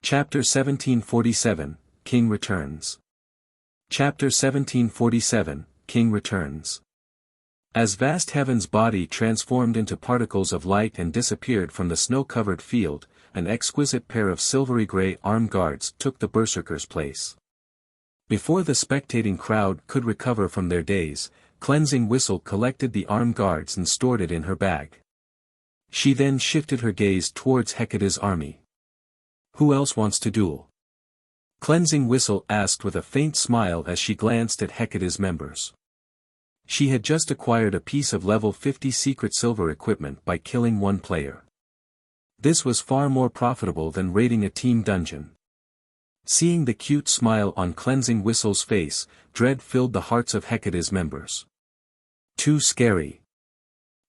Chapter 1747, King Returns. Chapter 1747, King Returns. As vast heaven's body transformed into particles of light and disappeared from the snow-covered field, an exquisite pair of silvery-gray armed guards took the berserker's place. Before the spectating crowd could recover from their daze, Cleansing Whistle collected the armed guards and stored it in her bag. She then shifted her gaze towards Hecate's army. "Who else wants to duel?" Cleansing Whistle asked with a faint smile as she glanced at Hecate's members. She had just acquired a piece of level 50 secret silver equipment by killing one player. This was far more profitable than raiding a team dungeon. Seeing the cute smile on Cleansing Whistle's face, dread filled the hearts of Hecate's members. Too scary.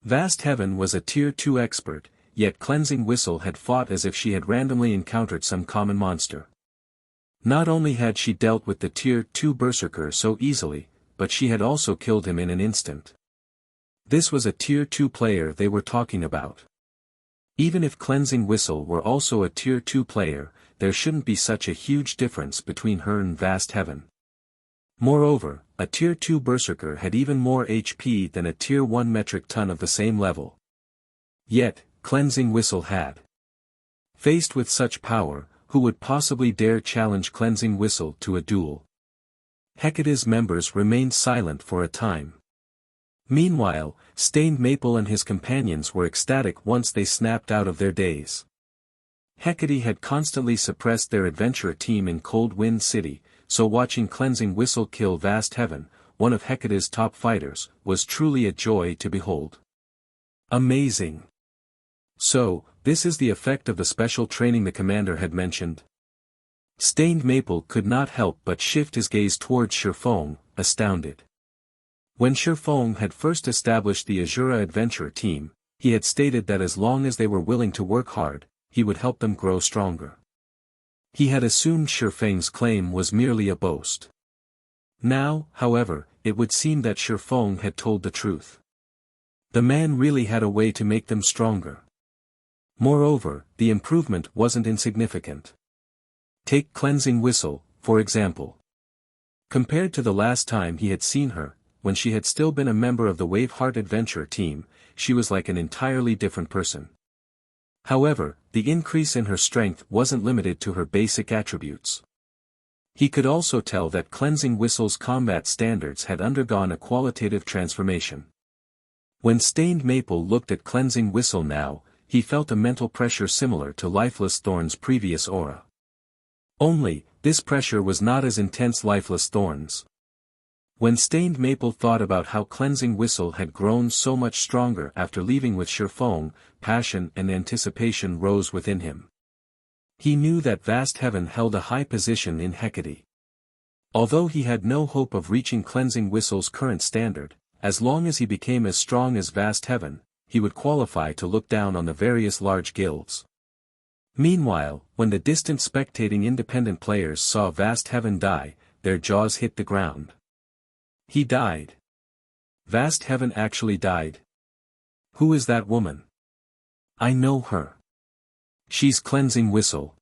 Vast Heaven was a Tier 2 expert, yet Cleansing Whistle had fought as if she had randomly encountered some common monster. Not only had she dealt with the Tier 2 berserker so easily, but she had also killed him in an instant. This was a Tier 2 player they were talking about. Even if Cleansing Whistle were also a Tier 2 player, there shouldn't be such a huge difference between her and Vast Heaven. Moreover, a Tier 2 berserker had even more HP than a Tier 1 metric ton of the same level. Yet, Cleansing Whistle had. Faced with such power, who would possibly dare challenge Cleansing Whistle to a duel? Hecate's members remained silent for a time. Meanwhile, Stained Maple and his companions were ecstatic once they snapped out of their daze. Hecate had constantly suppressed their adventurer team in Cold Wind City, so watching Cleansing Whistle kill Vast Heaven, one of Hecate's top fighters, was truly a joy to behold. Amazing. So, this is the effect of the special training the commander had mentioned. Stained Maple could not help but shift his gaze towards Sherfong, astounded. When Sherfong had first established the Asura adventurer team, he had stated that as long as they were willing to work hard, he would help them grow stronger. He had assumed Sherfeng's claim was merely a boast. Now, however, it would seem that Sherfong had told the truth. The man really had a way to make them stronger. Moreover, the improvement wasn't insignificant. Take Cleansing Whistle, for example. Compared to the last time he had seen her, when she had still been a member of the Waveheart adventure team, she was like an entirely different person. However, the increase in her strength wasn't limited to her basic attributes. He could also tell that Cleansing Whistle's combat standards had undergone a qualitative transformation. When Stained Maple looked at Cleansing Whistle now, he felt a mental pressure similar to Lifeless Thorn's previous aura. Only, this pressure was not as intense Lifeless Thorn's. When Stained Maple thought about how Cleansing Whistle had grown so much stronger after leaving with Sherfong, passion and anticipation rose within him. He knew that Vast Heaven held a high position in Hecate. Although he had no hope of reaching Cleansing Whistle's current standard, as long as he became as strong as Vast Heaven, he would qualify to look down on the various large guilds. Meanwhile, when the distant spectating independent players saw Vast Heaven die, their jaws hit the ground. He died. Vast Heaven actually died. Who is that woman? I know her. She's Cleansing Whistle.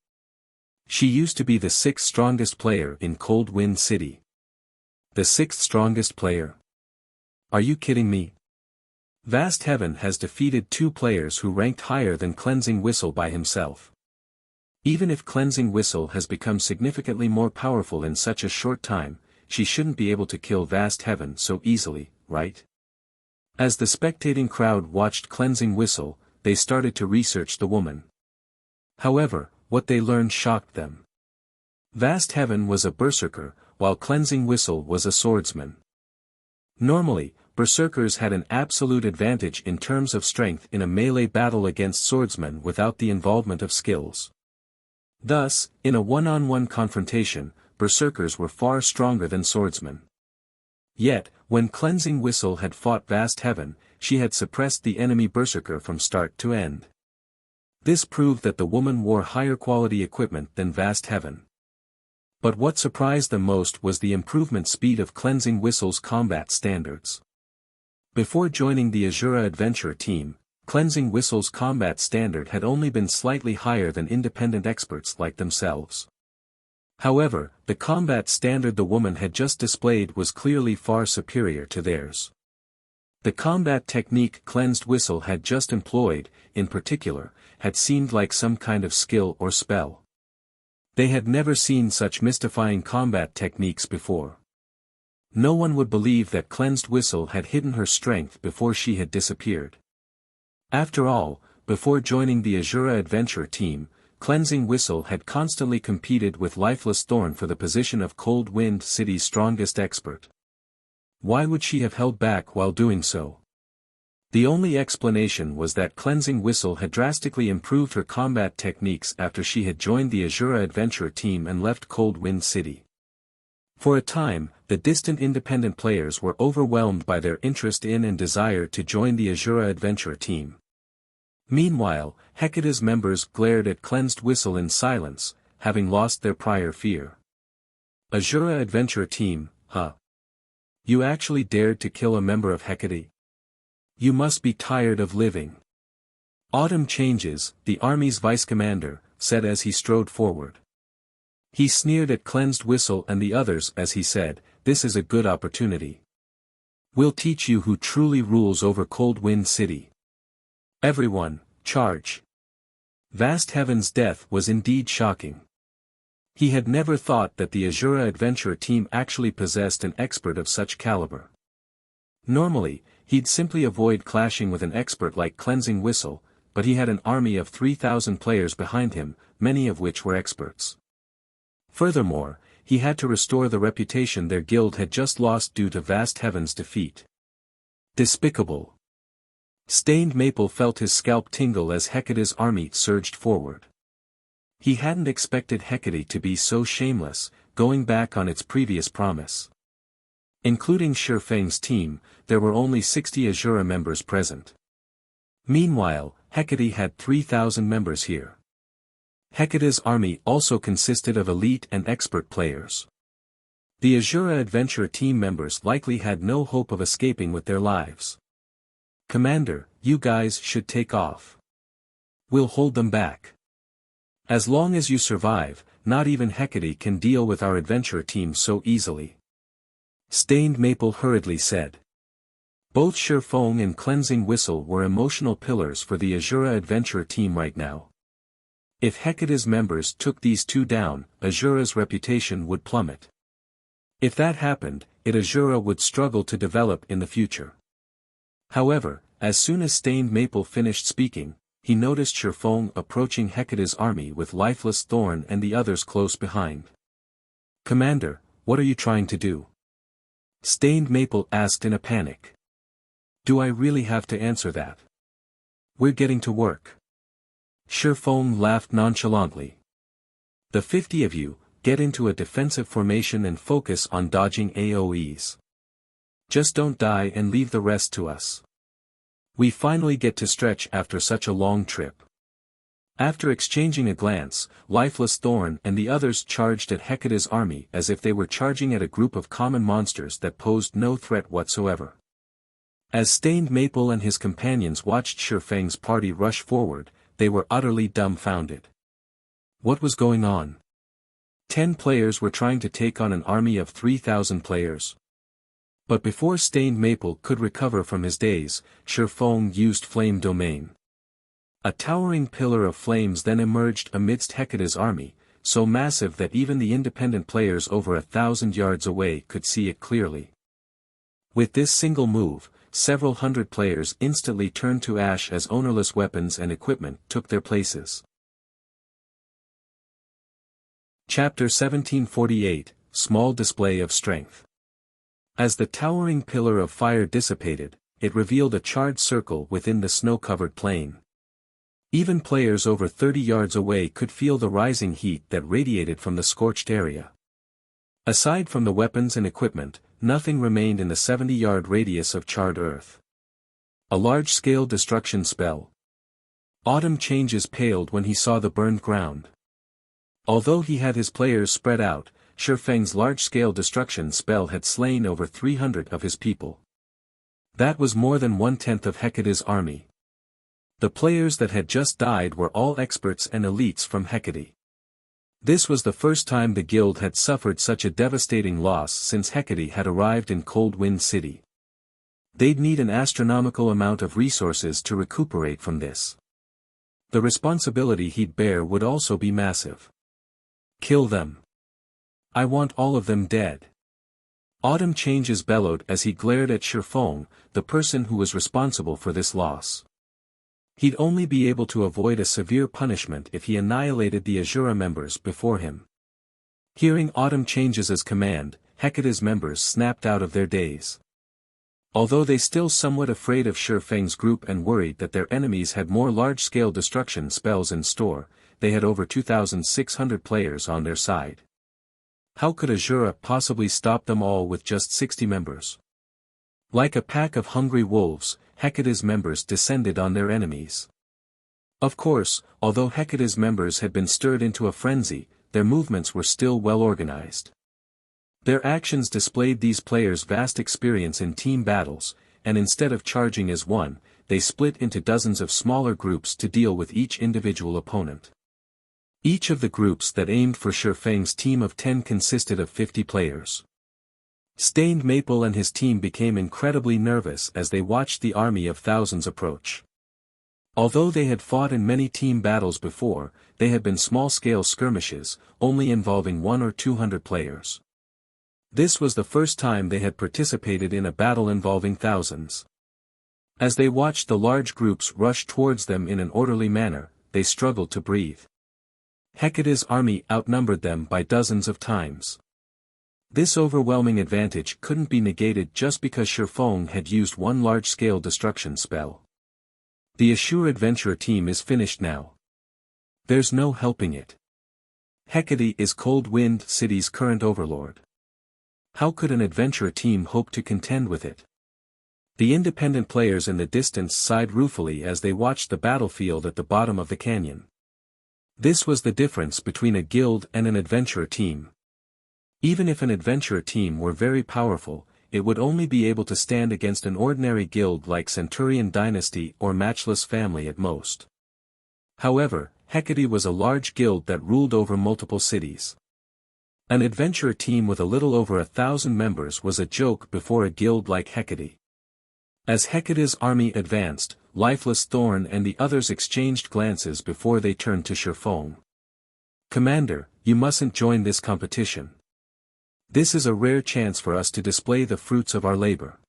She used to be the 6th strongest player in Cold Wind City. The 6th strongest player? Are you kidding me? Vast Heaven has defeated 2 players who ranked higher than Cleansing Whistle by himself. Even if Cleansing Whistle has become significantly more powerful in such a short time, she shouldn't be able to kill Vast Heaven so easily, right? As the spectating crowd watched Cleansing Whistle, they started to research the woman. However, what they learned shocked them. Vast Heaven was a berserker, while Cleansing Whistle was a swordsman. Normally, berserkers had an absolute advantage in terms of strength in a melee battle against swordsmen without the involvement of skills. Thus, in a one-on-one confrontation, berserkers were far stronger than swordsmen. Yet, when Cleansing Whistle had fought Vast Heaven, she had suppressed the enemy berserker from start to end. This proved that the woman wore higher quality equipment than Vast Heaven. But what surprised them most was the improvement speed of Cleansing Whistle's combat standards. Before joining the Asura adventure team, Cleansing Whistle's combat standard had only been slightly higher than independent experts like themselves. However, the combat standard the woman had just displayed was clearly far superior to theirs. The combat technique Cleansed Whistle had just employed, in particular, had seemed like some kind of skill or spell. They had never seen such mystifying combat techniques before. No one would believe that Cleansed Whistle had hidden her strength before she had disappeared. After all, before joining the Asura adventure team, Cleansing Whistle had constantly competed with Lifeless Thorn for the position of Cold Wind City's strongest expert. Why would she have held back while doing so? The only explanation was that Cleansing Whistle had drastically improved her combat techniques after she had joined the Asura adventure team and left Cold Wind City. For a time, the distant independent players were overwhelmed by their interest in and desire to join the Asura adventure team. Meanwhile, Hecate's members glared at Cleansed Whistle in silence, having lost their prior fear. Asura adventure team, huh? You actually dared to kill a member of Hecate? You must be tired of living. Autumn Changes, the army's vice-commander, said as he strode forward. He sneered at Cleansed Whistle and the others as he said, "This is a good opportunity. We'll teach you who truly rules over Cold Wind City. Everyone, charge." Vast Heaven's death was indeed shocking. He had never thought that the Asura adventure team actually possessed an expert of such caliber. Normally, he'd simply avoid clashing with an expert like Cleansing Whistle, but he had an army of 3,000 players behind him, many of which were experts. Furthermore, he had to restore the reputation their guild had just lost due to Vast Heaven's defeat. Despicable. Stained Maple felt his scalp tingle as Hecate's army surged forward. He hadn't expected Hecate to be so shameless, going back on its previous promise. Including Shifeng's team, there were only 60 Asura members present. Meanwhile, Hecate had 3,000 members here. Hecate's army also consisted of elite and expert players. The Asura adventure team members likely had no hope of escaping with their lives. "Commander, you guys should take off. We'll hold them back. As long as you survive, not even Hecate can deal with our adventure team so easily," Stained Maple hurriedly said. Both Shifeng and Cleansing Whistle were emotional pillars for the Asura adventure team right now. If Hecate's members took these two down, Asura's reputation would plummet. If that happened, Asura would struggle to develop in the future. However, as soon as Stained Maple finished speaking, he noticed Shifeng approaching Hecate's army with Lifeless Thorn and the others close behind. "Commander, what are you trying to do?" Stained Maple asked in a panic. "Do I really have to answer that? We're getting to work." Shifeng laughed nonchalantly. "The 50 of you, get into a defensive formation and focus on dodging AoEs. Just don't die and leave the rest to us. We finally get to stretch after such a long trip." After exchanging a glance, Lifeless Thorn and the others charged at Hecate's army as if they were charging at a group of common monsters that posed no threat whatsoever. As Stained Maple and his companions watched Shifeng's party rush forward, they were utterly dumbfounded. What was going on? 10 players were trying to take on an army of 3,000 players. But before Stained Maple could recover from his daze, Shifeng used Flame Domain. A towering pillar of flames then emerged amidst Hecate's army, so massive that even the independent players over 1,000 yards away could see it clearly. With this single move, several hundred players instantly turned to ash as ownerless weapons and equipment took their places. Chapter 1748, Small Display of Strength. As the towering pillar of fire dissipated, it revealed a charred circle within the snow-covered plain. Even players over 30 yards away could feel the rising heat that radiated from the scorched area. Aside from the weapons and equipment, nothing remained in the 70-yard radius of charred earth. A large-scale destruction spell. Autumn Changes paled when he saw the burned ground. Although he had his players spread out, Shifeng's large-scale destruction spell had slain over 300 of his people. That was more than 1/10 of Hecate's army. The players that had just died were all experts and elites from Hecate. This was the first time the guild had suffered such a devastating loss since Hecate had arrived in Cold Wind City. They'd need an astronomical amount of resources to recuperate from this. The responsibility he'd bear would also be massive. Kill them. I want all of them dead. Autumn Changes bellowed as he glared at Shifeng, the person who was responsible for this loss. He'd only be able to avoid a severe punishment if he annihilated the Asura members before him. Hearing Autumn Changes' command, Hecate's members snapped out of their daze. Although they still somewhat afraid of Shifeng's group and worried that their enemies had more large-scale destruction spells in store, they had over 2,600 players on their side. How could Asura possibly stop them all with just 60 members? Like a pack of hungry wolves, Hecate's members descended on their enemies. Of course, although Hecate's members had been stirred into a frenzy, their movements were still well organized. Their actions displayed these players' vast experience in team battles, and instead of charging as one, they split into dozens of smaller groups to deal with each individual opponent. Each of the groups that aimed for Shifeng's team of 10 consisted of 50 players. Stained Maple and his team became incredibly nervous as they watched the army of thousands approach. Although they had fought in many team battles before, they had been small-scale skirmishes, only involving 100 or 200 players. This was the first time they had participated in a battle involving thousands. As they watched the large groups rush towards them in an orderly manner, they struggled to breathe. Hecate's army outnumbered them by dozens of times. This overwhelming advantage couldn't be negated just because Shifeng had used one large-scale destruction spell. The Asura adventurer team is finished now. There's no helping it. Hecate is Cold Wind City's current overlord. How could an adventurer team hope to contend with it? The independent players in the distance sighed ruefully as they watched the battlefield at the bottom of the canyon. This was the difference between a guild and an adventurer team. Even if an adventurer team were very powerful, it would only be able to stand against an ordinary guild like Centurion Dynasty or Matchless Family at most. However, Hecate was a large guild that ruled over multiple cities. An adventurer team with a little over 1,000 members was a joke before a guild like Hecate. As Hecate's army advanced, Lifeless Thorn and the others exchanged glances before they turned to Shifeng. "Commander, you mustn't join this competition. This is a rare chance for us to display the fruits of our labor.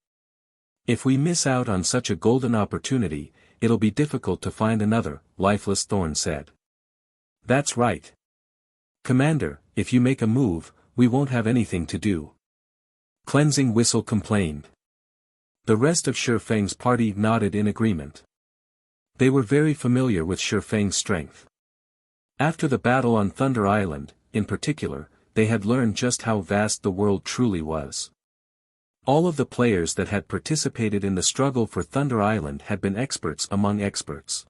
If we miss out on such a golden opportunity, it'll be difficult to find another," Lifeless Thorn said. "That's right. Commander, if you make a move, we won't have anything to do." Cleansing Whistle complained. The rest of Shifeng's party nodded in agreement. They were very familiar with Shifeng's strength. After the battle on Thunder Island, in particular, they had learned just how vast the world truly was. All of the players that had participated in the struggle for Thunder Island had been experts among experts.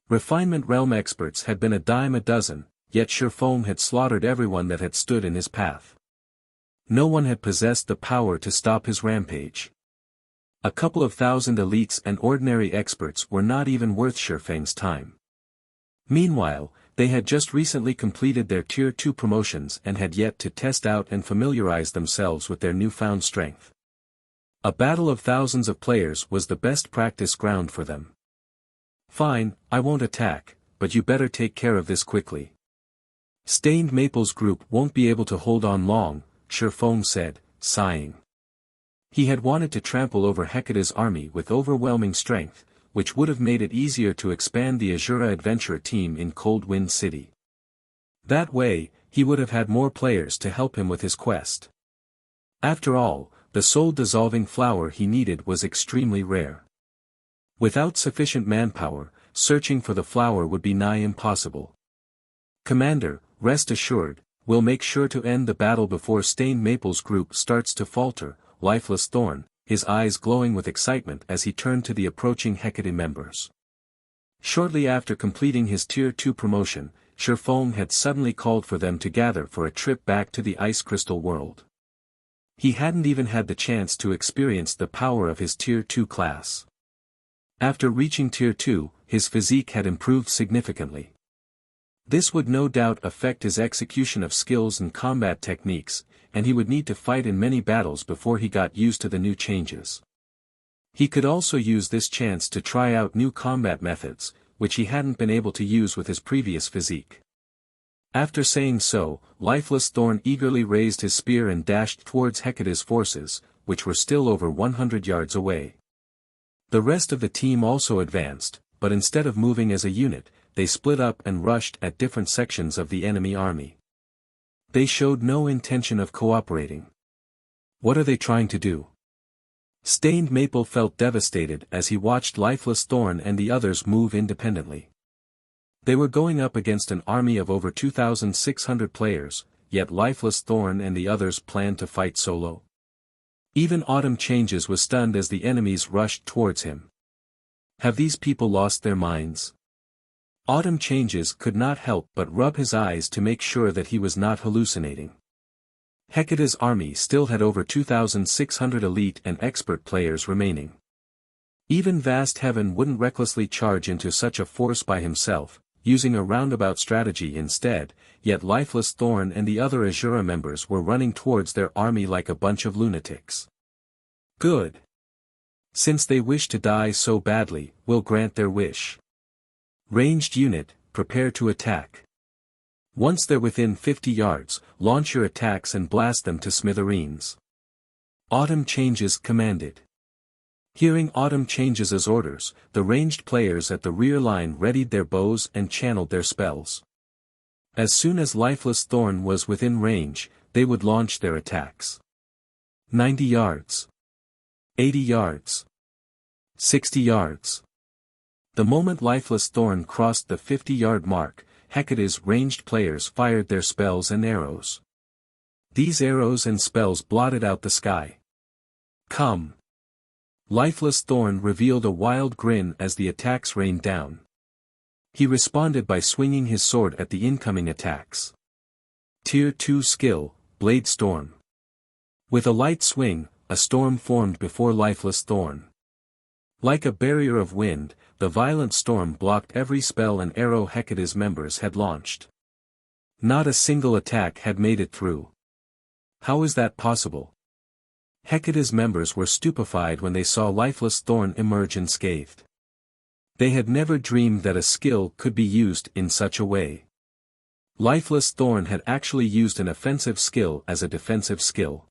Refinement Realm experts had been a dime a dozen, yet Shifeng had slaughtered everyone that had stood in his path. No one had possessed the power to stop his rampage. A couple of thousand elites and ordinary experts were not even worth Shifeng's time. Meanwhile, they had just recently completed their Tier 2 promotions and had yet to test out and familiarize themselves with their newfound strength. A battle of thousands of players was the best practice ground for them. "Fine, I won't attack, but you better take care of this quickly. Stained Maple's group won't be able to hold on long," Shifeng said, sighing. He had wanted to trample over Hecate's army with overwhelming strength, which would have made it easier to expand the Asura adventurer team in Cold Wind City. That way, he would have had more players to help him with his quest. After all, the soul-dissolving flower he needed was extremely rare. Without sufficient manpower, searching for the flower would be nigh impossible. "Commander, rest assured, we'll make sure to end the battle before Stained Maple's group starts to falter," Lifeless Thorn, his eyes glowing with excitement as he turned to the approaching Hecate members. Shortly after completing his Tier 2 promotion, Shifeng had suddenly called for them to gather for a trip back to the Ice Crystal world. He hadn't even had the chance to experience the power of his Tier 2 class. After reaching Tier 2, his physique had improved significantly. This would no doubt affect his execution of skills and combat techniques, and he would need to fight in many battles before he got used to the new changes. He could also use this chance to try out new combat methods, which he hadn't been able to use with his previous physique. After saying so, Lifeless Thorn eagerly raised his spear and dashed towards Hecate's forces, which were still over 100 yards away. The rest of the team also advanced, but instead of moving as a unit, they split up and rushed at different sections of the enemy army. They showed no intention of cooperating. What are they trying to do? Stained Maple felt devastated as he watched Lifeless Thorn and the others move independently. They were going up against an army of over 2,600 players, yet Lifeless Thorn and the others planned to fight solo. Even Autumn Changes was stunned as the enemies rushed towards him. Have these people lost their minds? Autumn Changes could not help but rub his eyes to make sure that he was not hallucinating. Hecate's army still had over 2,600 elite and expert players remaining. Even Vast Heaven wouldn't recklessly charge into such a force by himself, using a roundabout strategy instead, yet Lifeless Thorn and the other Asura members were running towards their army like a bunch of lunatics. Good. Since they wish to die so badly, we'll grant their wish. Ranged unit, prepare to attack. Once they're within 50 yards, launch your attacks and blast them to smithereens. Autumn Changes commanded. Hearing Autumn Changes' orders, the ranged players at the rear line readied their bows and channeled their spells. As soon as Lifeless Thorn was within range, they would launch their attacks. 90 yards. 80 yards. 60 yards. The moment Lifeless Thorn crossed the 50-yard mark, Hecate's ranged players fired their spells and arrows. These arrows and spells blotted out the sky. Come. Lifeless Thorn revealed a wild grin as the attacks rained down. He responded by swinging his sword at the incoming attacks. Tier 2 skill, Blade Storm. With a light swing, a storm formed before Lifeless Thorn. Like a barrier of wind, the violent storm blocked every spell and arrow Hecate's members had launched. Not a single attack had made it through. How is that possible? Hecate's members were stupefied when they saw Lifeless Thorn emerge unscathed. They had never dreamed that a skill could be used in such a way. Lifeless Thorn had actually used an offensive skill as a defensive skill.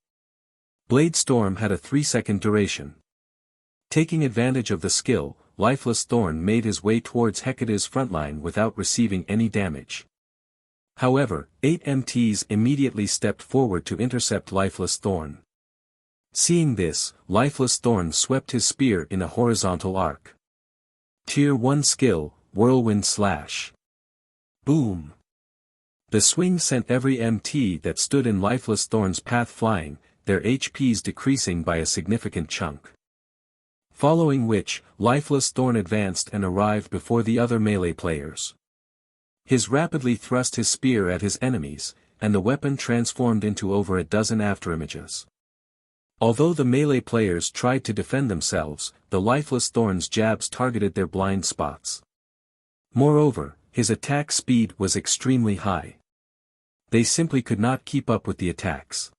Blade Storm had a 3-second duration. Taking advantage of the skill, Lifeless Thorn made his way towards Hecate's frontline without receiving any damage. However, 8 MTs immediately stepped forward to intercept Lifeless Thorn. Seeing this, Lifeless Thorn swept his spear in a horizontal arc. Tier 1 skill, Whirlwind Slash. Boom! The swing sent every MT that stood in Lifeless Thorn's path flying, their HPs decreasing by a significant chunk. Following which, Lifeless Thorn advanced and arrived before the other melee players. His rapidly thrust his spear at his enemies, and the weapon transformed into over a dozen afterimages. Although the melee players tried to defend themselves, the Lifeless Thorn's jabs targeted their blind spots. Moreover, his attack speed was extremely high. They simply could not keep up with the attacks.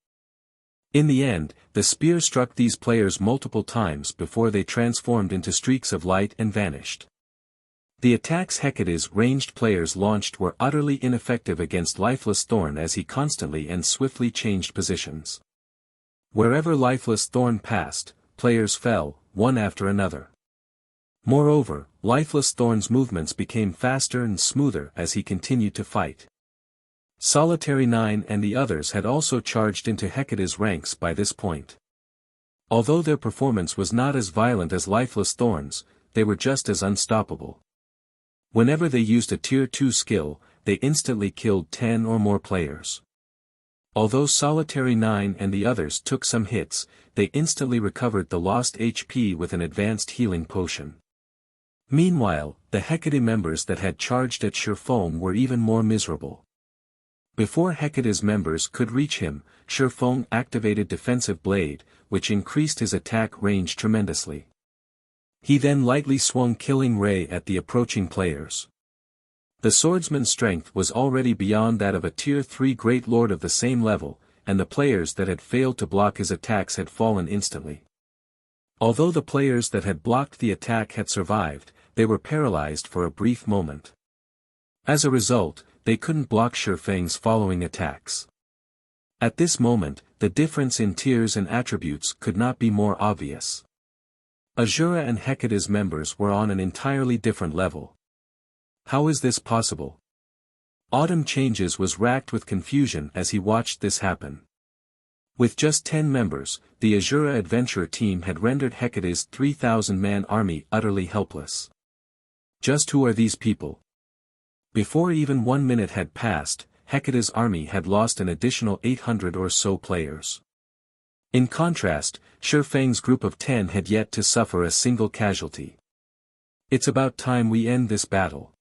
In the end, the spear struck these players multiple times before they transformed into streaks of light and vanished. The attacks Hecate's ranged players launched were utterly ineffective against Lifeless Thorn as he constantly and swiftly changed positions. Wherever Lifeless Thorn passed, players fell, one after another. Moreover, Lifeless Thorn's movements became faster and smoother as he continued to fight. Solitary 9 and the others had also charged into Hecate's ranks by this point. Although their performance was not as violent as Lifeless Thorn's, they were just as unstoppable. Whenever they used a Tier 2 skill, they instantly killed 10 or more players. Although Solitary 9 and the others took some hits, they instantly recovered the lost HP with an advanced healing potion. Meanwhile, the Hecate members that had charged at Surefoam were even more miserable. Before Hecate's members could reach him, Surefoam activated Defensive Blade, which increased his attack range tremendously. He then lightly swung Killing Ray at the approaching players. The swordsman's strength was already beyond that of a Tier 3 Great Lord of the same level, and the players that had failed to block his attacks had fallen instantly. Although the players that had blocked the attack had survived, they were paralyzed for a brief moment. As a result, they couldn't block Shifeng's following attacks. At this moment, the difference in tiers and attributes could not be more obvious. Asura and Hecate's members were on an entirely different level. How is this possible? Autumn Changes was racked with confusion as he watched this happen. With just 10 members, the Asura adventurer team had rendered Hecate's 3,000-man army utterly helpless. Just who are these people? Before even 1 minute had passed, Hecate's army had lost an additional 800 or so players. In contrast, Shifeng's group of 10 had yet to suffer a single casualty. It's about time we end this battle.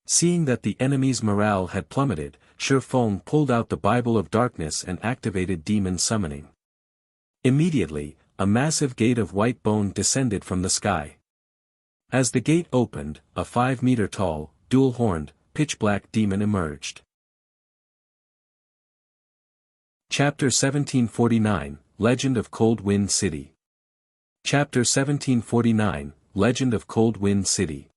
Seeing that the enemy's morale had plummeted, Shifeng pulled out the Bible of Darkness and activated demon summoning. Immediately, a massive gate of white bone descended from the sky. As the gate opened, a 5-meter-tall, dual-horned, pitch-black demon emerged. Chapter 1749, Legend of Cold Wind City. Chapter 1749, Legend of Cold Wind City.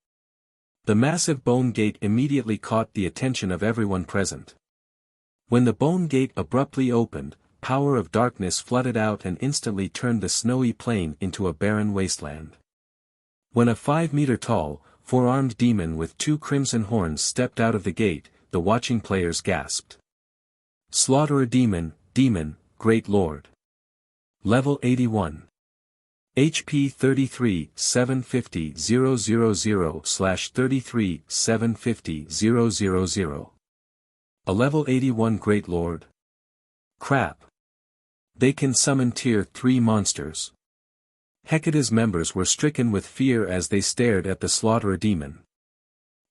The massive bone gate immediately caught the attention of everyone present. When the bone gate abruptly opened, power of darkness flooded out and instantly turned the snowy plain into a barren wasteland. When a 5-meter-tall, 4-armed demon with 2 crimson horns stepped out of the gate, the watching players gasped. Slaughterer Demon, Great Lord. Level 81. HP 33 750 000/33 750 000. A level 81 Great Lord. Crap. They can summon Tier 3 monsters. Hecate's members were stricken with fear as they stared at the Slaughterer Demon.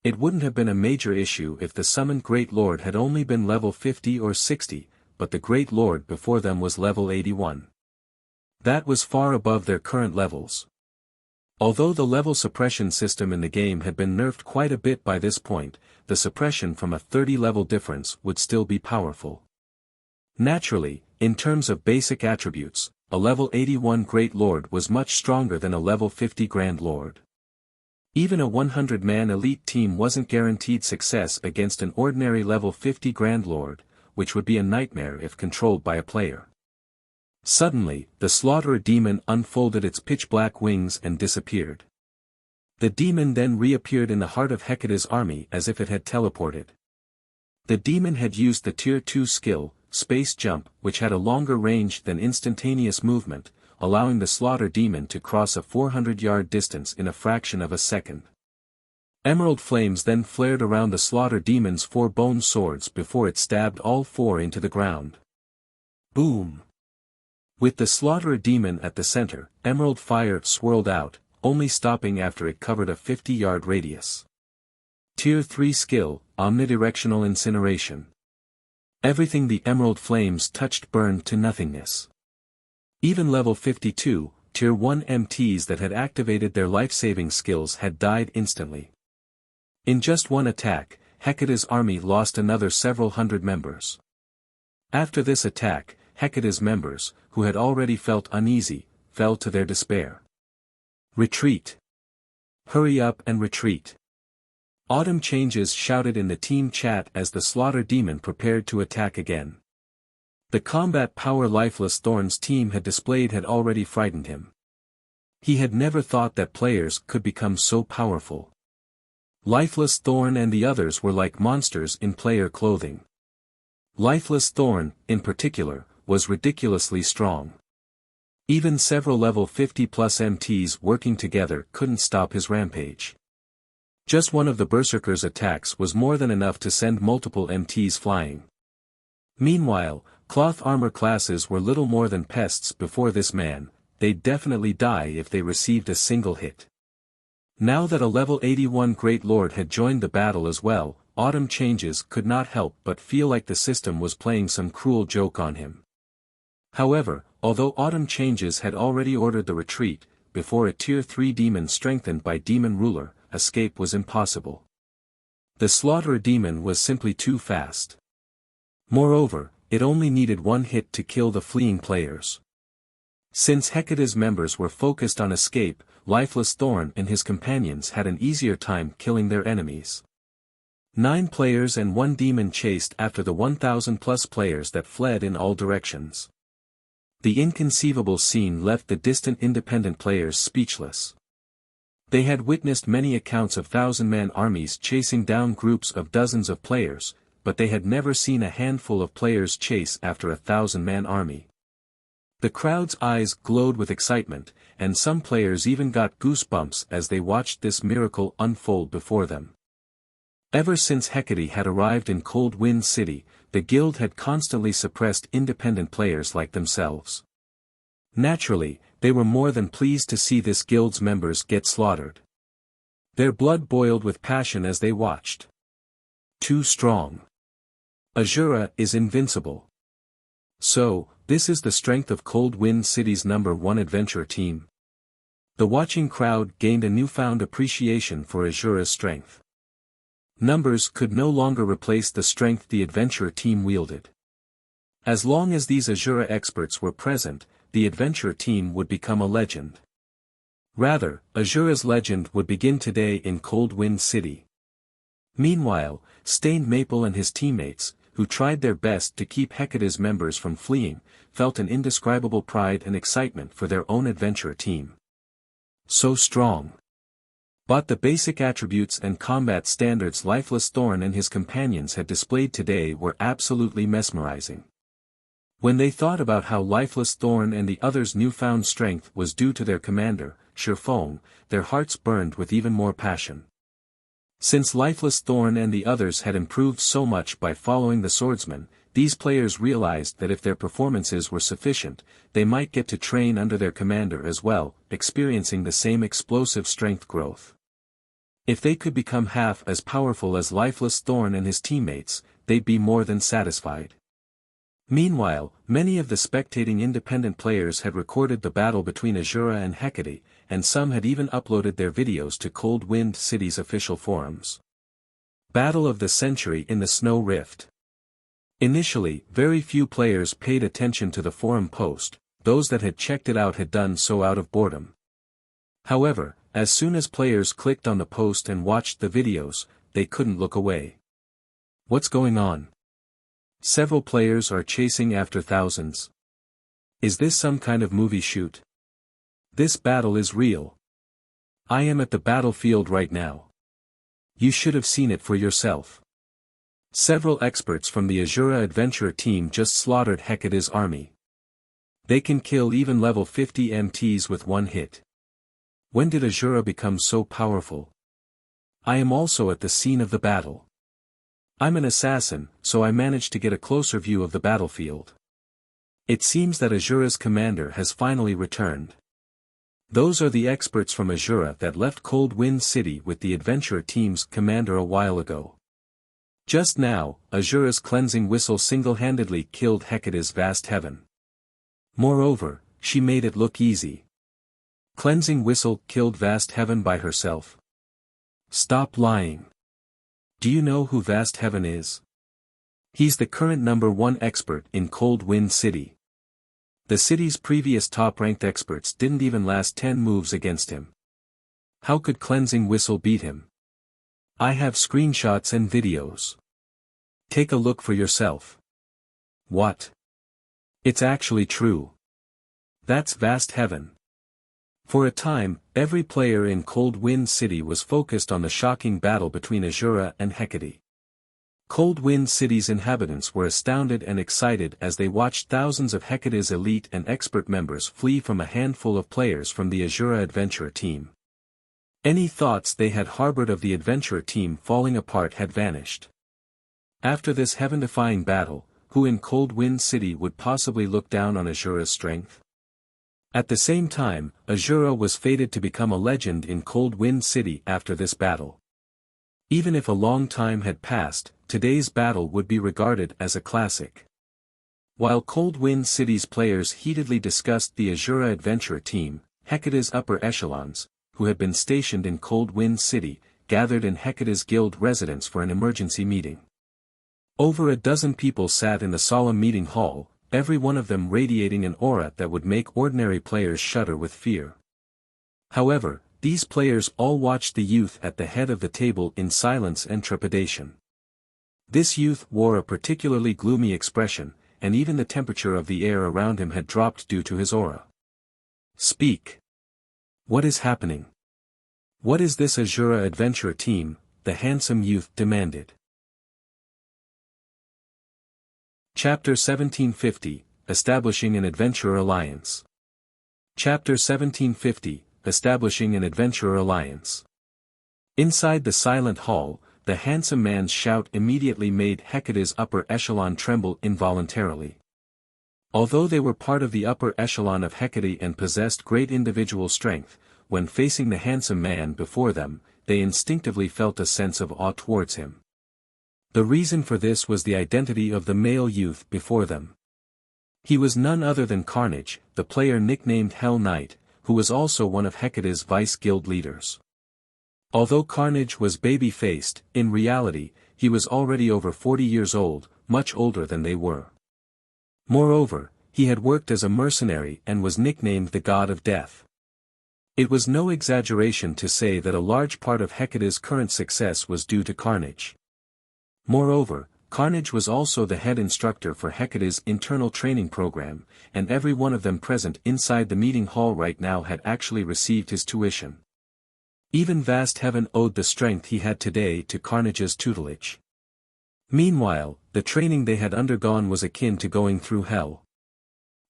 It wouldn't have been a major issue if the summoned Great Lord had only been level 50 or 60, but the Great Lord before them was level 81. That was far above their current levels. Although the level suppression system in the game had been nerfed quite a bit by this point, the suppression from a 30-level difference would still be powerful. Naturally, in terms of basic attributes, a level 81 Great Lord was much stronger than a level 50 Grand Lord. Even a 100-man elite team wasn't guaranteed success against an ordinary level 50 Grand Lord, which would be a nightmare if controlled by a player. Suddenly, the Slaughterer Demon unfolded its pitch-black wings and disappeared. The demon then reappeared in the heart of Hecate's army as if it had teleported. The demon had used the Tier 2 skill, Space Jump, which had a longer range than instantaneous movement, allowing the Slaughter Demon to cross a 400-yard distance in a fraction of a second. Emerald flames then flared around the Slaughter Demon's 4 bone swords before it stabbed all 4 into the ground. Boom! With the Slaughterer Demon at the center, emerald fire swirled out, only stopping after it covered a 50-yard radius. Tier 3 skill, Omnidirectional Incineration. Everything the emerald flames touched burned to nothingness. Even level 52, Tier 1 MTs that had activated their life-saving skills had died instantly. In just one attack, Hecate's army lost another several hundred members. After this attack, Hecate's members, who had already felt uneasy, fell to their despair. Retreat! Hurry up and retreat! Autumn Changes shouted in the team chat as the Slaughter Demon prepared to attack again. The combat power Lifeless Thorn's team had displayed had already frightened him. He had never thought that players could become so powerful. Lifeless Thorn and the others were like monsters in player clothing. Lifeless Thorn, in particular, was ridiculously strong. Even several level 50-plus MTs working together couldn't stop his rampage. Just one of the Berserker's attacks was more than enough to send multiple MTs flying. Meanwhile, cloth armor classes were little more than pests before this man, they'd definitely die if they received a single hit. Now that a level 81 Great Lord had joined the battle as well, Autumn Changes could not help but feel like the system was playing some cruel joke on him. However, although Autumn Changes had already ordered the retreat, before a Tier 3 demon strengthened by Demon Ruler, escape was impossible. The Slaughterer demon was simply too fast. Moreover, it only needed one hit to kill the fleeing players. Since Hecate's members were focused on escape, Lifeless Thorn and his companions had an easier time killing their enemies. 9 players and 1 demon chased after the 1,000+ players that fled in all directions. The inconceivable scene left the distant independent players speechless. They had witnessed many accounts of 1,000-man armies chasing down groups of dozens of players, but they had never seen a handful of players chase after a 1,000-man army. The crowd's eyes glowed with excitement, and some players even got goosebumps as they watched this miracle unfold before them. Ever since Hecate had arrived in Cold Wind City, the guild had constantly suppressed independent players like themselves. Naturally, they were more than pleased to see this guild's members get slaughtered. Their blood boiled with passion as they watched. Too strong. Asura is invincible. So, this is the strength of Cold Wind City's #1 adventure team. The watching crowd gained a newfound appreciation for Asura's strength. Numbers could no longer replace the strength the adventure team wielded. As long as these Asura experts were present, the adventure team would become a legend. Rather, Asura's legend would begin today in Cold Wind City. Meanwhile, Stained Maple and his teammates, who tried their best to keep Hecate's members from fleeing, felt an indescribable pride and excitement for their own adventure team. So strong. But the basic attributes and combat standards Lifeless Thorn and his companions had displayed today were absolutely mesmerizing. When they thought about how Lifeless Thorn and the others' newfound strength was due to their commander, Shirfong, their hearts burned with even more passion. Since Lifeless Thorn and the others had improved so much by following the swordsman, these players realized that if their performances were sufficient, they might get to train under their commander as well, experiencing the same explosive strength growth. If they could become half as powerful as Lifeless Thorn and his teammates, they'd be more than satisfied. Meanwhile, many of the spectating independent players had recorded the battle between Asura and Hecate, and some had even uploaded their videos to Cold Wind City's official forums. Battle of the Century in the Snow Rift. Initially, very few players paid attention to the forum post, those that had checked it out had done so out of boredom. However, as soon as players clicked on the post and watched the videos, they couldn't look away. What's going on? Several players are chasing after thousands. Is this some kind of movie shoot? This battle is real. I am at the battlefield right now. You should have seen it for yourself. Several experts from the Asura adventure team just slaughtered Hecate's army. They can kill even level 50 MTs with one hit. When did Asura become so powerful? I am also at the scene of the battle. I'm an assassin, so I managed to get a closer view of the battlefield. It seems that Asura's commander has finally returned. Those are the experts from Asura that left Cold Wind City with the adventure team's commander a while ago. Just now, Asura's cleansing whistle single-handedly killed Hecate's vast heaven. Moreover, she made it look easy. Cleansing whistle killed vast heaven by herself. Stop lying. Do you know who Vast Heaven is? He's the current #1 expert in Cold Wind City. The city's previous top-ranked experts didn't even last 10 moves against him. How could Cleansing Whistle beat him? I have screenshots and videos. Take a look for yourself. What? It's actually true. That's Vast Heaven. For a time, every player in Cold Wind City was focused on the shocking battle between Asura and Hecate. Cold Wind City's inhabitants were astounded and excited as they watched thousands of Hecate's elite and expert members flee from a handful of players from the Asura adventure team. Any thoughts they had harbored of the adventure team falling apart had vanished. After this heaven-defying battle, who in Cold Wind City would possibly look down on Asura's strength? At the same time, Asura was fated to become a legend in Cold Wind City after this battle. Even if a long time had passed, today's battle would be regarded as a classic. While Cold Wind City's players heatedly discussed the Asura adventure team, Hecate's upper echelons, who had been stationed in Cold Wind City, gathered in Hecate's guild residence for an emergency meeting. Over a dozen people sat in the solemn meeting hall, every one of them radiating an aura that would make ordinary players shudder with fear. However, these players all watched the youth at the head of the table in silence and trepidation. This youth wore a particularly gloomy expression, and even the temperature of the air around him had dropped due to his aura. "Speak. What is happening? What is this Asura adventure team?" the handsome youth demanded. Chapter 1750, Establishing an Adventurer Alliance. Chapter 1750, Establishing an Adventurer Alliance. Inside the silent hall, the handsome man's shout immediately made Hecate's upper echelon tremble involuntarily. Although they were part of the upper echelon of Hecate and possessed great individual strength, when facing the handsome man before them, they instinctively felt a sense of awe towards him. The reason for this was the identity of the male youth before them. He was none other than Carnage, the player nicknamed Hell Knight, who was also one of Hecate's vice guild leaders. Although Carnage was baby-faced, in reality, he was already over 40 years old, much older than they were. Moreover, he had worked as a mercenary and was nicknamed the God of Death. It was no exaggeration to say that a large part of Hecate's current success was due to Carnage. Moreover, Carnage was also the head instructor for Hecate's internal training program, and every one of them present inside the meeting hall right now had actually received his tuition. Even vast heaven owed the strength he had today to Carnage's tutelage. Meanwhile, the training they had undergone was akin to going through hell.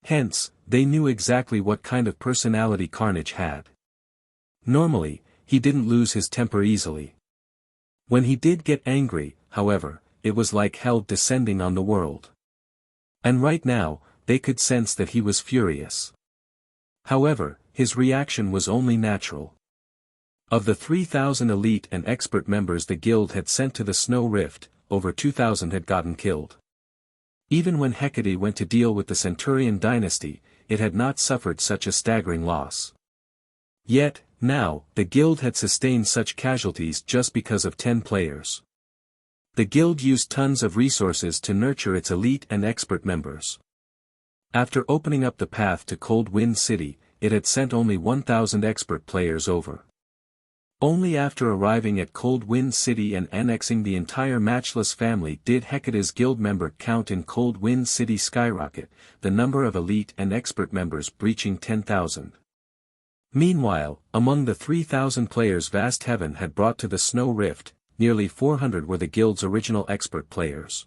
Hence, they knew exactly what kind of personality Carnage had. Normally, he didn't lose his temper easily. When he did get angry, however, it was like hell descending on the world. And right now, they could sense that he was furious. However, his reaction was only natural. Of the 3,000 elite and expert members the guild had sent to the Snow Rift, over 2,000 had gotten killed. Even when Hecate went to deal with the Centurion dynasty, it had not suffered such a staggering loss. Yet, now, the guild had sustained such casualties just because of 10 players. The guild used tons of resources to nurture its elite and expert members. After opening up the path to Cold Wind City, it had sent only 1,000 expert players over. Only after arriving at Cold Wind City and annexing the entire matchless family did Hecate's guild member count in Cold Wind City skyrocket, the number of elite and expert members breaching 10,000. Meanwhile, among the 3,000 players vast heaven had brought to the Snow Rift, nearly 400 were the guild's original expert players.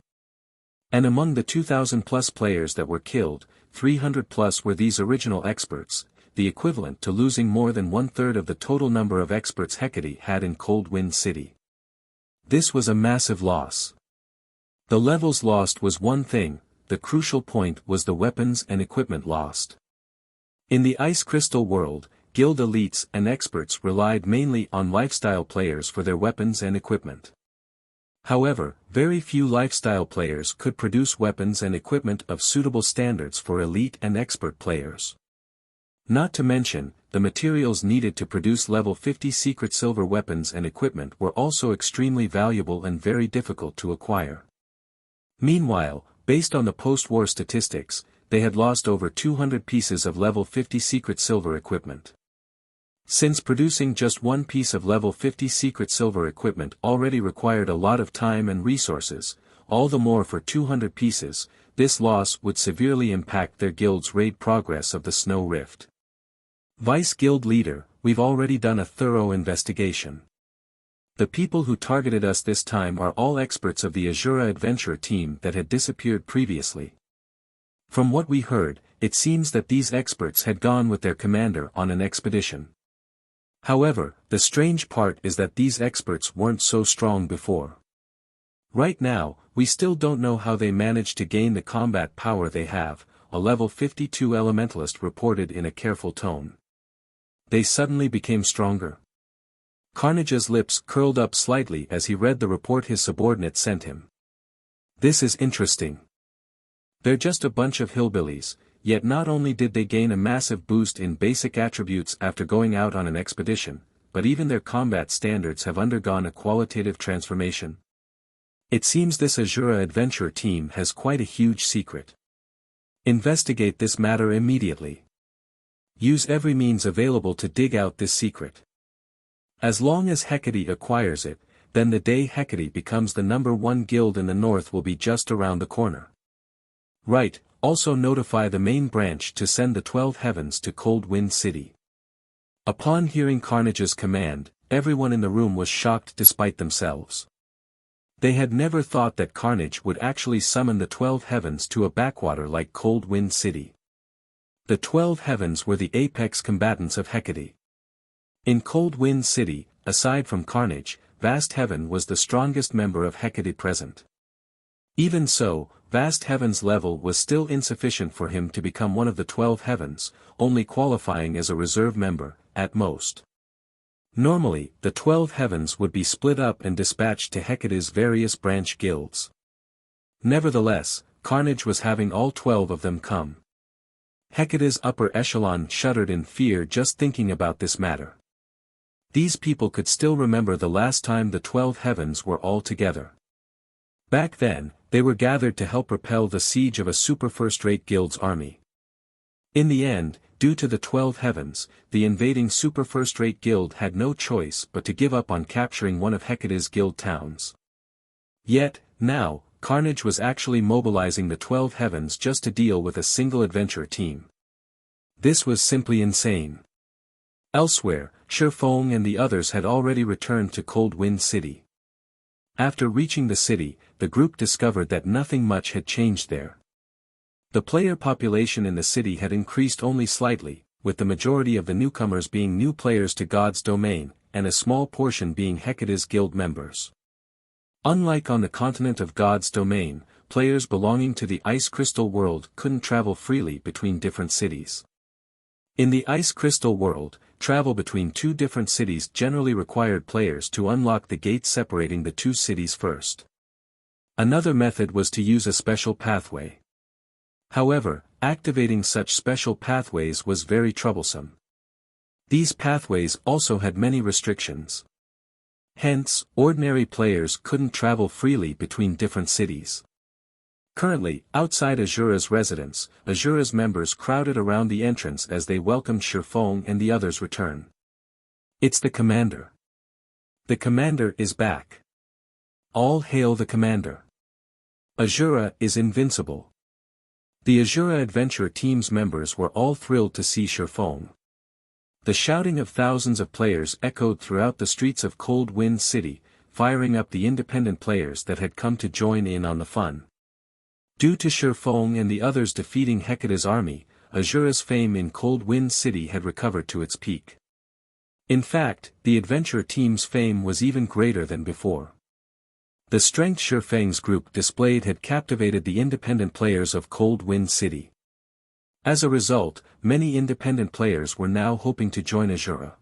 And among the 2,000-plus players that were killed, 300-plus were these original experts, the equivalent to losing more than one-third of the total number of experts Hecate had in Cold Wind City. This was a massive loss. The levels lost was one thing, the crucial point was the weapons and equipment lost. In the Ice Crystal world, guild elites and experts relied mainly on lifestyle players for their weapons and equipment. However, very few lifestyle players could produce weapons and equipment of suitable standards for elite and expert players. Not to mention, the materials needed to produce level 50 secret silver weapons and equipment were also extremely valuable and very difficult to acquire. Meanwhile, based on the post-war statistics, they had lost over 200 pieces of level 50 secret silver equipment. Since producing just one piece of level 50 secret silver equipment already required a lot of time and resources, all the more for 200 pieces, this loss would severely impact their guild's raid progress of the Snow Rift. Vice Guild Leader, we've already done a thorough investigation. The people who targeted us this time are all experts of the Asura adventure team that had disappeared previously. From what we heard, it seems that these experts had gone with their commander on an expedition. However, the strange part is that these experts weren't so strong before. Right now, we still don't know how they managed to gain the combat power they have, a level 52 elementalist reported in a careful tone. They suddenly became stronger. Carnage's lips curled up slightly as he read the report his subordinate sent him. This is interesting. They're just a bunch of hillbillies, yet not only did they gain a massive boost in basic attributes after going out on an expedition, but even their combat standards have undergone a qualitative transformation. It seems this Asura adventure team has quite a huge secret. Investigate this matter immediately. Use every means available to dig out this secret. As long as Hecate acquires it, then the day Hecate becomes the #1 guild in the north will be just around the corner. Right, also notify the main branch to send the 12 heavens to Cold Wind City. Upon hearing Carnage's command, everyone in the room was shocked despite themselves. They had never thought that Carnage would actually summon the 12 heavens to a backwater like Cold Wind City. The 12 heavens were the apex combatants of Hecate. In Cold Wind City, aside from Carnage, Vast Heaven was the strongest member of Hecate present. Even so, Vast Heaven's level was still insufficient for him to become one of the 12 heavens, only qualifying as a reserve member, at most. Normally, the 12 heavens would be split up and dispatched to Hecate's various branch guilds. Nevertheless, Carnage was having all 12 of them come. Hecate's upper echelon shuddered in fear just thinking about this matter. These people could still remember the last time the 12 heavens were all together. Back then, they were gathered to help repel the siege of a super first-rate guild's army. In the end, due to the 12 heavens, the invading super first-rate guild had no choice but to give up on capturing one of Hecate's guild towns. Yet, now, Carnage was actually mobilizing the 12 heavens just to deal with a single adventure team. This was simply insane. Elsewhere, Shifeng and the others had already returned to Cold Wind City. After reaching the city, the group discovered that nothing much had changed there. The player population in the city had increased only slightly, with the majority of the newcomers being new players to God's domain, and a small portion being Hecate's guild members. Unlike on the continent of God's domain, players belonging to the Ice Crystal world couldn't travel freely between different cities. In the Ice Crystal world, travel between two different cities generally required players to unlock the gates separating the two cities first. Another method was to use a special pathway. However, activating such special pathways was very troublesome. These pathways also had many restrictions. Hence, ordinary players couldn't travel freely between different cities. Currently, outside Asura's residence, Asura's members crowded around the entrance as they welcomed Shifeng and the others' return. It's the commander. The commander is back. All hail the commander. Asura is invincible. The Asura adventure team's members were all thrilled to see Shifeng. The shouting of thousands of players echoed throughout the streets of Cold Wind City, firing up the independent players that had come to join in on the fun. Due to Shifeng and the others defeating Hecate's army, Asura's fame in Cold Wind City had recovered to its peak. In fact, the adventure team's fame was even greater than before. The strength Shifeng's group displayed had captivated the independent players of Cold Wind City. As a result, many independent players were now hoping to join Asura.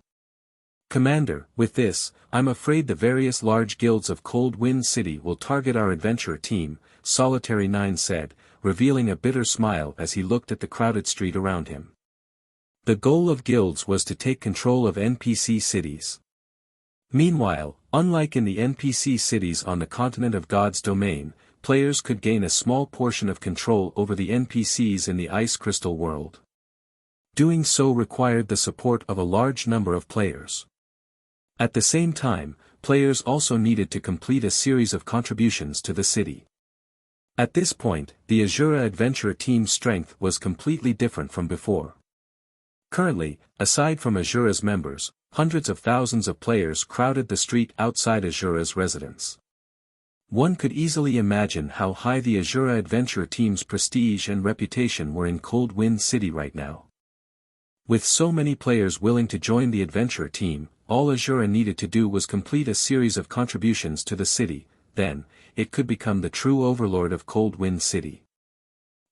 Commander, with this, I'm afraid the various large guilds of Cold Wind City will target our adventure team, Solitary 9 said, revealing a bitter smile as he looked at the crowded street around him. The goal of guilds was to take control of NPC cities. Meanwhile, unlike in the NPC cities on the continent of God's domain, players could gain a small portion of control over the NPCs in the Ice Crystal world. Doing so required the support of a large number of players. At the same time, players also needed to complete a series of contributions to the city. At this point, the Asura adventure team's strength was completely different from before. Currently, aside from Asura's members, hundreds of thousands of players crowded the street outside Asura's residence. One could easily imagine how high the Asura adventure team's prestige and reputation were in Cold Wind City right now. With so many players willing to join the adventure team, all Asura needed to do was complete a series of contributions to the city, then, it could become the true overlord of Cold Wind City.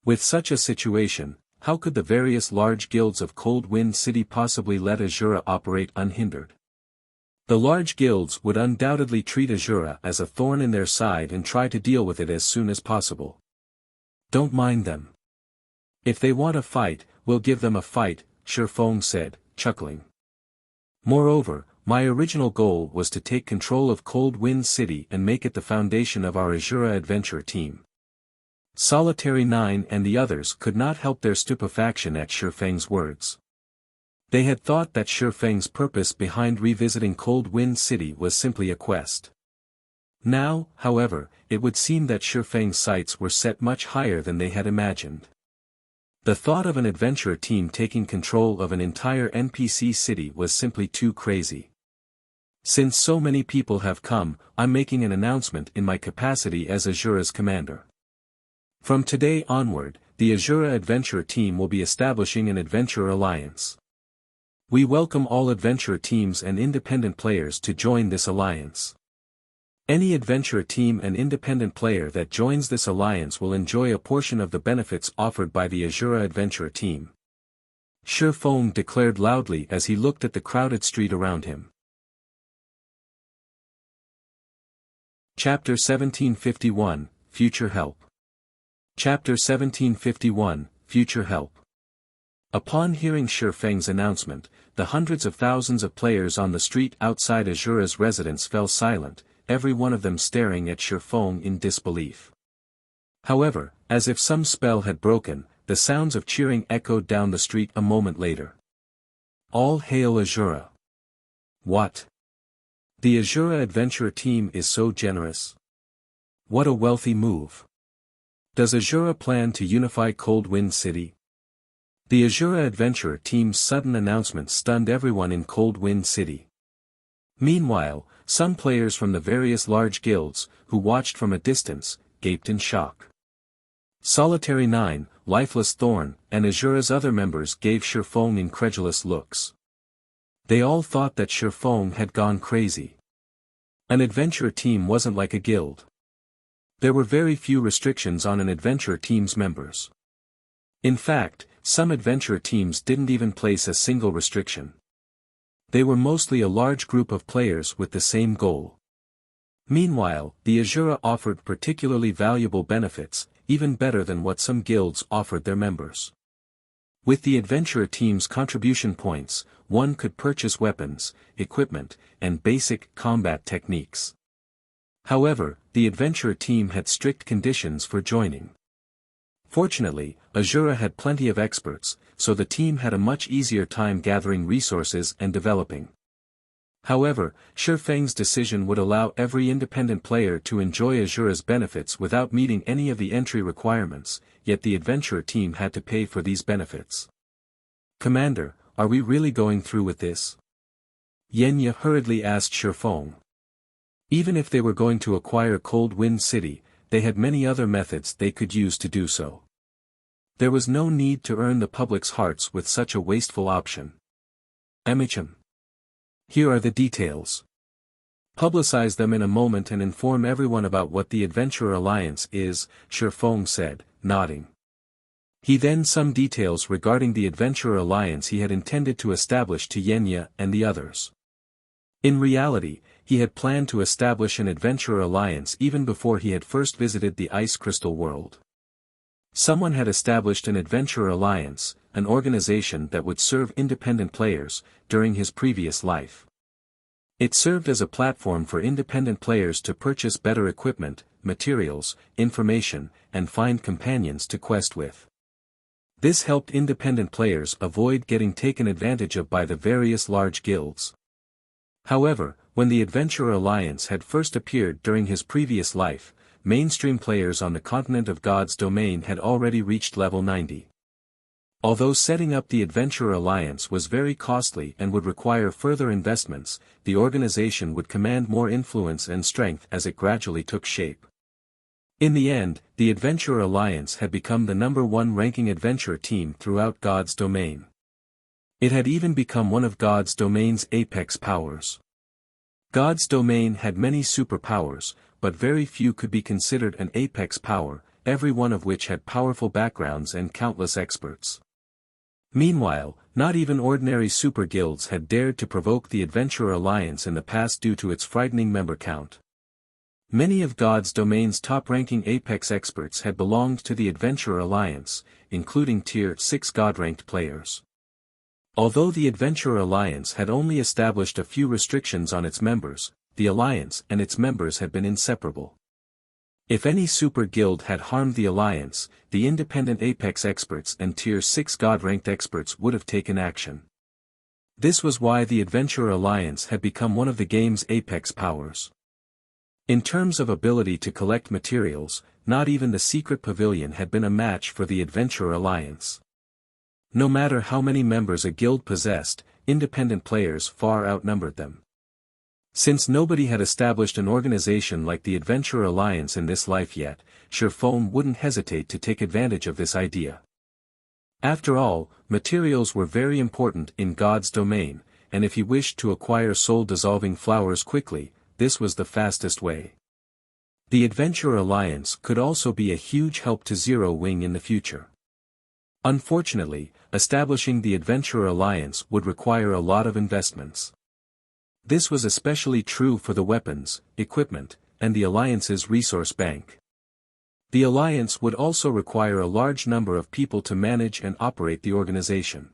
With such a situation, how could the various large guilds of Cold Wind City possibly let Asura operate unhindered? The large guilds would undoubtedly treat Asura as a thorn in their side and try to deal with it as soon as possible. Don't mind them. If they want a fight, we'll give them a fight, Shifeng said, chuckling. Moreover, my original goal was to take control of Cold Wind City and make it the foundation of our Asura adventure team. Solitary 9 and the others could not help their stupefaction at Shifeng's words. They had thought that Shifeng's purpose behind revisiting Cold Wind City was simply a quest. Now, however, it would seem that Shifeng's sights were set much higher than they had imagined. The thought of an adventure team taking control of an entire NPC city was simply too crazy. Since so many people have come, I'm making an announcement in my capacity as Asura's commander. From today onward, the Asura adventure team will be establishing an adventure alliance. We welcome all adventure teams and independent players to join this alliance. Any adventure team and independent player that joins this alliance will enjoy a portion of the benefits offered by the Asura adventure team. Shifeng declared loudly as he looked at the crowded street around him. Chapter 1751, Future Help. Chapter 1751, Future Help. Upon hearing Shifeng's announcement, the hundreds of thousands of players on the street outside Asura's residence fell silent, every one of them staring at Shifeng in disbelief. However, as if some spell had broken, the sounds of cheering echoed down the street a moment later. All hail Asura! What? The Asura adventure team is so generous. What a wealthy move. Does Asura plan to unify Cold Wind City? The Asura adventure team's sudden announcement stunned everyone in Cold Wind City. Meanwhile, some players from the various large guilds, who watched from a distance, gaped in shock. Solitary 9, Lifeless Thorn, and Asura's other members gave Shifeng incredulous looks. They all thought that Shifeng had gone crazy. An adventure team wasn't like a guild. There were very few restrictions on an adventure team's members. In fact, some adventure teams didn't even place a single restriction. They were mostly a large group of players with the same goal. Meanwhile, the Asura offered particularly valuable benefits, even better than what some guilds offered their members. With the adventure team's contribution points, one could purchase weapons, equipment, and basic combat techniques. However, the adventure team had strict conditions for joining. Fortunately, Asura had plenty of experts, so the team had a much easier time gathering resources and developing. However, Shifeng's decision would allow every independent player to enjoy Asura's benefits without meeting any of the entry requirements, yet the adventure team had to pay for these benefits. Commander, are we really going through with this? Yenya hurriedly asked Shifeng. Even if they were going to acquire Cold Wind City, they had many other methods they could use to do so. There was no need to earn the public's hearts with such a wasteful option. Emicham. Here are the details. Publicize them in a moment and inform everyone about what the Adventure Alliance is, Shifeng said, nodding. He then summed details regarding the Adventure Alliance he had intended to establish to Yenya and the others. In reality, he had planned to establish an Adventure Alliance even before he had first visited the Ice Crystal world. Someone had established an Adventure Alliance, an organization that would serve independent players, during his previous life. It served as a platform for independent players to purchase better equipment, materials, information, and find companions to quest with. This helped independent players avoid getting taken advantage of by the various large guilds. However, when the Adventure Alliance had first appeared during his previous life, mainstream players on the continent of God's domain had already reached level 90. Although setting up the Adventure Alliance was very costly and would require further investments, the organization would command more influence and strength as it gradually took shape. In the end, the Adventure Alliance had become the #1 ranking adventure team throughout God's domain. It had even become one of God's domain's apex powers. God's domain had many superpowers, but very few could be considered an apex power, every one of which had powerful backgrounds and countless experts. Meanwhile, not even ordinary super guilds had dared to provoke the Adventure Alliance in the past due to its frightening member count. Many of God's Domain's top-ranking Apex experts had belonged to the Adventurer Alliance, including Tier 6 God-ranked players. Although the Adventurer Alliance had only established a few restrictions on its members, the Alliance and its members had been inseparable. If any super guild had harmed the Alliance, the independent Apex experts and Tier 6 God-ranked experts would have taken action. This was why the Adventurer Alliance had become one of the game's apex powers. In terms of ability to collect materials, not even the Secret Pavilion had been a match for the Adventurer Alliance. No matter how many members a guild possessed, independent players far outnumbered them. Since nobody had established an organization like the Adventurer Alliance in this life yet, Sherfone wouldn't hesitate to take advantage of this idea. After all, materials were very important in God's domain, and if he wished to acquire soul-dissolving flowers quickly, this was the fastest way. The Adventurer Alliance could also be a huge help to Zero Wing in the future. Unfortunately, establishing the Adventurer Alliance would require a lot of investments. This was especially true for the weapons, equipment, and the Alliance's resource bank. The Alliance would also require a large number of people to manage and operate the organization.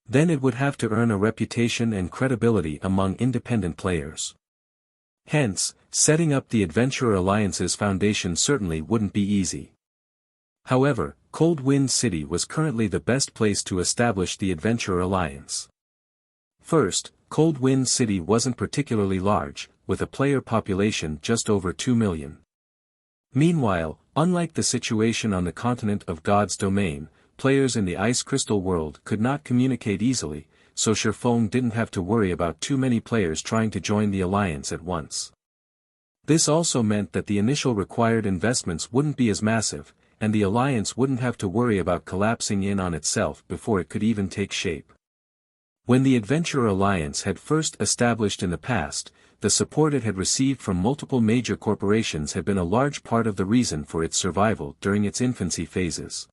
Then it would have to earn a reputation and credibility among independent players. Hence, setting up the Adventurer Alliance's foundation certainly wouldn't be easy. However, Cold Wind City was currently the best place to establish the Adventurer Alliance. First, Cold Wind City wasn't particularly large, with a player population just over 2 million. Meanwhile, unlike the situation on the continent of God's Domain, players in the Ice Crystal world could not communicate easily, so Sherfone didn't have to worry about too many players trying to join the Alliance at once. This also meant that the initial required investments wouldn't be as massive, and the Alliance wouldn't have to worry about collapsing in on itself before it could even take shape. When the Adventurer Alliance had first established in the past, the support it had received from multiple major corporations had been a large part of the reason for its survival during its infancy phases.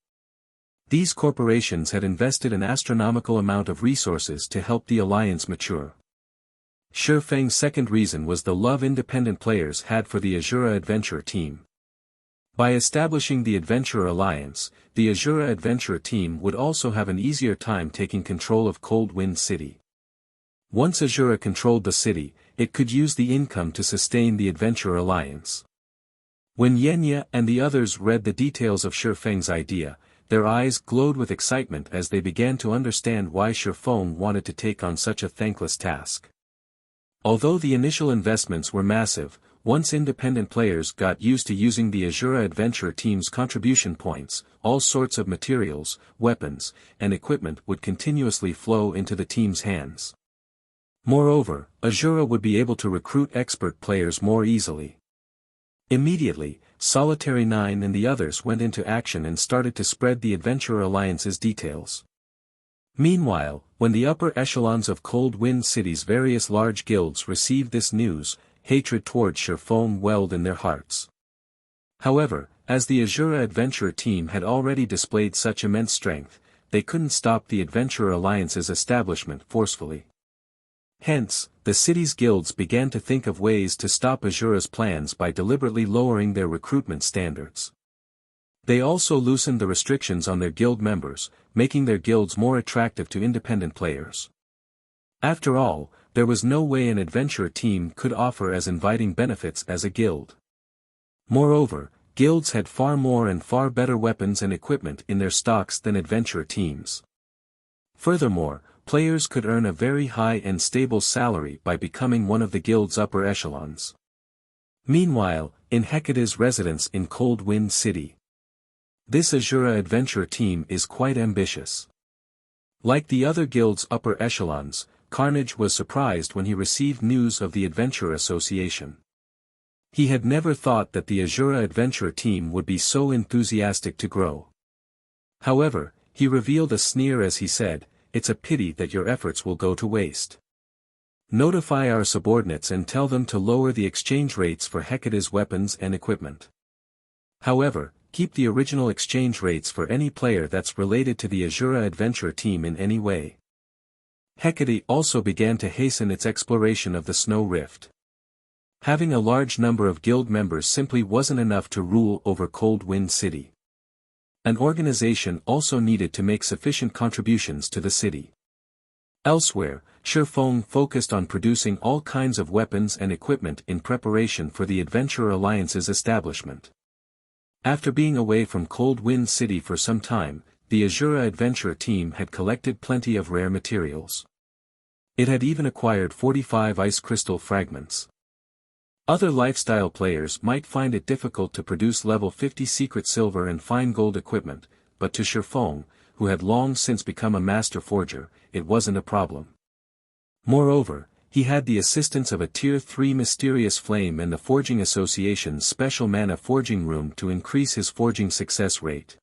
These corporations had invested an astronomical amount of resources to help the Alliance mature. Sherfeng's second reason was the love independent players had for the Asura Adventure team. By establishing the Adventurer Alliance, the Asura Adventure team would also have an easier time taking control of Cold Wind City. Once Asura controlled the city, it could use the income to sustain the Adventurer Alliance. When Yenya and the others read the details of Sherfeng's idea, their eyes glowed with excitement as they began to understand why Sherfone wanted to take on such a thankless task. Although the initial investments were massive, once independent players got used to using the Asura Adventure team's contribution points, all sorts of materials, weapons, and equipment would continuously flow into the team's hands. Moreover, Asura would be able to recruit expert players more easily. Immediately, Solitary 9 and the others went into action and started to spread the Adventurer Alliance's details. Meanwhile, when the upper echelons of Cold Wind City's various large guilds received this news, hatred toward Sherfone welled in their hearts. However, as the Asura Adventure team had already displayed such immense strength, they couldn't stop the Adventurer Alliance's establishment forcefully. Hence, the city's guilds began to think of ways to stop Asura's plans by deliberately lowering their recruitment standards. They also loosened the restrictions on their guild members, making their guilds more attractive to independent players. After all, there was no way an adventure team could offer as inviting benefits as a guild. Moreover, guilds had far more and far better weapons and equipment in their stocks than adventure teams. Furthermore, players could earn a very high and stable salary by becoming one of the guild's upper echelons. Meanwhile, in Hecate's residence in Cold Wind City, this Asura adventure team is quite ambitious. Like the other guild's upper echelons, Carnage was surprised when he received news of the Adventure Association. He had never thought that the Asura adventure team would be so enthusiastic to grow. However, he revealed a sneer as he said, "It's a pity that your efforts will go to waste. Notify our subordinates and tell them to lower the exchange rates for Hecate's weapons and equipment. However, keep the original exchange rates for any player that's related to the Asura adventure team in any way." Hecate also began to hasten its exploration of the Snow Rift. Having a large number of guild members simply wasn't enough to rule over Cold Wind City. An organization also needed to make sufficient contributions to the city. Elsewhere, Shifeng focused on producing all kinds of weapons and equipment in preparation for the Adventurer Alliance's establishment. After being away from Cold Wind City for some time, the Asura Adventurer team had collected plenty of rare materials. It had even acquired 45 ice crystal fragments. Other lifestyle players might find it difficult to produce level 50 secret silver and fine gold equipment, but to Shifeng, who had long since become a master forger, it wasn't a problem. Moreover, he had the assistance of a Tier 3 mysterious flame and the Forging Association's special mana forging room to increase his forging success rate.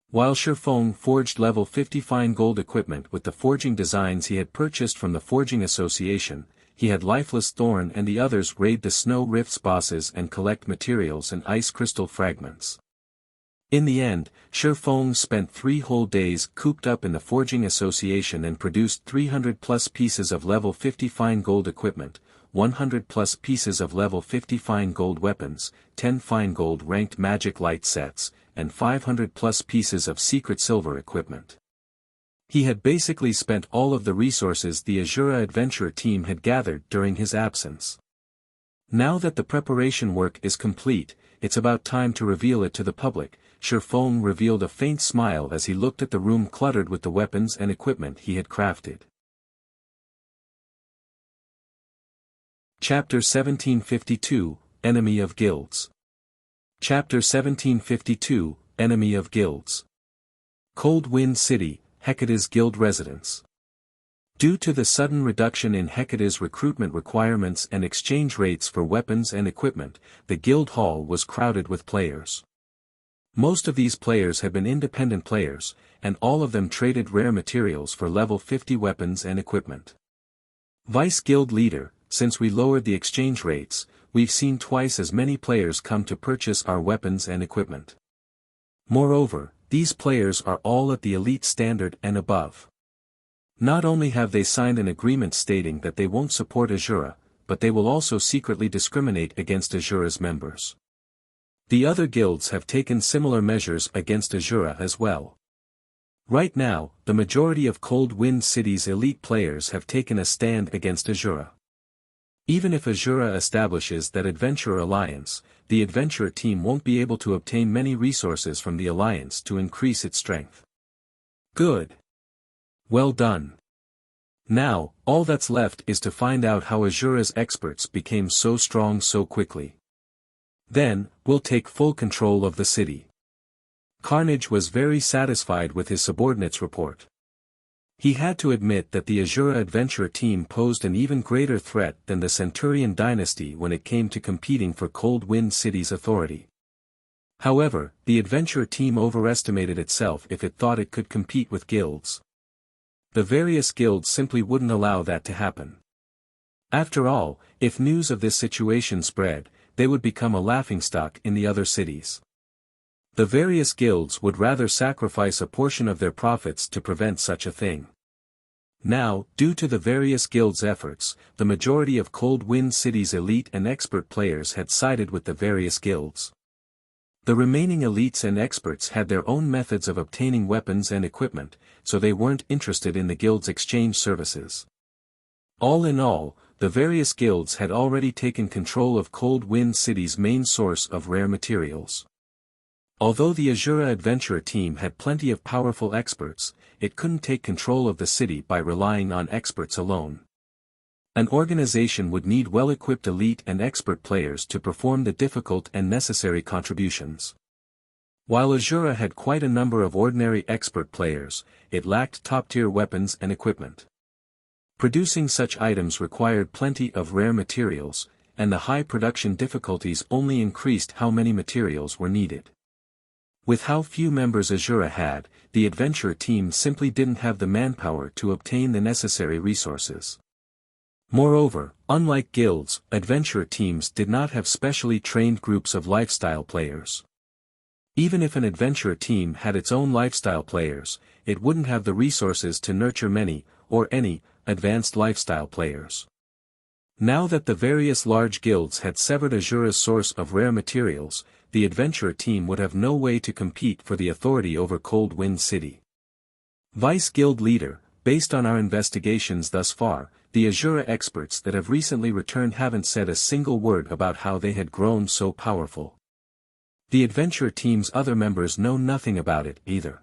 While Shifeng forged level 50 fine gold equipment with the forging designs he had purchased from the Forging Association, he had Lifeless Thorn and the others raid the Snow Rifts bosses and collect materials and ice crystal fragments. In the end, Shifeng spent 3 whole days cooped up in the Forging Association and produced 300+ pieces of level 50 fine gold equipment, 100+ pieces of level 50 fine gold weapons, 10 fine gold ranked magic light sets, and 500+ pieces of secret silver equipment. He had basically spent all of the resources the Asura Adventurer team had gathered during his absence. Now that the preparation work is complete, it's about time to reveal it to the public. Shifeng revealed a faint smile as he looked at the room cluttered with the weapons and equipment he had crafted. Chapter 1752, Enemy of Guilds. Chapter 1752, Enemy of Guilds. Cold Wind City, Hecate's guild residence. Due to the sudden reduction in Hecate's recruitment requirements and exchange rates for weapons and equipment, the guild hall was crowded with players. Most of these players had been independent players, and all of them traded rare materials for level 50 weapons and equipment. Vice Guild Leader, since we lowered the exchange rates, we've seen twice as many players come to purchase our weapons and equipment. Moreover, these players are all at the elite standard and above. Not only have they signed an agreement stating that they won't support Asura, but they will also secretly discriminate against Asura's members. The other guilds have taken similar measures against Asura as well. Right now, the majority of Cold Wind City's elite players have taken a stand against Asura. Even if Asura establishes that Adventurer Alliance, the Adventurer team won't be able to obtain many resources from the Alliance to increase its strength. Good. Well done. Now, all that's left is to find out how Asura's experts became so strong so quickly. Then, we'll take full control of the city. Carnage was very satisfied with his subordinate's report. He had to admit that the Asura Adventurer team posed an even greater threat than the Centurion dynasty when it came to competing for Cold Wind City's authority. However, the Adventurer team overestimated itself if it thought it could compete with guilds. The various guilds simply wouldn't allow that to happen. After all, if news of this situation spread, they would become a laughingstock in the other cities. The various guilds would rather sacrifice a portion of their profits to prevent such a thing. Now, due to the various guilds' efforts, the majority of Cold Wind City's elite and expert players had sided with the various guilds. The remaining elites and experts had their own methods of obtaining weapons and equipment, so they weren't interested in the guild's exchange services. All in all, the various guilds had already taken control of Cold Wind City's main source of rare materials. Although the Asura Adventurer team had plenty of powerful experts, it couldn't take control of the city by relying on experts alone. An organization would need well-equipped elite and expert players to perform the difficult and necessary contributions. While Asura had quite a number of ordinary expert players, it lacked top-tier weapons and equipment. Producing such items required plenty of rare materials, and the high production difficulties only increased how many materials were needed. With how few members Asura had, the adventurer team simply didn't have the manpower to obtain the necessary resources. Moreover, unlike guilds, adventurer teams did not have specially trained groups of lifestyle players. Even if an adventurer team had its own lifestyle players, it wouldn't have the resources to nurture many, or any, advanced lifestyle players. Now that the various large guilds had severed Asura's source of rare materials, the adventurer team would have no way to compete for the authority over Cold Wind City. Vice Guild Leader, based on our investigations thus far, the Asura experts that have recently returned haven't said a single word about how they had grown so powerful. The adventurer team's other members know nothing about it either.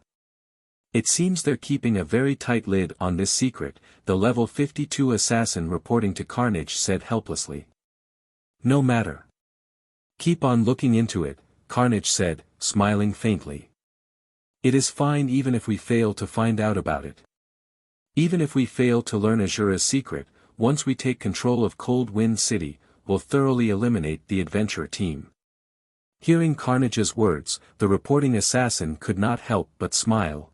It seems they're keeping a very tight lid on this secret, the level 52 assassin reporting to Carnage said helplessly. No matter. Keep on looking into it, Carnage said, smiling faintly. It is fine even if we fail to find out about it. Even if we fail to learn Asura's secret, once we take control of Cold Wind City, we'll thoroughly eliminate the adventurer team. Hearing Carnage's words, the reporting assassin could not help but smile.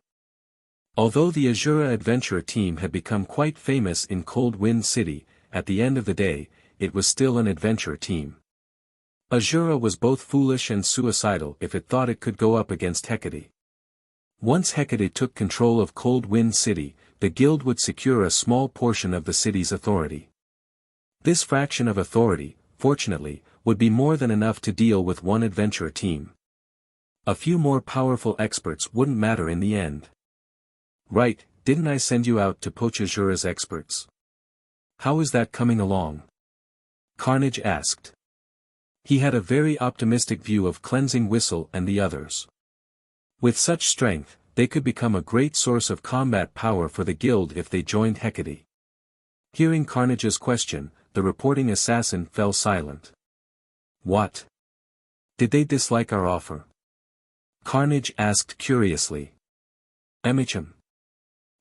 Although the Asura adventurer team had become quite famous in Cold Wind City, at the end of the day, it was still an adventurer team. Asura was both foolish and suicidal if it thought it could go up against Hecate. Once Hecate took control of Cold Wind City, the guild would secure a small portion of the city's authority. This fraction of authority, fortunately, would be more than enough to deal with one adventurer team. A few more powerful experts wouldn't matter in the end. Right, didn't I send you out to poach Asura's experts? How is that coming along? Carnage asked. He had a very optimistic view of Cleansing Whistle and the others. With such strength, they could become a great source of combat power for the guild if they joined Hecate. Hearing Carnage's question, the reporting assassin fell silent. What? Did they dislike our offer? Carnage asked curiously. MHM.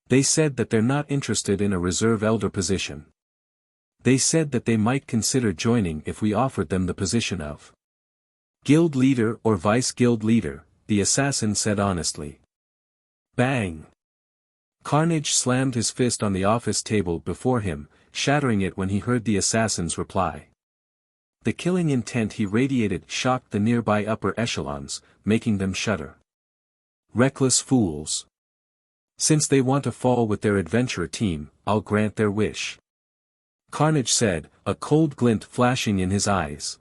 They said that they're not interested in a reserve elder position. They said that they might consider joining if we offered them the position of guild leader or vice guild leader, the assassin said honestly. Bang! Carnage slammed his fist on the office table before him, shattering it when he heard the assassin's reply. The killing intent he radiated shocked the nearby upper echelons, making them shudder. Reckless fools. Since they want to fall with their adventurer team, I'll grant their wish. Carnage said, a cold glint flashing in his eyes.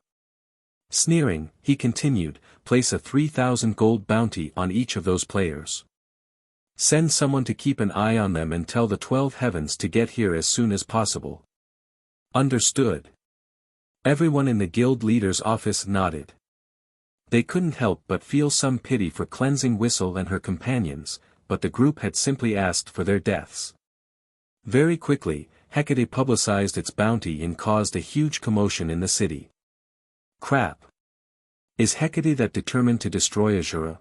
Sneering, he continued, place a 3,000 gold bounty on each of those players. Send someone to keep an eye on them and tell the 12 heavens to get here as soon as possible. Understood. Everyone in the guild leader's office nodded. They couldn't help but feel some pity for Cleansing Whistle and her companions, but the group had simply asked for their deaths. Very quickly, Hecate publicized its bounty and caused a huge commotion in the city. Crap. Is Hecate that determined to destroy Asura?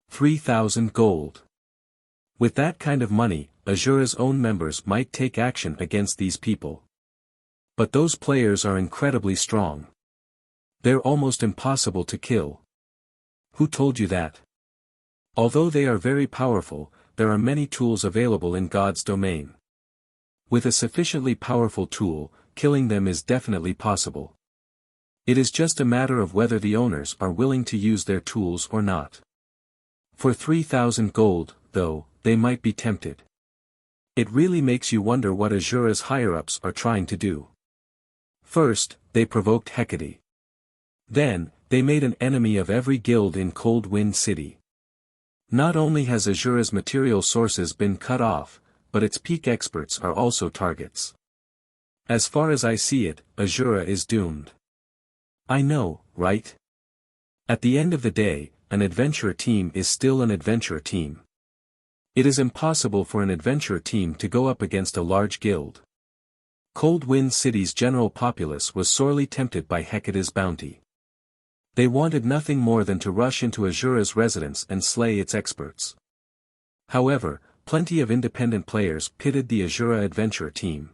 3,000 gold. With that kind of money, Asura's own members might take action against these people. But those players are incredibly strong. They're almost impossible to kill. Who told you that? Although they are very powerful, there are many tools available in God's domain. With a sufficiently powerful tool, killing them is definitely possible. It is just a matter of whether the owners are willing to use their tools or not. For 3,000 gold, though, they might be tempted. It really makes you wonder what Asura's higher-ups are trying to do. First, they provoked Hecate. Then, they made an enemy of every guild in Cold Wind City. Not only has Asura's material sources been cut off, but its peak experts are also targets. As far as I see it, Asura is doomed. I know, right? At the end of the day, an adventurer team is still an adventurer team. It is impossible for an adventurer team to go up against a large guild. Cold Wind City's general populace was sorely tempted by Hecate's bounty. They wanted nothing more than to rush into Asura's residence and slay its experts. However, plenty of independent players pitted the Asura adventurer team.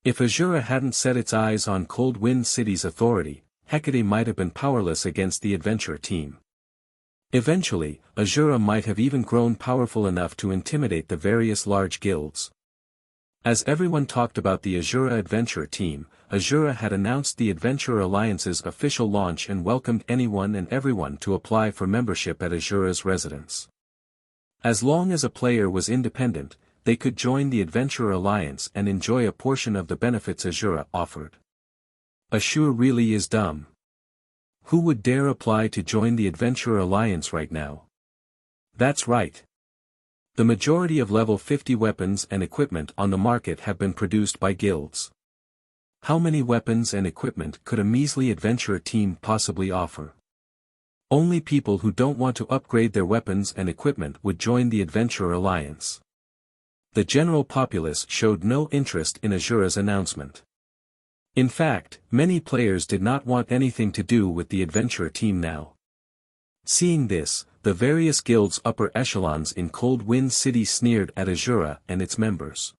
If Asura hadn't set its eyes on Cold Wind City's authority, Hecate might have been powerless against the adventurer team. Eventually, Asura might have even grown powerful enough to intimidate the various large guilds. As everyone talked about the Asura adventurer team, Asura had announced the Adventurer Alliance's official launch and welcomed anyone and everyone to apply for membership at Asura's residence. As long as a player was independent, they could join the Adventurer Alliance and enjoy a portion of the benefits Asura offered. Asura really is dumb. Who would dare apply to join the Adventurer Alliance right now? That's right. The majority of level 50 weapons and equipment on the market have been produced by guilds. How many weapons and equipment could a measly adventurer team possibly offer? Only people who don't want to upgrade their weapons and equipment would join the Adventurer Alliance. The general populace showed no interest in Asura's announcement. In fact, many players did not want anything to do with the adventurer team now. Seeing this, the various guilds' upper echelons in Cold Wind City sneered at Asura and its members.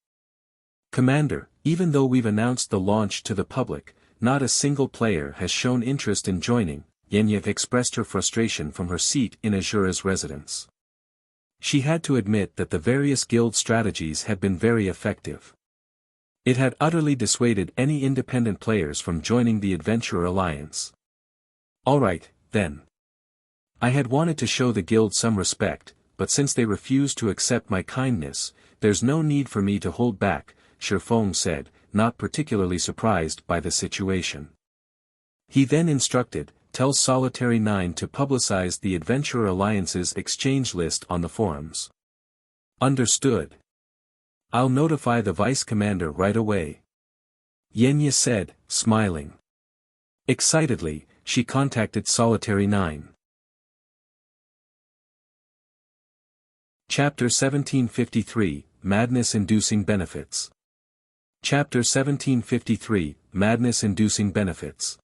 Commander, even though we've announced the launch to the public, not a single player has shown interest in joining. Yenya expressed her frustration from her seat in Asura's residence. She had to admit that the various guild strategies had been very effective. It had utterly dissuaded any independent players from joining the Adventurer Alliance. Alright, then. I had wanted to show the guild some respect, but since they refused to accept my kindness, there's no need for me to hold back, Shifeng said, not particularly surprised by the situation. He then instructed, tell Solitary 9 to publicize the Adventurer Alliance's exchange list on the forums. Understood. I'll notify the Vice Commander right away. Yenya said, smiling. Excitedly, she contacted Solitary 9. Chapter 1753, Madness-inducing benefits. Chapter 1753, Madness-inducing benefits.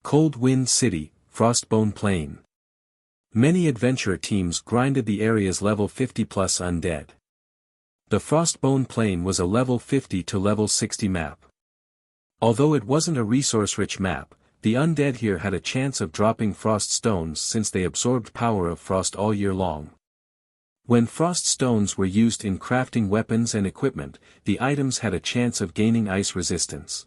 Cold Wind City, Frostbone Plain. Many adventurer teams grinded the area's level 50 plus undead. The Frostbone Plain was a level 50 to level 60 map. Although it wasn't a resource-rich map, the undead here had a chance of dropping frost stones since they absorbed power of frost all year long. When frost stones were used in crafting weapons and equipment, the items had a chance of gaining ice resistance.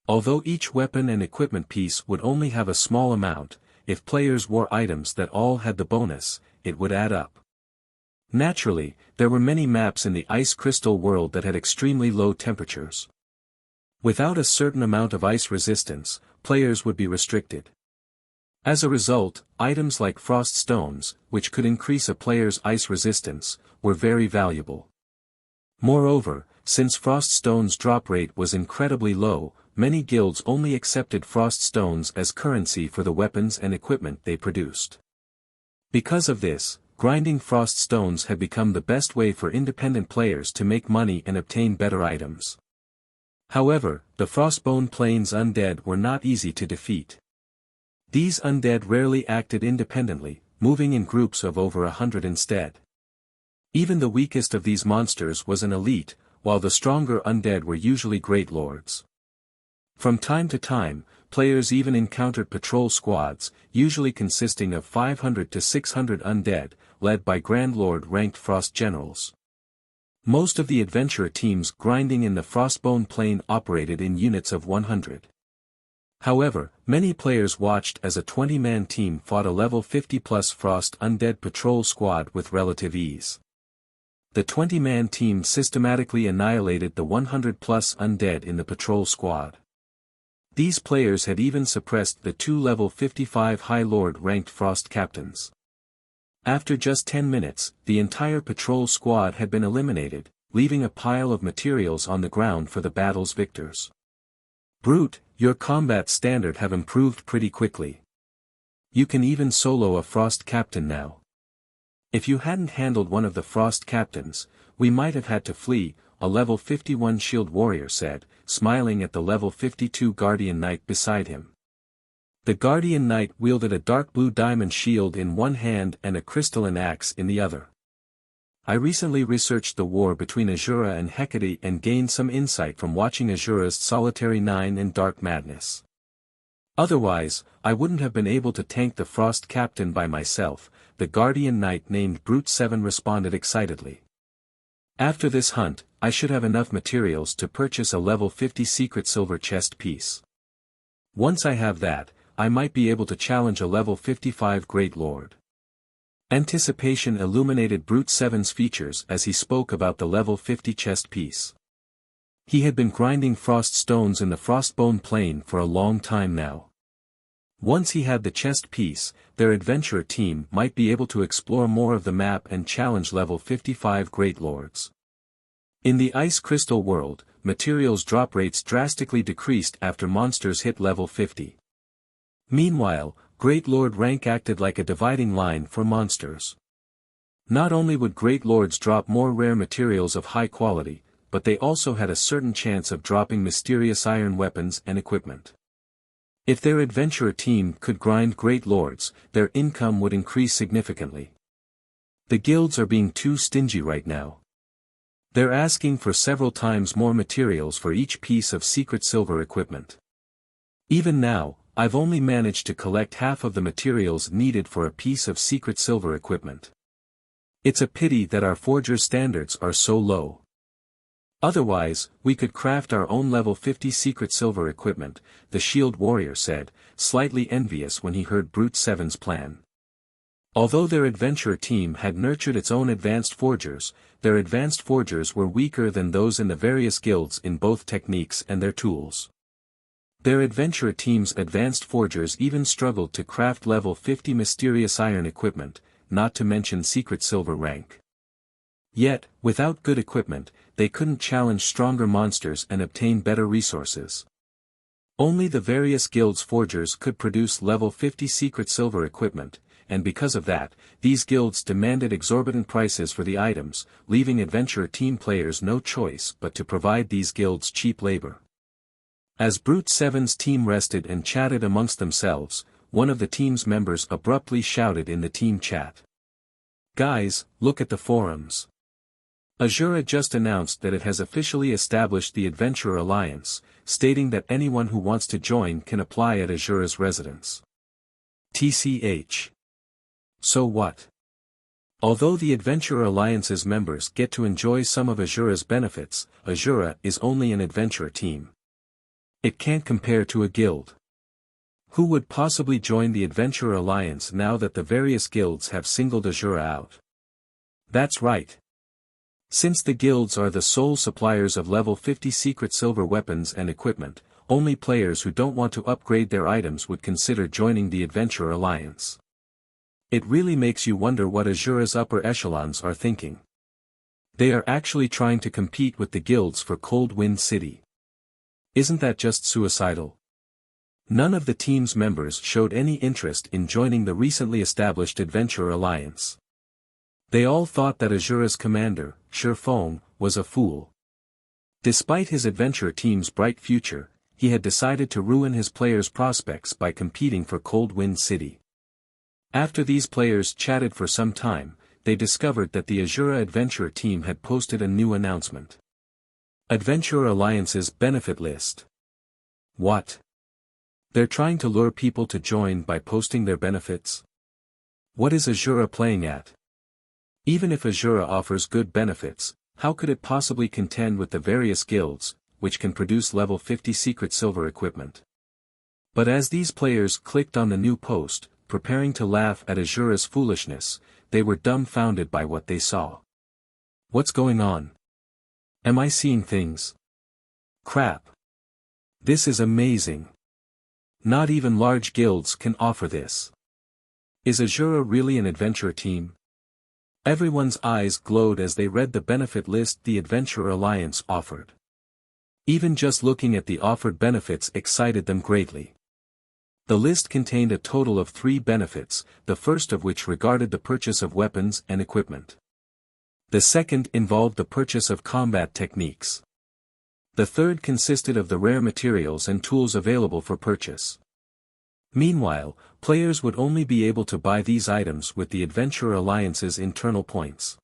Although each weapon and equipment piece would only have a small amount, if players wore items that all had the bonus, it would add up. Naturally, there were many maps in the ice crystal world that had extremely low temperatures. Without a certain amount of ice resistance, players would be restricted. As a result, items like frost stones, which could increase a player's ice resistance, were very valuable. Moreover, since frost stones' drop rate was incredibly low, many guilds only accepted frost stones as currency for the weapons and equipment they produced. Because of this, grinding frost stones had become the best way for independent players to make money and obtain better items. However, the Frostbone Plains undead were not easy to defeat. These undead rarely acted independently, moving in groups of over 100 instead. Even the weakest of these monsters was an elite, while the stronger undead were usually great lords. From time to time, players even encountered patrol squads, usually consisting of 500 to 600 undead, led by Grand Lord-ranked frost generals. Most of the adventurer teams grinding in the Frostbone Plain operated in units of 100. However, many players watched as a 20-man team fought a level 50-plus frost undead patrol squad with relative ease. The 20-man team systematically annihilated the 100-plus undead in the patrol squad. These players had even suppressed the 2 level 55 Highlord ranked frost captains. After just 10 minutes, the entire patrol squad had been eliminated, leaving a pile of materials on the ground for the battle's victors. Brute, your combat standard have improved pretty quickly. You can even solo a frost captain now. If you hadn't handled one of the frost captains, we might have had to flee, a level 51 shield warrior said, smiling at the level 52 guardian knight beside him. The guardian knight wielded a dark blue diamond shield in one hand and a crystalline axe in the other. I recently researched the war between Asura and Hecate and gained some insight from watching Asura's Solitary 9 and Dark Madness. Otherwise, I wouldn't have been able to tank the Frost Captain by myself, the guardian knight named Brute 7 responded excitedly. After this hunt, I should have enough materials to purchase a level 50 secret silver chest piece. Once I have that, I might be able to challenge a level 55 Great Lord. Anticipation illuminated Brute 7's features as he spoke about the level 50 chest piece. He had been grinding frost stones in the Frostbone Plain for a long time now. Once he had the chest piece, their adventurer team might be able to explore more of the map and challenge level 55 Great Lords. In the Ice Crystal world, materials drop rates drastically decreased after monsters hit level 50. Meanwhile, Great Lord rank acted like a dividing line for monsters. Not only would Great Lords drop more rare materials of high quality, but they also had a certain chance of dropping mysterious iron weapons and equipment. If their adventurer team could grind Great Lords, their income would increase significantly. The guilds are being too stingy right now. They're asking for several times more materials for each piece of secret silver equipment. Even now, I've only managed to collect half of the materials needed for a piece of secret silver equipment. It's a pity that our forger standards are so low. Otherwise, we could craft our own level 50 secret silver equipment, the shield warrior said, slightly envious when he heard Brute 7's plan. Although their adventurer team had nurtured its own advanced forgers, their advanced forgers were weaker than those in the various guilds in both techniques and their tools. Their adventurer team's advanced forgers even struggled to craft level 50 mysterious iron equipment, not to mention secret silver rank. Yet, without good equipment, they couldn't challenge stronger monsters and obtain better resources. Only the various guilds' forgers could produce level 50 secret silver equipment, and because of that, these guilds demanded exorbitant prices for the items, leaving adventurer team players no choice but to provide these guilds cheap labor. As Brute 7's team rested and chatted amongst themselves, one of the team's members abruptly shouted in the team chat. "Guys, look at the forums. Asura just announced that it has officially established the Adventurer Alliance, stating that anyone who wants to join can apply at Asura's residence. TCH. So what? Although the Adventurer Alliance's members get to enjoy some of Asura's benefits, Asura is only an adventurer team. It can't compare to a guild. Who would possibly join the Adventurer Alliance now that the various guilds have singled Asura out? That's right. Since the guilds are the sole suppliers of level 50 secret silver weapons and equipment, only players who don't want to upgrade their items would consider joining the Adventurer Alliance. It really makes you wonder what Asura's upper echelons are thinking. They are actually trying to compete with the guilds for Cold Wind City. Isn't that just suicidal? None of the team's members showed any interest in joining the recently established Adventurer Alliance. They all thought that Asura's commander, Shifeng, was a fool. Despite his adventurer team's bright future, he had decided to ruin his players' prospects by competing for Cold Wind City. After these players chatted for some time, they discovered that the Asura adventurer team had posted a new announcement. Adventurer Alliance's benefit list. What? They're trying to lure people to join by posting their benefits? What is Asura playing at? Even if Asura offers good benefits, how could it possibly contend with the various guilds, which can produce level 50 secret silver equipment? But as these players clicked on the new post, preparing to laugh at Asura's foolishness, they were dumbfounded by what they saw. What's going on? Am I seeing things? Crap. This is amazing. Not even large guilds can offer this. Is Asura really an adventurer team? Everyone's eyes glowed as they read the benefit list the Adventurer Alliance offered. Even just looking at the offered benefits excited them greatly. The list contained a total of 3 benefits, the first of which regarded the purchase of weapons and equipment. The second involved the purchase of combat techniques. The third consisted of the rare materials and tools available for purchase. Meanwhile, players would only be able to buy these items with the Adventurer Alliance's internal points.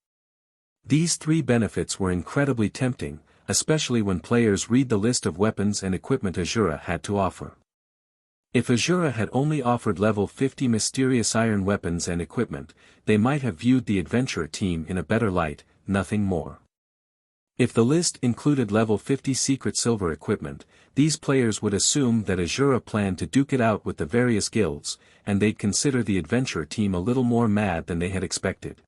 These 3 benefits were incredibly tempting, especially when players read the list of weapons and equipment Asura had to offer. If Asura had only offered level 50 mysterious iron weapons and equipment, they might have viewed the adventurer team in a better light, nothing more. If the list included level 50 secret silver equipment, these players would assume that Asura planned to duke it out with the various guilds, and they'd consider the adventurer team a little more mad than they had expected.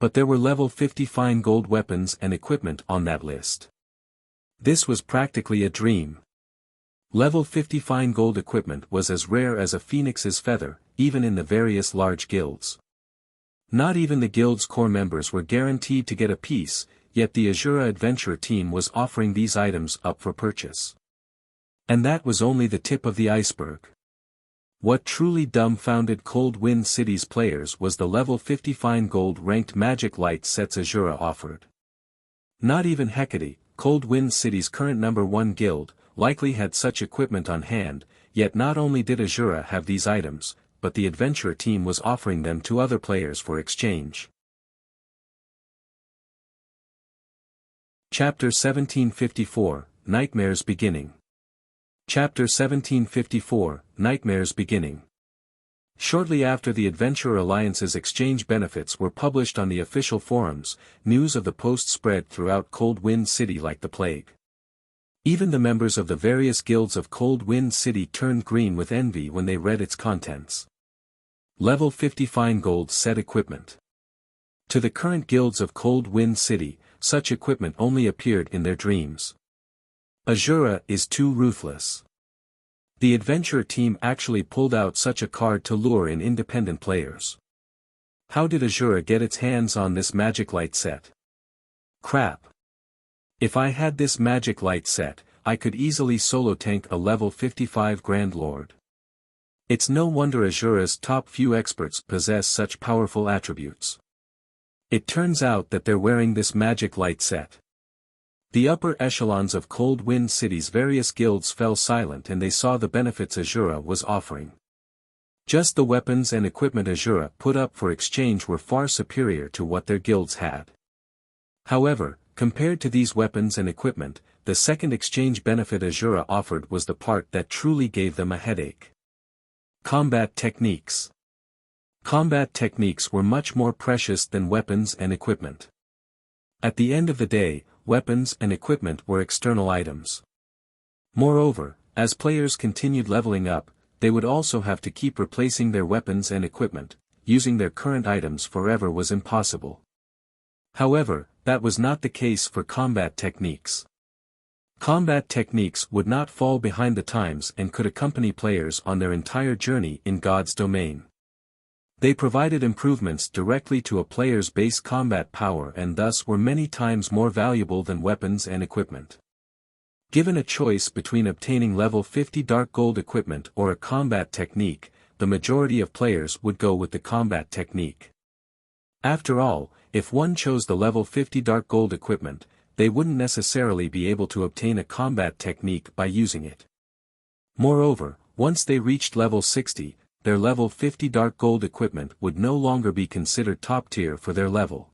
But there were level 50 fine gold weapons and equipment on that list. This was practically a dream. Level 50 fine gold equipment was as rare as a phoenix's feather, even in the various large guilds. Not even the guild's core members were guaranteed to get a piece, yet the Asura adventurer team was offering these items up for purchase. And that was only the tip of the iceberg. What truly dumbfounded Cold Wind City's players was the level 50 fine gold ranked magic light sets Asura offered. Not even Hecate, Cold Wind City's current number 1 guild, likely had such equipment on hand, yet not only did Asura have these items, but the adventurer team was offering them to other players for exchange. Chapter 1754, Nightmares Beginning. Chapter 1754, Nightmares Beginning. Shortly after the Adventurer Alliance's exchange benefits were published on the official forums, news of the post spread throughout Cold Wind City like the plague. Even the members of the various guilds of Cold Wind City turned green with envy when they read its contents. Level 50 fine gold set equipment. To the current guilds of Cold Wind City, such equipment only appeared in their dreams. Asura is too ruthless. The adventurer team actually pulled out such a card to lure in independent players. How did Asura get its hands on this magic light set? Crap. If I had this magic light set, I could easily solo tank a level 55 Grand Lord. It's no wonder Asura's top few experts possess such powerful attributes. It turns out that they're wearing this magic light set. The upper echelons of Cold Wind City's various guilds fell silent and they saw the benefits Asura was offering. Just the weapons and equipment Asura put up for exchange were far superior to what their guilds had. However, compared to these weapons and equipment, the second exchange benefit Asura offered was the part that truly gave them a headache. Combat techniques. Combat techniques were much more precious than weapons and equipment. At the end of the day, weapons and equipment were external items. Moreover, as players continued leveling up, they would also have to keep replacing their weapons and equipment. Using their current items forever was impossible. However, that was not the case for combat techniques. Combat techniques would not fall behind the times and could accompany players on their entire journey in God's domain. They provided improvements directly to a player's base combat power and thus were many times more valuable than weapons and equipment. Given a choice between obtaining level 50 dark gold equipment or a combat technique, the majority of players would go with the combat technique. After all, if one chose the level 50 dark gold equipment, they wouldn't necessarily be able to obtain a combat technique by using it. Moreover, once they reached level 60, their level 50 dark gold equipment would no longer be considered top tier for their level.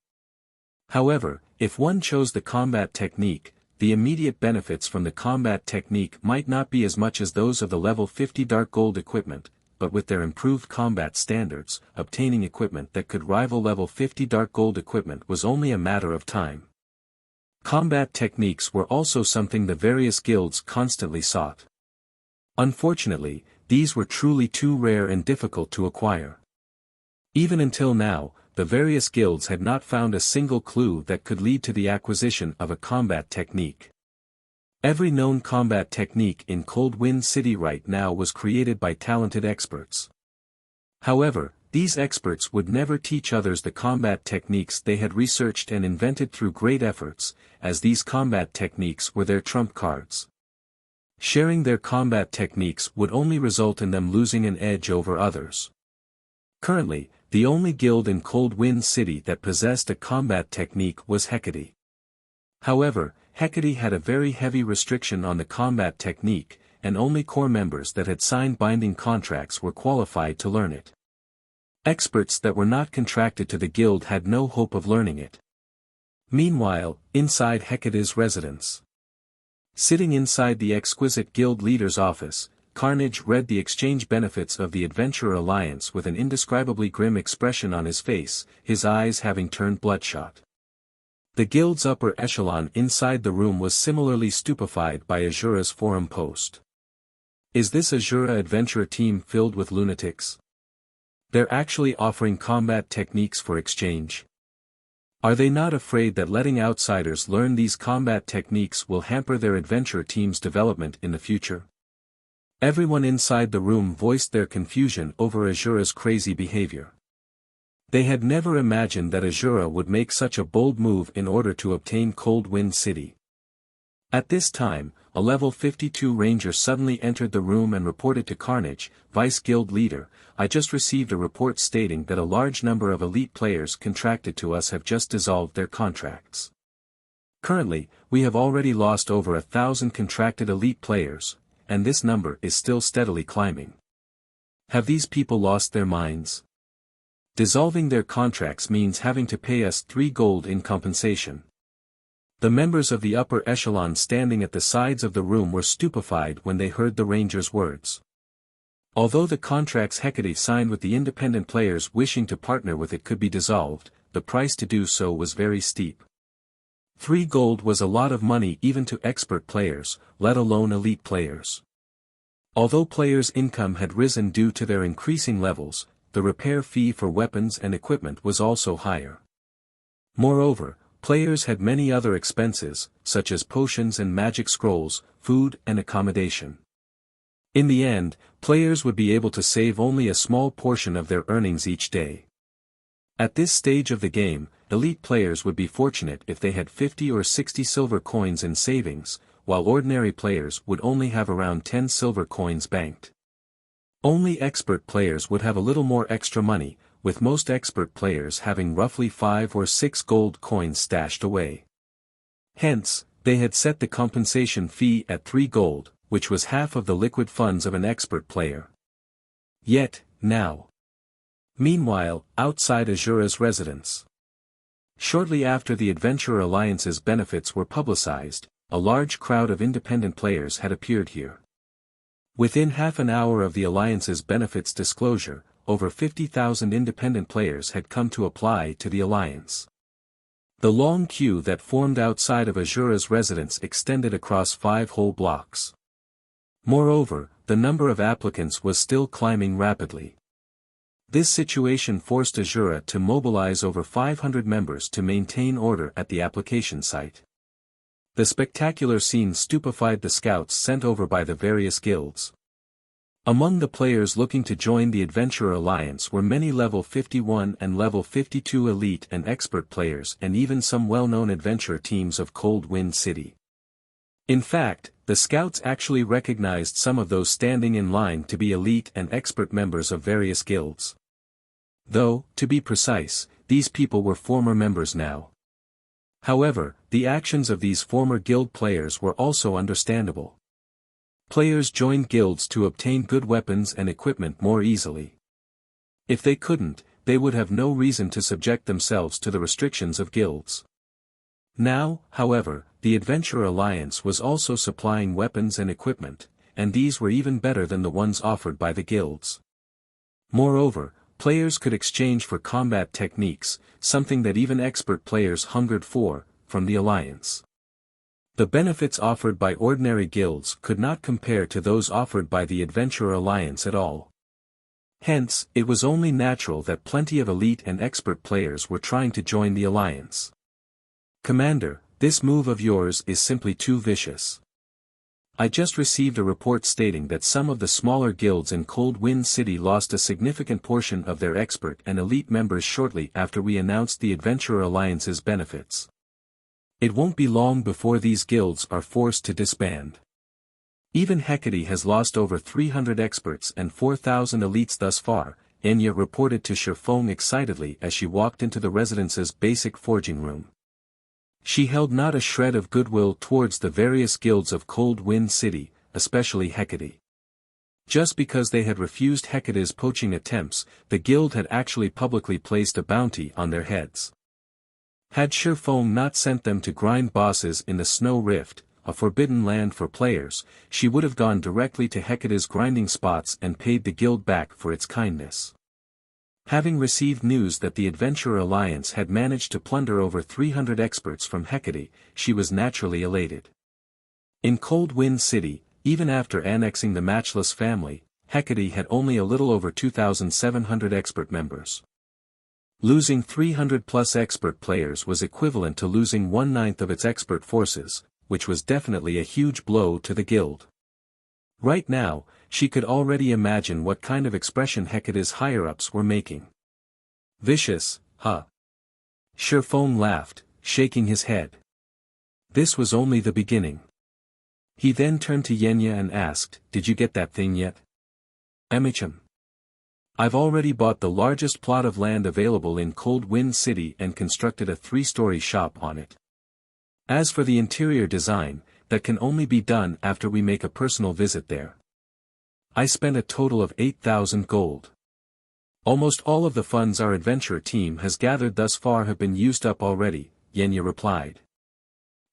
However, if one chose the combat technique, the immediate benefits from the combat technique might not be as much as those of the level 50 dark gold equipment, but with their improved combat standards, obtaining equipment that could rival level 50 dark gold equipment was only a matter of time. Combat techniques were also something the various guilds constantly sought. Unfortunately, these were truly too rare and difficult to acquire. Even until now, the various guilds had not found a single clue that could lead to the acquisition of a combat technique. Every known combat technique in Cold Wind City right now was created by talented experts. However, these experts would never teach others the combat techniques they had researched and invented through great efforts, as these combat techniques were their trump cards. Sharing their combat techniques would only result in them losing an edge over others. Currently, the only guild in Cold Wind City that possessed a combat technique was Hecate. However, Hecate had a very heavy restriction on the combat technique, and only core members that had signed binding contracts were qualified to learn it. Experts that were not contracted to the guild had no hope of learning it. Meanwhile, inside Hecate's residence. Sitting inside the exquisite guild leader's office, Carnage read the exchange benefits of the Adventurer Alliance with an indescribably grim expression on his face, his eyes having turned bloodshot. The guild's upper echelon inside the room was similarly stupefied by Asura's forum post. Is this Asura adventurer team filled with lunatics? They're actually offering combat techniques for exchange. Are they not afraid that letting outsiders learn these combat techniques will hamper their adventure team's development in the future? Everyone inside the room voiced their confusion over Asura's crazy behavior. They had never imagined that Asura would make such a bold move in order to obtain Cold Wind City. At this time, a level 52 ranger suddenly entered the room and reported to Carnage, Vice Guild Leader, "I just received a report stating that a large number of elite players contracted to us have just dissolved their contracts. Currently, we have already lost over 1,000 contracted elite players, and this number is still steadily climbing. Have these people lost their minds? Dissolving their contracts means having to pay us 3 gold in compensation." The members of the upper echelon standing at the sides of the room were stupefied when they heard the ranger's words. Although the contracts Hecate signed with the independent players wishing to partner with it could be dissolved, the price to do so was very steep. 3 gold was a lot of money even to expert players, let alone elite players. Although players' income had risen due to their increasing levels, the repair fee for weapons and equipment was also higher. Moreover, players had many other expenses, such as potions and magic scrolls, food and accommodation. In the end, players would be able to save only a small portion of their earnings each day. At this stage of the game, elite players would be fortunate if they had 50 or 60 silver coins in savings, while ordinary players would only have around 10 silver coins banked. Only expert players would have a little more extra money, with most expert players having roughly 5 or 6 gold coins stashed away. Hence, they had set the compensation fee at 3 gold, which was half of the liquid funds of an expert player. Yet, now. Meanwhile, outside Asura's residence. Shortly after the Adventurer Alliance's benefits were publicized, a large crowd of independent players had appeared here. Within half an hour of the Alliance's benefits disclosure, over 50,000 independent players had come to apply to the Alliance. The long queue that formed outside of Asura's residence extended across 5 whole blocks. Moreover, the number of applicants was still climbing rapidly. This situation forced Asura to mobilize over 500 members to maintain order at the application site. The spectacular scene stupefied the scouts sent over by the various guilds. Among the players looking to join the Adventurer Alliance were many level 51 and level 52 elite and expert players and even some well-known adventure teams of Cold Wind City. In fact, the scouts actually recognized some of those standing in line to be elite and expert members of various guilds. Though, to be precise, these people were former members now. However, the actions of these former guild players were also understandable. Players joined guilds to obtain good weapons and equipment more easily. If they couldn't, they would have no reason to subject themselves to the restrictions of guilds. Now, however, the Adventurer Alliance was also supplying weapons and equipment, and these were even better than the ones offered by the guilds. Moreover, players could exchange for combat techniques, something that even expert players hungered for, from the Alliance. The benefits offered by ordinary guilds could not compare to those offered by the Adventurer Alliance at all. Hence, it was only natural that plenty of elite and expert players were trying to join the Alliance. "Commander, this move of yours is simply too vicious. I just received a report stating that some of the smaller guilds in Cold Wind City lost a significant portion of their expert and elite members shortly after we announced the Adventurer Alliance's benefits. It won't be long before these guilds are forced to disband. Even Hecate has lost over 300 experts and 4,000 elites thus far," Enya reported to Shifeng excitedly as she walked into the residence's basic forging room. She held not a shred of goodwill towards the various guilds of Cold Wind City, especially Hecate. Just because they had refused Hecate's poaching attempts, the guild had actually publicly placed a bounty on their heads. Had Shifeng not sent them to grind bosses in the Snow Rift, a forbidden land for players, she would have gone directly to Hecate's grinding spots and paid the guild back for its kindness. Having received news that the Adventurer Alliance had managed to plunder over 300 experts from Hecate, she was naturally elated. In Cold Wind City, even after annexing the Matchless family, Hecate had only a little over 2,700 expert members. Losing 300-plus expert players was equivalent to losing 1/9 of its expert forces, which was definitely a huge blow to the guild. Right now, she could already imagine what kind of expression Hecate's higher-ups were making. Vicious, huh? Sherfone laughed, shaking his head. This was only the beginning. He then turned to Yenya and asked, "Did you get that thing yet?" "MHM. I've already bought the largest plot of land available in Cold Wind City and constructed a 3-story shop on it. As for the interior design, that can only be done after we make a personal visit there. I spent a total of 8,000 gold. Almost all of the funds our adventurer team has gathered thus far have been used up already," Yenya replied.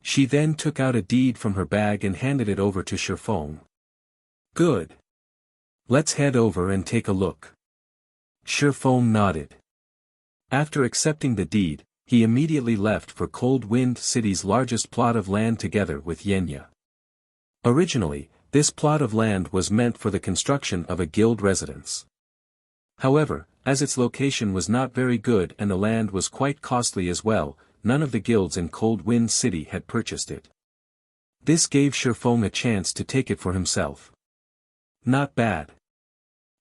She then took out a deed from her bag and handed it over to Sherfone. "Good. Let's head over and take a look." Sherfone nodded. After accepting the deed, he immediately left for Cold Wind City's largest plot of land together with Yenya. Originally, this plot of land was meant for the construction of a guild residence. However, as its location was not very good and the land was quite costly as well, none of the guilds in Cold Wind City had purchased it. This gave Sherfone a chance to take it for himself. "Not bad.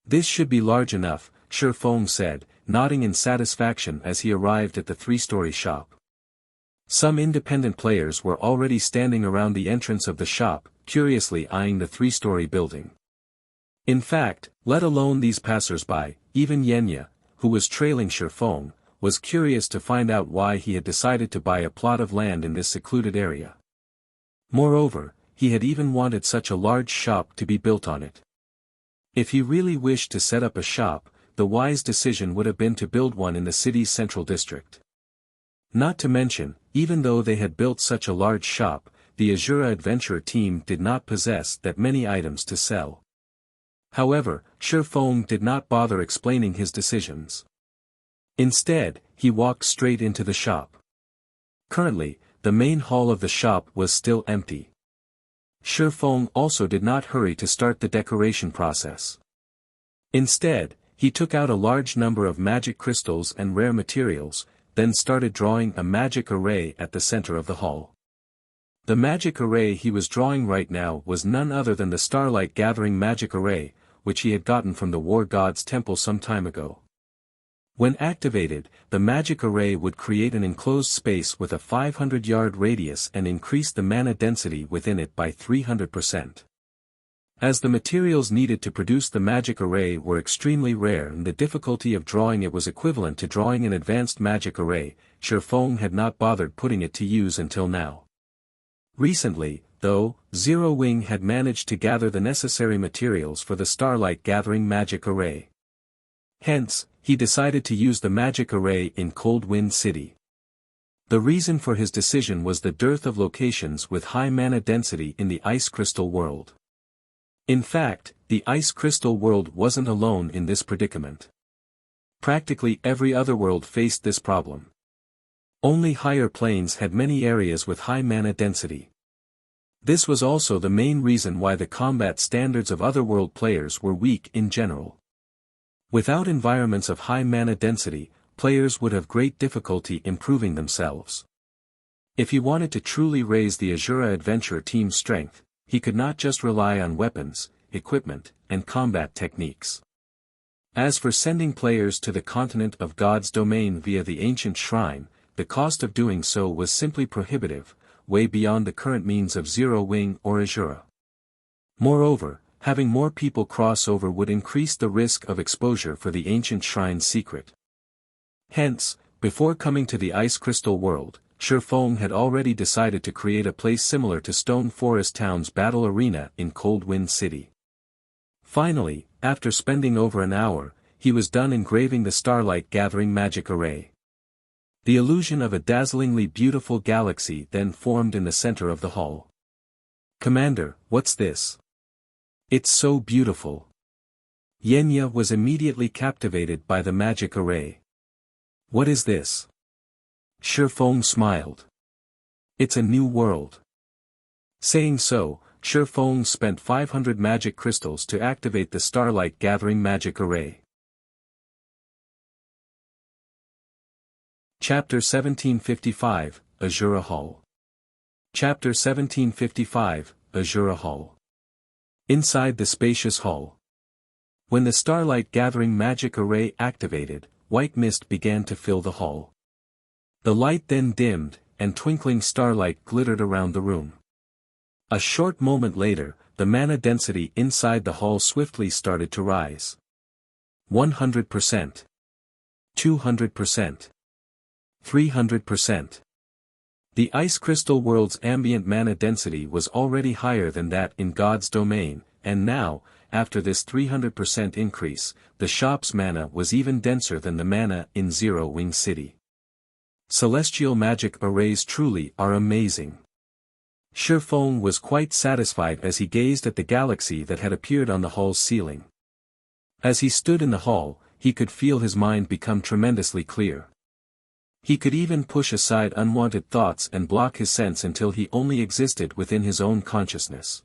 This should be large enough," Sherfone said, nodding in satisfaction as he arrived at the 3-story shop. Some independent players were already standing around the entrance of the shop, curiously eyeing the 3-story building. In fact, let alone these passers-by, even Yenya, who was trailing Sherfone, was curious to find out why he had decided to buy a plot of land in this secluded area. Moreover, he had even wanted such a large shop to be built on it. If he really wished to set up a shop, the wise decision would have been to build one in the city's central district. Not to mention, even though they had built such a large shop, the Asura adventurer team did not possess that many items to sell. However, Sherfone did not bother explaining his decisions. Instead, he walked straight into the shop. Currently, the main hall of the shop was still empty. Sherfone also did not hurry to start the decoration process. Instead, he took out a large number of magic crystals and rare materials, then started drawing a magic array at the center of the hall. The magic array he was drawing right now was none other than the Starlight Gathering magic array, which he had gotten from the War God's temple some time ago. When activated, the magic array would create an enclosed space with a 500-yard radius and increase the mana density within it by 300%. As the materials needed to produce the magic array were extremely rare and the difficulty of drawing it was equivalent to drawing an advanced magic array, Sherfone had not bothered putting it to use until now. Recently, though, Zero Wing had managed to gather the necessary materials for the Starlight Gathering magic array. Hence, he decided to use the magic array in Cold Wind City. The reason for his decision was the dearth of locations with high mana density in the Ice Crystal world. In fact, the Ice Crystal world wasn't alone in this predicament. Practically every other world faced this problem. Only higher planes had many areas with high mana density. This was also the main reason why the combat standards of otherworld players were weak in general. Without environments of high mana density, players would have great difficulty improving themselves. If he wanted to truly raise the Asura adventurer team's strength, he could not just rely on weapons, equipment, and combat techniques. As for sending players to the continent of God's domain via the ancient shrine, the cost of doing so was simply prohibitive, way beyond the current means of Zero Wing or Asura. Moreover, having more people cross over would increase the risk of exposure for the ancient shrine's secret. Hence, before coming to the Ice Crystal world, Sherfone had already decided to create a place similar to Stone Forest Town's battle arena in Cold Wind City. Finally, after spending over an hour, he was done engraving the Starlight Gathering magic array. The illusion of a dazzlingly beautiful galaxy then formed in the center of the hall. "Commander, what's this? It's so beautiful." Yenya was immediately captivated by the magic array. What is this? Shifeng smiled. It's a new world. Saying so, Shifeng spent 500 magic crystals to activate the Starlight Gathering magic array. Chapter 1755, Asura Hall. Chapter 1755, Asura Hall. Inside the spacious hall. When the Starlight Gathering magic array activated, white mist began to fill the hall. The light then dimmed, and twinkling starlight glittered around the room. A short moment later, the mana density inside the hall swiftly started to rise. 100%. 200%. 300%. The Ice Crystal World's ambient mana density was already higher than that in God's domain, and now, after this 300% increase, the shop's mana was even denser than the mana in Zero Wing City. Celestial magic arrays truly are amazing. Shifeng was quite satisfied as he gazed at the galaxy that had appeared on the hall's ceiling. As he stood in the hall, he could feel his mind become tremendously clear. He could even push aside unwanted thoughts and block his sense until he only existed within his own consciousness.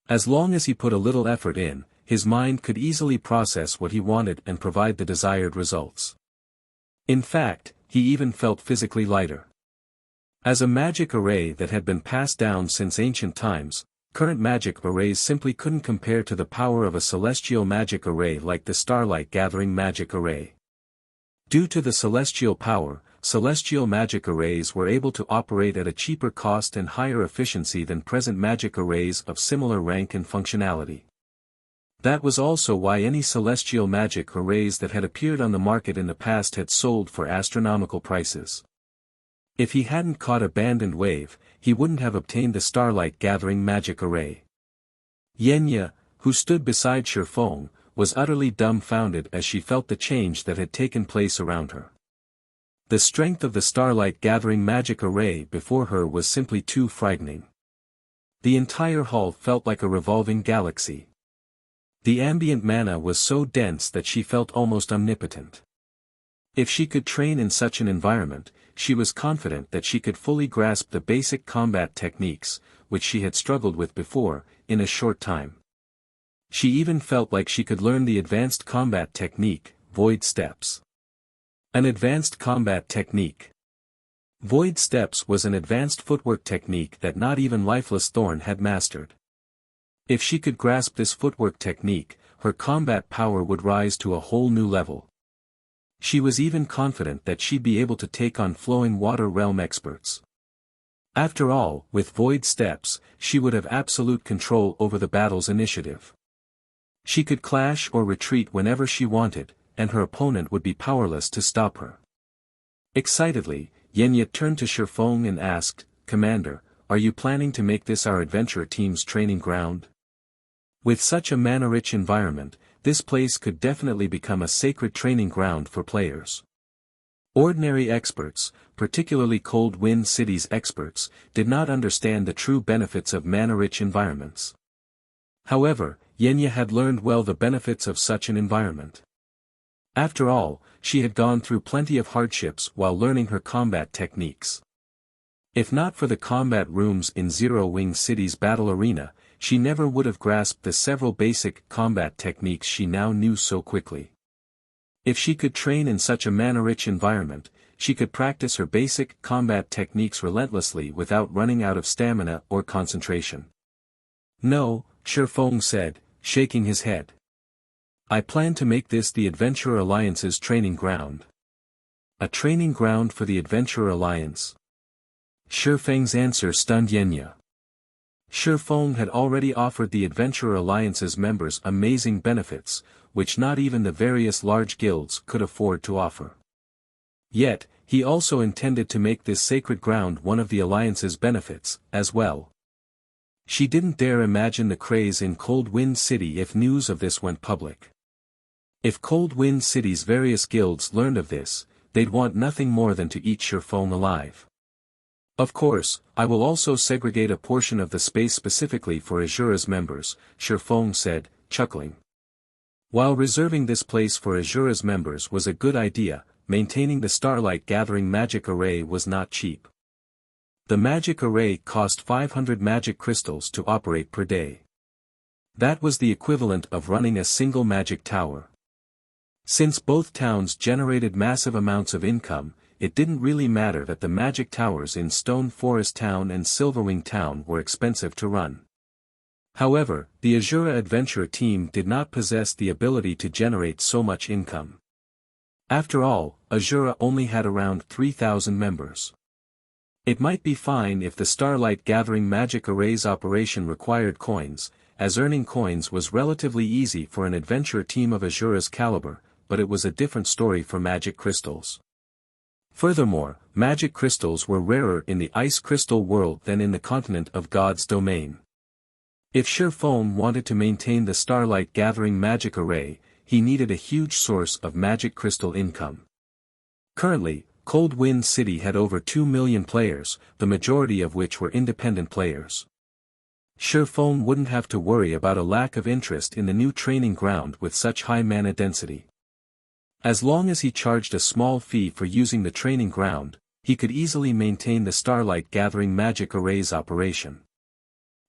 As long as he put a little effort in, his mind could easily process what he wanted and provide the desired results. In fact, he even felt physically lighter. As a magic array that had been passed down since ancient times, current magic arrays simply couldn't compare to the power of a celestial magic array like the Starlight Gathering magic array. Due to the celestial power, celestial magic arrays were able to operate at a cheaper cost and higher efficiency than present magic arrays of similar rank and functionality. That was also why any celestial magic arrays that had appeared on the market in the past had sold for astronomical prices. If he hadn't caught a banded wave, he wouldn't have obtained the Starlight Gathering magic array. Yenya, who stood beside Shifeng, was utterly dumbfounded as she felt the change that had taken place around her. The strength of the Starlight Gathering magic array before her was simply too frightening. The entire hall felt like a revolving galaxy. The ambient mana was so dense that she felt almost omnipotent. If she could train in such an environment, she was confident that she could fully grasp the basic combat techniques, which she had struggled with before, in a short time. She even felt like she could learn the advanced combat technique, Void Steps. An advanced combat technique. Void Steps was an advanced footwork technique that not even Lifeless Thorn had mastered. If she could grasp this footwork technique, her combat power would rise to a whole new level. She was even confident that she'd be able to take on Flowing Water Realm experts. After all, with Void Steps, she would have absolute control over the battle's initiative. She could clash or retreat whenever she wanted, and her opponent would be powerless to stop her. Excitedly, Yenya turned to Shifeng and asked, "Commander, are you planning to make this our adventure team's training ground?" With such a mana-rich environment, this place could definitely become a sacred training ground for players. Ordinary experts, particularly Cold Wind City's experts, did not understand the true benefits of mana-rich environments. However, Yenya had learned well the benefits of such an environment. After all, she had gone through plenty of hardships while learning her combat techniques. If not for the combat rooms in Zero Wing City's battle arena, she never would have grasped the several basic combat techniques she now knew so quickly. If she could train in such a mana-rich environment, she could practice her basic combat techniques relentlessly without running out of stamina or concentration. "No," Shifeng said, shaking his head. "I plan to make this the Adventurer Alliance's training ground." A training ground for the Adventurer Alliance? Shifeng's answer stunned Yenya. Shifeng had already offered the Adventurer Alliance's members amazing benefits, which not even the various large guilds could afford to offer. Yet, he also intended to make this sacred ground one of the Alliance's benefits, as well. She didn't dare imagine the craze in Cold Wind City if news of this went public. If Cold Wind City's various guilds learned of this, they'd want nothing more than to eat Shifeng alive. "Of course, I will also segregate a portion of the space specifically for Asura's members," Shifeng said, chuckling. While reserving this place for Asura's members was a good idea, maintaining the Starlight Gathering magic array was not cheap. The magic array cost 500 magic crystals to operate per day. That was the equivalent of running a single magic tower. Since both towns generated massive amounts of income, it didn't really matter that the magic towers in Stone Forest Town and Silverwing Town were expensive to run. However, the Asura Adventure team did not possess the ability to generate so much income. After all, Asura only had around 3,000 members. It might be fine if the Starlight Gathering magic array's operation required coins, as earning coins was relatively easy for an adventure team of Asura's caliber, but it was a different story for magic crystals. Furthermore, magic crystals were rarer in the ice crystal world than in the continent of God's domain. If Sherfone wanted to maintain the Starlight Gathering magic array, he needed a huge source of magic crystal income. Currently, Cold Wind City had over 2 million players, the majority of which were independent players. Sherfone wouldn't have to worry about a lack of interest in the new training ground with such high mana density. As long as he charged a small fee for using the training ground, he could easily maintain the Starlight Gathering magic array's operation.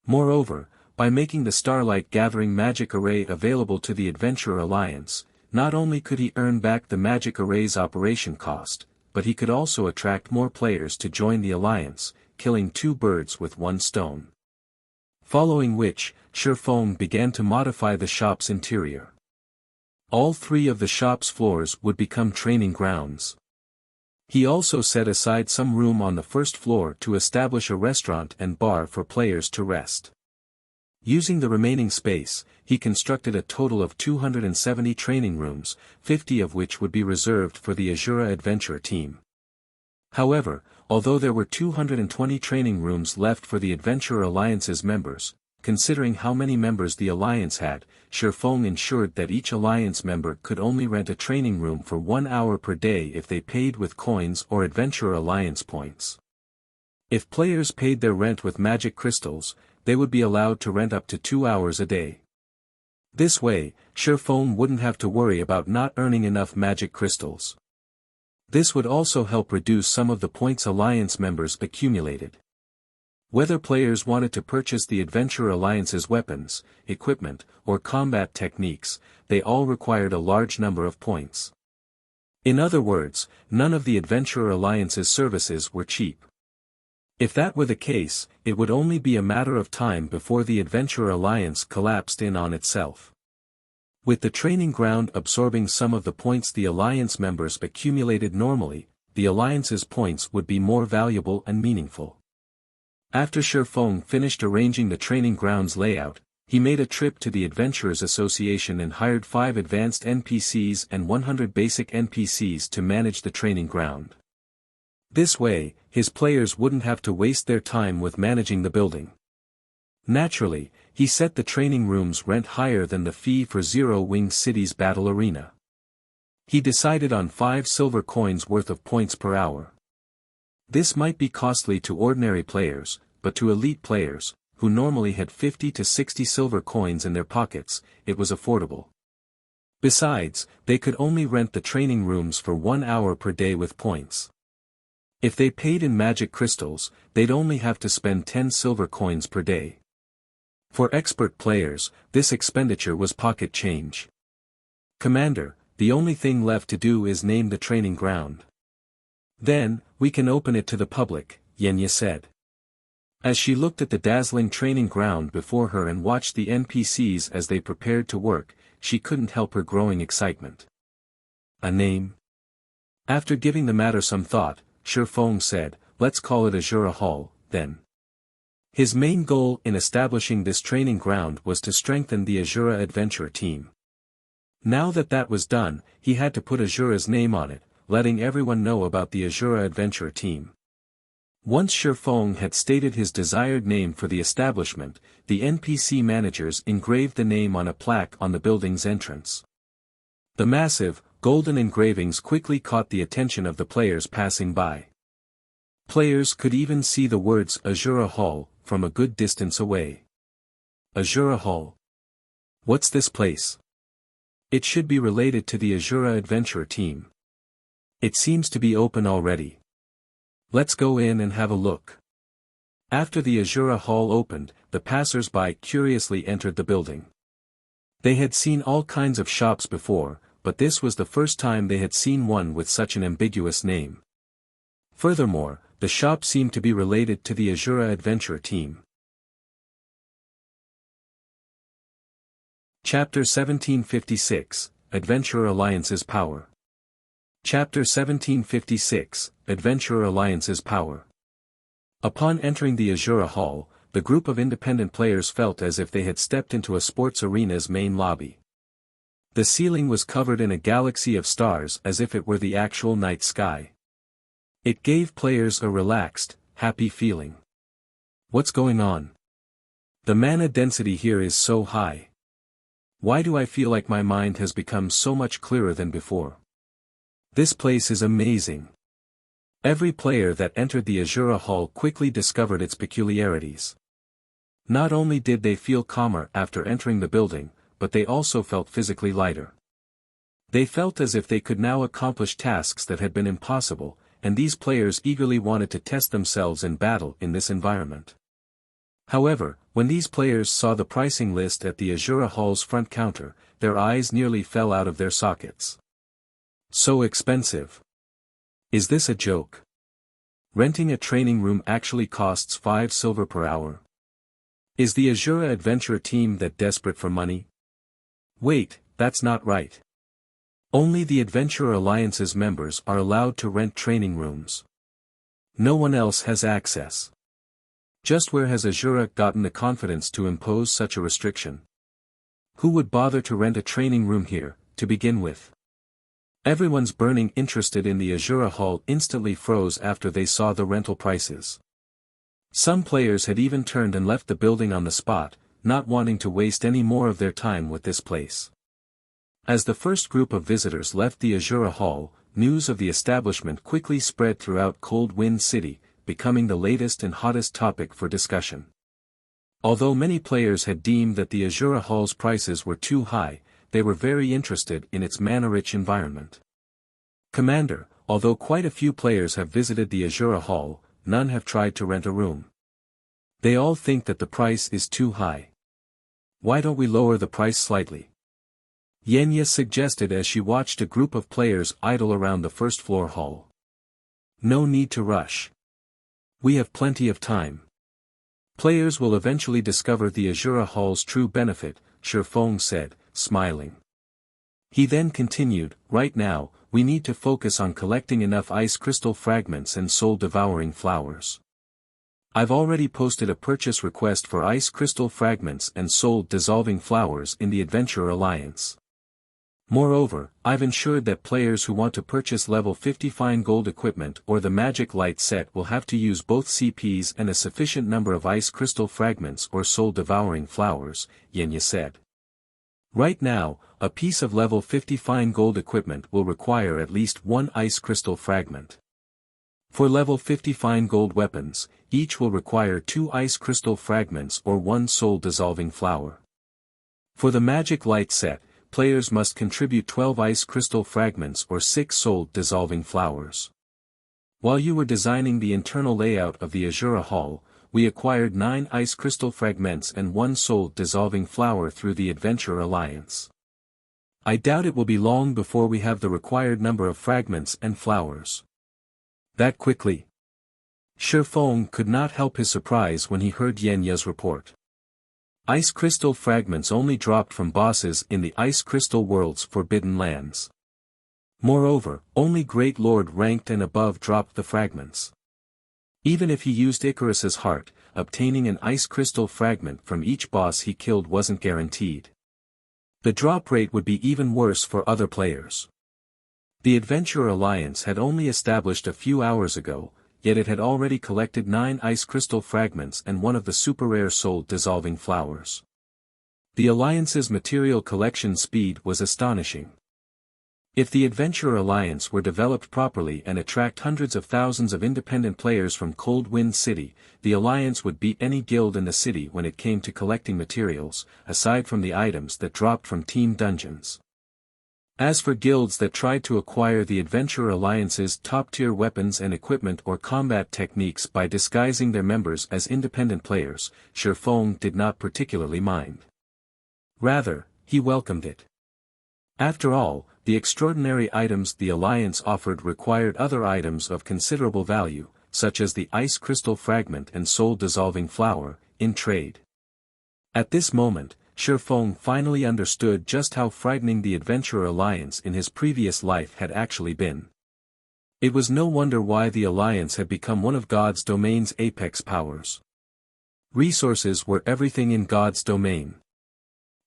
Moreover, by making the Starlight Gathering magic array available to the Adventurer Alliance, not only could he earn back the magic array's operation cost, but he could also attract more players to join the Alliance, killing two birds with one stone. Following which, Sherfone began to modify the shop's interior. All three of the shop's floors would become training grounds. He also set aside some room on the first floor to establish a restaurant and bar for players to rest. Using the remaining space, he constructed a total of 270 training rooms, 50 of which would be reserved for the Asura Adventure team. However, although there were 220 training rooms left for the Adventurer Alliance's members, considering how many members the Alliance had, Sherfone ensured that each Alliance member could only rent a training room for 1 hour per day if they paid with coins or Adventurer Alliance points. If players paid their rent with magic crystals, they would be allowed to rent up to 2 hours a day. This way, Sherfone wouldn't have to worry about not earning enough magic crystals. This would also help reduce some of the points Alliance members accumulated. Whether players wanted to purchase the Adventurer Alliance's weapons, equipment, or combat techniques, they all required a large number of points. In other words, none of the Adventurer Alliance's services were cheap. If that were the case, it would only be a matter of time before the Adventurer Alliance collapsed in on itself. With the training ground absorbing some of the points the Alliance members accumulated normally, the Alliance's points would be more valuable and meaningful. After Sherfone finished arranging the training ground's layout, he made a trip to the Adventurers Association and hired 5 advanced NPCs and 100 basic NPCs to manage the training ground. This way, his players wouldn't have to waste their time with managing the building. Naturally, he set the training room's rent higher than the fee for Zero Wing City's battle arena. He decided on 5 silver coins worth of points per hour. This might be costly to ordinary players, but to elite players, who normally had 50 to 60 silver coins in their pockets, it was affordable. Besides, they could only rent the training rooms for 1 hour per day with points. If they paid in magic crystals, they'd only have to spend 10 silver coins per day. For expert players, this expenditure was pocket change. Commander, the only thing left to do is name the training ground. Then, we can open it to the public, Yenya said. As she looked at the dazzling training ground before her and watched the NPCs as they prepared to work, she couldn't help her growing excitement. A name? After giving the matter some thought, Sherfone said, "Let's call it Asura Hall, then." His main goal in establishing this training ground was to strengthen the Asura Adventure team. Now that that was done, he had to put Asura's name on it, letting everyone know about the Asura Adventure team. Once Sherfone had stated his desired name for the establishment, the NPC managers engraved the name on a plaque on the building's entrance. The massive, golden engravings quickly caught the attention of the players passing by. Players could even see the words Asura Hall from a good distance away. Asura Hall? What's this place? It should be related to the Asura adventurer team. It seems to be open already. Let's go in and have a look. After the Asura hall opened, the passers-by curiously entered the building. They had seen all kinds of shops before, but this was the first time they had seen one with such an ambiguous name. Furthermore, the shop seemed to be related to the Asura adventurer team. Chapter 1756, Adventurer Alliance's Power. Chapter 1756, Adventurer Alliance's Power. Upon entering the Asura Hall, the group of independent players felt as if they had stepped into a sports arena's main lobby. The ceiling was covered in a galaxy of stars as if it were the actual night sky. It gave players a relaxed, happy feeling. What's going on? The mana density here is so high. Why do I feel like my mind has become so much clearer than before? This place is amazing. Every player that entered the Asura Hall quickly discovered its peculiarities. Not only did they feel calmer after entering the building, but they also felt physically lighter. They felt as if they could now accomplish tasks that had been impossible, and these players eagerly wanted to test themselves in battle in this environment. However, when these players saw the pricing list at the Asura Hall's front counter, their eyes nearly fell out of their sockets. So expensive. Is this a joke? Renting a training room actually costs 5 silver per hour. Is the Asura adventurer team that desperate for money? Wait, that's not right. Only the Adventurer Alliance's members are allowed to rent training rooms. No one else has access. Just where has Asura gotten the confidence to impose such a restriction? Who would bother to rent a training room here, to begin with? Everyone's burning interested in the Asura Hall instantly froze after they saw the rental prices. Some players had even turned and left the building on the spot, not wanting to waste any more of their time with this place. As the first group of visitors left the Asura Hall, news of the establishment quickly spread throughout Cold Wind City, becoming the latest and hottest topic for discussion. Although many players had deemed that the Asura Hall's prices were too high, they were very interested in its mana-rich environment. Commander, although quite a few players have visited the Asura Hall, none have tried to rent a room. They all think that the price is too high. Why don't we lower the price slightly? Yenya suggested as she watched a group of players idle around the first-floor hall. No need to rush. We have plenty of time. Players will eventually discover the Asura Hall's true benefit, Shifeng said, smiling. He then continued, right now, we need to focus on collecting enough ice crystal fragments and soul-devouring flowers. I've already posted a purchase request for ice crystal fragments and soul-dissolving flowers in the Adventurer Alliance. Moreover, I've ensured that players who want to purchase level 50 fine gold equipment or the magic light set will have to use both CPs and a sufficient number of ice crystal fragments or soul-devouring flowers, Yenya said. Right now, a piece of level 50 fine gold equipment will require at least 1 ice crystal fragment. For level 50 fine gold weapons, each will require 2 ice crystal fragments or 1 soul-dissolving flower. For the magic light set, players must contribute 12 ice crystal fragments or 6 soul-dissolving flowers. While you were designing the internal layout of the Asura Hall, we acquired 9 ice crystal fragments and 1 soul-dissolving flower through the Adventurer Alliance. I doubt it will be long before we have the required number of fragments and flowers. That quickly? Shifeng could not help his surprise when he heard Yenya's report. Ice crystal fragments only dropped from bosses in the Ice Crystal World's Forbidden Lands. Moreover, only Great Lord ranked and above dropped the fragments. Even if he used Icarus's heart, obtaining an ice crystal fragment from each boss he killed wasn't guaranteed. The drop rate would be even worse for other players. The Adventurer Alliance had only established a few hours ago, yet it had already collected 9 ice crystal fragments and 1 of the super-rare soul-dissolving flowers. The Alliance's material collection speed was astonishing. If the Adventurer Alliance were developed properly and attract hundreds of thousands of independent players from Cold Wind City, the Alliance would beat any guild in the city when it came to collecting materials, aside from the items that dropped from team dungeons. As for guilds that tried to acquire the Adventurer Alliance's top-tier weapons and equipment or combat techniques by disguising their members as independent players, Shi Feng did not particularly mind. Rather, he welcomed it. After all, the extraordinary items the Alliance offered required other items of considerable value, such as the Ice Crystal Fragment and Soul-Dissolving Flower, in trade. At this moment, Shi Feng finally understood just how frightening the Adventurer Alliance in his previous life had actually been. It was no wonder why the Alliance had become one of God's domain's apex powers. Resources were everything in God's domain.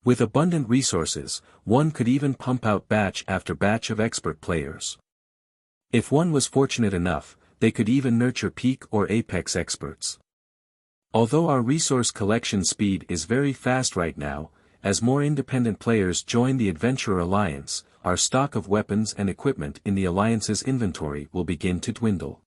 With abundant resources, one could even pump out batch after batch of expert players. If one was fortunate enough, they could even nurture peak or apex experts. Although our resource collection speed is very fast right now, as more independent players join the Adventurer Alliance, our stock of weapons and equipment in the Alliance's inventory will begin to dwindle.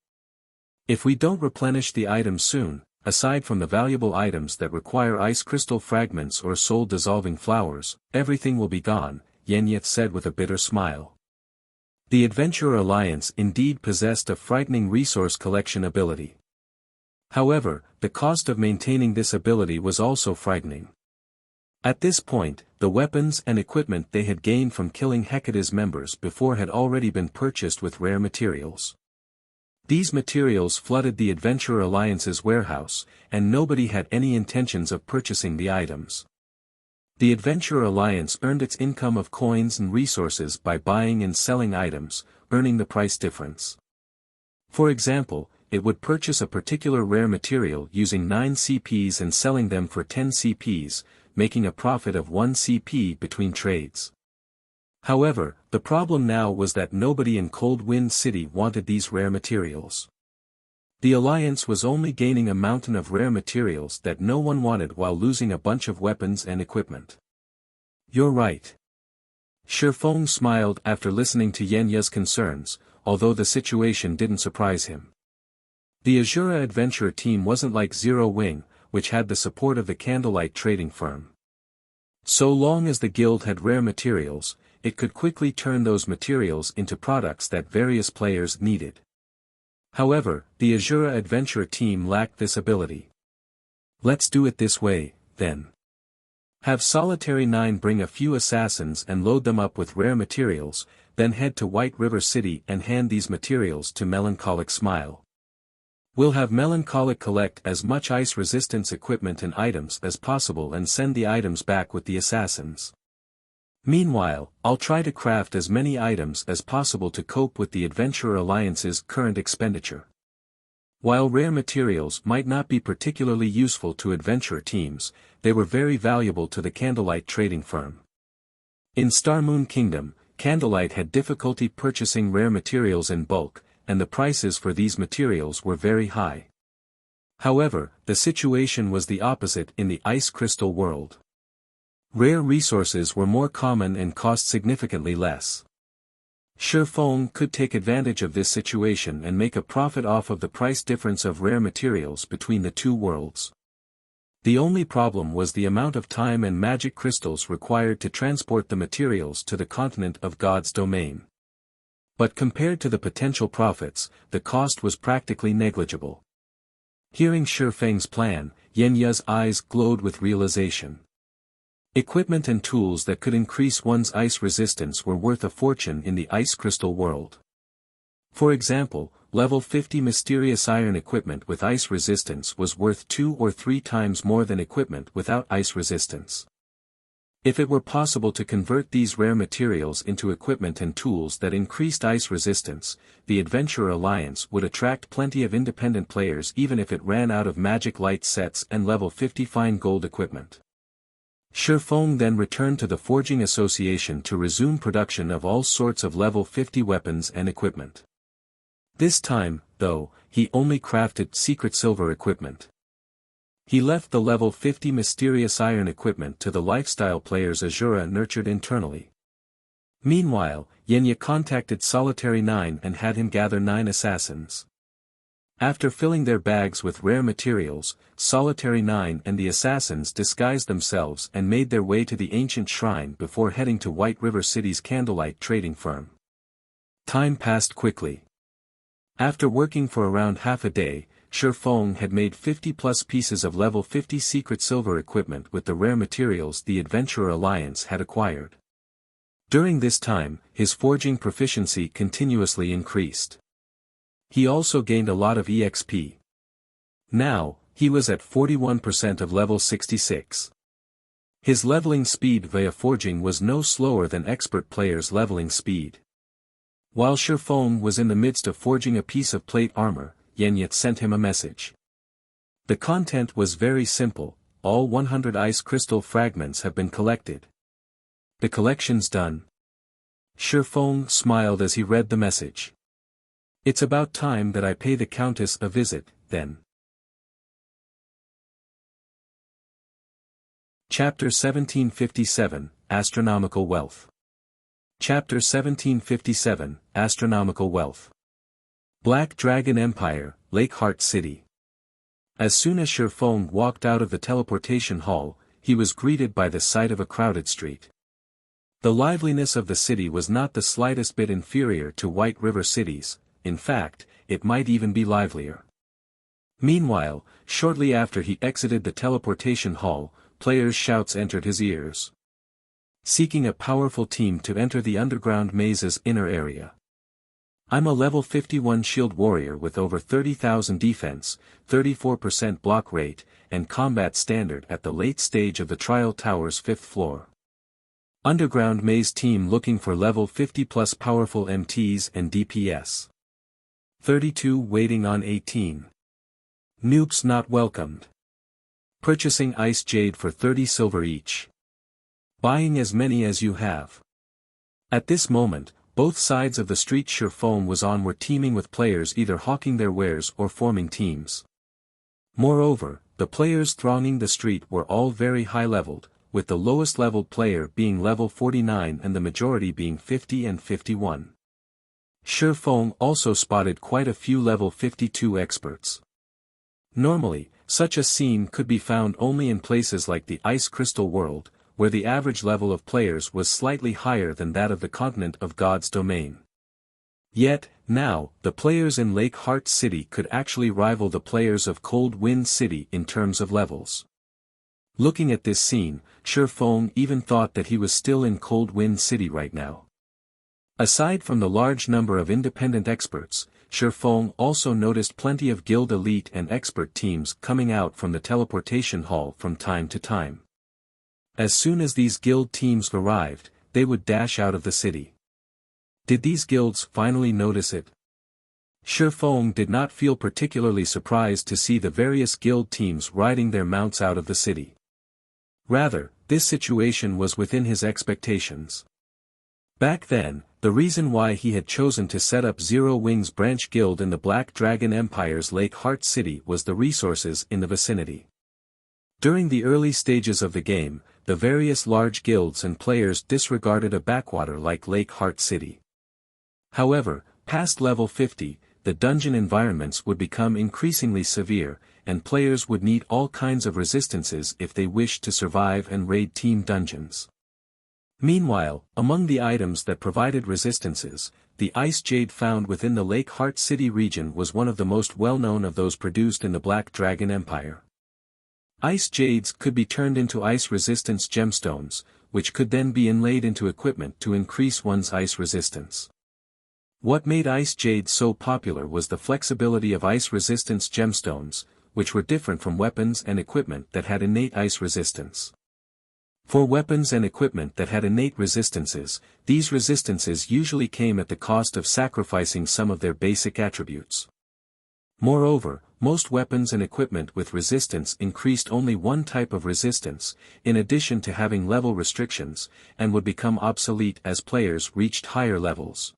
If we don't replenish the items soon, aside from the valuable items that require ice crystal fragments or soul-dissolving flowers, everything will be gone, Yenyeth said with a bitter smile. The Adventurer Alliance indeed possessed a frightening resource collection ability. However, the cost of maintaining this ability was also frightening. At this point, the weapons and equipment they had gained from killing Hecate's members before had already been purchased with rare materials. These materials flooded the Adventurer Alliance's warehouse, and nobody had any intentions of purchasing the items. The Adventurer Alliance earned its income of coins and resources by buying and selling items, earning the price difference. For example, it would purchase a particular rare material using 9 CPs and selling them for 10 CPs, making a profit of 1 CP between trades. However, the problem now was that nobody in Cold Wind City wanted these rare materials. The Alliance was only gaining a mountain of rare materials that no one wanted while losing a bunch of weapons and equipment. You're right. Shi Feng smiled after listening to Yenya's concerns, although the situation didn't surprise him. The Asura adventure team wasn't like Zero Wing, which had the support of the Candlelight trading firm. So long as the guild had rare materials, it could quickly turn those materials into products that various players needed. However, the Asura adventure team lacked this ability. Let's do it this way, then. Have Solitary 9 bring a few assassins and load them up with rare materials, then head to White River City and hand these materials to Melancholic Smile. We'll have Melancholic collect as much ice resistance equipment and items as possible and send the items back with the assassins. Meanwhile, I'll try to craft as many items as possible to cope with the Adventurer Alliance's current expenditure. While rare materials might not be particularly useful to adventure teams, they were very valuable to the Candlelight trading firm. In Starmoon Kingdom, Candlelight had difficulty purchasing rare materials in bulk, and the prices for these materials were very high. However, the situation was the opposite in the Ice Crystal world. Rare resources were more common and cost significantly less. Shi Feng could take advantage of this situation and make a profit off of the price difference of rare materials between the two worlds. The only problem was the amount of time and magic crystals required to transport the materials to the continent of God's domain. But compared to the potential profits, the cost was practically negligible. Hearing Shi Feng's plan, Yenya's eyes glowed with realization. Equipment and tools that could increase one's ice resistance were worth a fortune in the ice crystal world. For example, level 50 mysterious iron equipment with ice resistance was worth 2 or 3 times more than equipment without ice resistance. If it were possible to convert these rare materials into equipment and tools that increased ice resistance, the Adventurer Alliance would attract plenty of independent players even if it ran out of magic light sets and level 50 fine gold equipment. Shi Feng then returned to the Forging Association to resume production of all sorts of level 50 weapons and equipment. This time, though, he only crafted secret silver equipment. He left the level 50 mysterious iron equipment to the lifestyle players Asura nurtured internally. Meanwhile, Yenya contacted Solitary 9 and had him gather 9 assassins. After filling their bags with rare materials, Solitary 9 and the assassins disguised themselves and made their way to the ancient shrine before heading to White River City's candlelight trading firm. Time passed quickly. After working for around half a day, Shifeng had made 50+ pieces of level 50 secret silver equipment with the rare materials the Adventurer Alliance had acquired. During this time, his forging proficiency continuously increased. He also gained a lot of EXP. Now, he was at 41% of level 66. His leveling speed via forging was no slower than expert players' leveling speed. While Shifeng was in the midst of forging a piece of plate armor, Yenyet sent him a message. The content was very simple: all 100 ice crystal fragments have been collected. The collection's done. Shifeng smiled as he read the message. It's about time that I pay the Countess a visit, then. Chapter 1757, Astronomical Wealth. Chapter 1757, Astronomical Wealth. Black Dragon Empire, Lakeheart City. As soon as Shifeng walked out of the teleportation hall, he was greeted by the sight of a crowded street. The liveliness of the city was not the slightest bit inferior to White River City's. In fact, it might even be livelier. Meanwhile, shortly after he exited the teleportation hall, players' shouts entered his ears. Seeking a powerful team to enter the underground maze's inner area. I'm a level 51 shield warrior with over 30,000 defense, 34% block rate, and combat standard at the late stage of the Trial Tower's 5th floor. Underground maze team looking for level 50+ powerful MTs and DPS. 32 waiting on 18. Noobs not welcomed. Purchasing ice jade for 30 silver each. Buying as many as you have. At this moment, both sides of the street Shifeng was on were teeming with players either hawking their wares or forming teams. Moreover, the players thronging the street were all very high-leveled, with the lowest leveled player being level 49 and the majority being 50 and 51. Shifeng also spotted quite a few level 52 experts. Normally, such a scene could be found only in places like the Ice Crystal World, where the average level of players was slightly higher than that of the continent of God's domain. Yet, now, the players in Lakeheart City could actually rival the players of Cold Wind City in terms of levels. Looking at this scene, Shifeng even thought that he was still in Cold Wind City right now. Aside from the large number of independent experts, Shifeng also noticed plenty of guild elite and expert teams coming out from the teleportation hall from time to time. As soon as these guild teams arrived, they would dash out of the city. Did these guilds finally notice it? Shifeng did not feel particularly surprised to see the various guild teams riding their mounts out of the city. Rather, this situation was within his expectations. Back then, the reason why he had chosen to set up Zero Wings Branch Guild in the Black Dragon Empire's Lakeheart City was the resources in the vicinity. During the early stages of the game, the various large guilds and players disregarded a backwater like Lakeheart City. However, past level 50, the dungeon environments would become increasingly severe, and players would need all kinds of resistances if they wished to survive and raid team dungeons. Meanwhile, among the items that provided resistances, the ice jade found within the Lakeheart City region was one of the most well-known of those produced in the Black Dragon Empire. Ice jades could be turned into ice resistance gemstones, which could then be inlaid into equipment to increase one's ice resistance. What made ice jade so popular was the flexibility of ice resistance gemstones, which were different from weapons and equipment that had innate ice resistance. For weapons and equipment that had innate resistances, these resistances usually came at the cost of sacrificing some of their basic attributes. Moreover, most weapons and equipment with resistance increased only one type of resistance, in addition to having level restrictions, and would become obsolete as players reached higher levels.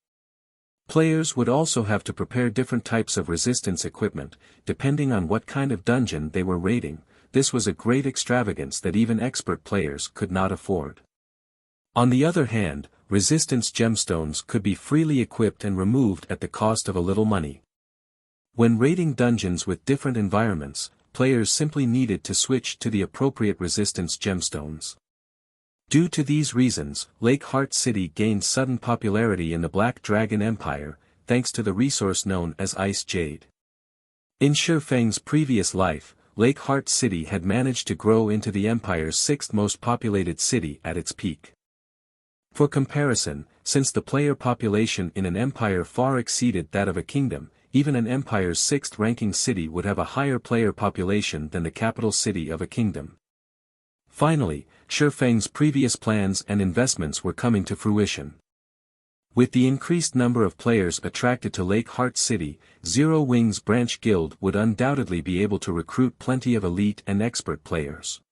Players would also have to prepare different types of resistance equipment, depending on what kind of dungeon they were raiding. This was a great extravagance that even expert players could not afford. On the other hand, resistance gemstones could be freely equipped and removed at the cost of a little money. When raiding dungeons with different environments, players simply needed to switch to the appropriate resistance gemstones. Due to these reasons, Lake Heart City gained sudden popularity in the Black Dragon Empire, thanks to the resource known as Ice Jade. In Shifeng's previous life, Lake Heart City had managed to grow into the Empire's sixth most populated city at its peak. For comparison, since the player population in an empire far exceeded that of a kingdom, even an empire's sixth-ranking city would have a higher player population than the capital city of a kingdom. Finally, Shifeng's previous plans and investments were coming to fruition. With the increased number of players attracted to Lake Heart City, Zero Wings Branch Guild would undoubtedly be able to recruit plenty of elite and expert players.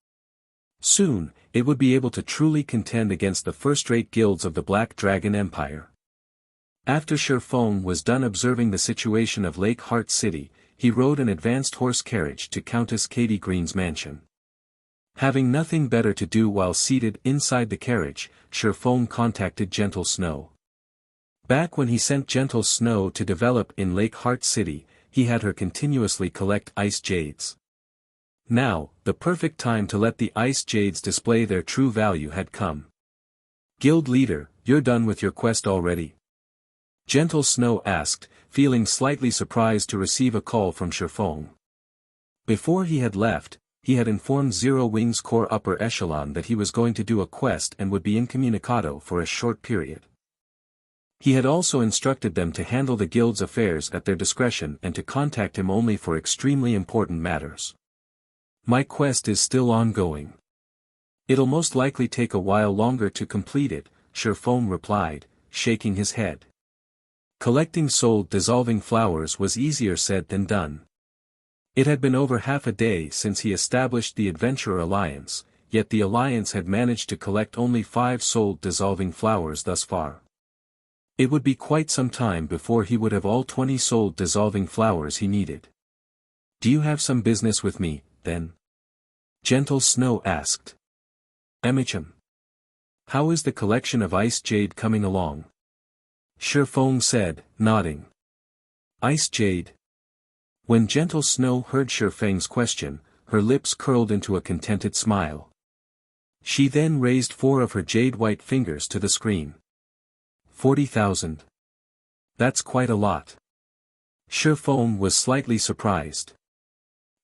Soon, it would be able to truly contend against the first-rate guilds of the Black Dragon Empire. After Shifeng was done observing the situation of Lake Heart City, he rode an advanced horse carriage to Countess Katie Green's mansion. Having nothing better to do while seated inside the carriage, Shifeng contacted Gentle Snow. Back when he sent Gentle Snow to develop in Lake Heart City, he had her continuously collect ice jades. Now, the perfect time to let the ice jades display their true value had come. "Guild leader, you're done with your quest already?" Gentle Snow asked, feeling slightly surprised to receive a call from Shifeng. Before he had left, he had informed Zero Wings Core Upper Echelon that he was going to do a quest and would be incommunicado for a short period. He had also instructed them to handle the guild's affairs at their discretion and to contact him only for extremely important matters. "My quest is still ongoing. It'll most likely take a while longer to complete it," Shifeng replied, shaking his head. Collecting soul-dissolving flowers was easier said than done. It had been over half a day since he established the Adventurer Alliance, yet the Alliance had managed to collect only 5 soul-dissolving flowers thus far. It would be quite some time before he would have all 20 soul-dissolving flowers he needed. "Do you have some business with me, then?" Gentle Snow asked. "Emicham. How is the collection of ice jade coming along?" Shifeng said, nodding. "Ice jade?" When Gentle Snow heard Shifeng's question, her lips curled into a contented smile. She then raised 4 of her jade-white fingers to the screen. 40,000. That's quite a lot. Shifeng was slightly surprised.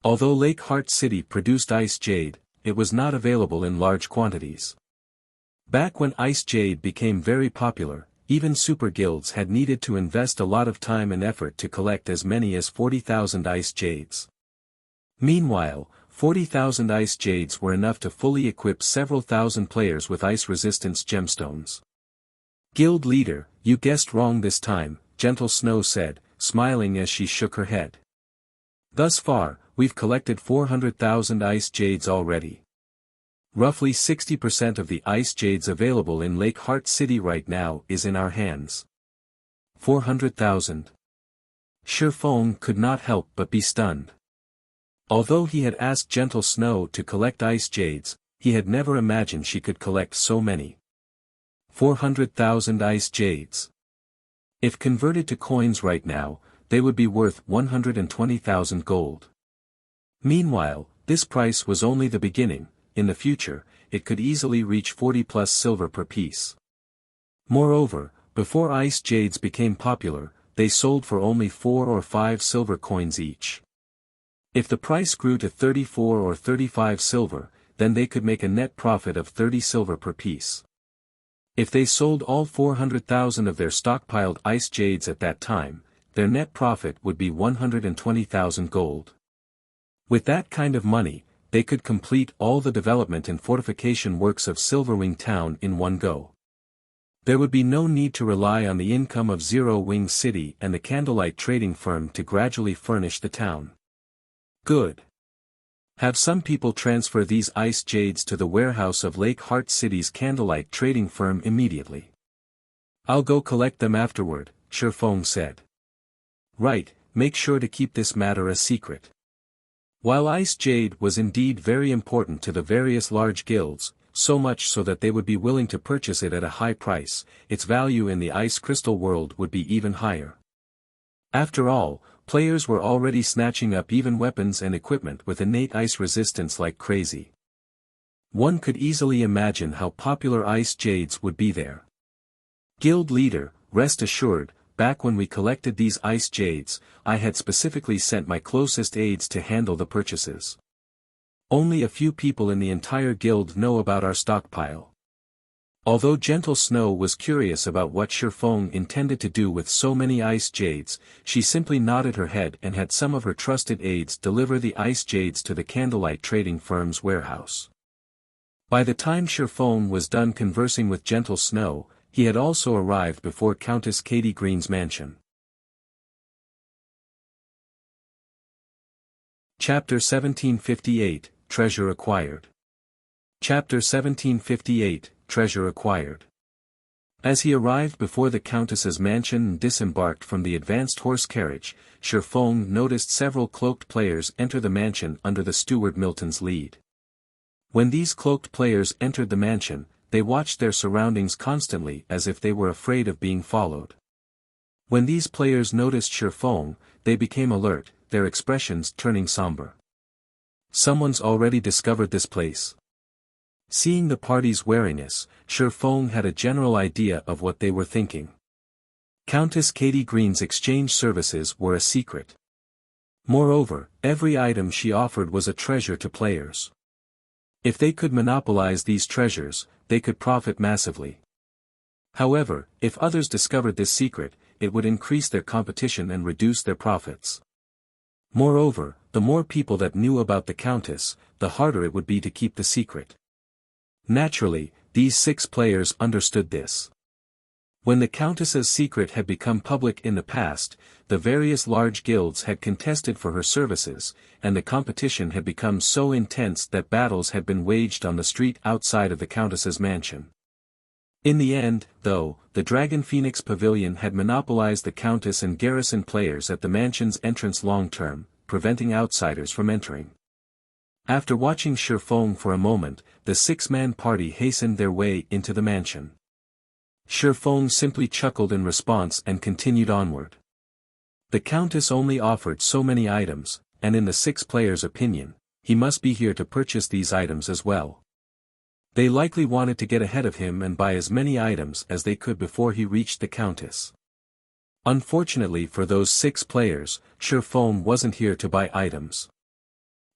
Although Lake Heart City produced ice jade, it was not available in large quantities. Back when ice jade became very popular, even super guilds had needed to invest a lot of time and effort to collect as many as 40,000 ice jades. Meanwhile, 40,000 ice jades were enough to fully equip several thousand players with ice resistance gemstones. "Guild leader, you guessed wrong this time," Gentle Snow said, smiling as she shook her head. "Thus far, we've collected 400,000 ice jades already. Roughly 60% of the ice jades available in Lake Heart City right now is in our hands." 400,000. Shifeng could not help but be stunned. Although he had asked Gentle Snow to collect ice jades, he had never imagined she could collect so many. 400,000 ice jades. If converted to coins right now, they would be worth 120,000 gold. Meanwhile, this price was only the beginning. In the future, it could easily reach 40+ silver per piece. Moreover, before ice jades became popular, they sold for only 4 or 5 silver coins each. If the price grew to 34 or 35 silver, then they could make a net profit of 30 silver per piece. If they sold all 400,000 of their stockpiled ice jades at that time, their net profit would be 120,000 gold. With that kind of money, they could complete all the development and fortification works of Silverwing Town in one go. There would be no need to rely on the income of Zero Wing City and the Candlelight Trading Firm to gradually furnish the town. Good. Have some people transfer these ice jades to the warehouse of Lake Heart City's Candlelight Trading Firm immediately. "I'll go collect them afterward," Shifeng said. "Right, make sure to keep this matter a secret." While ice jade was indeed very important to the various large guilds, so much so that they would be willing to purchase it at a high price, its value in the ice crystal world would be even higher. After all, Players were already snatching up even weapons and equipment with innate ice resistance like crazy. One could easily imagine how popular ice jades would be there. Guild leader, rest assured, back when we collected these ice jades, I had specifically sent my closest aides to handle the purchases. Only a few people in the entire guild know about our stockpile. Although Gentle Snow was curious about what Shifeng intended to do with so many ice jades, she simply nodded her head and had some of her trusted aides deliver the ice jades to the candlelight trading firm's warehouse. By the time Shifeng was done conversing with Gentle Snow, he had also arrived before Countess Katie Green's mansion. Chapter 1758, Treasure Acquired. Chapter 1758, Treasure Acquired. As he arrived before the Countess's mansion and disembarked from the advanced horse carriage, Shifeng noticed several cloaked players enter the mansion under the steward Milton's lead. When these cloaked players entered the mansion, they watched their surroundings constantly as if they were afraid of being followed. When these players noticed Shifeng, they became alert, their expressions turning somber. Someone's already discovered this place. Seeing the party's wariness, Shifeng had a general idea of what they were thinking. Countess Katie Green's exchange services were a secret. Moreover, every item she offered was a treasure to players. If they could monopolize these treasures, they could profit massively. However, if others discovered this secret, it would increase their competition and reduce their profits. Moreover, the more people that knew about the Countess, the harder it would be to keep the secret. Naturally, these 6 players understood this. When the Countess's secret had become public in the past, the various large guilds had contested for her services, and the competition had become so intense that battles had been waged on the street outside of the Countess's mansion. In the end, though, the Dragon Phoenix Pavilion had monopolized the Countess and garrison players at the mansion's entrance long-term, preventing outsiders from entering. After watching Shifeng for a moment, the 6-man party hastened their way into the mansion. Shifeng simply chuckled in response and continued onward. The Countess only offered so many items, and in the 6 players' opinion, he must be here to purchase these items as well. They likely wanted to get ahead of him and buy as many items as they could before he reached the Countess. Unfortunately for those 6 players, Shifeng wasn't here to buy items.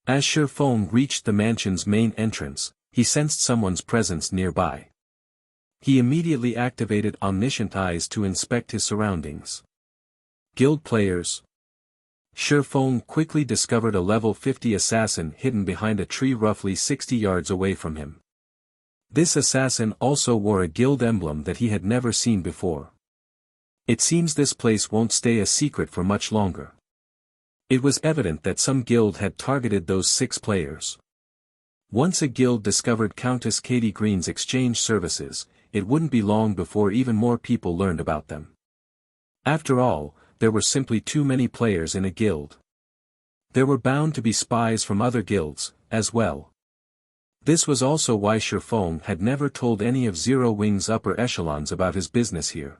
As Shifeng reached the mansion's main entrance, he sensed someone's presence nearby. He immediately activated omniscient eyes to inspect his surroundings. Guild players. Shifeng quickly discovered a level 50 assassin hidden behind a tree roughly 60 yards away from him. This assassin also wore a guild emblem that he had never seen before. It seems this place won't stay a secret for much longer. It was evident that some guild had targeted those 6 players. Once a guild discovered Countess Katie Green's exchange services, it wouldn't be long before even more people learned about them. After all, there were simply too many players in a guild. There were bound to be spies from other guilds, as well. This was also why Shifeng had never told any of Zero Wing's upper echelons about his business here.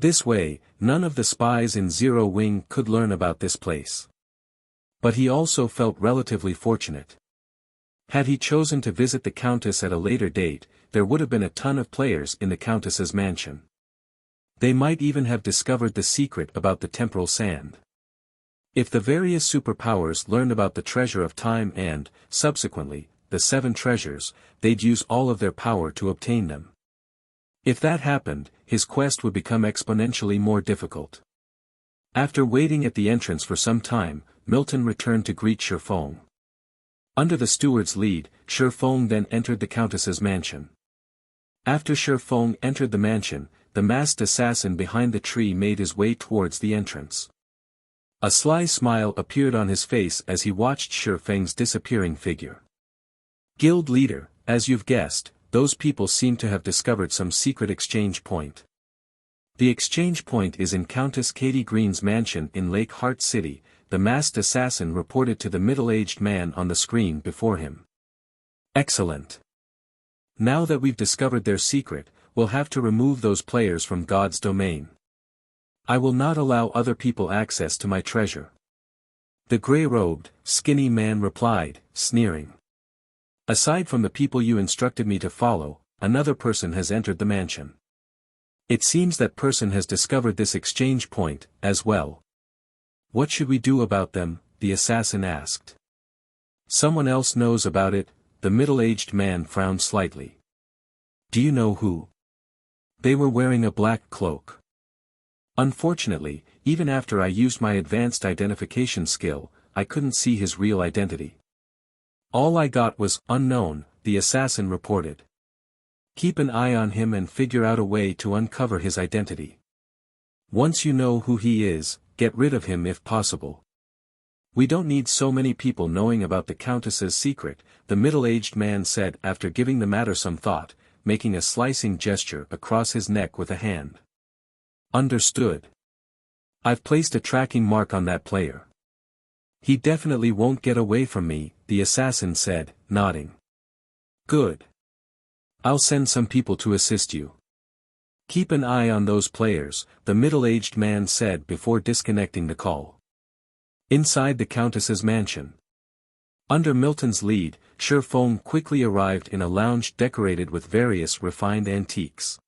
This way, none of the spies in Zero Wing could learn about this place. But he also felt relatively fortunate. Had he chosen to visit the Countess at a later date, there would have been a ton of players in the Countess's mansion. They might even have discovered the secret about the temporal sand. If the various superpowers learned about the treasure of time and, subsequently, the 7 treasures, they'd use all of their power to obtain them. If that happened, his quest would become exponentially more difficult. After waiting at the entrance for some time, Milton returned to greet Shifeng. Under the steward's lead, Shifeng then entered the Countess's mansion. After Shifeng entered the mansion, the masked assassin behind the tree made his way towards the entrance. A sly smile appeared on his face as he watched Shifeng's disappearing figure. Guild leader, as you've guessed, those people seem to have discovered some secret exchange point. The exchange point is in Countess Katie Green's mansion in Lake Heart City, the masked assassin reported to the middle-aged man on the screen before him. Excellent. Now that we've discovered their secret, we'll have to remove those players from God's domain. I will not allow other people access to my treasure. The gray-robed, skinny man replied, sneering. Aside from the people you instructed me to follow, another person has entered the mansion. It seems that person has discovered this exchange point, as well. What should we do about them? The assassin asked. Someone else knows about it, the middle-aged man frowned slightly. Do you know who? They were wearing a black cloak. Unfortunately, even after I used my advanced identification skill, I couldn't see his real identity. All I got was, unknown, the assassin reported. Keep an eye on him and figure out a way to uncover his identity. Once you know who he is, get rid of him if possible. We don't need so many people knowing about the Countess's secret, the middle-aged man said after giving the matter some thought, making a slicing gesture across his neck with a hand. Understood. I've placed a tracking mark on that player. He definitely won't get away from me, the assassin said, nodding. Good. I'll send some people to assist you. Keep an eye on those players, the middle-aged man said before disconnecting the call. Inside the Countess's mansion. Under Milton's lead, Sherfong quickly arrived in a lounge decorated with various refined antiques.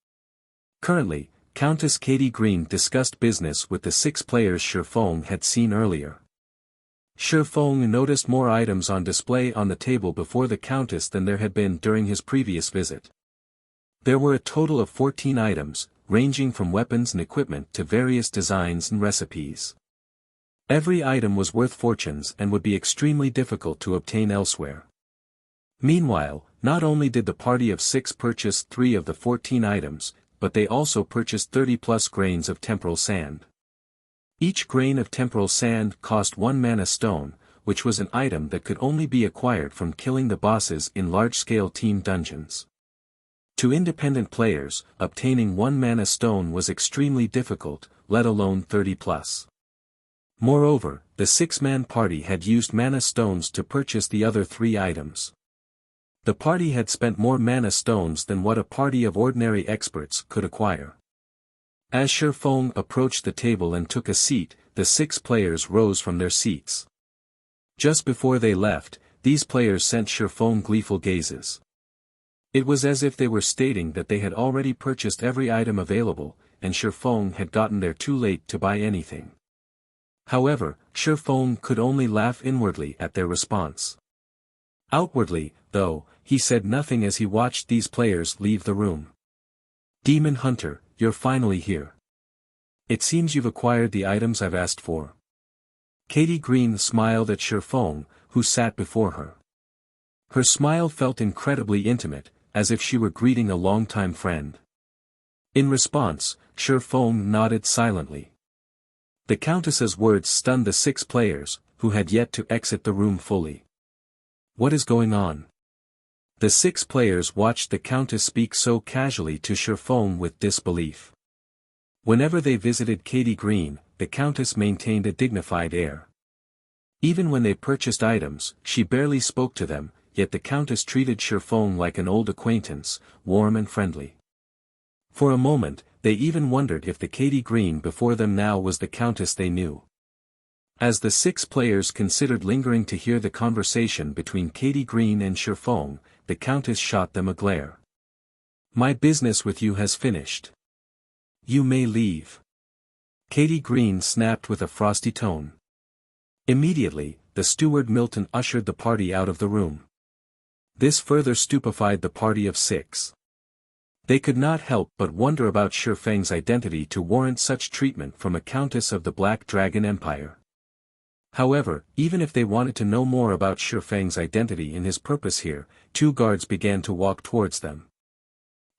Currently, Countess Katie Green discussed business with the 6 players Sherfong had seen earlier. Sherfong noticed more items on display on the table before the Countess than there had been during his previous visit. There were a total of 14 items, ranging from weapons and equipment to various designs and recipes. Every item was worth fortunes and would be extremely difficult to obtain elsewhere. Meanwhile, not only did the party of 6 purchase 3 of the 14 items, but they also purchased 30+ grains of temporal sand. Each grain of temporal sand cost 1 mana stone, which was an item that could only be acquired from killing the bosses in large-scale team dungeons. To independent players, obtaining 1 mana stone was extremely difficult, let alone 30+. Moreover, the 6-man party had used mana stones to purchase the other 3 items. The party had spent more mana stones than what a party of ordinary experts could acquire. As Sherfong approached the table and took a seat, the 6 players rose from their seats. Just before they left, these players sent Sherfong gleeful gazes. It was as if they were stating that they had already purchased every item available, and Sherfong had gotten there too late to buy anything. However, Sherfong could only laugh inwardly at their response. Outwardly, though, he said nothing as he watched these players leave the room. Demon Hunter, you're finally here. It seems you've acquired the items I've asked for. Katie Green smiled at Sherfong, who sat before her. Her smile felt incredibly intimate, as if she were greeting a longtime friend. In response, Sherfong nodded silently. The Countess's words stunned the 6 players, who had yet to exit the room fully. What is going on? The 6 players watched the Countess speak so casually to Sherfong with disbelief. Whenever they visited Katie Green, the Countess maintained a dignified air. Even when they purchased items, she barely spoke to them, yet the Countess treated Sherfong like an old acquaintance, warm and friendly. For a moment, they even wondered if the Katie Green before them now was the Countess they knew. As the 6 players considered lingering to hear the conversation between Katie Green and Sherfong, the Countess shot them a glare. My business with you has finished. You may leave. Katie Green snapped with a frosty tone. Immediately, the steward Milton ushered the party out of the room. This further stupefied the party of 6. They could not help but wonder about Sherfang's identity to warrant such treatment from a Countess of the Black Dragon Empire. However, even if they wanted to know more about Sherfang's identity and his purpose here, 2 guards began to walk towards them.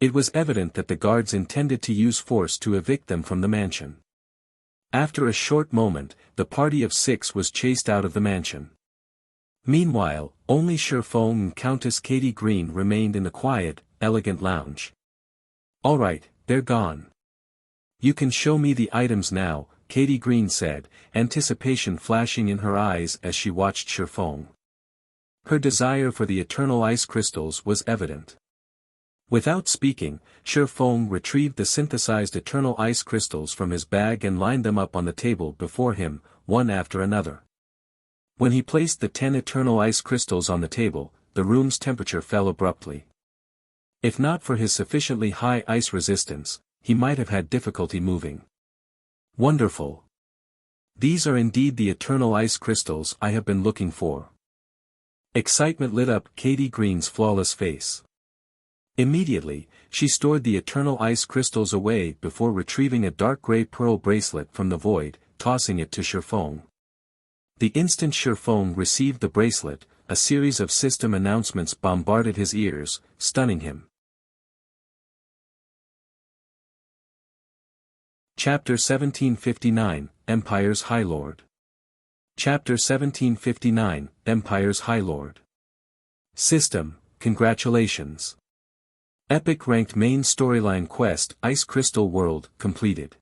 It was evident that the guards intended to use force to evict them from the mansion. After a short moment, the party of 6 was chased out of the mansion. Meanwhile, only Sherfong and Countess Katie Green remained in the quiet, elegant lounge. All right, they're gone. You can show me the items now, Katie Green said, anticipation flashing in her eyes as she watched Sherfong. Her desire for the eternal ice crystals was evident. Without speaking, Feng retrieved the synthesized eternal ice crystals from his bag and lined them up on the table before him, one after another. When he placed the 10 eternal ice crystals on the table, the room's temperature fell abruptly. If not for his sufficiently high ice resistance, he might have had difficulty moving. Wonderful! These are indeed the eternal ice crystals I have been looking for. Excitement lit up Katie Green's flawless face. Immediately, she stored the eternal ice crystals away before retrieving a dark gray pearl bracelet from the void, tossing it to Feng. The instant Feng received the bracelet, a series of system announcements bombarded his ears, stunning him. Chapter 1759, Empire's Highlord. Chapter 1759, Empire's Highlord. System, congratulations. Epic ranked main storyline quest Ice Crystal World completed.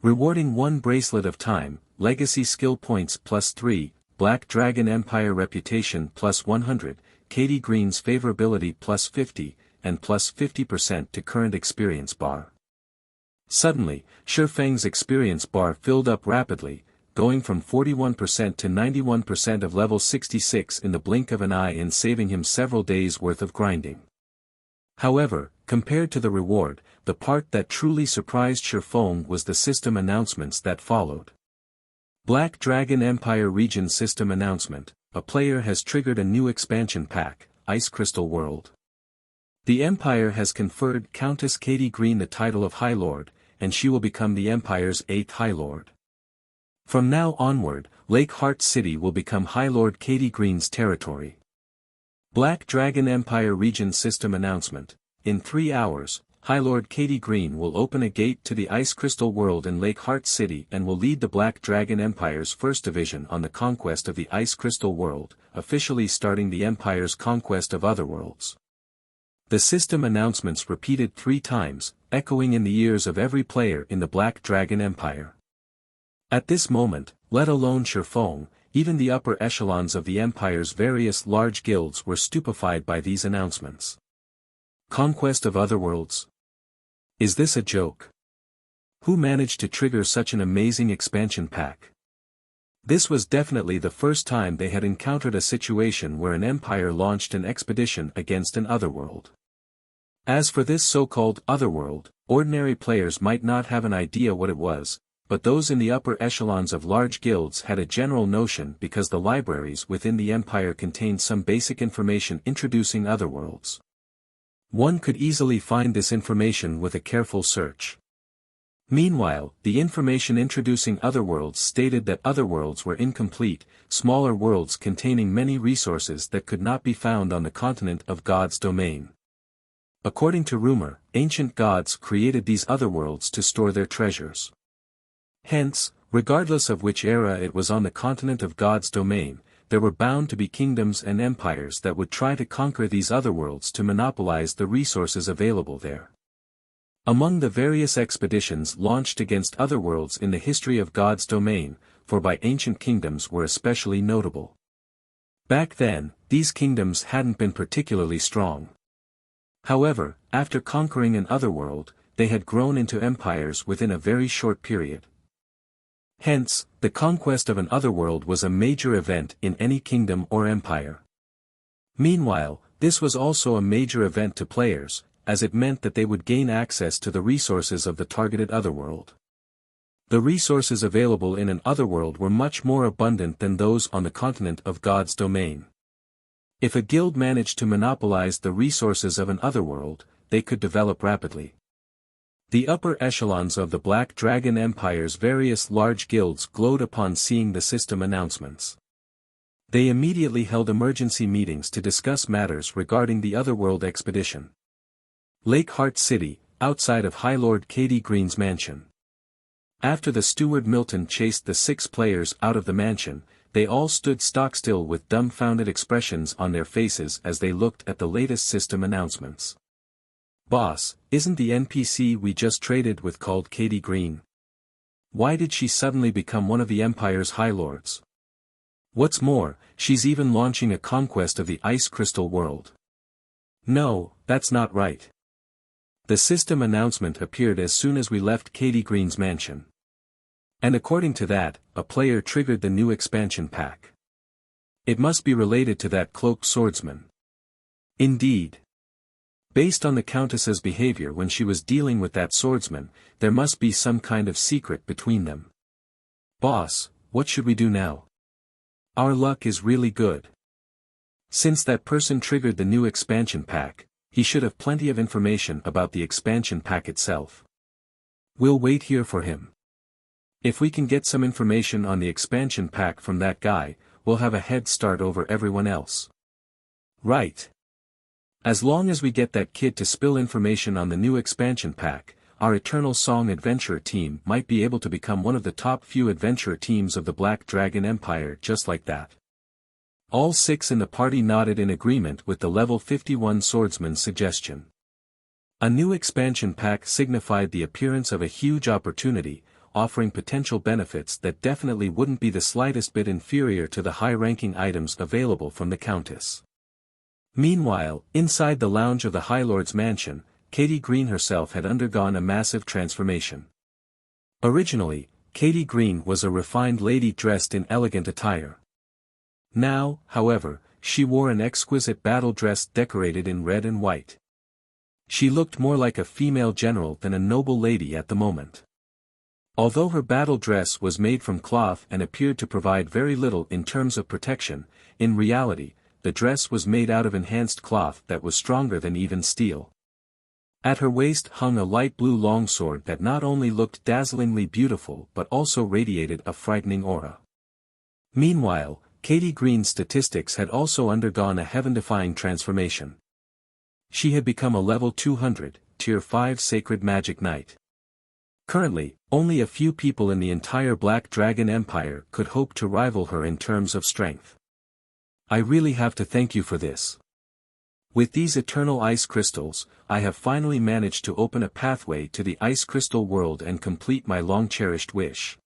Rewarding 1 bracelet of time, legacy skill points +3, Black Dragon Empire reputation +100, Katie Green's favorability +50, and +50% to current experience bar. Suddenly, Feng's experience bar filled up rapidly, going from 41% to 91% of level 66 in the blink of an eye and saving him several days' worth of grinding. However, compared to the reward, the part that truly surprised Feng was the system announcements that followed. Black Dragon Empire Region System Announcement: a player has triggered a new expansion pack, Ice Crystal World. The Empire has conferred Countess Katie Green the title of Highlord, and she will become the Empire's 8th Highlord. From now onward, Lake Heart City will become Highlord Katie Green's territory. Black Dragon Empire Region System Announcement: in 3 hours, Highlord Katie Green will open a gate to the Ice Crystal World in Lake Heart City and will lead the Black Dragon Empire's 1st Division on the conquest of the Ice Crystal World, officially starting the Empire's conquest of other worlds. The system announcements repeated 3 times, echoing in the ears of every player in the Black Dragon Empire. At this moment, let alone Feng, even the upper echelons of the Empire's various large guilds were stupefied by these announcements. Conquest of other worlds? Is this a joke? Who managed to trigger such an amazing expansion pack? This was definitely the first time they had encountered a situation where an empire launched an expedition against an otherworld. As for this so-called otherworld, ordinary players might not have an idea what it was, but those in the upper echelons of large guilds had a general notion because the libraries within the empire contained some basic information introducing otherworlds. One could easily find this information with a careful search. Meanwhile, the information introducing otherworlds stated that otherworlds were incomplete, smaller worlds containing many resources that could not be found on the continent of God's domain. According to rumor, ancient gods created these otherworlds to store their treasures. Hence, regardless of which era it was on the continent of God's domain, there were bound to be kingdoms and empires that would try to conquer these otherworlds to monopolize the resources available there. Among the various expeditions launched against otherworlds in the history of God's domain, 4 by ancient kingdoms were especially notable. Back then, these kingdoms hadn't been particularly strong. However, after conquering an otherworld, they had grown into empires within a very short period. Hence, the conquest of an otherworld was a major event in any kingdom or empire. Meanwhile, this was also a major event to players, as it meant that they would gain access to the resources of the targeted otherworld. The resources available in an otherworld were much more abundant than those on the continent of God's domain. If a guild managed to monopolize the resources of an otherworld, they could develop rapidly. The upper echelons of the Black Dragon Empire's various large guilds glowed upon seeing the system announcements. They immediately held emergency meetings to discuss matters regarding the otherworld expedition. Lake Heart City, outside of Highlord Katie Green's mansion. After the steward Milton chased the 6 players out of the mansion, they all stood stock-still with dumbfounded expressions on their faces as they looked at the latest system announcements. "Boss, isn't the NPC we just traded with called Katie Green? Why did she suddenly become one of the Empire's Highlords? What's more, she's even launching a conquest of the Ice Crystal World." "No, that's not right. The system announcement appeared as soon as we left Katie Green's mansion. And according to that, a player triggered the new expansion pack. It must be related to that cloaked swordsman. Indeed. Based on the Countess's behavior when she was dealing with that swordsman, there must be some kind of secret between them. Boss, what should we do now? Our luck is really good. Since that person triggered the new expansion pack, he should have plenty of information about the expansion pack itself. We'll wait here for him. If we can get some information on the expansion pack from that guy, we'll have a head start over everyone else. Right. As long as we get that kid to spill information on the new expansion pack, our Eternal Song Adventurer team might be able to become one of the top few adventurer teams of the Black Dragon Empire just like that. All 6 in the party nodded in agreement with the level 51 swordsman's suggestion. A new expansion pack signified the appearance of a huge opportunity, offering potential benefits that definitely wouldn't be the slightest bit inferior to the high-ranking items available from the Countess. Meanwhile, inside the lounge of the Highlord's mansion, Katie Green herself had undergone a massive transformation. Originally, Katie Green was a refined lady dressed in elegant attire. Now, however, she wore an exquisite battle dress decorated in red and white. She looked more like a female general than a noble lady at the moment. Although her battle dress was made from cloth and appeared to provide very little in terms of protection, in reality, the dress was made out of enhanced cloth that was stronger than even steel. At her waist hung a light blue longsword that not only looked dazzlingly beautiful but also radiated a frightening aura. Meanwhile, Katie Green's statistics had also undergone a heaven-defying transformation. She had become a level 200, tier 5 sacred magic knight. Currently, only a few people in the entire Black Dragon Empire could hope to rival her in terms of strength. I really have to thank you for this. With these eternal ice crystals, I have finally managed to open a pathway to the ice crystal world and complete my long-cherished wish.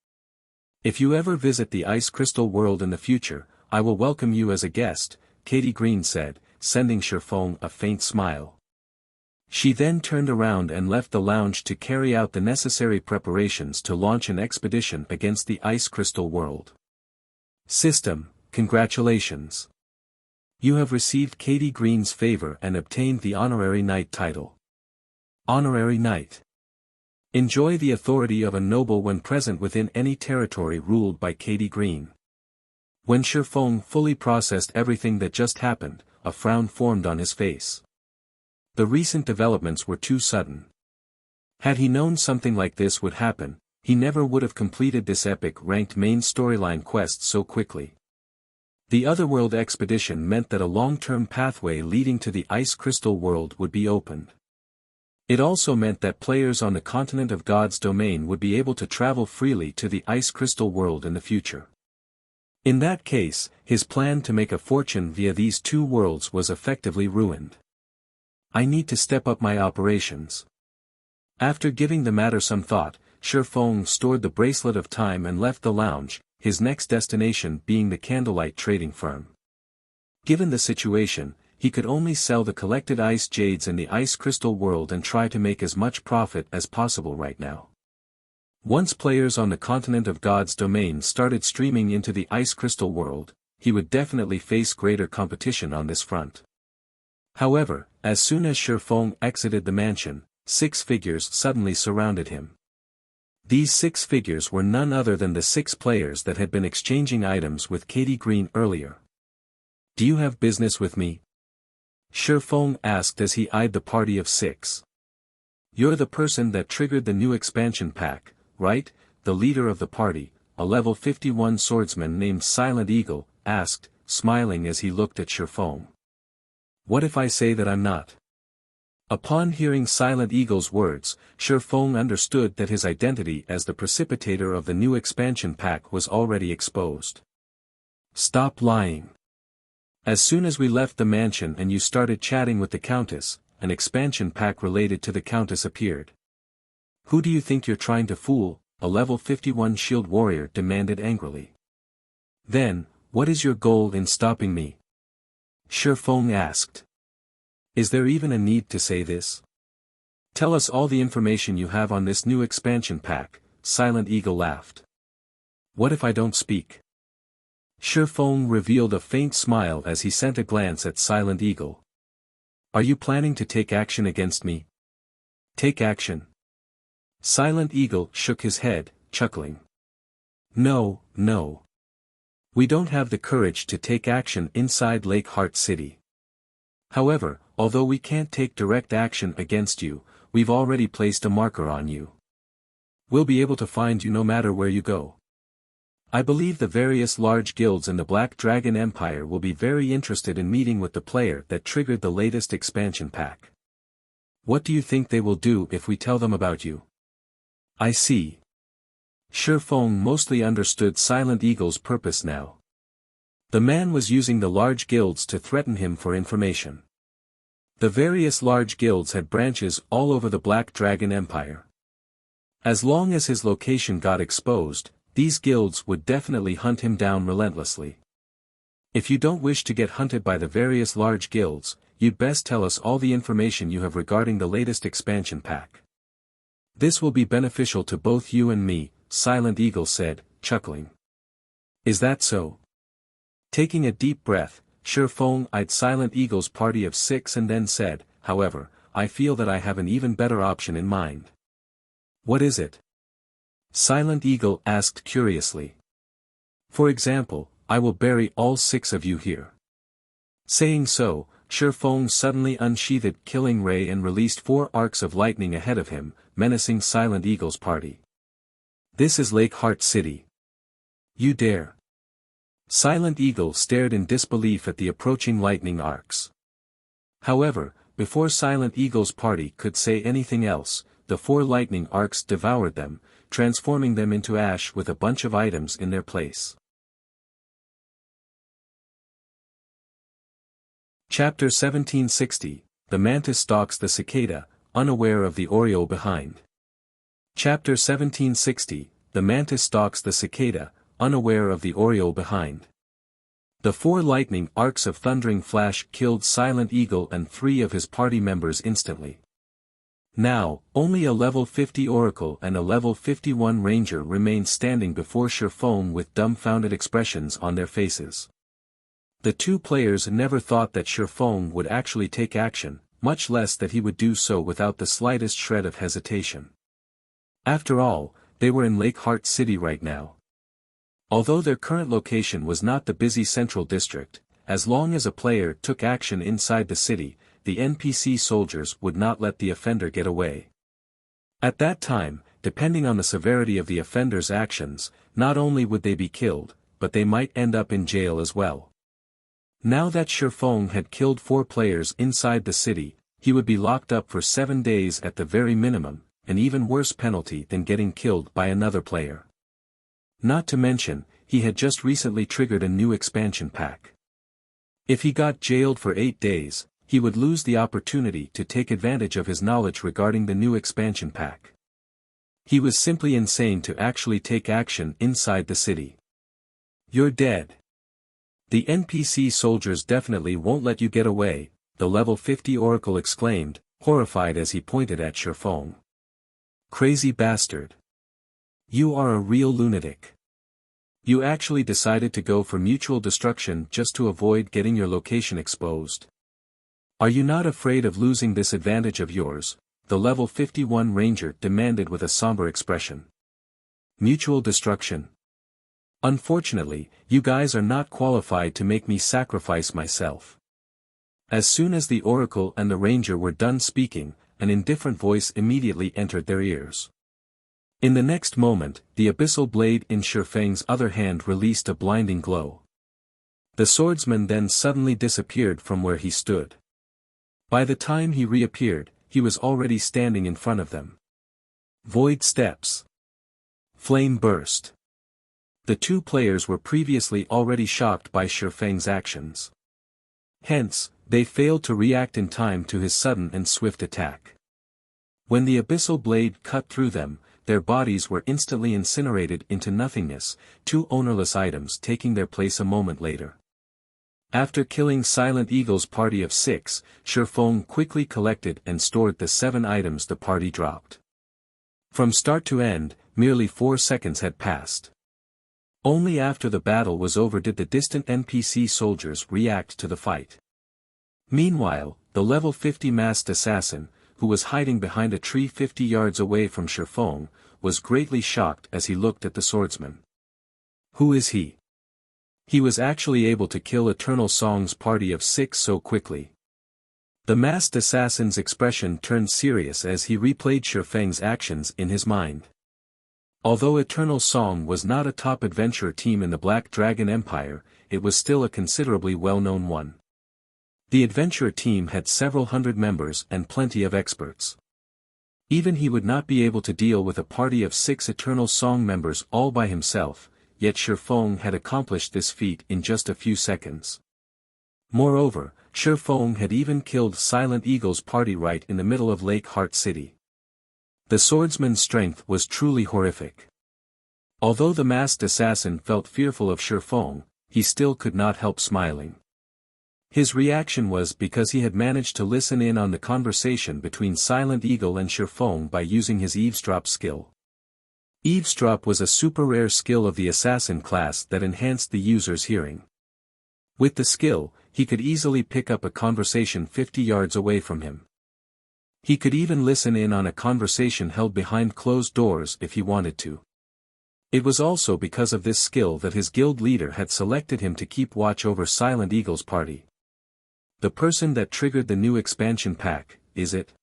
If you ever visit the ice crystal world in the future, I will welcome you as a guest, Katie Green said, sending Sherfong a faint smile. She then turned around and left the lounge to carry out the necessary preparations to launch an expedition against the ice crystal world. System, congratulations. You have received Katie Green's favor and obtained the Honorary Knight title. Honorary Knight. Enjoy the authority of a noble when present within any territory ruled by Katie Green. When Sherfong fully processed everything that just happened, a frown formed on his face. The recent developments were too sudden. Had he known something like this would happen, he never would have completed this epic-ranked main storyline quest so quickly. The Otherworld expedition meant that a long-term pathway leading to the Ice Crystal world would be opened. It also meant that players on the continent of God's domain would be able to travel freely to the Ice Crystal world in the future. In that case, his plan to make a fortune via these two worlds was effectively ruined. I need to step up my operations. After giving the matter some thought, Sherfong stored the bracelet of time and left the lounge, his next destination being the candlelight trading firm. Given the situation, he could only sell the collected ice jades in the ice crystal world and try to make as much profit as possible right now. Once players on the continent of God's domain started streaming into the ice crystal world, he would definitely face greater competition on this front. However, as soon as Sherfong exited the mansion, 6 figures suddenly surrounded him. These 6 figures were none other than the 6 players that had been exchanging items with Katie Green earlier. Do you have business with me? Sherfong asked as he eyed the party of 6. You're the person that triggered the new expansion pack, right? The leader of the party, a level 51 swordsman named Silent Eagle, asked, smiling as he looked at Sherfong. What if I say that I'm not? Upon hearing Silent Eagle's words, Sherfong understood that his identity as the precipitator of the new expansion pack was already exposed. Stop lying. As soon as we left the mansion and you started chatting with the Countess, an expansion pack related to the Countess appeared. Who do you think you're trying to fool? A level 51 shield warrior demanded angrily. Then, what is your goal in stopping me? Sherfong asked. Is there even a need to say this? Tell us all the information you have on this new expansion pack, Silent Eagle laughed. What if I don't speak? Shifeng revealed a faint smile as he sent a glance at Silent Eagle. Are you planning to take action against me? Take action? Silent Eagle shook his head, chuckling. No, no. We don't have the courage to take action inside Lake Heart City. However, although we can't take direct action against you, we've already placed a marker on you. We'll be able to find you no matter where you go. I believe the various large guilds in the Black Dragon Empire will be very interested in meeting with the player that triggered the latest expansion pack. What do you think they will do if we tell them about you? I see. Shifeng mostly understood Silent Eagle's purpose now. The man was using the large guilds to threaten him for information. The various large guilds had branches all over the Black Dragon Empire. As long as his location got exposed, these guilds would definitely hunt him down relentlessly. If you don't wish to get hunted by the various large guilds, you'd best tell us all the information you have regarding the latest expansion pack. This will be beneficial to both you and me, Silent Eagle said, chuckling. Is that so? Taking a deep breath, Shifeng eyed Silent Eagle's party of 6 and then said, however, I feel that I have an even better option in mind. What is it? Silent Eagle asked curiously. For example, I will bury all 6 of you here. Saying so, Shifeng suddenly unsheathed Killing Ray and released 4 arcs of lightning ahead of him, menacing Silent Eagle's party. This is Lake Heart City. You dare. Silent Eagle stared in disbelief at the approaching lightning arcs. However, before Silent Eagle's party could say anything else, the 4 lightning arcs devoured them, transforming them into ash with a bunch of items in their place. Chapter 1760, The Mantis stalks the Cicada, unaware of the Oriole behind. Chapter 1760, The Mantis stalks the Cicada, unaware of the Oriole behind. The 4 lightning arcs of thundering flash killed Silent Eagle and 3 of his party members instantly. Now, only a level 50 Oracle and a level 51 Ranger remained standing before Shifeng with dumbfounded expressions on their faces. The 2 players never thought that Shifeng would actually take action, much less that he would do so without the slightest shred of hesitation. After all, they were in Lake Heart City right now. Although their current location was not the busy central district, as long as a player took action inside the city, the NPC soldiers would not let the offender get away. At that time, depending on the severity of the offender's actions, not only would they be killed, but they might end up in jail as well. Now that Shifeng had killed 4 players inside the city, he would be locked up for 7 days at the very minimum, an even worse penalty than getting killed by another player. Not to mention, he had just recently triggered a new expansion pack. If he got jailed for 8 days, he would lose the opportunity to take advantage of his knowledge regarding the new expansion pack. He was simply insane to actually take action inside the city. You're dead. The NPC soldiers definitely won't let you get away, the level 50 Oracle exclaimed, horrified as he pointed at Shifeng. Crazy bastard. You are a real lunatic. You actually decided to go for mutual destruction just to avoid getting your location exposed. Are you not afraid of losing this advantage of yours? The level 51 Ranger demanded with a somber expression. Mutual destruction. Unfortunately, you guys are not qualified to make me sacrifice myself. As soon as the Oracle and the Ranger were done speaking, an indifferent voice immediately entered their ears. In the next moment, the abyssal blade in Shifeng's other hand released a blinding glow. The swordsman then suddenly disappeared from where he stood. By the time he reappeared, he was already standing in front of them. Void steps. Flame burst. The 2 players were previously already shocked by Shifeng's actions. Hence, they failed to react in time to his sudden and swift attack. When the abyssal blade cut through them, their bodies were instantly incinerated into nothingness, 2 ownerless items taking their place a moment later. After killing Silent Eagle's party of 6, Shifeng quickly collected and stored the 7 items the party dropped. From start to end, merely 4 seconds had passed. Only after the battle was over did the distant NPC soldiers react to the fight. Meanwhile, the level 50 masked assassin, who was hiding behind a tree 50 yards away from Shifeng, was greatly shocked as he looked at the swordsman. Who is he? He was actually able to kill Eternal Song's party of 6 so quickly. The masked assassin's expression turned serious as he replayed Shifeng's actions in his mind. Although Eternal Song was not a top adventurer team in the Black Dragon Empire, it was still a considerably well-known one. The adventurer team had several hundred members and plenty of experts. Even he would not be able to deal with a party of 6 Eternal Song members all by himself, yet Shifeng had accomplished this feat in just a few seconds. Moreover, Shifeng had even killed Silent Eagle's party right in the middle of Lake Heart City. The swordsman's strength was truly horrific. Although the masked assassin felt fearful of Shifeng, he still could not help smiling. His reaction was because he had managed to listen in on the conversation between Silent Eagle and Shifeng by using his eavesdrop skill. Eavesdrop was a super rare skill of the assassin class that enhanced the user's hearing. With the skill, he could easily pick up a conversation 50 yards away from him. He could even listen in on a conversation held behind closed doors if he wanted to. It was also because of this skill that his guild leader had selected him to keep watch over Silent Eagle's party. The person that triggered the new expansion pack, is it?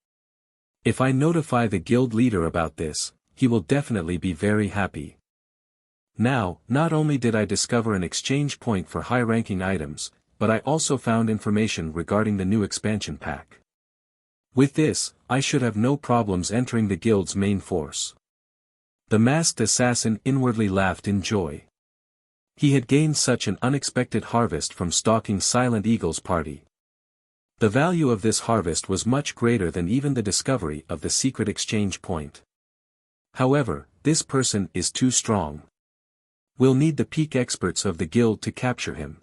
If I notify the guild leader about this, he will definitely be very happy. Now, not only did I discover an exchange point for high-ranking items, but I also found information regarding the new expansion pack. With this, I should have no problems entering the guild's main force. The masked assassin inwardly laughed in joy. He had gained such an unexpected harvest from stalking Silent Eagle's party. The value of this harvest was much greater than even the discovery of the secret exchange point. However, this person is too strong. We'll need the peak experts of the guild to capture him.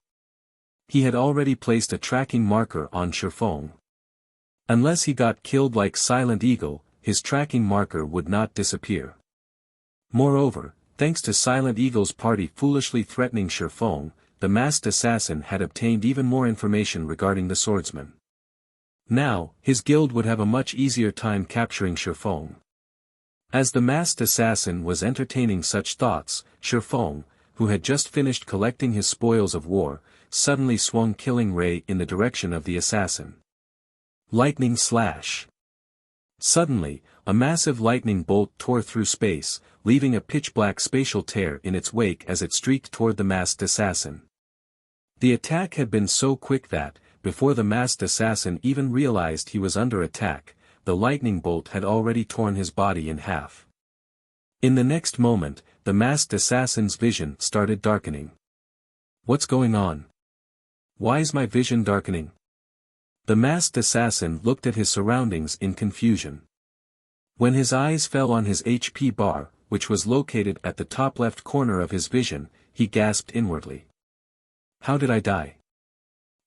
He had already placed a tracking marker on Shifeng. Unless he got killed like Silent Eagle, his tracking marker would not disappear. Moreover, thanks to Silent Eagle's party foolishly threatening Shifeng, the masked assassin had obtained even more information regarding the swordsman. Now, his guild would have a much easier time capturing Shifeng. As the masked assassin was entertaining such thoughts, Shifeng, who had just finished collecting his spoils of war, suddenly swung Killing Ray in the direction of the assassin. Lightning Slash. Suddenly, a massive lightning bolt tore through space, leaving a pitch-black spatial tear in its wake as it streaked toward the masked assassin. The attack had been so quick that, before the masked assassin even realized he was under attack, the lightning bolt had already torn his body in half. In the next moment, the masked assassin's vision started darkening. What's going on? Why is my vision darkening? The masked assassin looked at his surroundings in confusion. When his eyes fell on his HP bar, which was located at the top left corner of his vision, he gasped inwardly. How did I die?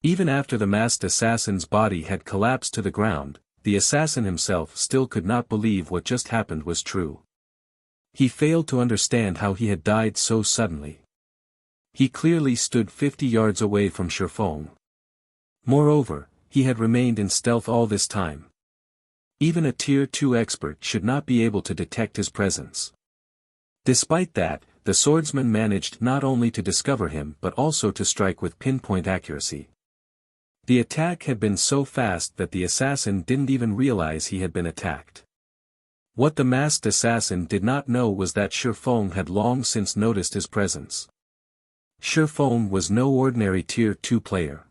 Even after the masked assassin's body had collapsed to the ground, the assassin himself still could not believe what just happened was true. He failed to understand how he had died so suddenly. He clearly stood 50 yards away from Shifeng. Moreover, he had remained in stealth all this time. Even a Tier 2 expert should not be able to detect his presence. Despite that, the swordsman managed not only to discover him but also to strike with pinpoint accuracy. The attack had been so fast that the assassin didn't even realize he had been attacked. What the masked assassin did not know was that Shifeng had long since noticed his presence. Shifeng was no ordinary Tier 2 player.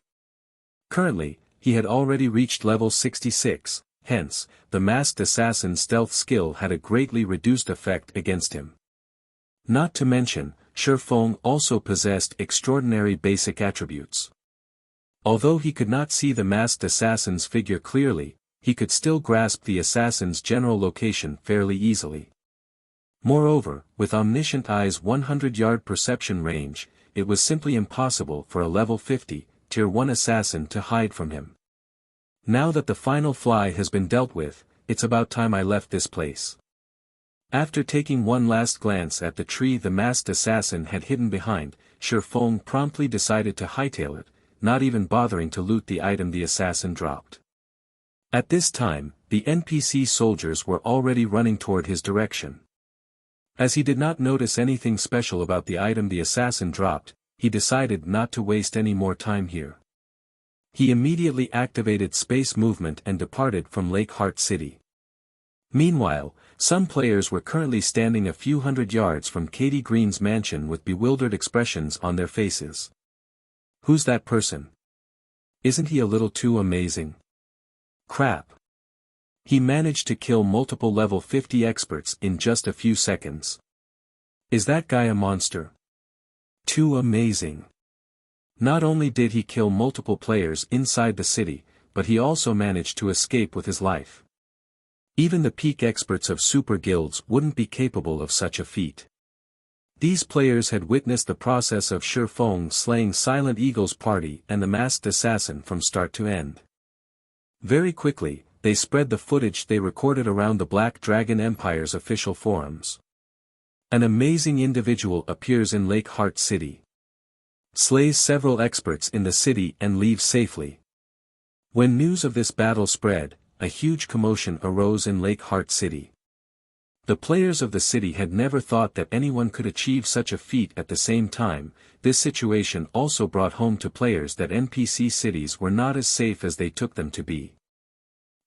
Currently, he had already reached level 66, hence, the masked assassin's stealth skill had a greatly reduced effect against him. Not to mention, Shifeng also possessed extraordinary basic attributes. Although he could not see the masked assassin's figure clearly, he could still grasp the assassin's general location fairly easily. Moreover, with Omniscient Eye's 100-yard perception range, it was simply impossible for a level 50, Tier 1 assassin to hide from him. Now that the final fly has been dealt with, it's about time I left this place. After taking one last glance at the tree the masked assassin had hidden behind, Shi Feng promptly decided to hightail it, not even bothering to loot the item the assassin dropped. At this time, the NPC soldiers were already running toward his direction. As he did not notice anything special about the item the assassin dropped, he decided not to waste any more time here. He immediately activated space movement and departed from Lake Heart City. Meanwhile, some players were currently standing a few hundred yards from Katie Green's mansion with bewildered expressions on their faces. Who's that person? Isn't he a little too amazing? Crap. He managed to kill multiple level 50 experts in just a few seconds. Is that guy a monster? Too amazing. Not only did he kill multiple players inside the city, but he also managed to escape with his life. Even the peak experts of super guilds wouldn't be capable of such a feat. These players had witnessed the process of Shi Feng slaying Silent Eagle's party and the masked assassin from start to end. Very quickly, they spread the footage they recorded around the Black Dragon Empire's official forums. An amazing individual appears in Lake Heart City. Slays several experts in the city and leaves safely. When news of this battle spread, a huge commotion arose in Lake Heart City. The players of the city had never thought that anyone could achieve such a feat at the same time. This situation also brought home to players that NPC cities were not as safe as they took them to be.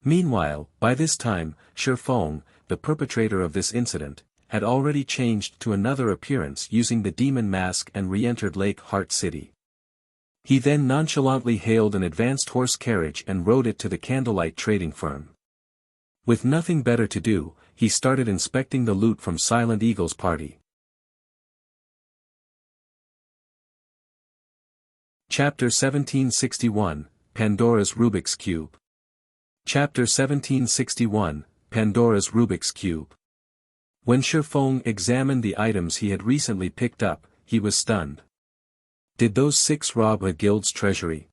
Meanwhile, by this time, Shi Feng, the perpetrator of this incident, had already changed to another appearance using the demon mask and re-entered Lake Heart City. He then nonchalantly hailed an advanced horse carriage and rode it to the candlelight trading firm. With nothing better to do, he started inspecting the loot from Silent Eagle's party. Chapter 1761, Pandora's Rubik's Cube. Chapter 1761, Pandora's Rubik's Cube. When Shi Feng examined the items he had recently picked up, he was stunned. Did those 6 rob a guild's treasury?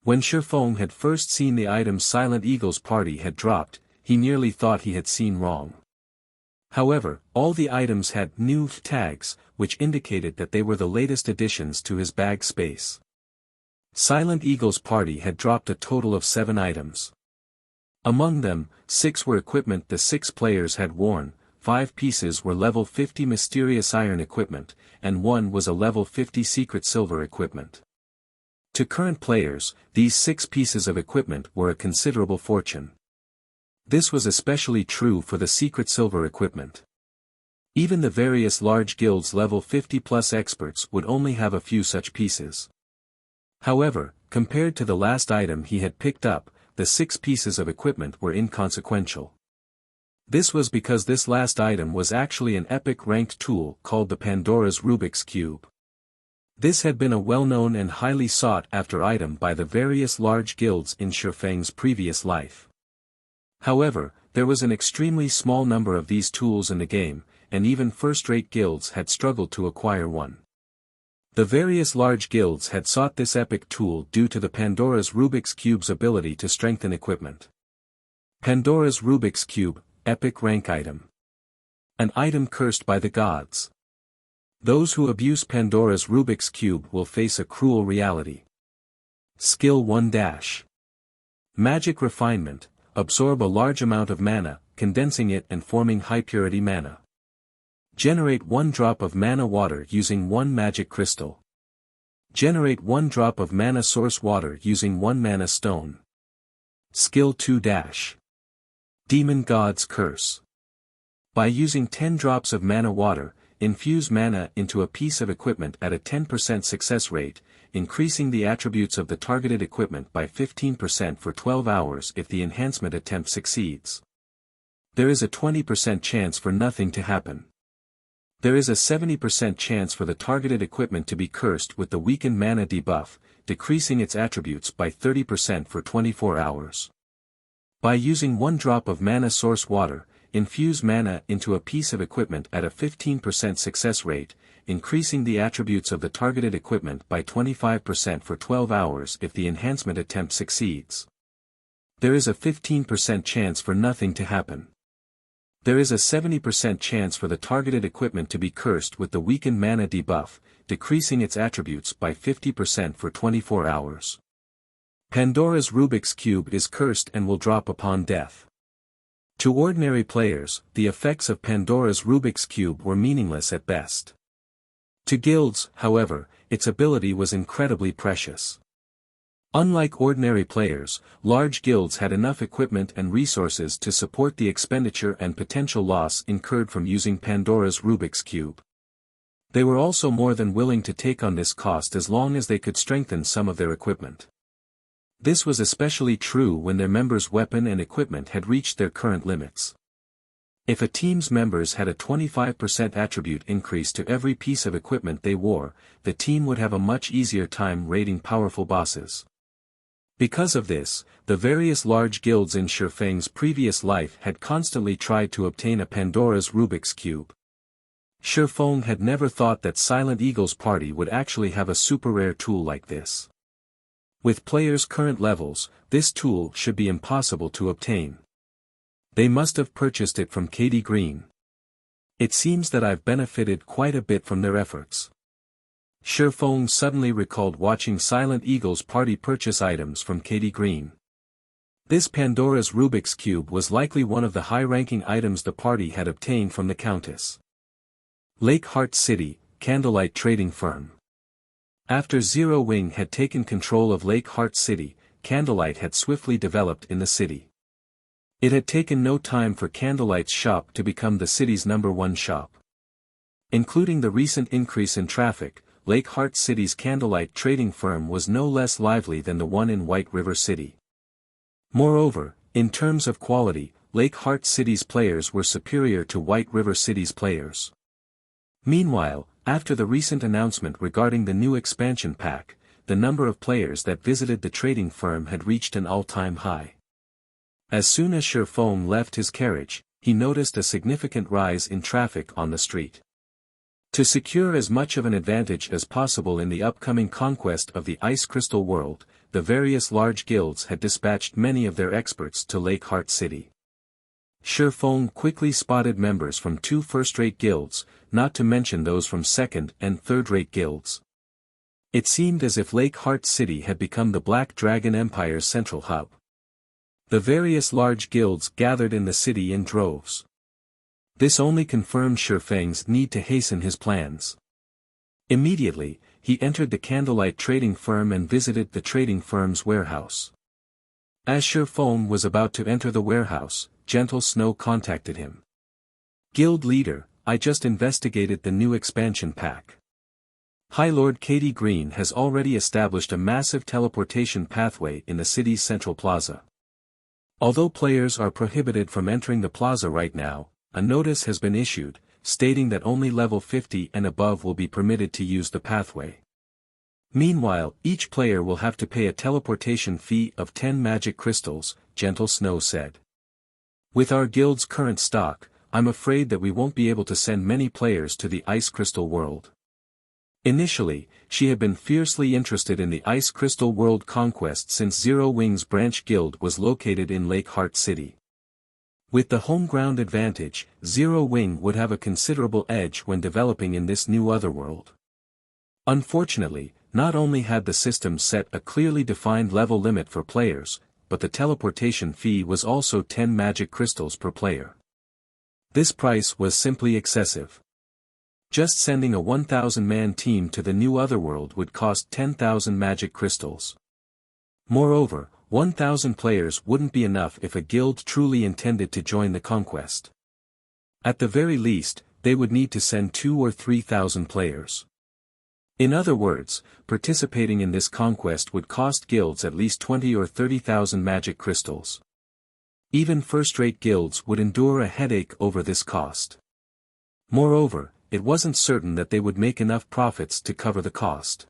When Shi Feng had first seen the items Silent Eagle's party had dropped, he nearly thought he had seen wrong. However, all the items had new tags, which indicated that they were the latest additions to his bag space. Silent Eagle's party had dropped a total of 7 items. Among them, 6 were equipment the 6 players had worn, 5 pieces were level 50 mysterious iron equipment, and 1 was a level 50 secret silver equipment. To current players, these 6 pieces of equipment were a considerable fortune. This was especially true for the secret silver equipment. Even the various large guilds level 50+ experts would only have a few such pieces. However, compared to the last item he had picked up, the 6 pieces of equipment were inconsequential. This was because this last item was actually an epic ranked tool called the Pandora's Rubik's Cube. This had been a well-known and highly sought-after item by the various large guilds in Shi Feng's previous life. However, there was an extremely small number of these tools in the game, and even first-rate guilds had struggled to acquire one. The various large guilds had sought this epic tool due to the Pandora's Rubik's Cube's ability to strengthen equipment. Pandora's Rubik's Cube, epic rank item. An item cursed by the gods. Those who abuse Pandora's Rubik's Cube will face a cruel reality. Skill 1 dash. Magic refinement, absorb a large amount of mana, condensing it and forming high-purity mana. Generate 1 drop of mana water using 1 magic crystal. Generate 1 drop of mana source water using 1 mana stone. Skill 2 dash. Demon God's Curse. By using 10 drops of mana water, infuse mana into a piece of equipment at a 10% success rate, increasing the attributes of the targeted equipment by 15% for 12 hours if the enhancement attempt succeeds. There is a 20% chance for nothing to happen. There is a 70% chance for the targeted equipment to be cursed with the weakened mana debuff, decreasing its attributes by 30% for 24 hours. By using 1 drop of mana source water, infuse mana into a piece of equipment at a 15% success rate, increasing the attributes of the targeted equipment by 25% for 12 hours if the enhancement attempt succeeds. There is a 15% chance for nothing to happen. There is a 70% chance for the targeted equipment to be cursed with the weakened mana debuff, decreasing its attributes by 50% for 24 hours. Pandora's Rubik's Cube is cursed and will drop upon death. To ordinary players, the effects of Pandora's Rubik's Cube were meaningless at best. To guilds, however, its ability was incredibly precious. Unlike ordinary players, large guilds had enough equipment and resources to support the expenditure and potential loss incurred from using Pandora's Rubik's Cube. They were also more than willing to take on this cost as long as they could strengthen some of their equipment. This was especially true when their members' weapon and equipment had reached their current limits. If a team's members had a 25% attribute increase to every piece of equipment they wore, the team would have a much easier time raiding powerful bosses. Because of this, the various large guilds in Shifeng's previous life had constantly tried to obtain a Pandora's Rubik's Cube. Shifeng had never thought that Silent Eagle's party would actually have a super rare tool like this. With players' current levels, this tool should be impossible to obtain. They must have purchased it from Katie Green. It seems that I've benefited quite a bit from their efforts. Shifeng suddenly recalled watching Silent Eagle's party purchase items from Katie Green. This Pandora's Rubik's Cube was likely one of the high-ranking items the party had obtained from the Countess. Lake Heart City, Candlelight Trading Firm. After Zero Wing had taken control of Lake Heart City, Candlelight had swiftly developed in the city. It had taken no time for Candlelight's shop to become the city's #1 shop. Including the recent increase in traffic, Lake Heart City's Candlelight Trading Firm was no less lively than the one in White River City. Moreover, in terms of quality, Lake Heart City's players were superior to White River City's players. Meanwhile, after the recent announcement regarding the new expansion pack, the number of players that visited the trading firm had reached an all-time high. As soon as Shifeng left his carriage, he noticed a significant rise in traffic on the street. To secure as much of an advantage as possible in the upcoming conquest of the Ice Crystal world, the various large guilds had dispatched many of their experts to Lake Heart City. Shifeng quickly spotted members from 2 first-rate guilds, not to mention those from second- and third-rate guilds. It seemed as if Lake Heart City had become the Black Dragon Empire's central hub. The various large guilds gathered in the city in droves. This only confirmed Shifeng's need to hasten his plans. Immediately, he entered the Candlelight Trading Firm and visited the trading firm's warehouse. As Shifeng was about to enter the warehouse, Gentle Snow contacted him. "Guild leader, I just investigated the new expansion pack. Highlord Katie Green has already established a massive teleportation pathway in the city's central plaza. Although players are prohibited from entering the plaza right now, a notice has been issued, stating that only level 50 and above will be permitted to use the pathway. Meanwhile, each player will have to pay a teleportation fee of 10 magic crystals," Gentle Snow said. "With our guild's current stock, I'm afraid that we won't be able to send many players to the Ice Crystal world." Initially, she had been fiercely interested in the Ice Crystal world conquest since Zero Wing's branch guild was located in Lake Heart City. With the home ground advantage, Zero Wing would have a considerable edge when developing in this new otherworld. Unfortunately, not only had the system set a clearly defined level limit for players, but the teleportation fee was also 10 magic crystals per player. This price was simply excessive. Just sending a 1,000-man team to the new otherworld would cost 10,000 magic crystals. Moreover, 1,000 players wouldn't be enough if a guild truly intended to join the conquest. At the very least, they would need to send 2,000 or 3,000 players. In other words, participating in this conquest would cost guilds at least 20,000 or 30,000 magic crystals. Even first-rate guilds would endure a headache over this cost. Moreover, it wasn't certain that they would make enough profits to cover the cost.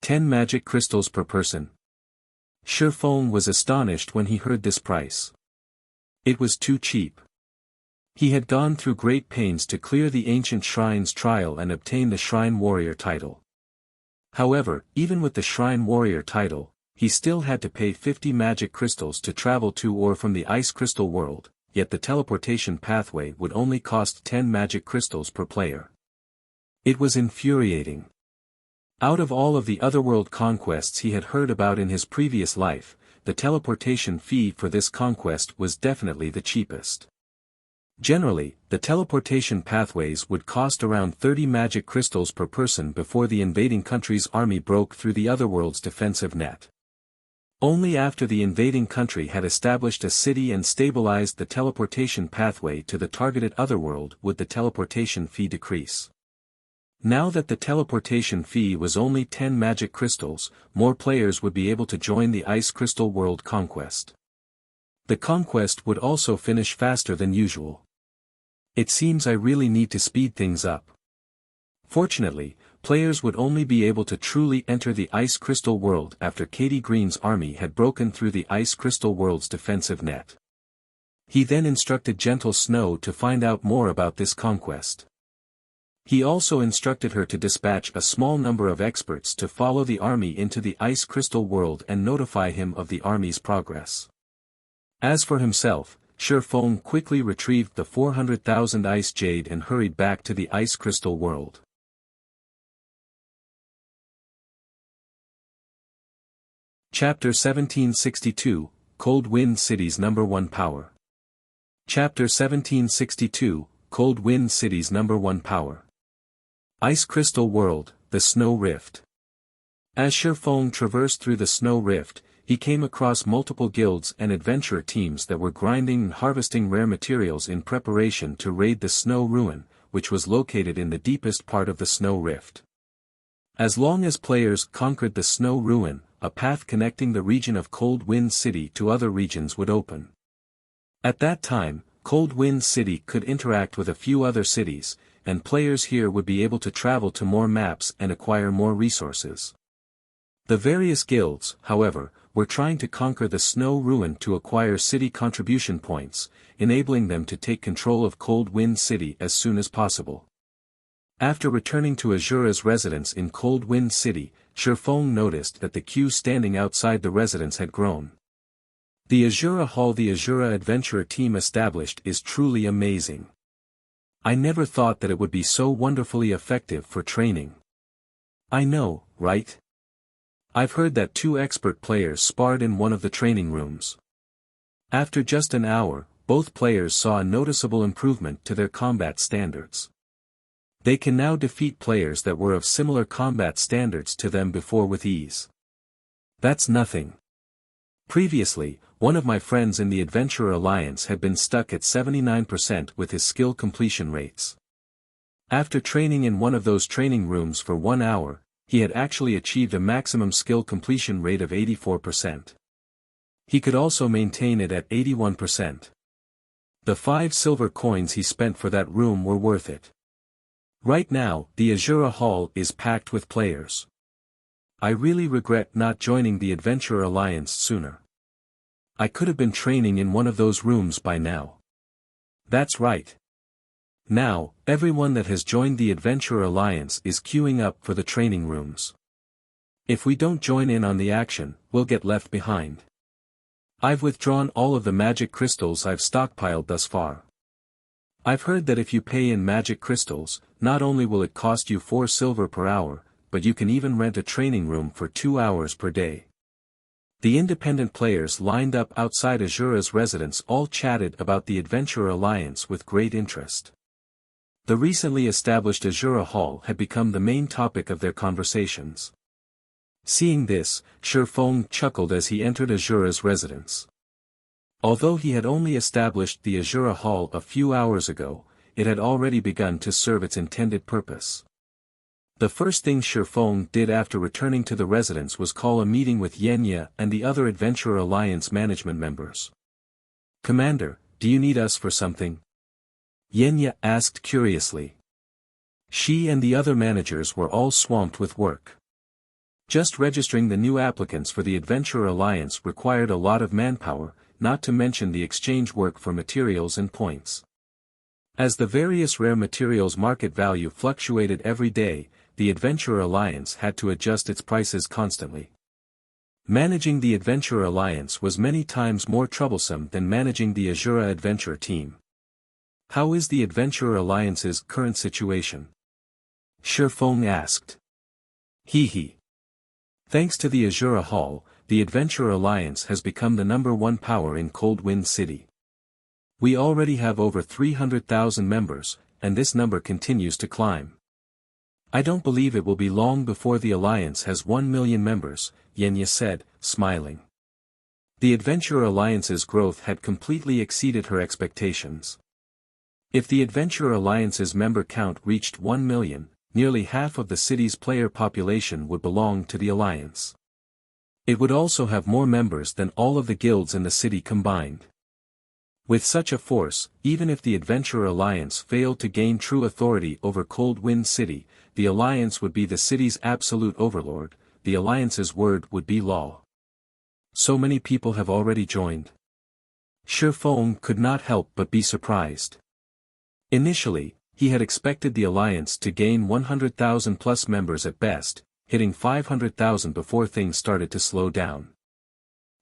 10 magic crystals per person. Shifeng was astonished when he heard this price. It was too cheap. He had gone through great pains to clear the ancient shrine's trial and obtain the Shrine Warrior title. However, even with the Shrine Warrior title, he still had to pay 50 magic crystals to travel to or from the Ice Crystal World, yet the teleportation pathway would only cost 10 magic crystals per player. It was infuriating. Out of all of the otherworld conquests he had heard about in his previous life, the teleportation fee for this conquest was definitely the cheapest. Generally, the teleportation pathways would cost around 30 magic crystals per person before the invading country's army broke through the otherworld's defensive net. Only after the invading country had established a city and stabilized the teleportation pathway to the targeted otherworld would the teleportation fee decrease. Now that the teleportation fee was only 10 magic crystals, more players would be able to join the Ice Crystal World conquest. The conquest would also finish faster than usual. It seems I really need to speed things up. Fortunately, players would only be able to truly enter the Ice Crystal World after Katie Green's army had broken through the Ice Crystal World's defensive net. He then instructed Gentle Snow to find out more about this conquest. He also instructed her to dispatch a small number of experts to follow the army into the Ice Crystal World and notify him of the army's progress. As for himself, Shifeng quickly retrieved the 400,000 ice jade and hurried back to the Ice Crystal World. Chapter 1762, Cold Wind City's Number 1 Power. Chapter 1762, Cold Wind City's Number 1 Power. Ice Crystal World, the Snow Rift. As Shifeng traversed through the Snow Rift, he came across multiple guilds and adventurer teams that were grinding and harvesting rare materials in preparation to raid the Snow Ruin, which was located in the deepest part of the Snow Rift. As long as players conquered the Snow Ruin, a path connecting the region of Cold Wind City to other regions would open. At that time, Cold Wind City could interact with a few other cities, and players here would be able to travel to more maps and acquire more resources. The various guilds, however, were trying to conquer the Snow Ruin to acquire city contribution points, enabling them to take control of Cold Wind City as soon as possible. After returning to Asura's residence in Cold Wind City, Shifeng noticed that the queue standing outside the residence had grown. The Asura Hall the Asura Adventurer team established is truly amazing. I never thought that it would be so wonderfully effective for training. I know, right? I've heard that 2 expert players sparred in one of the training rooms. After just an hour, both players saw a noticeable improvement to their combat standards. They can now defeat players that were of similar combat standards to them before with ease. That's nothing. Previously, one of my friends in the Adventurer Alliance had been stuck at 79% with his skill completion rates. After training in one of those training rooms for 1 hour, he had actually achieved a maximum skill completion rate of 84%. He could also maintain it at 81%. The 5 silver coins he spent for that room were worth it. Right now, the Asura Hall is packed with players. I really regret not joining the Adventurer Alliance sooner. I could have been training in one of those rooms by now. That's right. Now, everyone that has joined the Adventurer Alliance is queuing up for the training rooms. If we don't join in on the action, we'll get left behind. I've withdrawn all of the magic crystals I've stockpiled thus far. I've heard that if you pay in magic crystals, not only will it cost you 4 silver per hour, but you can even rent a training room for 2 hours per day. The independent players lined up outside Asura's residence all chatted about the Adventurer Alliance with great interest. The recently established Asura Hall had become the main topic of their conversations. Seeing this, Shifeng chuckled as he entered Asura's residence. Although he had only established the Asura Hall a few hours ago, it had already begun to serve its intended purpose. The first thing Shifeng did after returning to the residence was call a meeting with Yenya and the other Adventurer Alliance management members. "Commander, do you need us for something?" Yenya asked curiously. She and the other managers were all swamped with work. Just registering the new applicants for the Adventurer Alliance required a lot of manpower, not to mention the exchange work for materials and points. As the various rare materials market value fluctuated every day, the Adventurer Alliance had to adjust its prices constantly. Managing the Adventurer Alliance was many times more troublesome than managing the Asura Adventure team. How is the Adventurer Alliance's current situation? Shifeng asked. Hee. Thanks to the Asura Hall, the Adventurer Alliance has become the #1 power in Cold Wind City. We already have over 300,000 members, and this number continues to climb. I don't believe it will be long before the Alliance has 1 million members, Yenya said, smiling. The Adventurer Alliance's growth had completely exceeded her expectations. If the Adventurer Alliance's member count reached 1 million, nearly half of the city's player population would belong to the Alliance. It would also have more members than all of the guilds in the city combined. With such a force, even if the Adventurer Alliance failed to gain true authority over Cold Wind City, the Alliance would be the city's absolute overlord, the Alliance's word would be law. So many people have already joined. Shifeng could not help but be surprised. Initially, he had expected the Alliance to gain 100,000 plus members at best, hitting 500,000 before things started to slow down.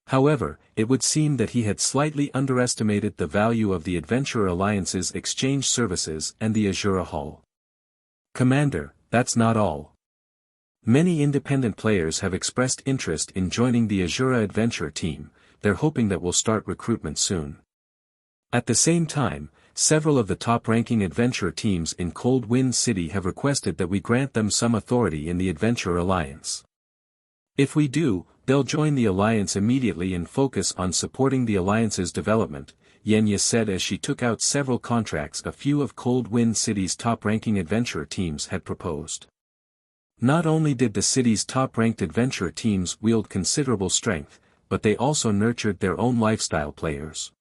However, it would seem that he had slightly underestimated the value of the Adventurer Alliance's exchange services and the Asura Hall. Commander, that's not all. Many independent players have expressed interest in joining the Asura Adventure team, they're hoping that we'll start recruitment soon. At the same time, several of the top-ranking adventure teams in Cold Wind City have requested that we grant them some authority in the Adventure Alliance. If we do, they'll join the Alliance immediately and focus on supporting the Alliance's development, Yenya said as she took out several contracts a few of Cold Wind City's top-ranking adventure teams had proposed. Not only did the city's top-ranked adventure teams wield considerable strength, but they also nurtured their own lifestyle players.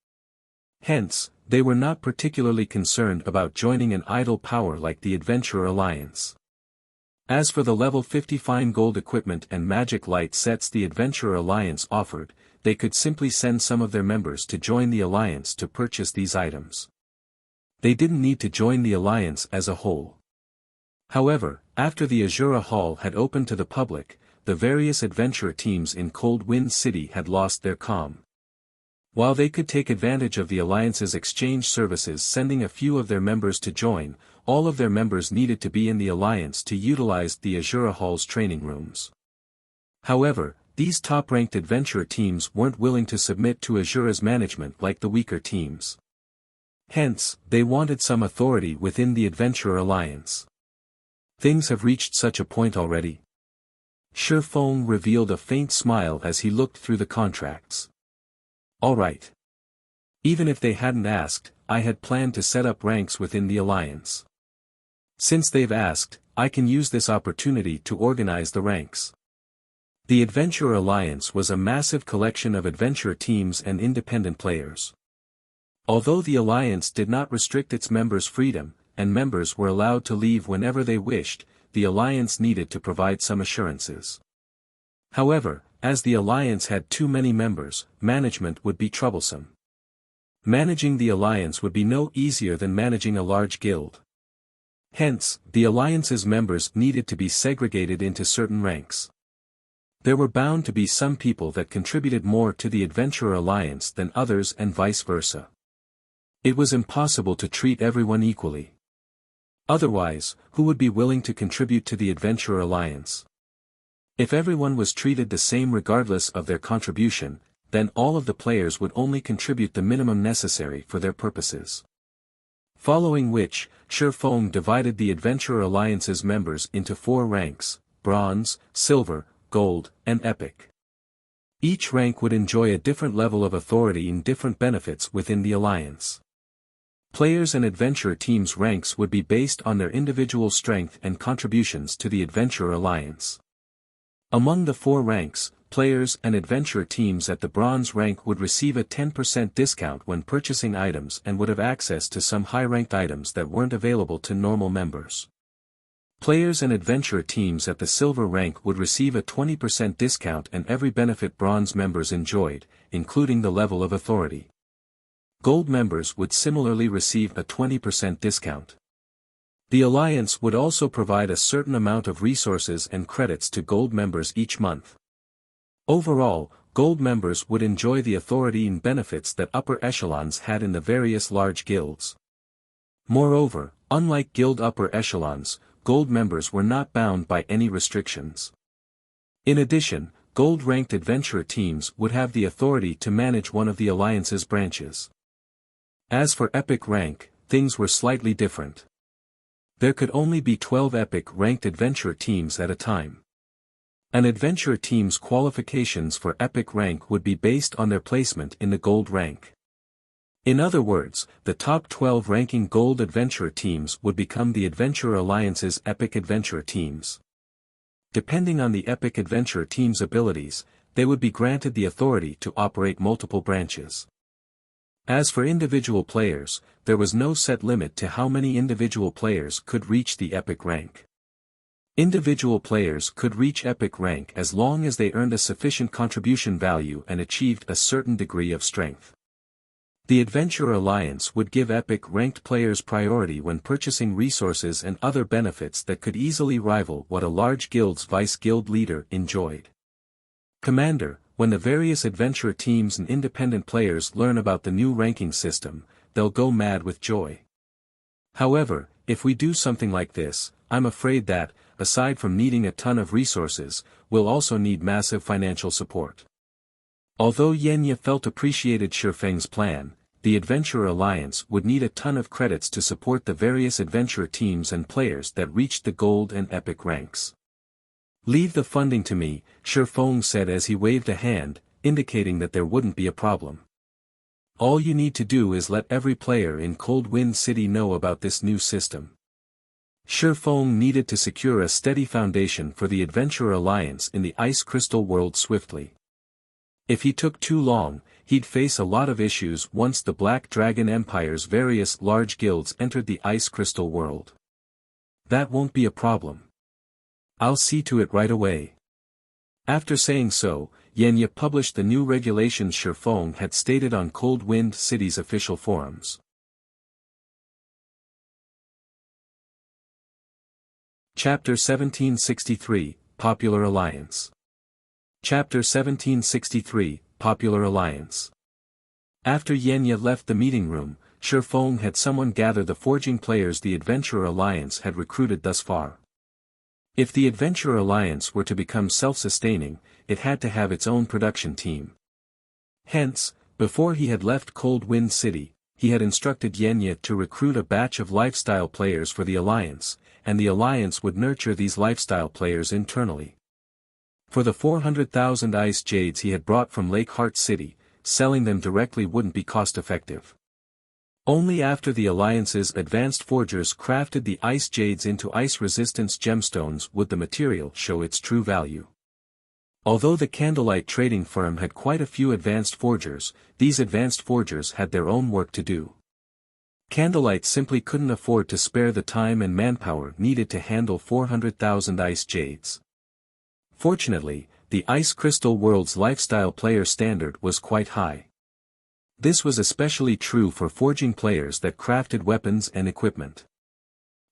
Hence, they were not particularly concerned about joining an idle power like the Adventurer Alliance. As for the level 50 fine gold equipment and magic light sets the Adventurer Alliance offered, they could simply send some of their members to join the Alliance to purchase these items. They didn't need to join the Alliance as a whole. However, after the Asura Hall had opened to the public, the various adventure teams in Cold Wind City had lost their calm. While they could take advantage of the Alliance's exchange services sending a few of their members to join, all of their members needed to be in the Alliance to utilize the Asura Hall's training rooms. However, these top-ranked adventure teams weren't willing to submit to Asura's management like the weaker teams. Hence, they wanted some authority within the Adventurer Alliance. Things have reached such a point already. Shifeng revealed a faint smile as he looked through the contracts. All right. Even if they hadn't asked, I had planned to set up ranks within the Alliance. Since they've asked, I can use this opportunity to organize the ranks. The Adventurer Alliance was a massive collection of adventure teams and independent players. Although the Alliance did not restrict its members' freedom, and members were allowed to leave whenever they wished, the Alliance needed to provide some assurances. However, as the Alliance had too many members, management would be troublesome. Managing the Alliance would be no easier than managing a large guild. Hence, the Alliance's members needed to be segregated into certain ranks. There were bound to be some people that contributed more to the Adventurer Alliance than others and vice versa. It was impossible to treat everyone equally. Otherwise, who would be willing to contribute to the Adventurer Alliance? If everyone was treated the same regardless of their contribution, then all of the players would only contribute the minimum necessary for their purposes. Following which, Shifeng divided the Adventurer Alliance's members into 4 ranks: Bronze, Silver, Gold, and Epic. Each rank would enjoy a different level of authority and different benefits within the Alliance. Players and adventure teams' ranks would be based on their individual strength and contributions to the Adventurer Alliance. Among the 4 ranks, players and adventure teams at the bronze rank would receive a 10% discount when purchasing items and would have access to some high-ranked items that weren't available to normal members. Players and adventure teams at the silver rank would receive a 20% discount and every benefit bronze members enjoyed, including the level of authority. Gold members would similarly receive a 20% discount. The alliance would also provide a certain amount of resources and credits to gold members each month. Overall, gold members would enjoy the authority and benefits that upper echelons had in the various large guilds. Moreover, unlike guild upper echelons, gold members were not bound by any restrictions. In addition, gold-ranked adventurer teams would have the authority to manage one of the alliance's branches. As for epic rank, things were slightly different. There could only be 12 epic-ranked adventurer teams at a time. An adventurer team's qualifications for epic rank would be based on their placement in the gold rank. In other words, the top 12 ranking gold adventurer teams would become the Adventurer Alliance's epic adventurer teams. Depending on the epic adventurer team's abilities, they would be granted the authority to operate multiple branches. As for individual players, there was no set limit to how many individual players could reach the epic rank. Individual players could reach epic rank as long as they earned a sufficient contribution value and achieved a certain degree of strength. The Adventurer Alliance would give epic-ranked players priority when purchasing resources and other benefits that could easily rival what a large guild's vice-guild leader enjoyed. Commander, when the various adventurer teams and independent players learn about the new ranking system, they'll go mad with joy. However, if we do something like this, I'm afraid that, aside from needing a ton of resources, we'll also need massive financial support. Although Yenya felt appreciated Shifeng's plan, the Adventurer Alliance would need a ton of credits to support the various adventurer teams and players that reached the gold and epic ranks. Leave the funding to me, Shifeng said as he waved a hand, indicating that there wouldn't be a problem. All you need to do is let every player in Cold Wind City know about this new system. Shifeng needed to secure a steady foundation for the Adventurer Alliance in the Ice Crystal world swiftly. If he took too long, he'd face a lot of issues once the Black Dragon Empire's various large guilds entered the Ice Crystal world. That won't be a problem. I'll see to it right away. After saying so, Yenya published the new regulations Shifeng had stated on Cold Wind City's official forums. Chapter 1763, Popular Alliance. Chapter 1763, Popular Alliance. After Yenya left the meeting room, Shifeng had someone gather the forging players the Adventurer Alliance had recruited thus far. If the Adventurer Alliance were to become self-sustaining, it had to have its own production team. Hence, before he had left Cold Wind City, he had instructed Yenya to recruit a batch of lifestyle players for the Alliance, and the Alliance would nurture these lifestyle players internally. For the 400,000 ice jades he had brought from Lake Heart City, selling them directly wouldn't be cost-effective. Only after the Alliance's advanced forgers crafted the ice jades into ice-resistance gemstones would the material show its true value. Although the Candlelight trading firm had quite a few advanced forgers, these advanced forgers had their own work to do. Candlelight simply couldn't afford to spare the time and manpower needed to handle 400,000 ice jades. Fortunately, the Ice Crystal world's lifestyle player standard was quite high. This was especially true for forging players that crafted weapons and equipment.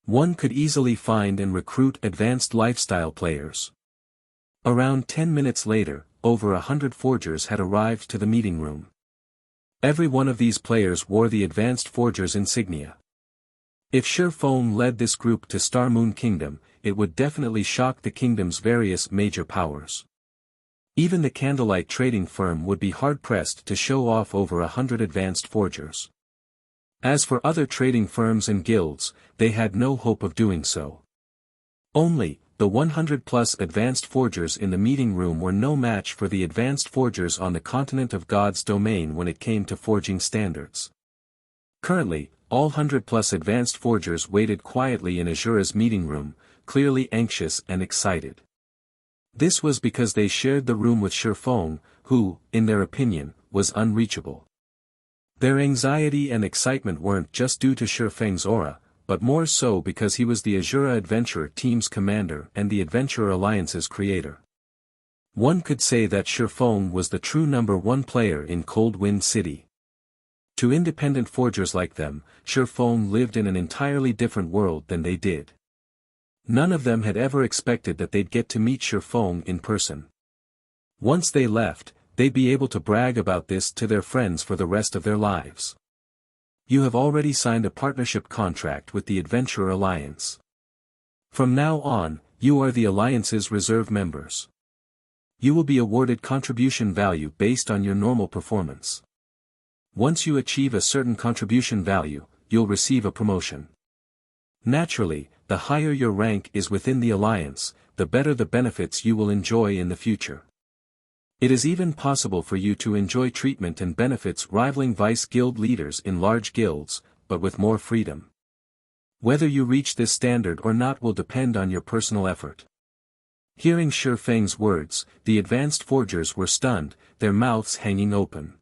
One could easily find and recruit advanced lifestyle players. Around 10 minutes later, over 100 forgers had arrived to the meeting room. Every one of these players wore the advanced forger's insignia. If Shifeng led this group to Star Moon Kingdom, it would definitely shock the kingdom's various major powers. Even the Candlelight trading firm would be hard-pressed to show off over 100 advanced forgers. As for other trading firms and guilds, they had no hope of doing so. Only, the 100-plus advanced forgers in the meeting room were no match for the advanced forgers on the continent of God's domain when it came to forging standards. Currently, all 100-plus advanced forgers waited quietly in Asura's meeting room, clearly anxious and excited. This was because they shared the room with Shifeng, who, in their opinion, was unreachable. Their anxiety and excitement weren't just due to Shifeng's aura, but more so because he was the Asura Adventurer team's commander and the Adventurer Alliance's creator. One could say that Shifeng was the true #1 player in Cold Wind City. To independent forgers like them, Shifeng lived in an entirely different world than they did. None of them had ever expected that they'd get to meet Shifeng in person. Once they left, they'd be able to brag about this to their friends for the rest of their lives. You have already signed a partnership contract with the Adventurer Alliance. From now on, you are the Alliance's reserve members. You will be awarded contribution value based on your normal performance. Once you achieve a certain contribution value, you'll receive a promotion. Naturally, the higher your rank is within the Alliance, the better the benefits you will enjoy in the future. It is even possible for you to enjoy treatment and benefits rivaling vice guild leaders in large guilds, but with more freedom. Whether you reach this standard or not will depend on your personal effort. Hearing Shifeng's words, the advanced forgers were stunned, their mouths hanging open.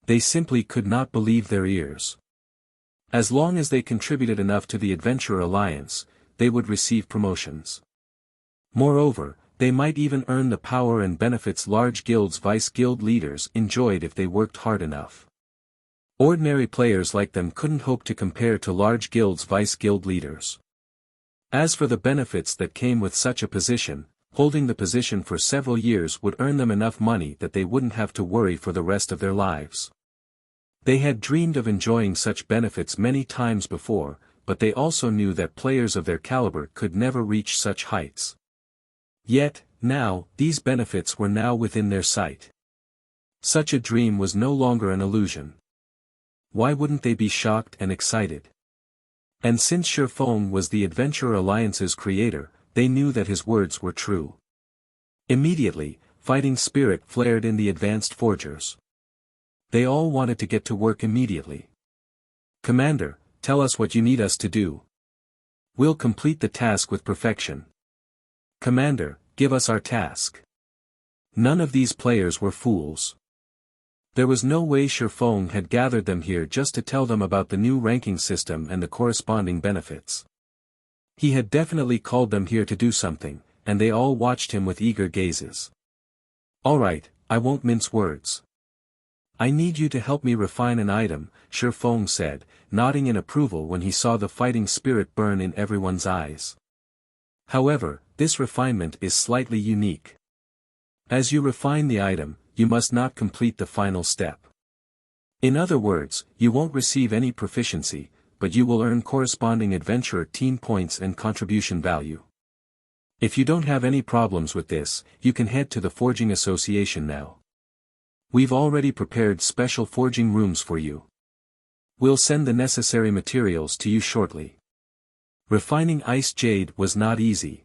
They simply could not believe their ears. As long as they contributed enough to the Adventurer Alliance, they would receive promotions. Moreover, they might even earn the power and benefits large guilds' vice guild leaders enjoyed if they worked hard enough. Ordinary players like them couldn't hope to compare to large guilds' vice guild leaders. As for the benefits that came with such a position, holding the position for several years would earn them enough money that they wouldn't have to worry for the rest of their lives. They had dreamed of enjoying such benefits many times before, but they also knew that players of their caliber could never reach such heights. Yet, now, these benefits were now within their sight. Such a dream was no longer an illusion. Why wouldn't they be shocked and excited? And since Shifeng was the Adventurer Alliance's creator, they knew that his words were true. Immediately, fighting spirit flared in the advanced forgers. They all wanted to get to work immediately. Commander, tell us what you need us to do. We'll complete the task with perfection. Commander, give us our task. None of these players were fools. There was no way Shifeng had gathered them here just to tell them about the new ranking system and the corresponding benefits. He had definitely called them here to do something, and they all watched him with eager gazes. All right, I won't mince words. I need you to help me refine an item, Shifeng said, nodding in approval when he saw the fighting spirit burn in everyone's eyes. However, this refinement is slightly unique. As you refine the item, you must not complete the final step. In other words, you won't receive any proficiency, but you will earn corresponding adventurer team points and contribution value. If you don't have any problems with this, you can head to the Forging Association now. We've already prepared special forging rooms for you. We'll send the necessary materials to you shortly. Refining ice jade was not easy.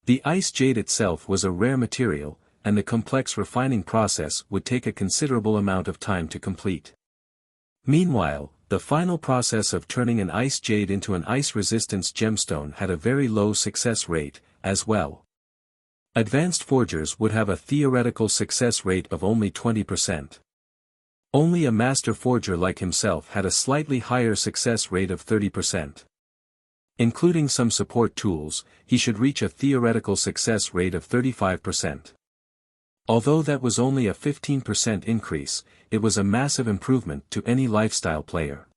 The ice jade itself was a rare material, and the complex refining process would take a considerable amount of time to complete. Meanwhile, the final process of turning an ice jade into an ice resistance gemstone had a very low success rate, as well. Advanced forgers would have a theoretical success rate of only 20%. Only a master forger like himself had a slightly higher success rate of 30%. Including some support tools, he should reach a theoretical success rate of 35%. Although that was only a 15% increase, it was a massive improvement to any lifestyle player.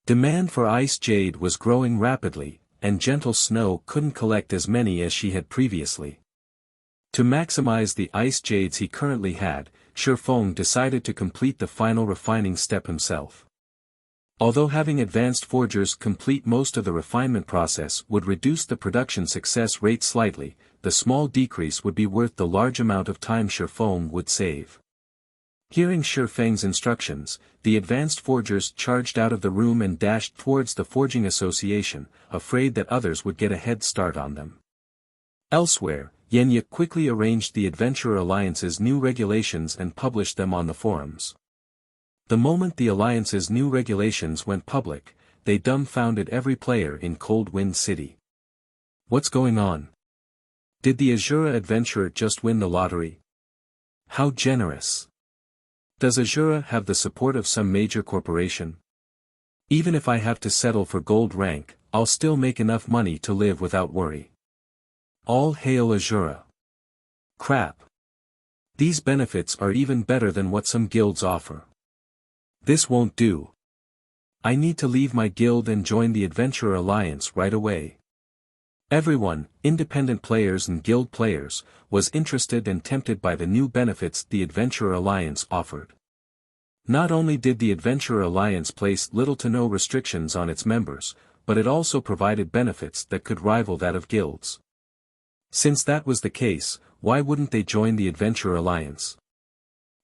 Demand for ice jade was growing rapidly, and Gentle Snow couldn't collect as many as she had previously. To maximize the ice jades he currently had, Shifeng decided to complete the final refining step himself. Although having advanced forgers complete most of the refinement process would reduce the production success rate slightly, the small decrease would be worth the large amount of time Shifeng would save. Hearing Shifeng's instructions, the advanced forgers charged out of the room and dashed towards the Forging Association, afraid that others would get a head start on them. Elsewhere, Yenya quickly arranged the Adventurer Alliance's new regulations and published them on the forums. The moment the Alliance's new regulations went public, they dumbfounded every player in Cold Wind City. What's going on? Did the Asura adventurer just win the lottery? How generous! Does Asura have the support of some major corporation? Even if I have to settle for gold rank, I'll still make enough money to live without worry. All hail Asura. Crap. These benefits are even better than what some guilds offer. This won't do. I need to leave my guild and join the Adventurer Alliance right away. Everyone, independent players and guild players, was interested and tempted by the new benefits the Adventurer Alliance offered. Not only did the Adventurer Alliance place little to no restrictions on its members, but it also provided benefits that could rival that of guilds. Since that was the case, why wouldn't they join the Adventurer Alliance?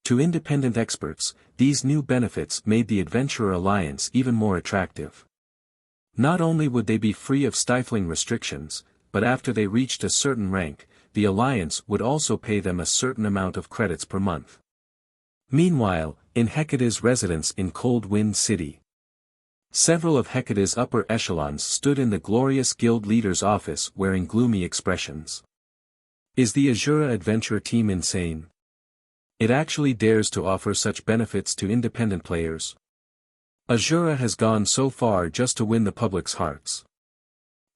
To independent experts, these new benefits made the Adventurer Alliance even more attractive. Not only would they be free of stifling restrictions, but after they reached a certain rank, the Alliance would also pay them a certain amount of credits per month. Meanwhile, in Hecate's residence in Cold Wind City, several of Hecate's upper echelons stood in the glorious guild leader's office wearing gloomy expressions. Is the Asura adventure team insane? It actually dares to offer such benefits to independent players. Asura has gone so far just to win the public's hearts.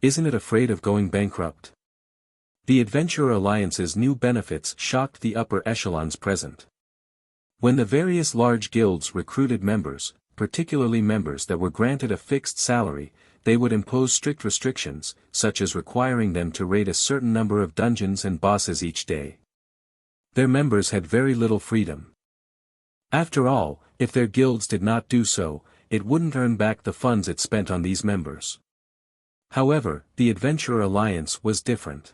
Isn't it afraid of going bankrupt? The Adventurer Alliance's new benefits shocked the upper echelons present. When the various large guilds recruited members, particularly members that were granted a fixed salary, they would impose strict restrictions, such as requiring them to raid a certain number of dungeons and bosses each day. Their members had very little freedom. After all, if their guilds did not do so, it wouldn't earn back the funds it spent on these members. However, the Adventurer Alliance was different.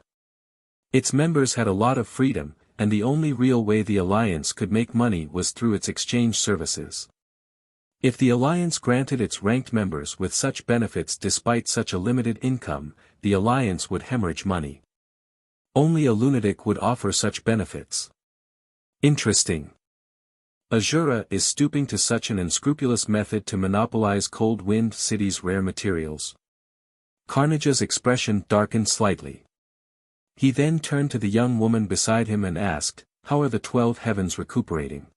Its members had a lot of freedom, and the only real way the Alliance could make money was through its exchange services. If the Alliance granted its ranked members with such benefits despite such a limited income, the Alliance would hemorrhage money. Only a lunatic would offer such benefits. Interesting. Asura is stooping to such an unscrupulous method to monopolize Cold Wind City's rare materials. Carnage's expression darkened slightly. He then turned to the young woman beside him and asked, "How are the 12 heavens recuperating?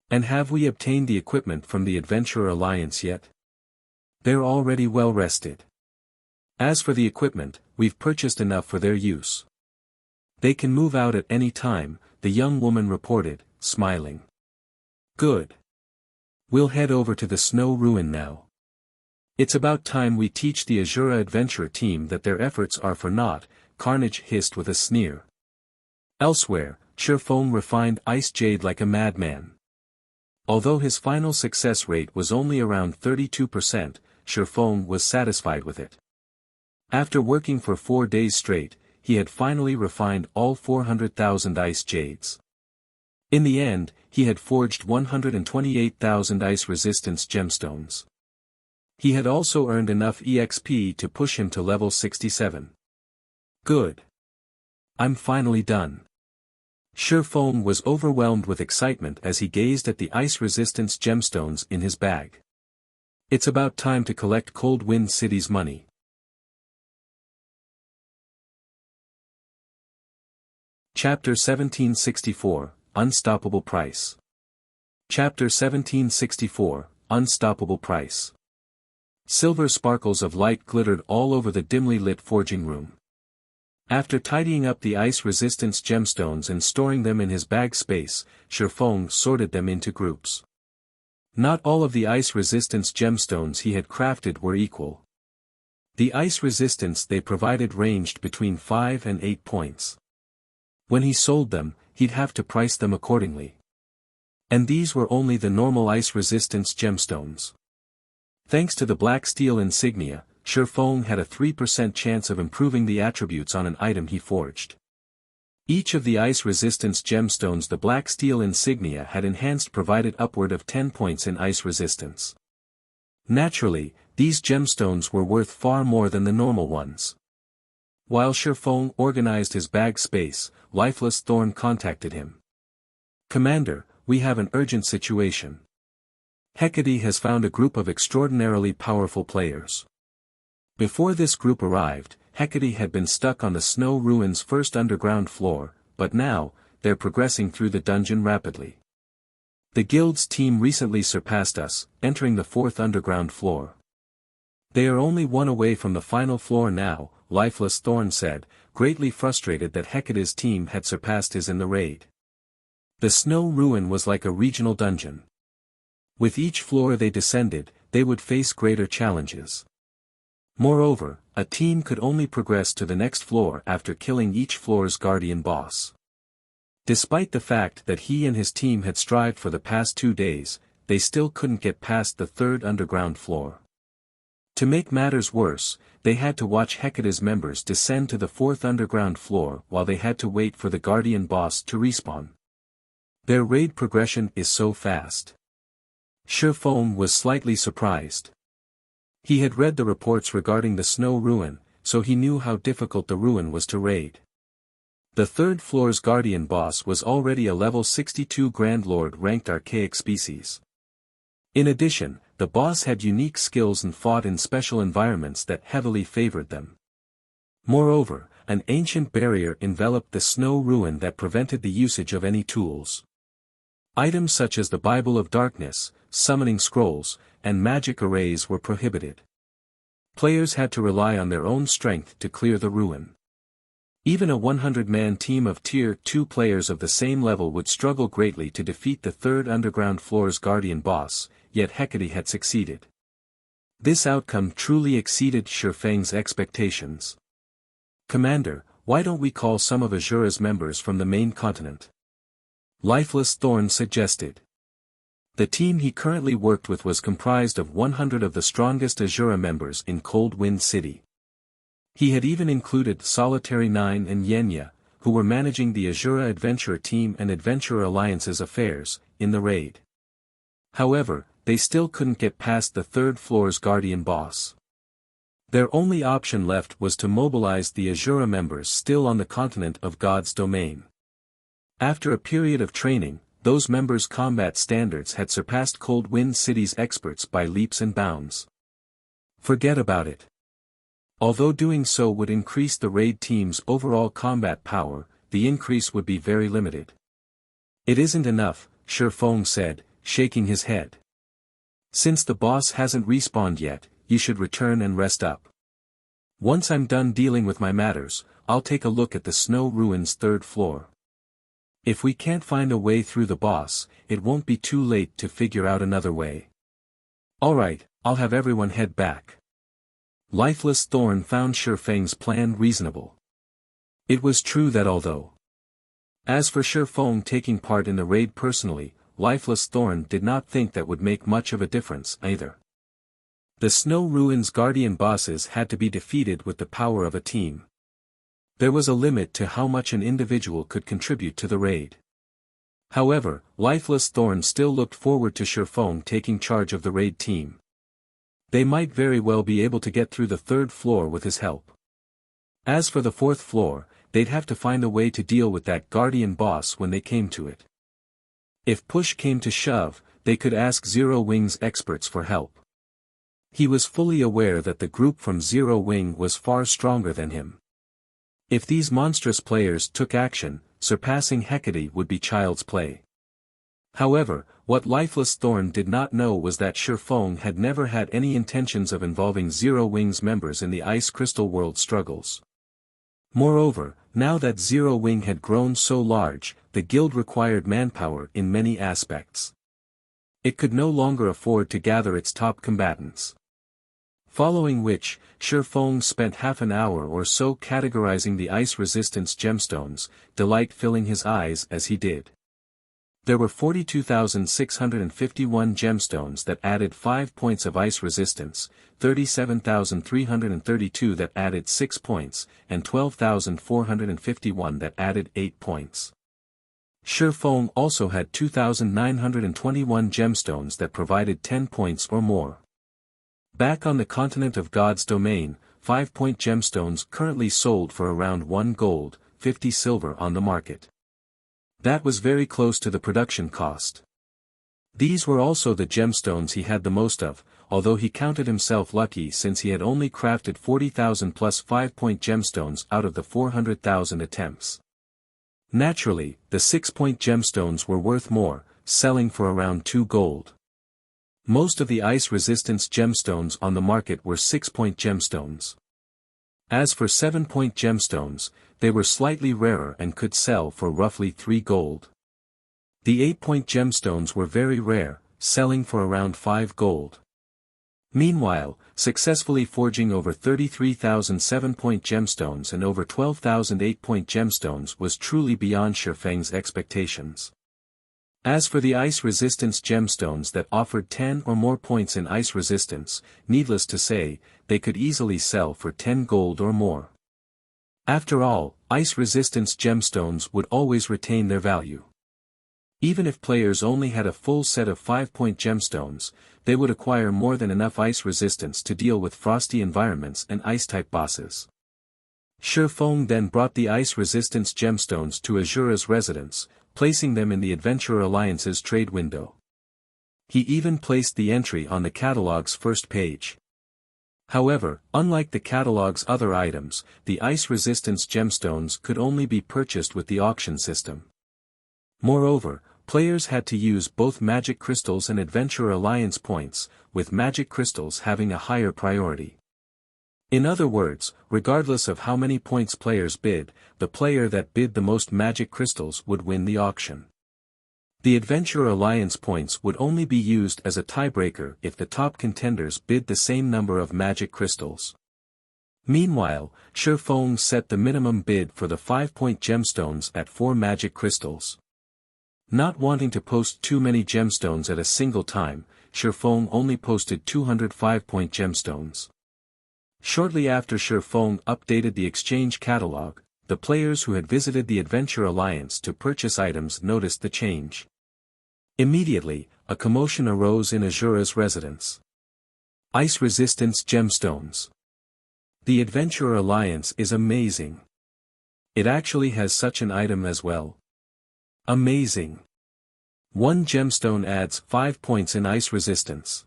And have we obtained the equipment from the Adventurer Alliance yet?" "They're already well rested. As for the equipment, we've purchased enough for their use. They can move out at any time," the young woman reported, smiling. "Good. We'll head over to the snow ruin now. It's about time we teach the Asura adventure team that their efforts are for naught," Carnage hissed with a sneer. Elsewhere, Sherfone refined ice jade like a madman. Although his final success rate was only around 32%, Sherfone was satisfied with it. After working for 4 days straight, he had finally refined all 400,000 ice jades. In the end, he had forged 128,000 ice resistance gemstones. He had also earned enough EXP to push him to level 67. Good. I'm finally done. Sherfone was overwhelmed with excitement as he gazed at the ice resistance gemstones in his bag. It's about time to collect Cold Wind City's money. Chapter 1764, Unstoppable Price. Chapter 1764, Unstoppable Price. Silver sparkles of light glittered all over the dimly lit forging room. After tidying up the ice resistance gemstones and storing them in his bag space, Sherfone sorted them into groups. Not all of the ice resistance gemstones he had crafted were equal. The ice resistance they provided ranged between 5 and 8 points. When he sold them, he'd have to price them accordingly. And these were only the normal ice resistance gemstones. Thanks to the black steel insignia, Sherfone had a 3% chance of improving the attributes on an item he forged. Each of the ice resistance gemstones the black steel insignia had enhanced provided upward of 10 points in ice resistance. Naturally, these gemstones were worth far more than the normal ones. While Sherfone organized his bag space, Lifeless Thorn contacted him. "Commander, we have an urgent situation. Hecate has found a group of extraordinarily powerful players." Before this group arrived, Hecate had been stuck on the snow ruin's first underground floor, but now, they're progressing through the dungeon rapidly. "The guild's team recently surpassed us, entering the 4th underground floor. They are only one away from the final floor now," Lifeless Thorn said, greatly frustrated that Hecate's team had surpassed his in the raid. The snow ruin was like a regional dungeon. With each floor they descended, they would face greater challenges. Moreover, a team could only progress to the next floor after killing each floor's guardian boss. Despite the fact that he and his team had strived for the past 2 days, they still couldn't get past the third underground floor. To make matters worse, they had to watch Hecate's members descend to the fourth underground floor while they had to wait for the guardian boss to respawn. Their raid progression is so fast. Shifeng was slightly surprised. He had read the reports regarding the snow ruin, so he knew how difficult the ruin was to raid. The third floor's guardian boss was already a level 62 Grand Lord ranked archaic species. In addition, the boss had unique skills and fought in special environments that heavily favored them. Moreover, an ancient barrier enveloped the snow ruin that prevented the usage of any tools. Items such as the Bible of Darkness, summoning scrolls, and magic arrays were prohibited. Players had to rely on their own strength to clear the ruin. Even a 100-man team of Tier 2 players of the same level would struggle greatly to defeat the third underground floor's guardian boss, yet Hecate had succeeded. This outcome truly exceeded Shifeng's expectations. "Commander, why don't we call some of Asura's members from the main continent?" Lifeless Thorn suggested. The team he currently worked with was comprised of 100 of the strongest Asura members in Cold Wind City. He had even included Solitary 9 and Yenya, who were managing the Asura Adventurer Team and Adventurer Alliance's affairs, in the raid. However, they still couldn't get past the third floor's guardian boss. Their only option left was to mobilize the Asura members still on the continent of God's domain. After a period of training, those members' combat standards had surpassed Cold Wind City's experts by leaps and bounds. Forget about it. Although doing so would increase the raid team's overall combat power, the increase would be very limited. "It isn't enough," Shifeng said, shaking his head. "Since the boss hasn't respawned yet, you should return and rest up. Once I'm done dealing with my matters, I'll take a look at the snow ruin's third floor. If we can't find a way through the boss, it won't be too late to figure out another way." "Alright, I'll have everyone head back." Lifeless Thorn found Shifeng's plan reasonable. It was true that although. As for Shifeng taking part in the raid personally, Lifeless Thorn did not think that would make much of a difference either. The Snow Ruin's guardian bosses had to be defeated with the power of a team. There was a limit to how much an individual could contribute to the raid. However, Lifeless Thorn still looked forward to Shifeng taking charge of the raid team. They might very well be able to get through the third floor with his help. As for the fourth floor, they'd have to find a way to deal with that guardian boss when they came to it. If push came to shove, they could ask Zero Wing's experts for help. He was fully aware that the group from Zero Wing was far stronger than him. If these monstrous players took action, surpassing Hecate would be child's play. However, what Lifeless Thorn did not know was that Shifeng had never had any intentions of involving Zero Wing's members in the Ice Crystal World struggles. Moreover, now that Zero Wing had grown so large, the guild required manpower in many aspects. It could no longer afford to gather its top combatants. Following which, Shifeng spent half an hour or so categorizing the ice resistance gemstones, delight filling his eyes as he did. There were 42,651 gemstones that added 5 points of ice resistance, 37,332 that added 6 points, and 12,451 that added 8 points. Shifeng also had 2,921 gemstones that provided 10 points or more. Back on the continent of God's domain, 5-point gemstones currently sold for around 1 gold, 50 silver on the market. That was very close to the production cost. These were also the gemstones he had the most of, although he counted himself lucky since he had only crafted 40,000 plus 5-point gemstones out of the 400,000 attempts. Naturally, the 6-point gemstones were worth more, selling for around 2 gold. Most of the ice resistance gemstones on the market were 6-point gemstones. As for 7-point gemstones, they were slightly rarer and could sell for roughly 3 gold. The 8-point gemstones were very rare, selling for around 5 gold. Meanwhile, successfully forging over 33,000 7-point gemstones and over 12,000 8-point gemstones was truly beyond Shifeng's expectations. As for the ice resistance gemstones that offered 10 or more points in ice resistance, needless to say, they could easily sell for 10 gold or more. After all, ice resistance gemstones would always retain their value. Even if players only had a full set of 5-point gemstones, they would acquire more than enough ice resistance to deal with frosty environments and ice-type bosses. Shifeng then brought the ice resistance gemstones to Asura's residence, placing them in the Adventurer Alliance's trade window. He even placed the entry on the catalog's first page. However, unlike the catalog's other items, the ice resistance gemstones could only be purchased with the auction system. Moreover, players had to use both magic crystals and Adventurer Alliance points, with magic crystals having a higher priority. In other words, regardless of how many points players bid, the player that bid the most magic crystals would win the auction. The Adventurer Alliance points would only be used as a tiebreaker if the top contenders bid the same number of magic crystals. Meanwhile, Shifeng set the minimum bid for the 5-point gemstones at 4 magic crystals. Not wanting to post too many gemstones at a single time, Shifeng only posted 205-point gemstones. Shortly after Shifeng updated the exchange catalog, the players who had visited the Adventure Alliance to purchase items noticed the change. Immediately, a commotion arose in Asura's residence. Ice resistance gemstones. The Adventurer Alliance is amazing. It actually has such an item as well. Amazing. 1 gemstone adds 5 points in ice resistance.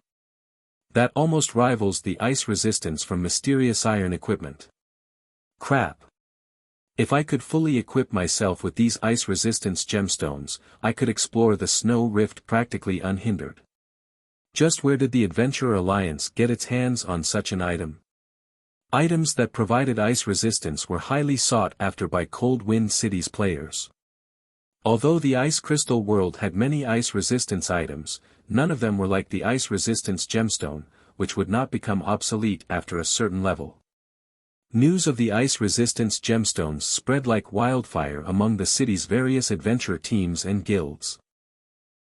That almost rivals the ice resistance from mysterious iron equipment. Crap. If I could fully equip myself with these ice resistance gemstones, I could explore the snow rift practically unhindered. Just where did the Adventurer Alliance get its hands on such an item? Items that provided ice resistance were highly sought after by Cold Wind City's players. Although the Ice Crystal world had many ice resistance items, none of them were like the ice resistance gemstone, which would not become obsolete after a certain level. News of the ice resistance gemstones spread like wildfire among the city's various adventure teams and guilds.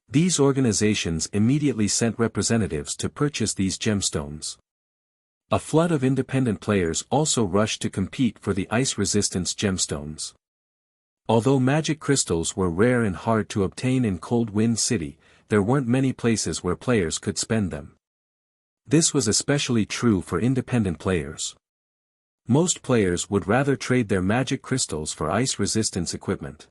These organizations immediately sent representatives to purchase these gemstones. A flood of independent players also rushed to compete for the ice resistance gemstones. Although magic crystals were rare and hard to obtain in Cold Wind City, there weren't many places where players could spend them. This was especially true for independent players. Most players would rather trade their magic crystals for ice resistance equipment.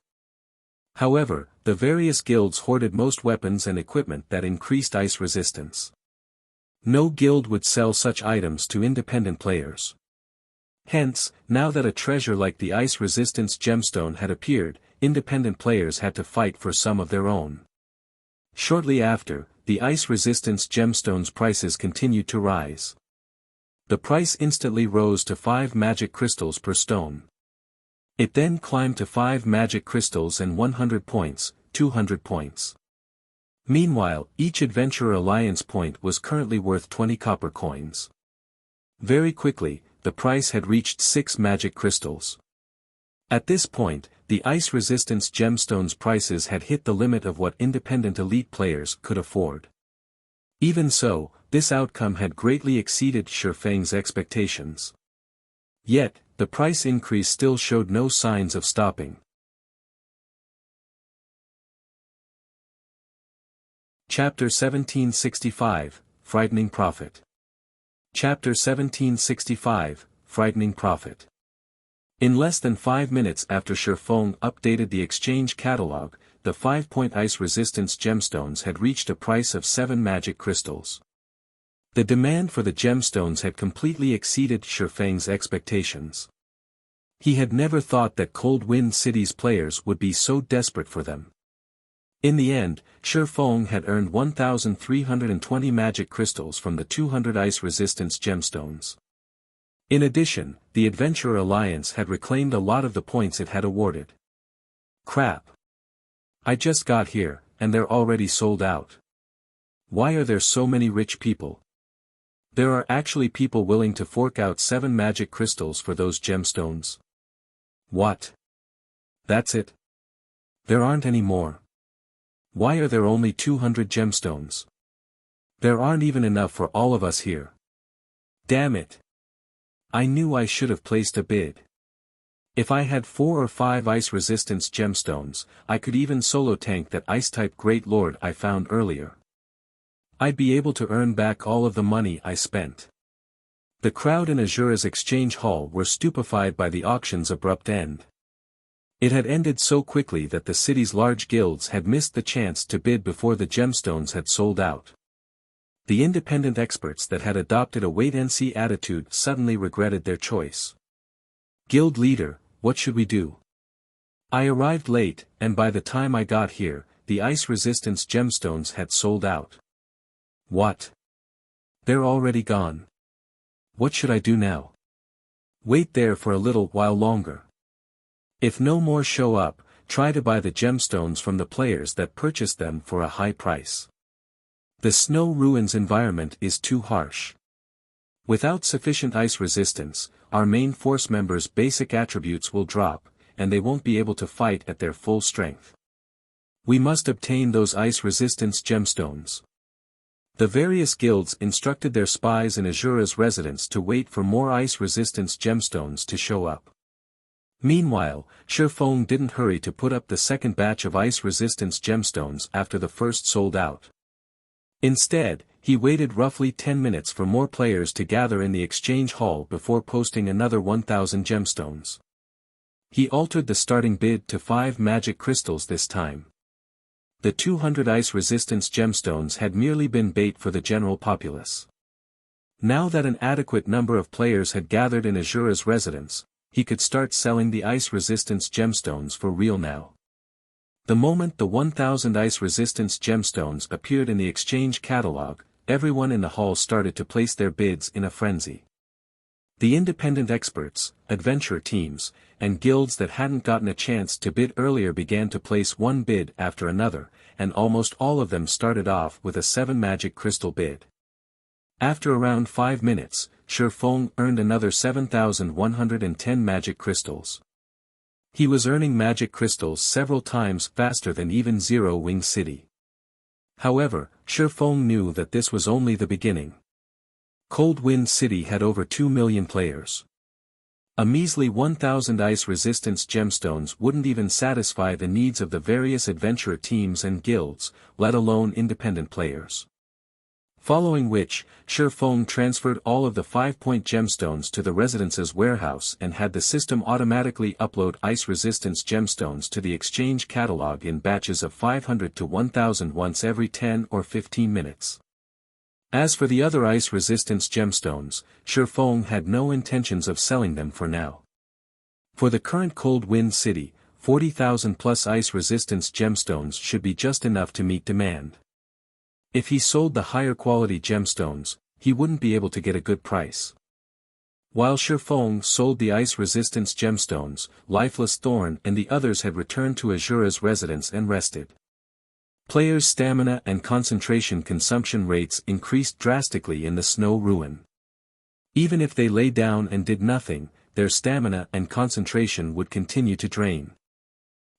However, the various guilds hoarded most weapons and equipment that increased ice resistance. No guild would sell such items to independent players. Hence, now that a treasure like the ice resistance gemstone had appeared, independent players had to fight for some of their own. Shortly after, the ice resistance gemstones' prices continued to rise. The price instantly rose to 5 magic crystals per stone. It then climbed to 5 magic crystals and 100 points, 200 points. Meanwhile, each Adventurer Alliance point was currently worth 20 copper coins. Very quickly, the price had reached 6 magic crystals. At this point, the ice resistance gemstones' prices had hit the limit of what independent elite players could afford. Even so, this outcome had greatly exceeded Shifeng's expectations. Yet, the price increase still showed no signs of stopping. Chapter 1765, Frightening Profit. Chapter 1765, Frightening Profit. In less than 5 minutes after Shifeng updated the exchange catalog, the 5-point ice resistance gemstones had reached a price of 7 magic crystals. The demand for the gemstones had completely exceeded Shifeng's expectations. He had never thought that Cold Wind City's players would be so desperate for them. In the end, Shifeng had earned 1,320 magic crystals from the 200 ice resistance gemstones. In addition, the Adventurer Alliance had reclaimed a lot of the points it had awarded. Crap. I just got here, and they're already sold out. Why are there so many rich people? There are actually people willing to fork out 7 magic crystals for those gemstones. What? That's it? There aren't any more. Why are there only 200 gemstones? There aren't even enough for all of us here. Damn it. I knew I should have placed a bid. If I had 4 or 5 ice resistance gemstones, I could even solo tank that ice-type Great Lord I found earlier. I'd be able to earn back all of the money I spent. The crowd in Asura's exchange hall were stupefied by the auction's abrupt end. It had ended so quickly that the city's large guilds had missed the chance to bid before the gemstones had sold out. The independent experts that had adopted a wait-and-see attitude suddenly regretted their choice. Guild leader, what should we do? I arrived late, and by the time I got here, the ice resistance gemstones had sold out. What? They're already gone. What should I do now? Wait there for a little while longer. If no more show up, try to buy the gemstones from the players that purchased them for a high price. The snow ruins environment is too harsh. Without sufficient ice resistance, our main force members' basic attributes will drop, and they won't be able to fight at their full strength. We must obtain those ice resistance gemstones. The various guilds instructed their spies in Asura's residence to wait for more ice resistance gemstones to show up. Meanwhile, Shifeng didn't hurry to put up the second batch of ice resistance gemstones after the first sold out. Instead, he waited roughly 10 minutes for more players to gather in the exchange hall before posting another 1,000 gemstones. He altered the starting bid to 5 magic crystals this time. The 200 ice resistance gemstones had merely been bait for the general populace. Now that an adequate number of players had gathered in Asura's residence, he could start selling the ice resistance gemstones for real now. The moment the 1,000 ice resistance gemstones appeared in the exchange catalog, everyone in the hall started to place their bids in a frenzy. The independent experts, adventure teams, and guilds that hadn't gotten a chance to bid earlier began to place one bid after another, and almost all of them started off with a 7 magic crystal bid. After around 5 minutes, Shifeng earned another 7,110 magic crystals. He was earning magic crystals several times faster than even Zero Wing City. However, Shifeng knew that this was only the beginning. Cold Wind City had over 2 million players. A measly 1,000 ice resistance gemstones wouldn't even satisfy the needs of the various adventurer teams and guilds, let alone independent players. Following which, Shifeng transferred all of the 5-point gemstones to the residence's warehouse and had the system automatically upload ice resistance gemstones to the exchange catalog in batches of 500 to 1,000 once every 10 or 15 minutes. As for the other ice resistance gemstones, Shifeng had no intentions of selling them for now. For the current Cold Wind City, 40,000 plus ice resistance gemstones should be just enough to meet demand. If he sold the higher quality gemstones, he wouldn't be able to get a good price. While Shifeng sold the ice resistance gemstones, Lifeless Thorn and the others had returned to Asura's residence and rested. Players' stamina and concentration consumption rates increased drastically in the snow ruin. Even if they lay down and did nothing, their stamina and concentration would continue to drain.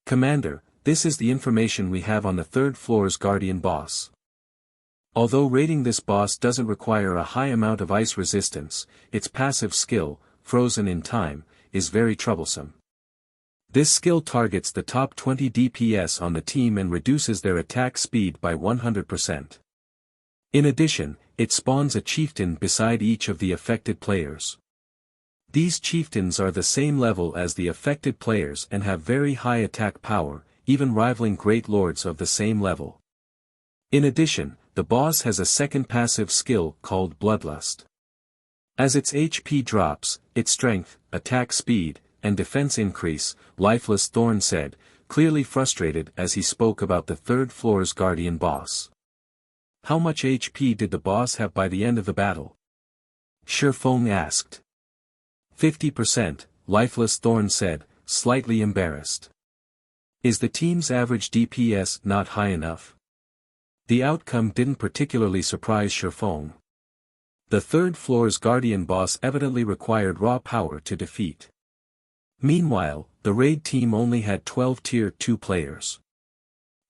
Commander, this is the information we have on the 3rd floor's guardian boss. Although raiding this boss doesn't require a high amount of ice resistance, its passive skill, Frozen in Time, is very troublesome. This skill targets the top 20 DPS on the team and reduces their attack speed by 100%. In addition, it spawns a chieftain beside each of the affected players. These chieftains are the same level as the affected players and have very high attack power, even rivaling great lords of the same level. In addition, the boss has a second passive skill called Bloodlust. As its HP drops, its strength, attack speed, and defense increase, Lifeless Thorn said, clearly frustrated as he spoke about the 3rd floor's guardian boss. How much HP did the boss have by the end of the battle? Shifeng asked. 50%, Lifeless Thorn said, slightly embarrassed. Is the team's average DPS not high enough? The outcome didn't particularly surprise Shifeng. The third floor's guardian boss evidently required raw power to defeat. Meanwhile, the raid team only had 12 Tier 2 players.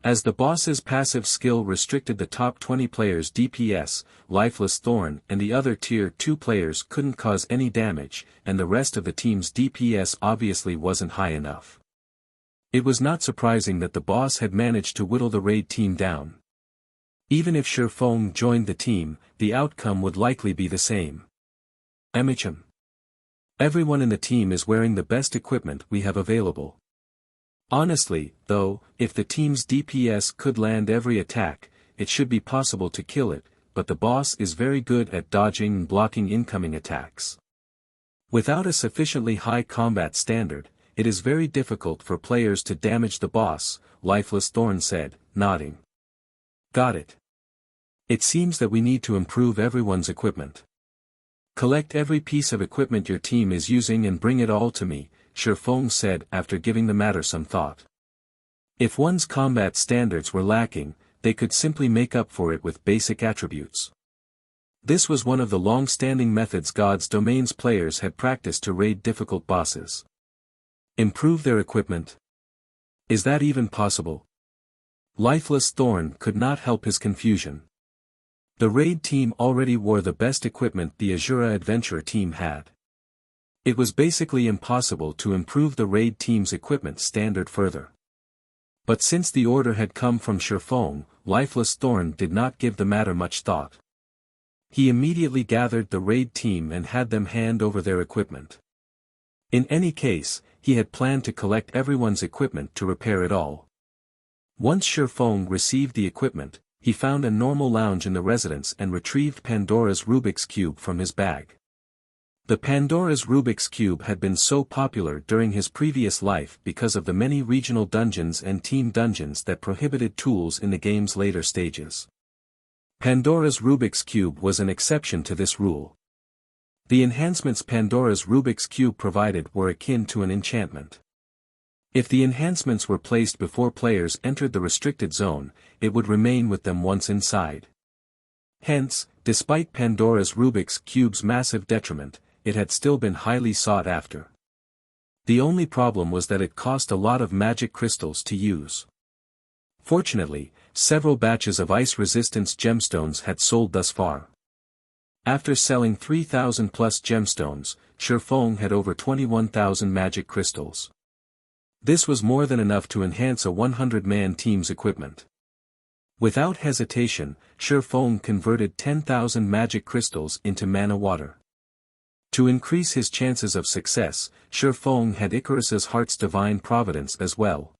As the boss's passive skill restricted the top 20 players' DPS, Lifeless Thorn and the other Tier 2 players couldn't cause any damage, and the rest of the team's DPS obviously wasn't high enough. It was not surprising that the boss had managed to whittle the raid team down. Even if Shifeng joined the team, the outcome would likely be the same. MHM. Everyone in the team is wearing the best equipment we have available. Honestly, though, if the team's DPS could land every attack, it should be possible to kill it, but the boss is very good at dodging and blocking incoming attacks. Without a sufficiently high combat standard, it is very difficult for players to damage the boss, Lifeless Thorn said, nodding. Got it. It seems that we need to improve everyone's equipment. Collect every piece of equipment your team is using and bring it all to me, Shifeng said after giving the matter some thought. If one's combat standards were lacking, they could simply make up for it with basic attributes. This was one of the long-standing methods God's Domain's players had practiced to raid difficult bosses. Improve their equipment? Is that even possible? Lifeless Thorn could not help his confusion. The raid team already wore the best equipment the Asura adventurer team had. It was basically impossible to improve the raid team's equipment standard further. But since the order had come from Shifeng, Lifeless Thorn did not give the matter much thought. He immediately gathered the raid team and had them hand over their equipment. In any case, he had planned to collect everyone's equipment to repair it all. Once Shifeng received the equipment, he found a normal lounge in the residence and retrieved Pandora's Rubik's Cube from his bag. The Pandora's Rubik's Cube had been so popular during his previous life because of the many regional dungeons and team dungeons that prohibited tools in the game's later stages. Pandora's Rubik's Cube was an exception to this rule. The enhancements Pandora's Rubik's Cube provided were akin to an enchantment. If the enhancements were placed before players entered the restricted zone, it would remain with them once inside. Hence, despite Pandora's Rubik's Cube's massive detriment, it had still been highly sought after. The only problem was that it cost a lot of magic crystals to use. Fortunately, several batches of ice resistance gemstones had sold thus far. After selling 3,000 plus gemstones, Shifeng had over 21,000 magic crystals. This was more than enough to enhance a 100-man team's equipment. Without hesitation, Shifeng converted 10,000 magic crystals into mana water. To increase his chances of success, Shifeng had Icarus's Heart's Divine Providence as well.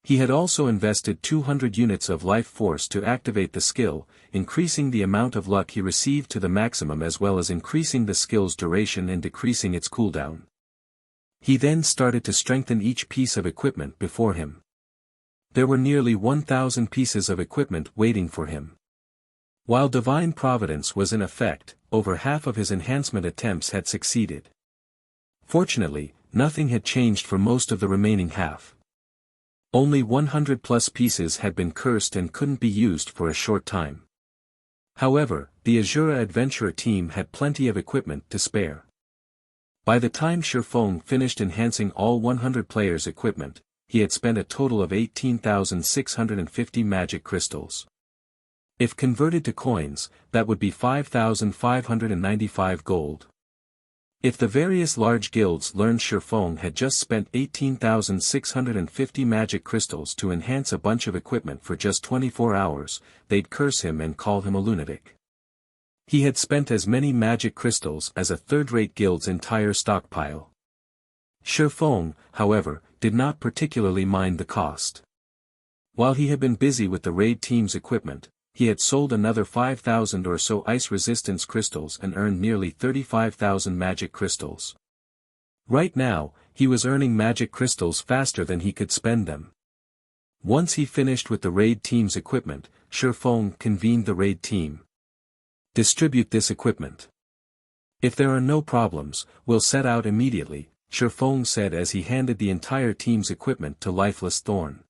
He had also invested 200 units of life force to activate the skill, increasing the amount of luck he received to the maximum as well as increasing the skill's duration and decreasing its cooldown. He then started to strengthen each piece of equipment before him. There were nearly 1,000 pieces of equipment waiting for him. While Divine Providence was in effect, over half of his enhancement attempts had succeeded. Fortunately, nothing had changed for most of the remaining half. Only 100 plus pieces had been cursed and couldn't be used for a short time. However, the Asura adventurer team had plenty of equipment to spare. By the time Shifeng finished enhancing all 100 players' equipment, he had spent a total of 18,650 magic crystals. If converted to coins, that would be 5,595 gold. If the various large guilds learned Shifeng had just spent 18,650 magic crystals to enhance a bunch of equipment for just 24 hours, they'd curse him and call him a lunatic. He had spent as many magic crystals as a third-rate guild's entire stockpile. Shifeng, however, did not particularly mind the cost. While he had been busy with the raid team's equipment, he had sold another 5,000 or so ice resistance crystals and earned nearly 35,000 magic crystals. Right now, he was earning magic crystals faster than he could spend them. Once he finished with the raid team's equipment, Shifeng convened the raid team. Distribute this equipment. If there are no problems, we'll set out immediately, Shifeng said as he handed the entire team's equipment to Lifeless Thorn.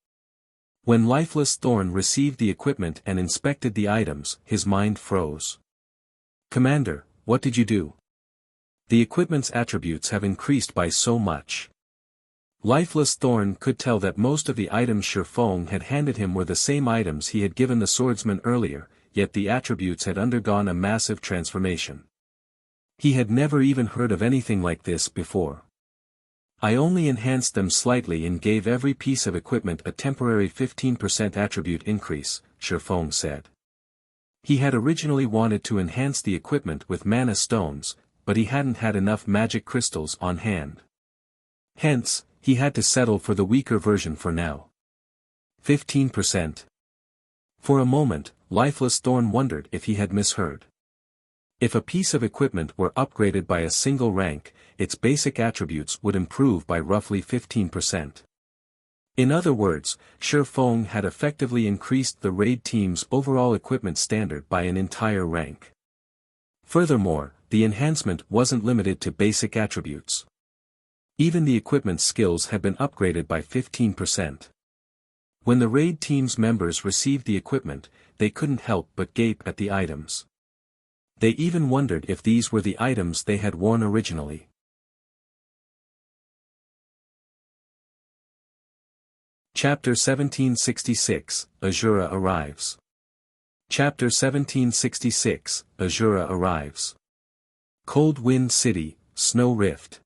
When Lifeless Thorn received the equipment and inspected the items, his mind froze. "Commander, what did you do? The equipment's attributes have increased by so much." Lifeless Thorn could tell that most of the items Shifeng had handed him were the same items he had given the swordsman earlier, yet the attributes had undergone a massive transformation. He had never even heard of anything like this before. "I only enhanced them slightly and gave every piece of equipment a temporary 15% attribute increase," Shifeng said. He had originally wanted to enhance the equipment with mana stones, but he hadn't had enough magic crystals on hand. Hence, he had to settle for the weaker version for now. 15%. For a moment, Lifeless Thorn wondered if he had misheard. If a piece of equipment were upgraded by a single rank, its basic attributes would improve by roughly 15%. In other words, Shifeng had effectively increased the raid team's overall equipment standard by an entire rank. Furthermore, the enhancement wasn't limited to basic attributes. Even the equipment skills had been upgraded by 15%. When the raid team's members received the equipment, they couldn't help but gape at the items. They even wondered if these were the items they had worn originally. Chapter 1766, Asura arrives. Chapter 1766, Asura arrives. Cold Wind City, Snow Rift.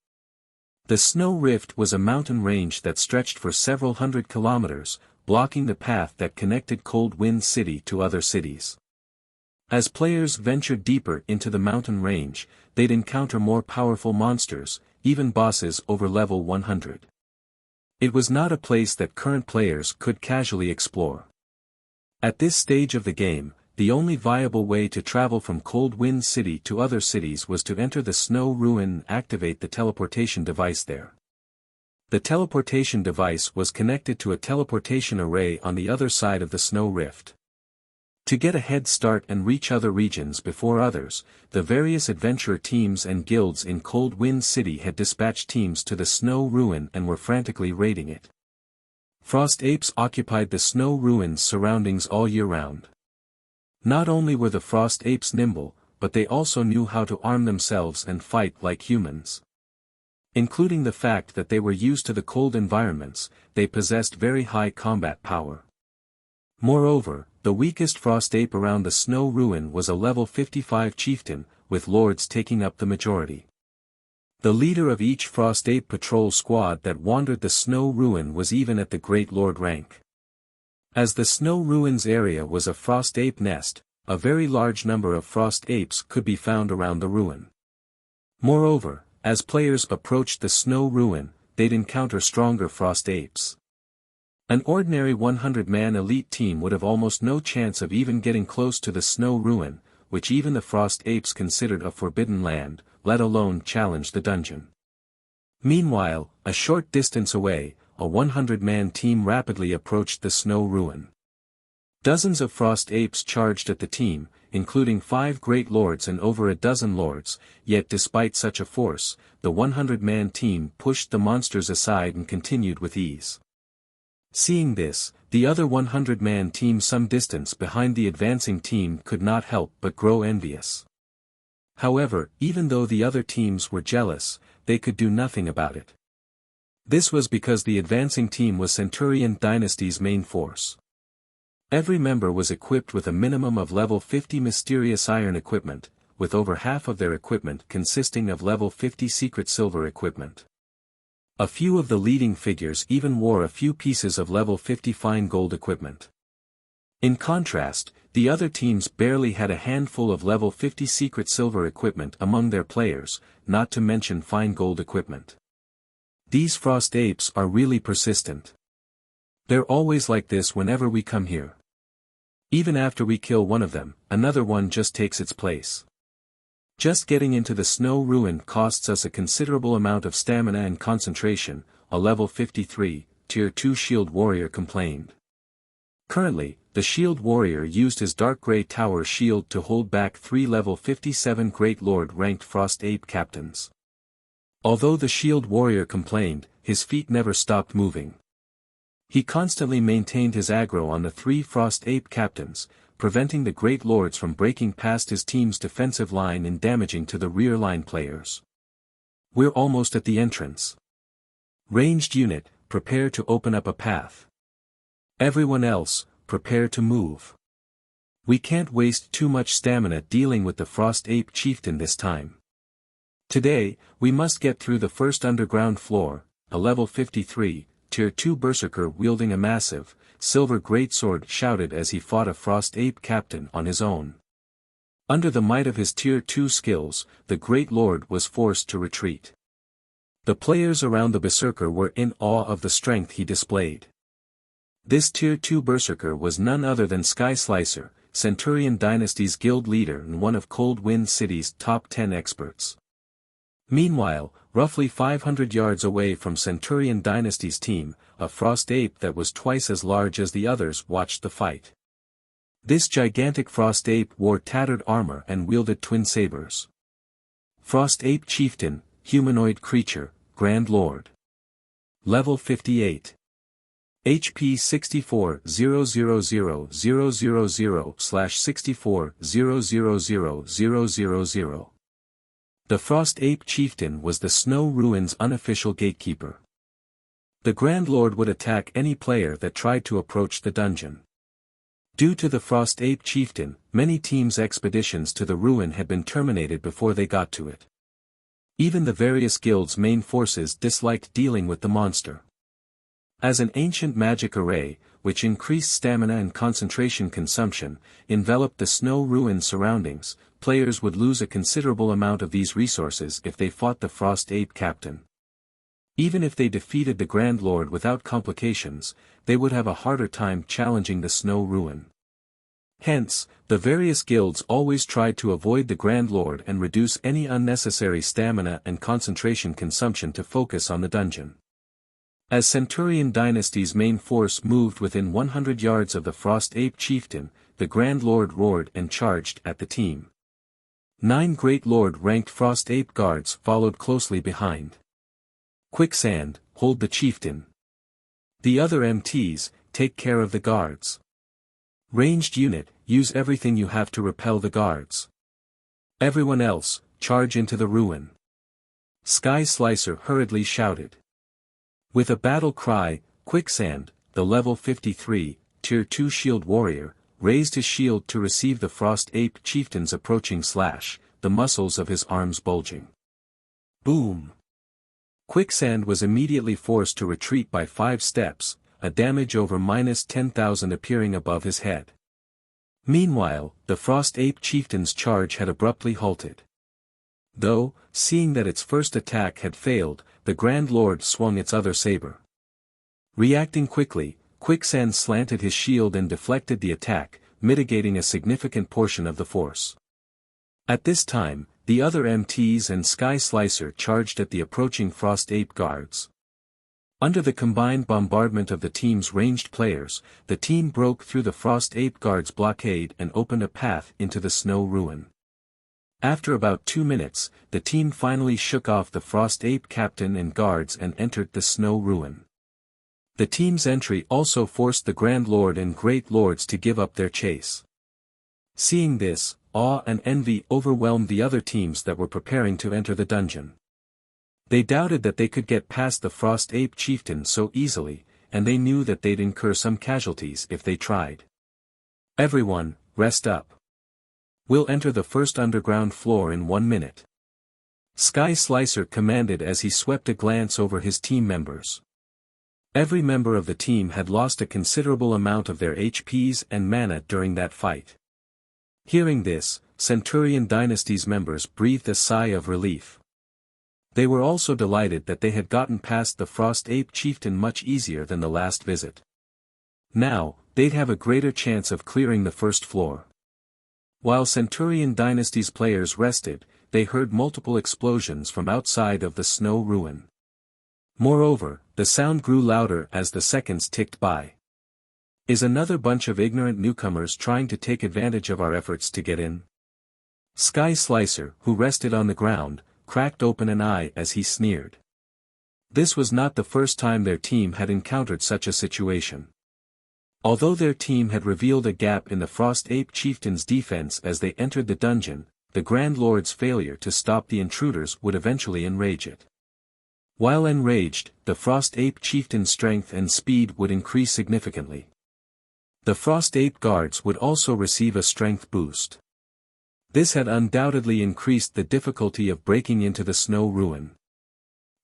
The Snow Rift was a mountain range that stretched for several hundred kilometers, blocking the path that connected Cold Wind City to other cities. As players ventured deeper into the mountain range, they'd encounter more powerful monsters, even bosses over level 100. It was not a place that current players could casually explore. At this stage of the game, the only viable way to travel from Cold Wind City to other cities was to enter the Snow Ruin and activate the teleportation device there. The teleportation device was connected to a teleportation array on the other side of the Snow Rift. To get a head start and reach other regions before others, the various adventurer teams and guilds in Cold Wind City had dispatched teams to the Snow Ruin and were frantically raiding it. Frost apes occupied the Snow Ruin's surroundings all year round. Not only were the Frost apes nimble, but they also knew how to arm themselves and fight like humans. Including the fact that they were used to the cold environments, they possessed very high combat power. Moreover, the weakest Frost ape around the Snow Ruin was a level 55 chieftain, with lords taking up the majority. The leader of each Frost ape patrol squad that wandered the Snow Ruin was even at the Great Lord rank. As the Snow Ruins area was a Frost ape nest, a very large number of Frost apes could be found around the ruin. Moreover, as players approached the Snow Ruin, they'd encounter stronger Frost apes. An ordinary 100-man elite team would have almost no chance of even getting close to the Snow Ruin, which even the Frost apes considered a forbidden land, let alone challenge the dungeon. Meanwhile, a short distance away, a 100-man team rapidly approached the Snow Ruin. Dozens of Frost apes charged at the team, including 5 great lords and over a dozen lords, yet despite such a force, the 100-man team pushed the monsters aside and continued with ease. Seeing this, the other 100-man team some distance behind the advancing team could not help but grow envious. However, even though the other teams were jealous, they could do nothing about it. This was because the advancing team was Centurion Dynasty's main force. Every member was equipped with a minimum of level 50 mysterious iron equipment, with over half of their equipment consisting of level 50 secret silver equipment. A few of the leading figures even wore a few pieces of level 50 fine gold equipment. In contrast, the other teams barely had a handful of level 50 secret silver equipment among their players, not to mention fine gold equipment. These Frost apes are really persistent. They're always like this whenever we come here. Even after we kill one of them, another one just takes its place. Just getting into the Snow Ruin costs us a considerable amount of stamina and concentration, a level 53, Tier 2 Shield Warrior complained. Currently, the Shield Warrior used his Dark Grey Tower shield to hold back 3 level 57 Great Lord ranked Frost Ape captains. Although the Shield Warrior complained, his feet never stopped moving. He constantly maintained his aggro on the three Frost Ape captains, preventing the Great Lords from breaking past his team's defensive line and damaging to the rear line players. We're almost at the entrance. Ranged unit, prepare to open up a path. Everyone else, prepare to move. We can't waste too much stamina dealing with the Frost Ape chieftain this time. Today, we must get through the first underground floor, a level 53, Tier 2 berserker wielding a massive, silver greatsword shouted as he fought a Frost Ape captain on his own. Under the might of his Tier 2 skills, the Great Lord was forced to retreat. The players around the berserker were in awe of the strength he displayed. This Tier 2 berserker was none other than Sky Slicer, Centurion Dynasty's guild leader and one of Cold Wind City's top 10 experts. Meanwhile, roughly 500 yards away from Centurion Dynasty's team, a Frost Ape that was twice as large as the others watched the fight. This gigantic Frost Ape wore tattered armor and wielded twin sabers. Frost Ape Chieftain, humanoid creature, Grand Lord. Level 58. HP 64,000,000/64,000,000. The Frost Ape Chieftain was the Snow Ruins' unofficial gatekeeper. The Grand Lord would attack any player that tried to approach the dungeon. Due to the Frost Ape Chieftain, many teams' expeditions to the ruin had been terminated before they got to it. Even the various guilds' main forces disliked dealing with the monster. As an ancient magic array, which increased stamina and concentration consumption, enveloped the Snow Ruin surroundings, players would lose a considerable amount of these resources if they fought the Frost Ape captain. Even if they defeated the Grand Lord without complications, they would have a harder time challenging the Snow Ruin. Hence, the various guilds always tried to avoid the Grand Lord and reduce any unnecessary stamina and concentration consumption to focus on the dungeon. As Centurion Dynasty's main force moved within 100 yards of the Frost Ape Chieftain, the Grand Lord roared and charged at the team. 9 Great Lord-ranked Frost Ape guards followed closely behind. Quicksand, hold the chieftain. The other MTs, take care of the guards. Ranged unit, use everything you have to repel the guards. Everyone else, charge into the ruin. Sky Slicer hurriedly shouted. With a battle cry, Quicksand, the level 53, Tier 2 shield warrior, raised his shield to receive the Frost Ape Chieftain's approaching slash, the muscles of his arms bulging. Boom! Quicksand was immediately forced to retreat by 5 steps, a damage over -10,000 appearing above his head. Meanwhile, the Frost Ape Chieftain's charge had abruptly halted. Though, seeing that its first attack had failed, the Grand Lord swung its other saber. Reacting quickly, Quicksand slanted his shield and deflected the attack, mitigating a significant portion of the force. At this time, the other MTs and Sky Slicer charged at the approaching Frost Ape guards. Under the combined bombardment of the team's ranged players, the team broke through the Frost Ape guards' blockade and opened a path into the Snow Ruin. After about 2 minutes, the team finally shook off the Frost Ape captain and guards and entered the Snow Ruin. The team's entry also forced the Grand Lord and Great Lords to give up their chase. Seeing this, awe and envy overwhelmed the other teams that were preparing to enter the dungeon. They doubted that they could get past the Frost Ape Chieftain so easily, and they knew that they'd incur some casualties if they tried. Everyone, rest up. We'll enter the first underground floor in 1 minute. Sky Slicer commanded as he swept a glance over his team members. Every member of the team had lost a considerable amount of their HPs and mana during that fight. Hearing this, Centurion Dynasty's members breathed a sigh of relief. They were also delighted that they had gotten past the Frost Ape Chieftain much easier than the last visit. Now, they'd have a greater chance of clearing the first floor. While Centurion Dynasty's players rested, they heard multiple explosions from outside of the Snow Ruin. Moreover, the sound grew louder as the seconds ticked by. Is another bunch of ignorant newcomers trying to take advantage of our efforts to get in? Sky Slicer, who rested on the ground, cracked open an eye as he sneered. This was not the first time their team had encountered such a situation. Although their team had revealed a gap in the Frost Ape Chieftain's defense as they entered the dungeon, the Grand Lord's failure to stop the intruders would eventually enrage it. While enraged, the Frost Ape Chieftain's strength and speed would increase significantly. The Frost Ape guards would also receive a strength boost. This had undoubtedly increased the difficulty of breaking into the snow ruin.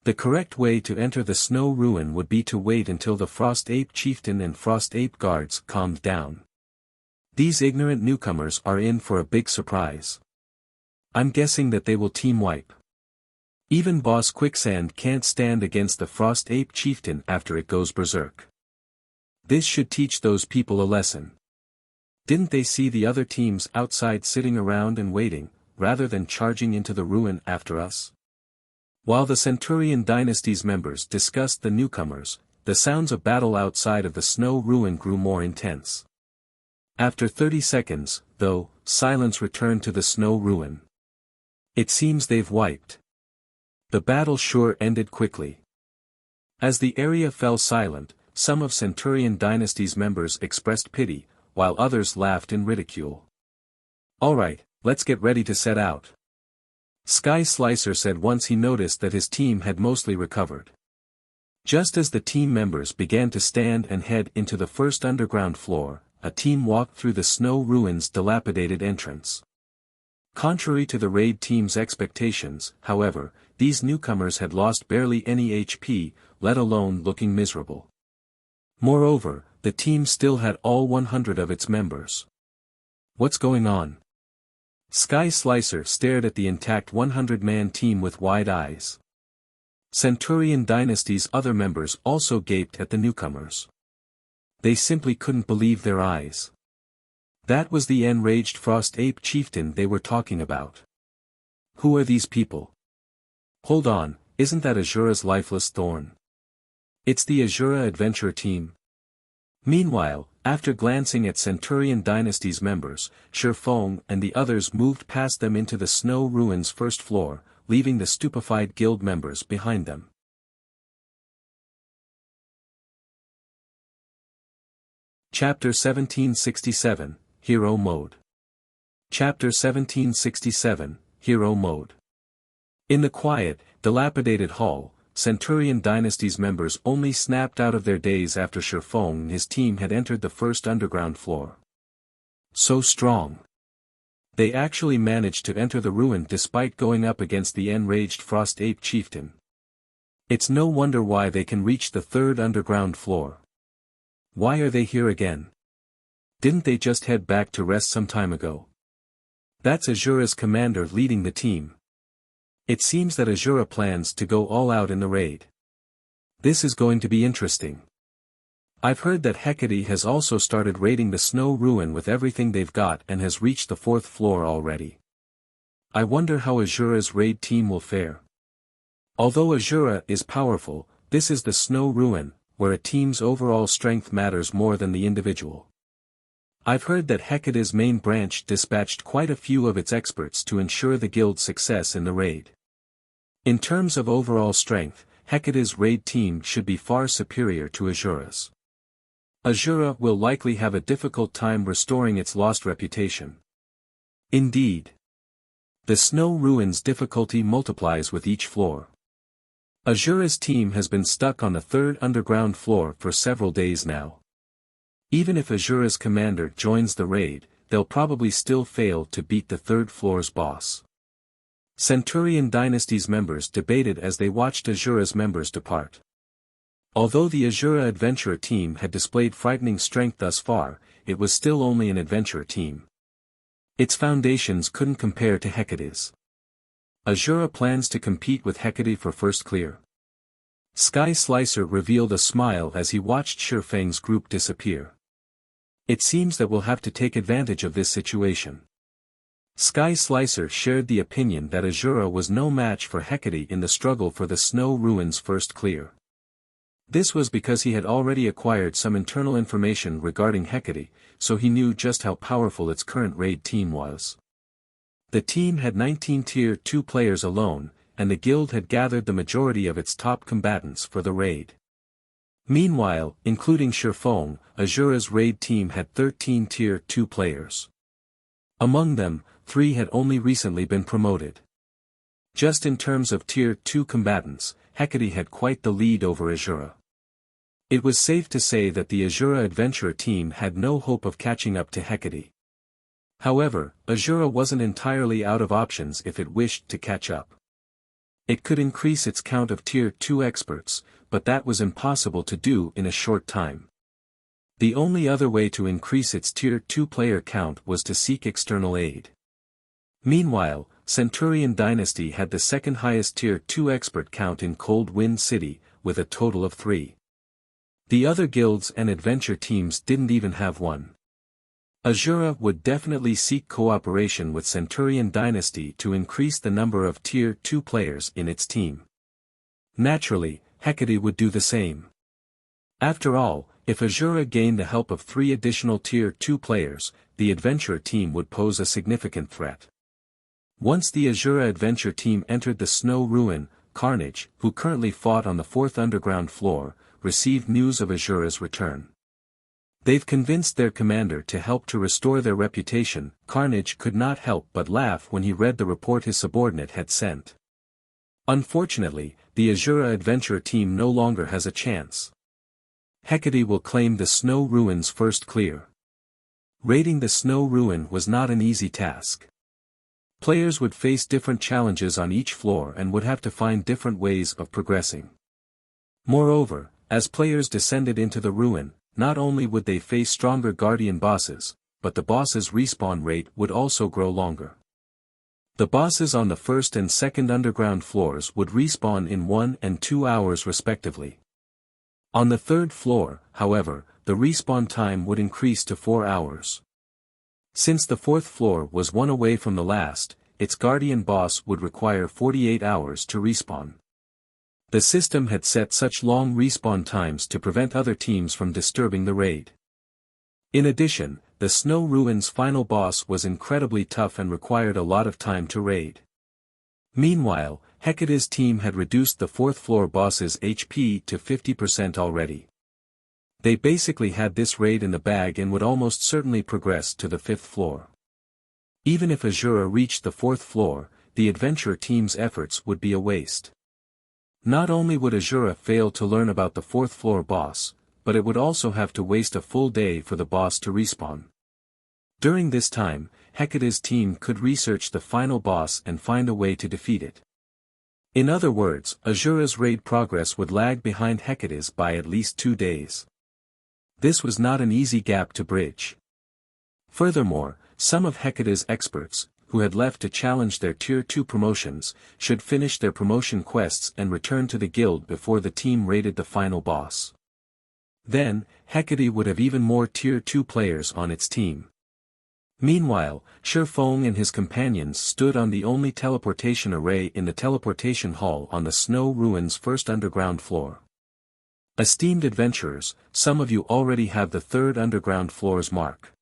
The correct way to enter the snow ruin would be to wait until the Frost Ape Chieftain and Frost Ape guards calmed down. These ignorant newcomers are in for a big surprise. I'm guessing that they will team wipe. Even Boss Quicksand can't stand against the Frost Ape Chieftain after it goes berserk. This should teach those people a lesson. Didn't they see the other teams outside sitting around and waiting, rather than charging into the ruin after us? While the Centurion Dynasty's members discussed the newcomers, the sounds of battle outside of the snow ruin grew more intense. After 30 seconds, though, silence returned to the snow ruin. It seems they've wiped. The battle sure ended quickly. As the area fell silent, some of Centurion Dynasty's members expressed pity, while others laughed in ridicule. "Alright, let's get ready to set out," Sky Slicer said once he noticed that his team had mostly recovered. Just as the team members began to stand and head into the first underground floor, a team walked through the snow ruin's dilapidated entrance. Contrary to the raid team's expectations, however, these newcomers had lost barely any HP, let alone looking miserable. Moreover, the team still had all 100 of its members. What's going on? Sky Slicer stared at the intact 100-man team with wide eyes. Centurion Dynasty's other members also gaped at the newcomers. They simply couldn't believe their eyes. That was the enraged Frost Ape Chieftain they were talking about. Who are these people? Hold on, isn't that Asura's lifeless thorn? It's the Asura Adventure Team. Meanwhile, after glancing at Centurion Dynasty's members, Shifeng and the others moved past them into the snow ruin's first floor, leaving the stupefied guild members behind them. Chapter 1767, Hero Mode. Chapter 1767, Hero Mode. In the quiet, dilapidated hall, Centurion Dynasty's members only snapped out of their daze after Shifeng and his team had entered the first underground floor. So strong. They actually managed to enter the ruin despite going up against the enraged Frost Ape Chieftain. It's no wonder why they can reach the third underground floor. Why are they here again? Didn't they just head back to rest some time ago? That's Asura's commander leading the team. It seems that Asura plans to go all out in the raid. This is going to be interesting. I've heard that Hecate has also started raiding the snow ruin with everything they've got and has reached the 4th floor already. I wonder how Asura's raid team will fare. Although Asura is powerful, this is the snow ruin, where a team's overall strength matters more than the individual. I've heard that Hecate's main branch dispatched quite a few of its experts to ensure the guild's success in the raid. In terms of overall strength, Hecate's raid team should be far superior to Asura's. Asura will likely have a difficult time restoring its lost reputation. Indeed. The snow ruin's difficulty multiplies with each floor. Asura's team has been stuck on the 3rd underground floor for several days now. Even if Asura's commander joins the raid, they'll probably still fail to beat the 3rd floor's boss. Centurion Dynasty's members debated as they watched Asura's members depart. Although the Asura Adventurer team had displayed frightening strength thus far, it was still only an adventurer team. Its foundations couldn't compare to Hecate's. Asura plans to compete with Hecate for first clear. Sky Slicer revealed a smile as he watched Shifeng's group disappear. It seems that we'll have to take advantage of this situation. Sky Slicer shared the opinion that Asura was no match for Hecate in the struggle for the snow ruin's first clear. This was because he had already acquired some internal information regarding Hecate, so he knew just how powerful its current raid team was. The team had 19 Tier 2 players alone, and the guild had gathered the majority of its top combatants for the raid. Meanwhile, including Shifeng, Asura's raid team had 13 Tier 2 players. Among them, 3 had only recently been promoted. Just in terms of Tier 2 combatants, Hecate had quite the lead over Asura. It was safe to say that the Asura adventurer team had no hope of catching up to Hecate. However, Asura wasn't entirely out of options if it wished to catch up. It could increase its count of Tier 2 experts, but that was impossible to do in a short time. The only other way to increase its Tier 2 player count was to seek external aid. Meanwhile, Centurion Dynasty had the second highest Tier 2 expert count in Cold Wind City, with a total of 3. The other guilds and adventure teams didn't even have one. Asura would definitely seek cooperation with Centurion Dynasty to increase the number of Tier 2 players in its team. Naturally, Hecate would do the same. After all, if Asura gained the help of 3 additional Tier 2 players, the adventurer team would pose a significant threat. Once the Asura adventure team entered the snow ruin, Carnage, who currently fought on the 4th underground floor, received news of Asura's return. They've convinced their commander to help to restore their reputation. Carnage could not help but laugh when he read the report his subordinate had sent. Unfortunately, the Asura adventurer team no longer has a chance. Hecate will claim the snow ruins first clear. Raiding the snow ruin was not an easy task. Players would face different challenges on each floor and would have to find different ways of progressing. Moreover, as players descended into the ruin, not only would they face stronger guardian bosses, but the boss's respawn rate would also grow longer. The bosses on the 1st and 2nd underground floors would respawn in 1 and 2 hours respectively. On the 3rd floor, however, the respawn time would increase to 4 hours. Since the 4th floor was one away from the last, its guardian boss would require 48 hours to respawn. The system had set such long respawn times to prevent other teams from disturbing the raid. In addition, the Snow Ruins' final boss was incredibly tough and required a lot of time to raid. Meanwhile, Hecate's team had reduced the 4th floor boss's HP to 50% already. They basically had this raid in the bag and would almost certainly progress to the 5th floor. Even if Asura reached the 4th floor, the adventurer team's efforts would be a waste. Not only would Asura fail to learn about the 4th floor boss, but it would also have to waste a full day for the boss to respawn. During this time, Hecate's team could research the final boss and find a way to defeat it. In other words, Asura's raid progress would lag behind Hecate's by at least 2 days. This was not an easy gap to bridge. Furthermore, some of Hecate's experts, who had left to challenge their Tier 2 promotions, should finish their promotion quests and return to the guild before the team raided the final boss. Then, Hecate would have even more Tier 2 players on its team. Meanwhile, Shifeng and his companions stood on the only teleportation array in the teleportation hall on the Snow Ruins' 1st underground floor. Esteemed adventurers, some of you already have the 3rd underground floor's mark.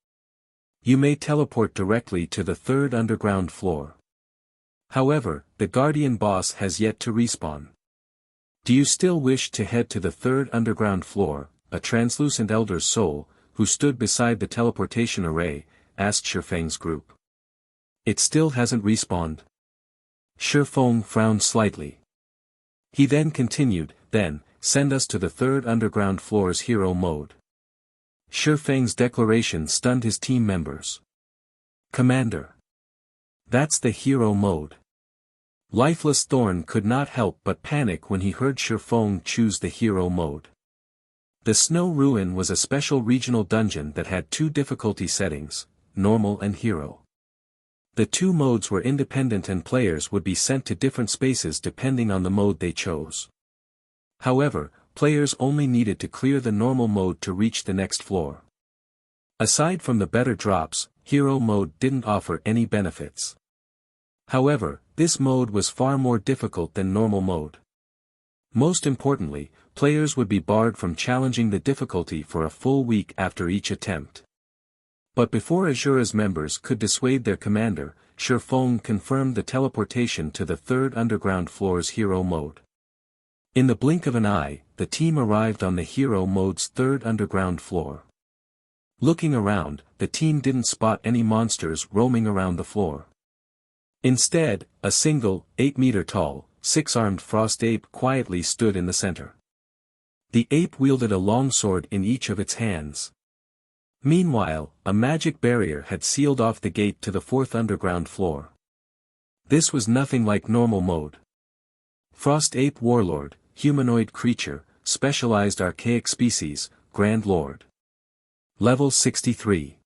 You may teleport directly to the 3rd underground floor. However, the Guardian boss has yet to respawn. Do you still wish to head to the 3rd underground floor? A translucent elder's soul, who stood beside the teleportation array, asked Shifeng's group. It still hasn't respawned. Shifeng frowned slightly. He then continued, then, send us to the 3rd underground floor's hero mode. Shifeng's declaration stunned his team members. Commander. That's the hero mode. Lifeless Thorn could not help but panic when he heard Shifeng choose the hero mode. The Snow Ruin was a special regional dungeon that had 2 difficulty settings, normal and hero. The 2 modes were independent and players would be sent to different spaces depending on the mode they chose. However, players only needed to clear the normal mode to reach the next floor. Aside from the better drops, hero mode didn't offer any benefits. However, this mode was far more difficult than normal mode. Most importantly, players would be barred from challenging the difficulty for a full week after each attempt. But before Asura's members could dissuade their commander, Shifeng confirmed the teleportation to the third underground floor's hero mode. In the blink of an eye, the team arrived on the hero mode's third underground floor. Looking around, the team didn't spot any monsters roaming around the floor. Instead, a single, 8-meter-tall, 6-armed frost ape quietly stood in the center. The ape wielded a longsword in each of its hands. Meanwhile, a magic barrier had sealed off the gate to the fourth underground floor. This was nothing like normal mode. Frost Ape Warlord, humanoid creature, specialized archaic species, Grand Lord. Level 63.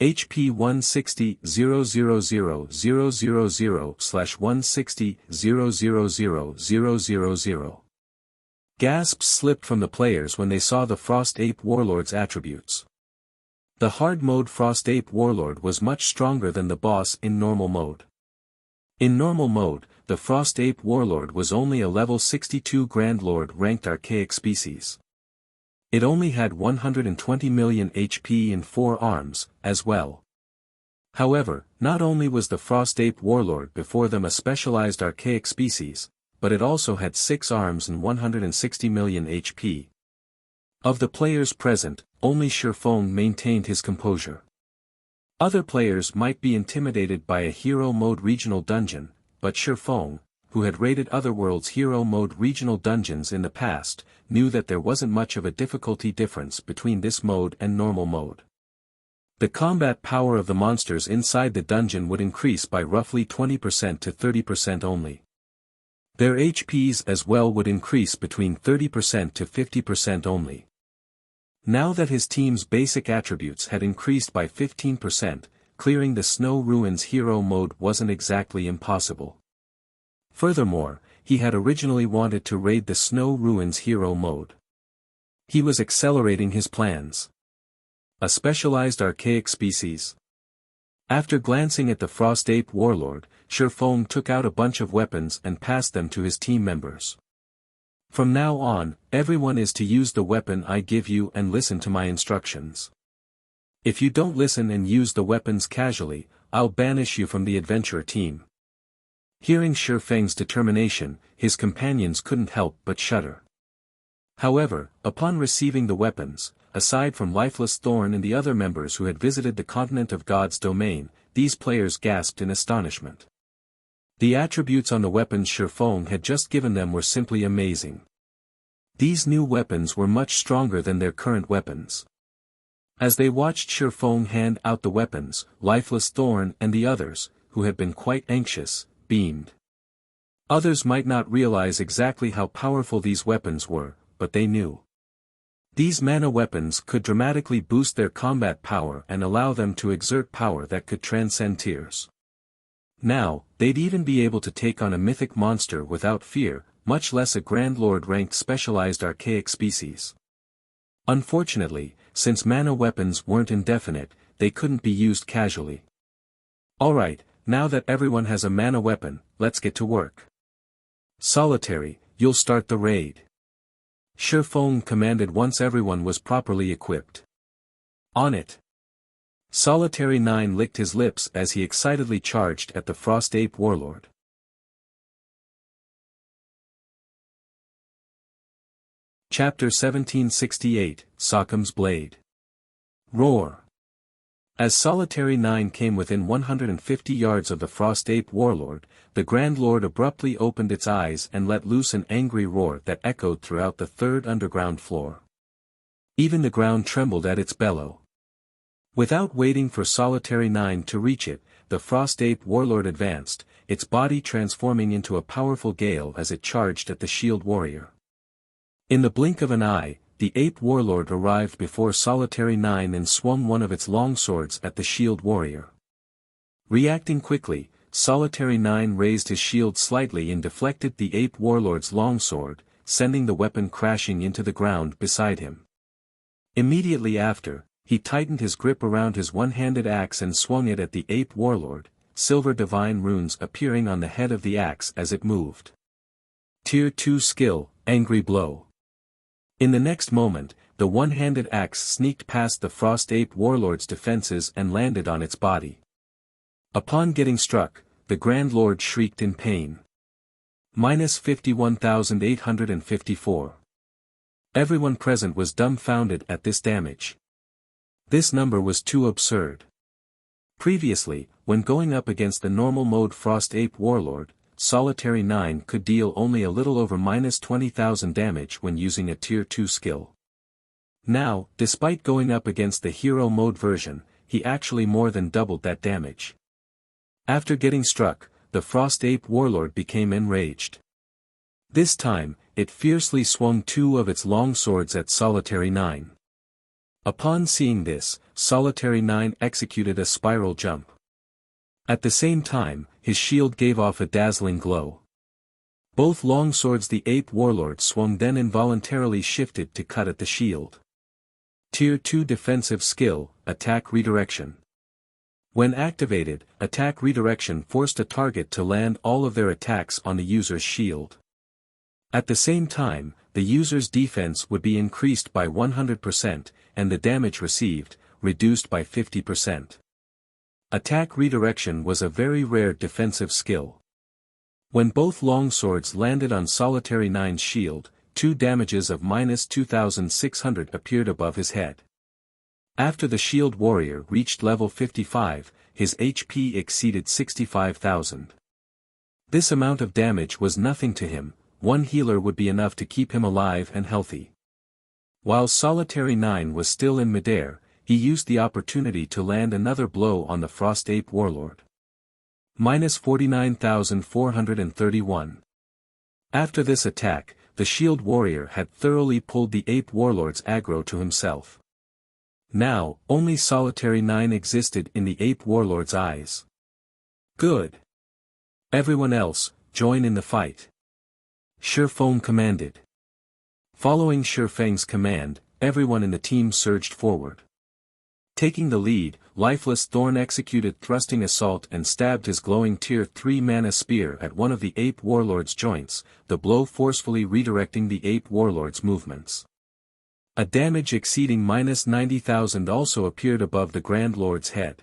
HP 160,000,000/160,000,000. Gasps slipped from the players when they saw the Frost Ape Warlord's attributes. The hard mode Frost Ape Warlord was much stronger than the boss in normal mode. In normal mode, the Frost Ape Warlord was only a level 62 Grand Lord ranked archaic species. It only had 120 million HP and 4 arms, as well. However, not only was the Frost Ape Warlord before them a specialized archaic species, but it also had 6 arms and 160 million HP. Of the players present, only Shifeng maintained his composure. Other players might be intimidated by a hero mode regional dungeon, but Shifeng, who had raided Otherworld's hero mode regional dungeons in the past, knew that there wasn't much of a difficulty difference between this mode and normal mode. The combat power of the monsters inside the dungeon would increase by roughly 20% to 30% only. Their HPs as well would increase between 30% to 50% only. Now that his team's basic attributes had increased by 15%, clearing the Snow Ruins hero mode wasn't exactly impossible. Furthermore, he had originally wanted to raid the Snow Ruins hero mode. He was accelerating his plans. A specialized archaic species. After glancing at the Frost Ape Warlord, Shifeng took out a bunch of weapons and passed them to his team members. From now on, everyone is to use the weapon I give you and listen to my instructions. If you don't listen and use the weapons casually, I'll banish you from the adventurer team. Hearing Shifeng's determination, his companions couldn't help but shudder. However, upon receiving the weapons, aside from Lifeless Thorn and the other members who had visited the continent of God's domain, these players gasped in astonishment. The attributes on the weapons Shifeng had just given them were simply amazing. These new weapons were much stronger than their current weapons. As they watched Shifeng hand out the weapons, Lifeless Thorn and the others, who had been quite anxious, beamed. Others might not realize exactly how powerful these weapons were, but they knew. These mana weapons could dramatically boost their combat power and allow them to exert power that could transcend tiers. Now, they'd even be able to take on a mythic monster without fear, much less a Grand Lord ranked specialized archaic species. Unfortunately, since mana weapons weren't indefinite, they couldn't be used casually. Alright, now that everyone has a mana weapon, let's get to work. Solitary, you'll start the raid. Shifeng commanded once everyone was properly equipped. On it. Solitary 9 licked his lips as he excitedly charged at the Frost Ape Warlord. Chapter 1768, Sockham's Blade. Roar. As Solitary 9 came within 150 yards of the Frost Ape Warlord, the Grand Lord abruptly opened its eyes and let loose an angry roar that echoed throughout the third underground floor. Even the ground trembled at its bellow. Without waiting for Solitary 9 to reach it, the Frost Ape Warlord advanced, its body transforming into a powerful gale as it charged at the Shield Warrior. In the blink of an eye, the Ape Warlord arrived before Solitary 9 and swung one of its long swords at the Shield Warrior. Reacting quickly, Solitary 9 raised his shield slightly and deflected the Ape Warlord's longsword, sending the weapon crashing into the ground beside him. Immediately after, he tightened his grip around his one-handed axe and swung it at the Ape Warlord, silver divine runes appearing on the head of the axe as it moved. Tier 2 skill, Angry Blow. In the next moment, the one-handed axe sneaked past the Frost Ape Warlord's defenses and landed on its body. Upon getting struck, the Grand Lord shrieked in pain. -51,854. Everyone present was dumbfounded at this damage. This number was too absurd. Previously, when going up against the normal mode Frost Ape Warlord, Solitary 9 could deal only a little over -20,000 damage when using a Tier 2 skill. Now, despite going up against the Hero mode version, he actually more than doubled that damage. After getting struck, the Frost Ape Warlord became enraged. This time, it fiercely swung two of its long swords at Solitary 9. Upon seeing this, Solitary 9 executed a spiral jump. At the same time, his shield gave off a dazzling glow. Both long swords the Ape Warlord swung then involuntarily shifted to cut at the shield. Tier 2 defensive skill, Attack Redirection. When activated, Attack Redirection forced a target to land all of their attacks on the user's shield. At the same time, the user's defense would be increased by 100%, and the damage received, reduced by 50%. Attack Redirection was a very rare defensive skill. When both longswords landed on Solitary 9's shield, 2 damages of -2,600 appeared above his head. After the Shield Warrior reached level 55, his HP exceeded 65,000. This amount of damage was nothing to him, one healer would be enough to keep him alive and healthy. While Solitary 9 was still in midair, he used the opportunity to land another blow on the Frost Ape Warlord. -49,431. After this attack, the Shield Warrior had thoroughly pulled the Ape Warlord's aggro to himself. Now, only Solitary 9 existed in the Ape Warlord's eyes. Good. Everyone else, join in the fight. Shifeng commanded. Following Shifeng's command, everyone in the team surged forward. Taking the lead, Lifeless Thorn executed Thrusting Assault and stabbed his glowing Tier 3 mana spear at one of the Ape Warlord's joints, the blow forcefully redirecting the Ape Warlord's movements. A damage exceeding -90,000 also appeared above the Grand Lord's head.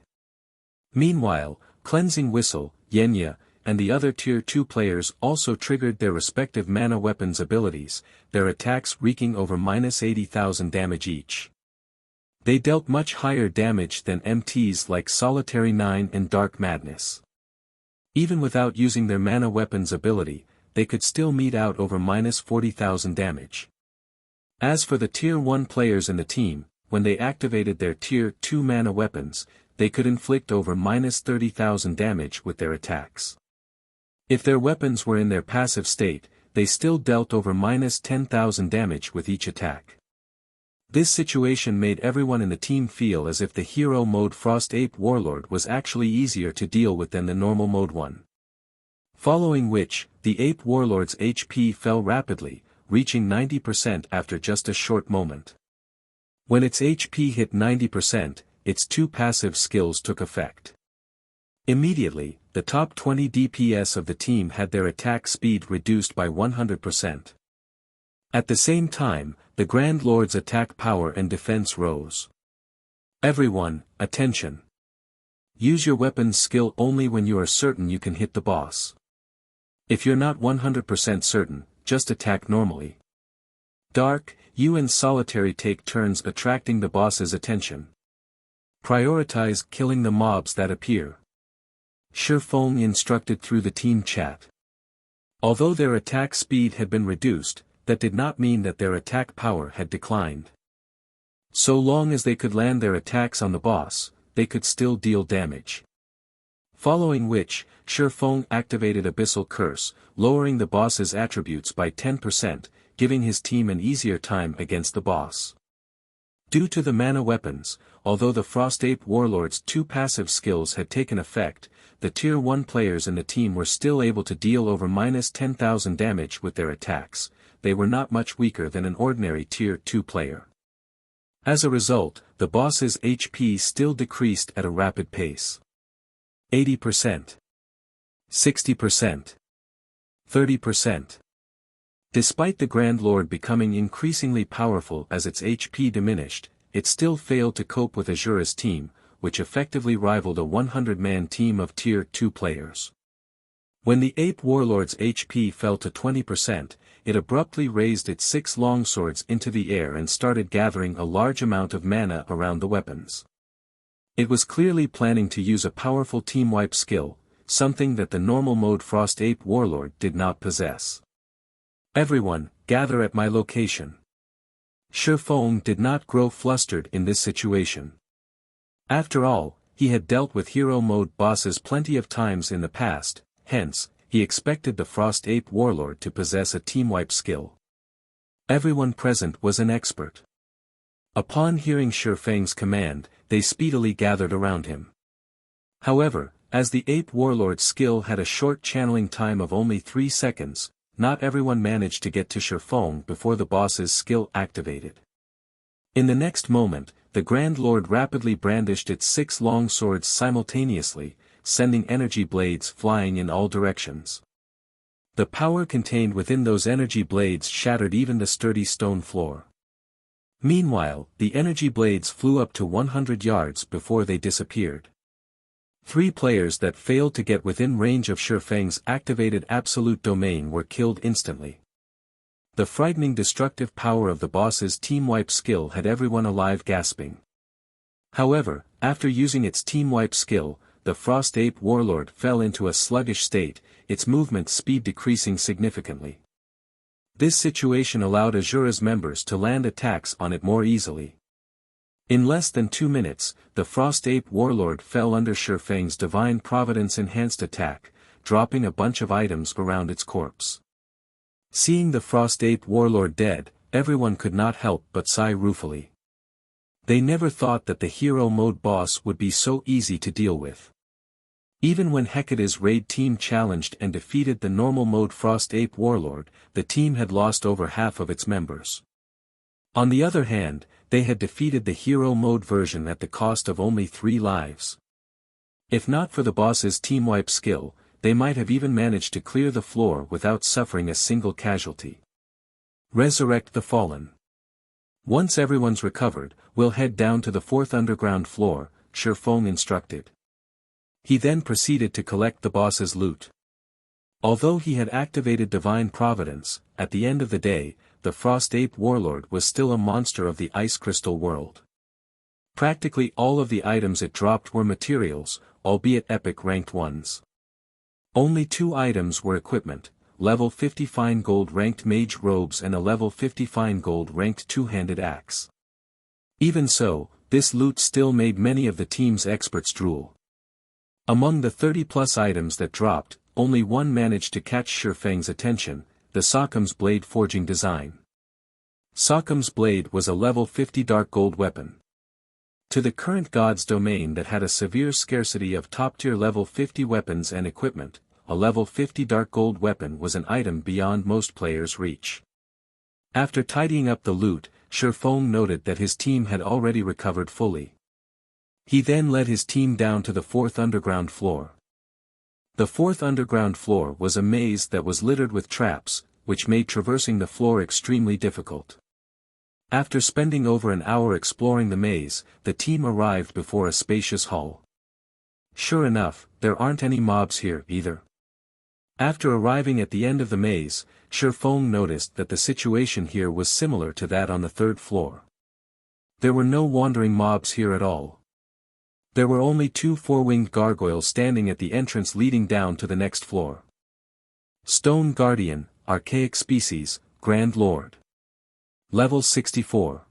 Meanwhile, Cleansing Whistle, Yenya, and the other Tier 2 players also triggered their respective mana weapons abilities, their attacks wreaking over -80,000 damage each. They dealt much higher damage than MTs like Solitary 9 and Dark Madness. Even without using their mana weapons ability, they could still mete out over -40,000 damage. As for the Tier 1 players in the team, when they activated their Tier 2 mana weapons, they could inflict over -30,000 damage with their attacks. If their weapons were in their passive state, they still dealt over -10,000 damage with each attack. This situation made everyone in the team feel as if the Hero mode Frost Ape Warlord was actually easier to deal with than the normal mode one. Following which, the Ape Warlord's HP fell rapidly, reaching 90% after just a short moment. When its HP hit 90%, its 2 passive skills took effect. Immediately, the top 20 DPS of the team had their attack speed reduced by 100%. At the same time, the Grand Lord's attack power and defense rose. Everyone, attention. Use your weapons skill only when you are certain you can hit the boss. If you're not 100% certain, just attack normally. Dark, you and Solitary take turns attracting the boss's attention. Prioritize killing the mobs that appear. Shifeng instructed through the team chat. Although their attack speed had been reduced, that did not mean that their attack power had declined. So long as they could land their attacks on the boss, they could still deal damage. Following which, Shifeng activated Abyssal Curse, lowering the boss's attributes by 10%, giving his team an easier time against the boss. Due to the mana weapons, although the Frost Ape Warlord's 2 passive skills had taken effect, the Tier 1 players in the team were still able to deal over -10,000 damage with their attacks. They were not much weaker than an ordinary Tier 2 player. As a result, the boss's HP still decreased at a rapid pace. 80%. 60%. 30%. Despite the Grand Lord becoming increasingly powerful as its HP diminished, it still failed to cope with Asura's team, which effectively rivaled a 100-man team of Tier 2 players. When the Ape Warlord's HP fell to 20%, it abruptly raised its 6 longswords into the air and started gathering a large amount of mana around the weapons. It was clearly planning to use a powerful team wipe skill, something that the normal mode Frost Ape Warlord did not possess. "Everyone, gather at my location." Shifeng did not grow flustered in this situation. After all, he had dealt with hero mode bosses plenty of times in the past, hence, he expected the Frost Ape Warlord to possess a team wipe skill. Everyone present was an expert. Upon hearing Shifeng's command, they speedily gathered around him. However, as the Ape Warlord's skill had a short channeling time of only 3 seconds, not everyone managed to get to Shifeng before the boss's skill activated. In the next moment, the Grand Lord rapidly brandished its 6 long swords simultaneously, sending energy blades flying in all directions. The power contained within those energy blades shattered even the sturdy stone floor. Meanwhile, the energy blades flew up to 100 yards before they disappeared. 3 players that failed to get within range of Shifeng's activated absolute domain were killed instantly. The frightening destructive power of the boss's team wipe skill had everyone alive gasping. However, after using its team wipe skill, the Frost Ape Warlord fell into a sluggish state, its movement speed decreasing significantly. This situation allowed Asura's members to land attacks on it more easily. In less than 2 minutes, the Frost Ape Warlord fell under Shifeng's Divine Providence enhanced attack, dropping a bunch of items around its corpse. Seeing the Frost Ape Warlord dead, everyone could not help but sigh ruefully. They never thought that the hero mode boss would be so easy to deal with. Even when Hecate's raid team challenged and defeated the normal mode Frost Ape Warlord, the team had lost over half of its members. On the other hand, they had defeated the hero mode version at the cost of only 3 lives. If not for the boss's team wipe skill, they might have even managed to clear the floor without suffering a single casualty. Resurrect the fallen. Once everyone's recovered, we'll head down to the 4th underground floor, Shifeng instructed. He then proceeded to collect the boss's loot. Although he had activated Divine Providence, at the end of the day, the Frost Ape Warlord was still a monster of the Ice Crystal world. Practically all of the items it dropped were materials, albeit epic ranked ones. Only 2 items were equipment, level 50 fine gold ranked mage robes and a level 50 fine gold ranked 2-handed axe. Even so, this loot still made many of the team's experts drool. Among the 30+ items that dropped, only one managed to catch Shifeng's attention, the Sockham's blade forging design. Sockham's blade was a level 50 dark gold weapon. To the current god's domain that had a severe scarcity of top-tier level 50 weapons and equipment, a level 50 dark gold weapon was an item beyond most players' reach. After tidying up the loot, Shifeng noted that his team had already recovered fully. He then led his team down to the 4th underground floor. The 4th underground floor was a maze that was littered with traps, which made traversing the floor extremely difficult. After spending over an hour exploring the maze, the team arrived before a spacious hall. Sure enough, there aren't any mobs here either. After arriving at the end of the maze, Shifeng noticed that the situation here was similar to that on the 3rd floor. There were no wandering mobs here at all. There were only 2 4-winged gargoyles standing at the entrance leading down to the next floor. Stone Guardian, Archaic Species, Grand Lord. Level 64.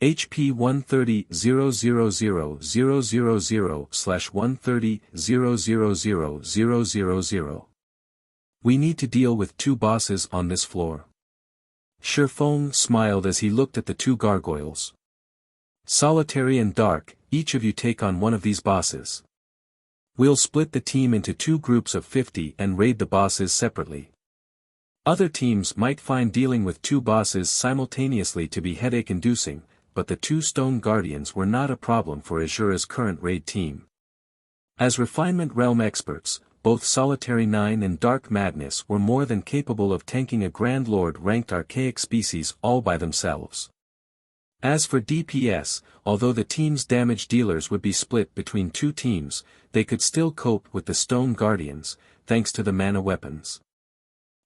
HP 130-000-000/130-000-000. We need to deal with 2 bosses on this floor. Shifeng smiled as he looked at the 2 gargoyles. Solitary and Dark, each of you take on one of these bosses. We'll split the team into 2 groups of 50 and raid the bosses separately. Other teams might find dealing with 2 bosses simultaneously to be headache-inducing, but the 2 Stone Guardians were not a problem for Asura's current raid team. As Refinement Realm experts, both Solitary 9 and Dark Madness were more than capable of tanking a Grand Lord ranked archaic species all by themselves. As for DPS, although the team's damage dealers would be split between two teams, they could still cope with the Stone Guardians, thanks to the mana weapons.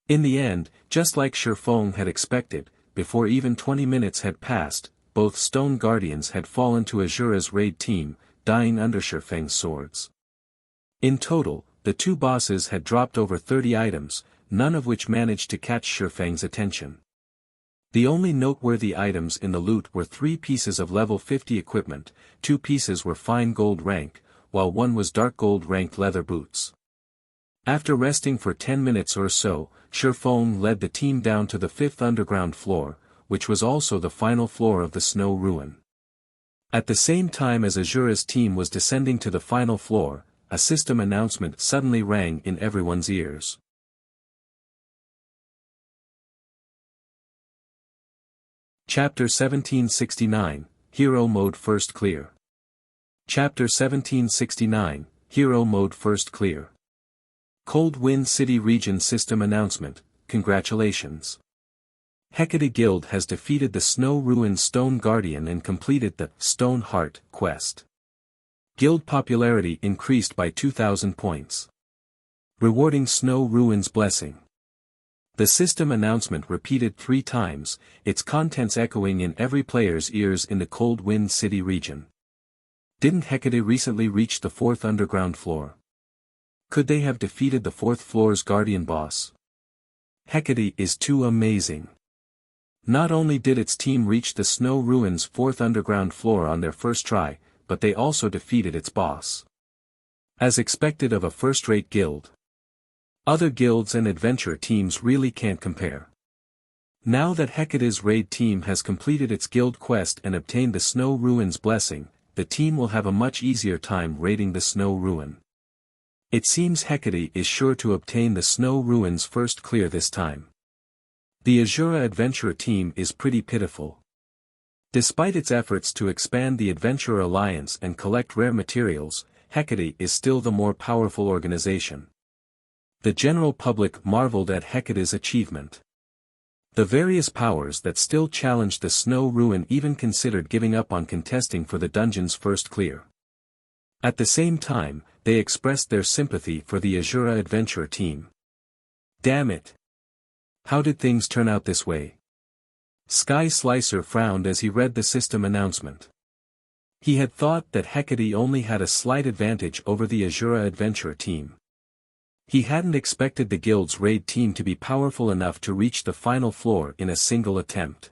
In the end, just like Shifeng had expected, before even 20 minutes had passed, both Stone Guardians had fallen to Asura's raid team, dying under Shifeng's swords. In total, the two bosses had dropped over 30 items, none of which managed to catch Shifeng's attention. The only noteworthy items in the loot were 3 pieces of level 50 equipment, 2 pieces were fine gold rank, while 1 was dark gold ranked leather boots. After resting for 10 minutes or so, Shifeng led the team down to the 5th underground floor, which was also the final floor of the snow ruin. At the same time as Asura's team was descending to the final floor, a system announcement suddenly rang in everyone's ears. Chapter 1769, Hero Mode First Clear. Chapter 1769, Hero Mode First Clear. Cold Wind City Region System Announcement, congratulations. Hecate Guild has defeated the Snow Ruin Stone Guardian and completed the Stone Heart quest. Guild popularity increased by 2,000 points. Rewarding Snow Ruin's blessing. The system announcement repeated 3 times, its contents echoing in every player's ears in the Cold Wind City region. Didn't Hecate recently reach the 4th underground floor? Could they have defeated the 4th floor's guardian boss? Hecate is too amazing. Not only did its team reach the Snow Ruin's 4th underground floor on their first try, but they also defeated its boss. As expected of a first-rate guild. Other guilds and adventure teams really can't compare. Now that Hecate's raid team has completed its guild quest and obtained the Snow Ruin's blessing, the team will have a much easier time raiding the Snow Ruin. It seems Hecate is sure to obtain the Snow Ruin's first clear this time. The Asura Adventurer team is pretty pitiful. Despite its efforts to expand the Adventurer Alliance and collect rare materials, Hecate is still the more powerful organization. The general public marveled at Hecate's achievement. The various powers that still challenged the Snow Ruin even considered giving up on contesting for the dungeon's first clear. At the same time, they expressed their sympathy for the Asura Adventurer team. Damn it! How did things turn out this way? Sky Slicer frowned as he read the system announcement. He had thought that Hecate only had a slight advantage over the Asura Adventurer team. He hadn't expected the guild's raid team to be powerful enough to reach the final floor in a single attempt.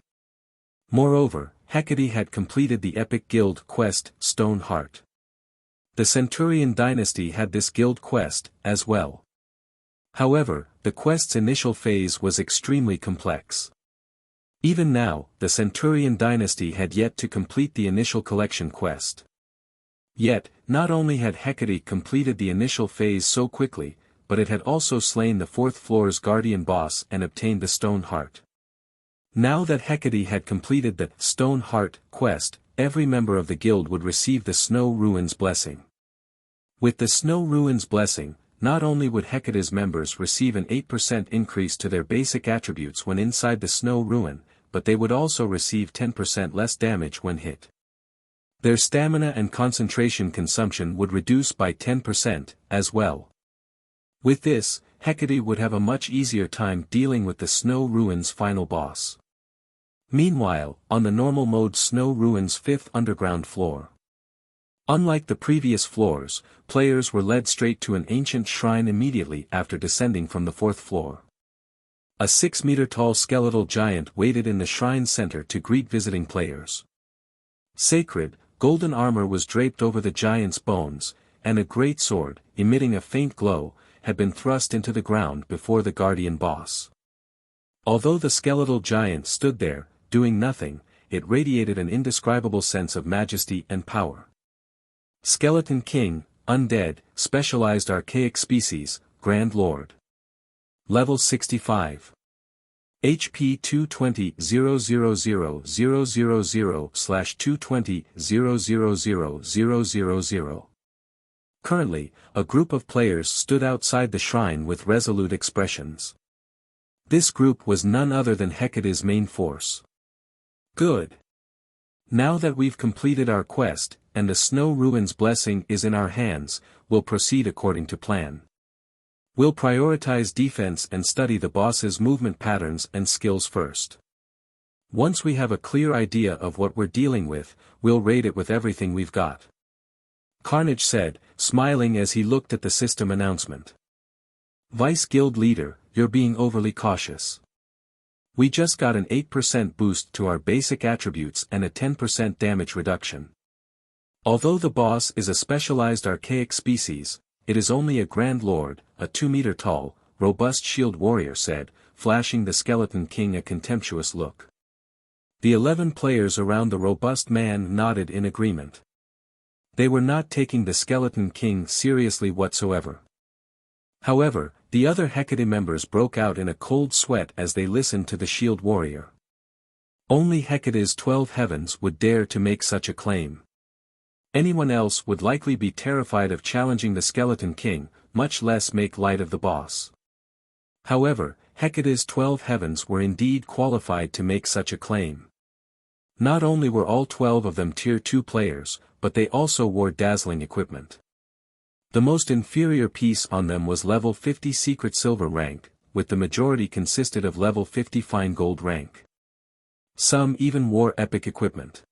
Moreover, Hecate had completed the epic guild quest, Stone Heart. The Centurion dynasty had this guild quest, as well. However, the quest's initial phase was extremely complex. Even now, the Centurion dynasty had yet to complete the initial collection quest. Yet, not only had Hecate completed the initial phase so quickly, but it had also slain the 4th floor's guardian boss and obtained the Stone Heart. Now that Hecate had completed the Stone Heart quest, every member of the guild would receive the Snow Ruin's blessing. With the Snow Ruin's blessing, not only would Hecate's members receive an 8% increase to their basic attributes when inside the Snow Ruin, but they would also receive 10% less damage when hit. Their stamina and concentration consumption would reduce by 10%, as well. With this, Hecate would have a much easier time dealing with the Snow Ruin's final boss. Meanwhile, on the normal mode Snow Ruin's 5th underground floor. Unlike the previous floors, players were led straight to an ancient shrine immediately after descending from the 4th floor. A 6-meter-tall skeletal giant waited in the shrine's center to greet visiting players. Sacred, golden armor was draped over the giant's bones, and a great sword, emitting a faint glow, had been thrust into the ground before the guardian boss. Although the skeletal giant stood there, doing nothing, it radiated an indescribable sense of majesty and power. Skeleton King, Undead, Specialized Archaic Species, Grand Lord. Level 65. HP 220,000,000/220,000,000. Currently, a group of players stood outside the shrine with resolute expressions. This group was none other than Hecate's main force. Good. Now that we've completed our quest, and the Snow Ruins blessing is in our hands, we'll proceed according to plan. We'll prioritize defense and study the boss's movement patterns and skills first. Once we have a clear idea of what we're dealing with, we'll raid it with everything we've got. Carnage said, smiling as he looked at the system announcement. Vice Guild Leader, you're being overly cautious. We just got an 8% boost to our basic attributes and a 10% damage reduction. Although the boss is a specialized archaic species, it is only a Grand Lord, a 2-meter tall, robust shield warrior said, flashing the Skeleton King a contemptuous look. The 11 players around the robust man nodded in agreement. They were not taking the Skeleton King seriously whatsoever. However, the other Hecate members broke out in a cold sweat as they listened to the shield warrior. Only Hecate's 12 heavens would dare to make such a claim. Anyone else would likely be terrified of challenging the Skeleton King, much less make light of the boss. However, Hecate's 12 heavens were indeed qualified to make such a claim. Not only were all 12 of them Tier 2 players, but they also wore dazzling equipment. The most inferior piece on them was level 50 Secret Silver rank, with the majority consisted of level 50 Fine Gold rank. Some even wore epic equipment.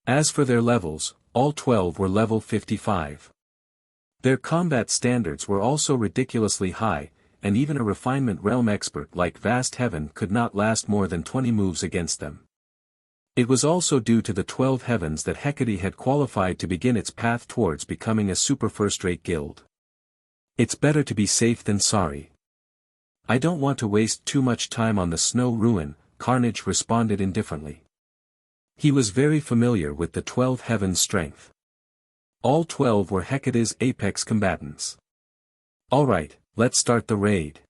As for their levels, all 12 were level 55. Their combat standards were also ridiculously high, and even a refinement realm expert like Vast Heaven could not last more than 20 moves against them. It was also due to the 12 heavens that Hecate had qualified to begin its path towards becoming a super first-rate guild. It's better to be safe than sorry. I don't want to waste too much time on the Snow Ruin, Carnage responded indifferently. He was very familiar with the 12 heavens' strength. All 12 were Hecate's apex combatants. Alright, let's start the raid.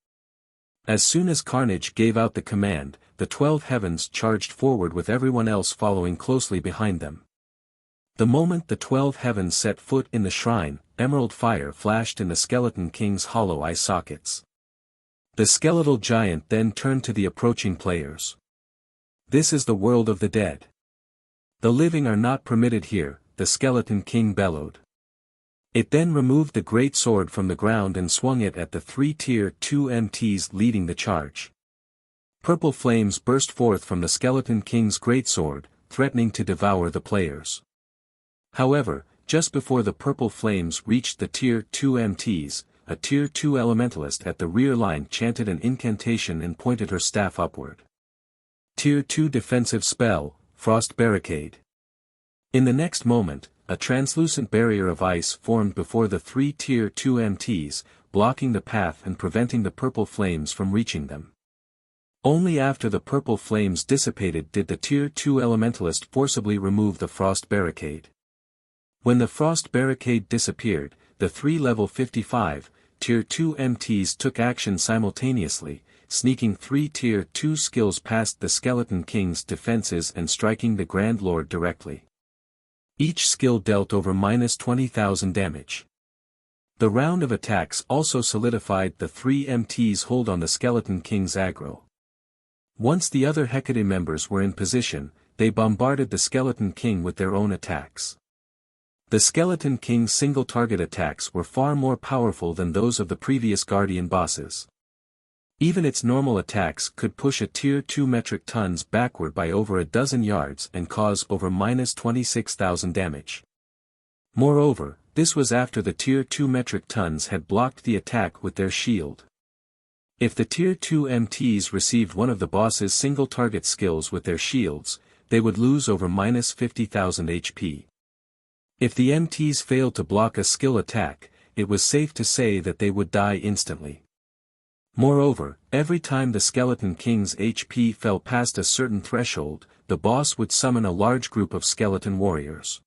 As soon as Carnage gave out the command, the 12 heavens charged forward with everyone else following closely behind them. The moment the 12 heavens set foot in the shrine, emerald fire flashed in the Skeleton King's hollow eye sockets. The skeletal giant then turned to the approaching players. This is the world of the dead. The living are not permitted here, the Skeleton King bellowed. It then removed the great sword from the ground and swung it at the 3 Tier 2 MTs leading the charge. Purple flames burst forth from the Skeleton King's greatsword, threatening to devour the players. However, just before the purple flames reached the Tier 2 MTs, a Tier 2 elementalist at the rear line chanted an incantation and pointed her staff upward. Tier 2 defensive spell, Frost Barricade. In the next moment, a translucent barrier of ice formed before the 3 Tier 2 MTs, blocking the path and preventing the purple flames from reaching them. Only after the purple flames dissipated did the Tier 2 elementalist forcibly remove the frost barricade. When the frost barricade disappeared, the 3 level 55, Tier 2 MTs took action simultaneously, sneaking 3 Tier 2 skills past the Skeleton King's defenses and striking the Grand Lord directly. Each skill dealt over -20,000 damage. The round of attacks also solidified the 3 MTs' hold on the Skeleton King's aggro. Once the other Hecate members were in position, they bombarded the Skeleton King with their own attacks. The Skeleton King's single-target attacks were far more powerful than those of the previous Guardian bosses. Even its normal attacks could push a Tier 2 metric tons backward by over a dozen yards and cause over -26,000 damage. Moreover, this was after the Tier 2 metric tons had blocked the attack with their shield. If the Tier 2 MTs received one of the boss's single-target skills with their shields, they would lose over -50,000 HP. If the MTs failed to block a skill attack, it was safe to say that they would die instantly. Moreover, every time the Skeleton King's HP fell past a certain threshold, the boss would summon a large group of skeleton warriors.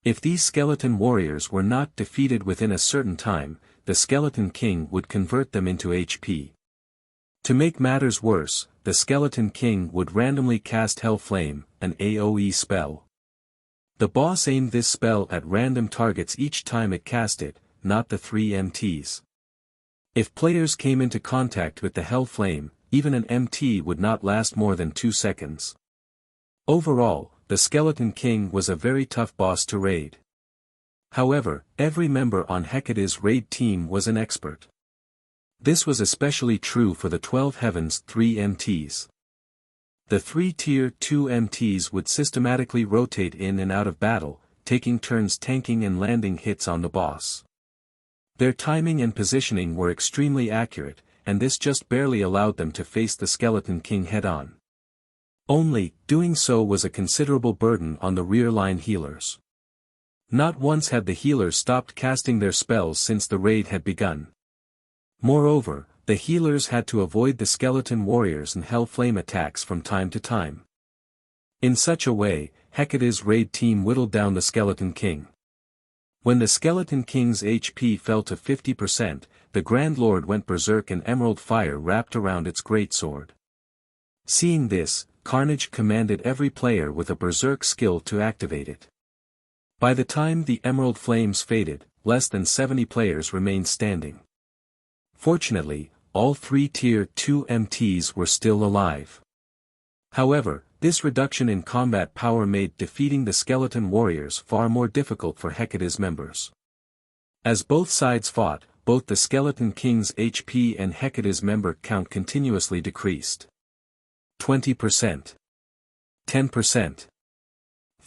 If these skeleton warriors were not defeated within a certain time, the Skeleton King would convert them into HP. To make matters worse, the Skeleton King would randomly cast Hell Flame, an AoE spell. The boss aimed this spell at random targets each time it cast it, not the 3 MTs. If players came into contact with the Hell Flame, even an MT would not last more than 2 seconds. Overall, the Skeleton King was a very tough boss to raid. However, every member on Hecate's raid team was an expert. This was especially true for the 12 Heavens 3 MTs. The 3 Tier 2 MTs would systematically rotate in and out of battle, taking turns tanking and landing hits on the boss. Their timing and positioning were extremely accurate, and this just barely allowed them to face the Skeleton King head-on. Only, doing so was a considerable burden on the rear-line healers. Not once had the healers stopped casting their spells since the raid had begun. Moreover, the healers had to avoid the skeleton warriors and hell flame attacks from time to time. In such a way, Hecate's raid team whittled down the Skeleton King. When the Skeleton King's HP fell to 50%, the Grand Lord went berserk and emerald fire wrapped around its greatsword. Seeing this, Carnage commanded every player with a berserk skill to activate it. By the time the emerald flames faded, less than 70 players remained standing. Fortunately, all 3 Tier 2 MTs were still alive. However, this reduction in combat power made defeating the skeleton warriors far more difficult for Hecate's members. As both sides fought, both the Skeleton King's HP and Hecate's member count continuously decreased. 20%. 10%.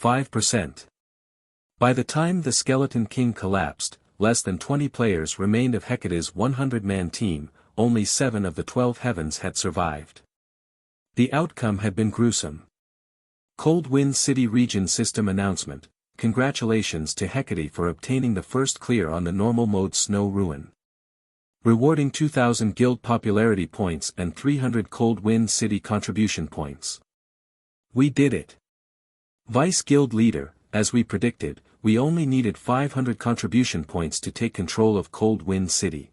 5%. By the time the Skeleton King collapsed, less than 20 players remained of Hecate's 100-man team, only 7 of the 12 heavens had survived. The outcome had been gruesome. Cold Wind City Region System Announcement: Congratulations to Hecate for obtaining the first clear on the normal mode Snow Ruin. Rewarding 2,000 guild popularity points and 300 Cold Wind City contribution points. We did it. Vice Guild Leader: as we predicted, we only needed 500 contribution points to take control of Cold Wind City.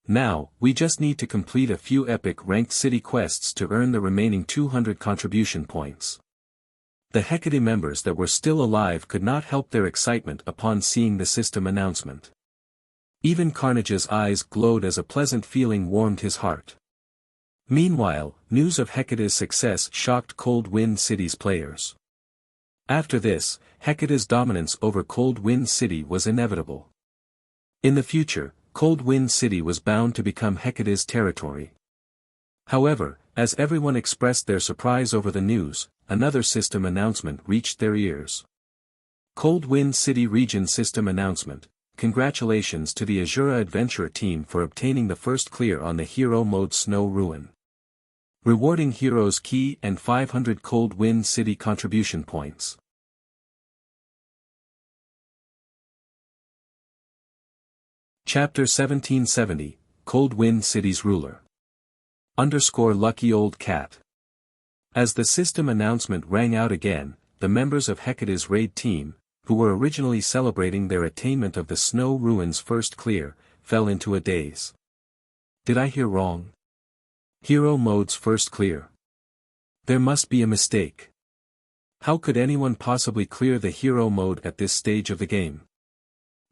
Now, we just need to complete a few epic ranked city quests to earn the remaining 200 contribution points. The Hecate members that were still alive could not help their excitement upon seeing the system announcement. Even Carnage's eyes glowed as a pleasant feeling warmed his heart. Meanwhile, news of Hecate's success shocked Cold Wind City's players. After this, Hecate's dominance over Cold Wind City was inevitable. In the future, Cold Wind City was bound to become Hecate's territory. However, as everyone expressed their surprise over the news, another system announcement reached their ears. Cold Wind City Region System Announcement: Congratulations to the Asura Adventurer team for obtaining the first clear on the hero mode Snow Ruin. Rewarding Hero's Key and 500 Cold Wind City contribution points. Chapter 1770, Cold Wind City's Ruler. Lucky Old Cat. As the system announcement rang out again, the members of Hecate's raid team, who were originally celebrating their attainment of the Snow Ruin's first clear, fell into a daze. Did I hear wrong? Hero mode's first clear. There must be a mistake. How could anyone possibly clear the hero mode at this stage of the game?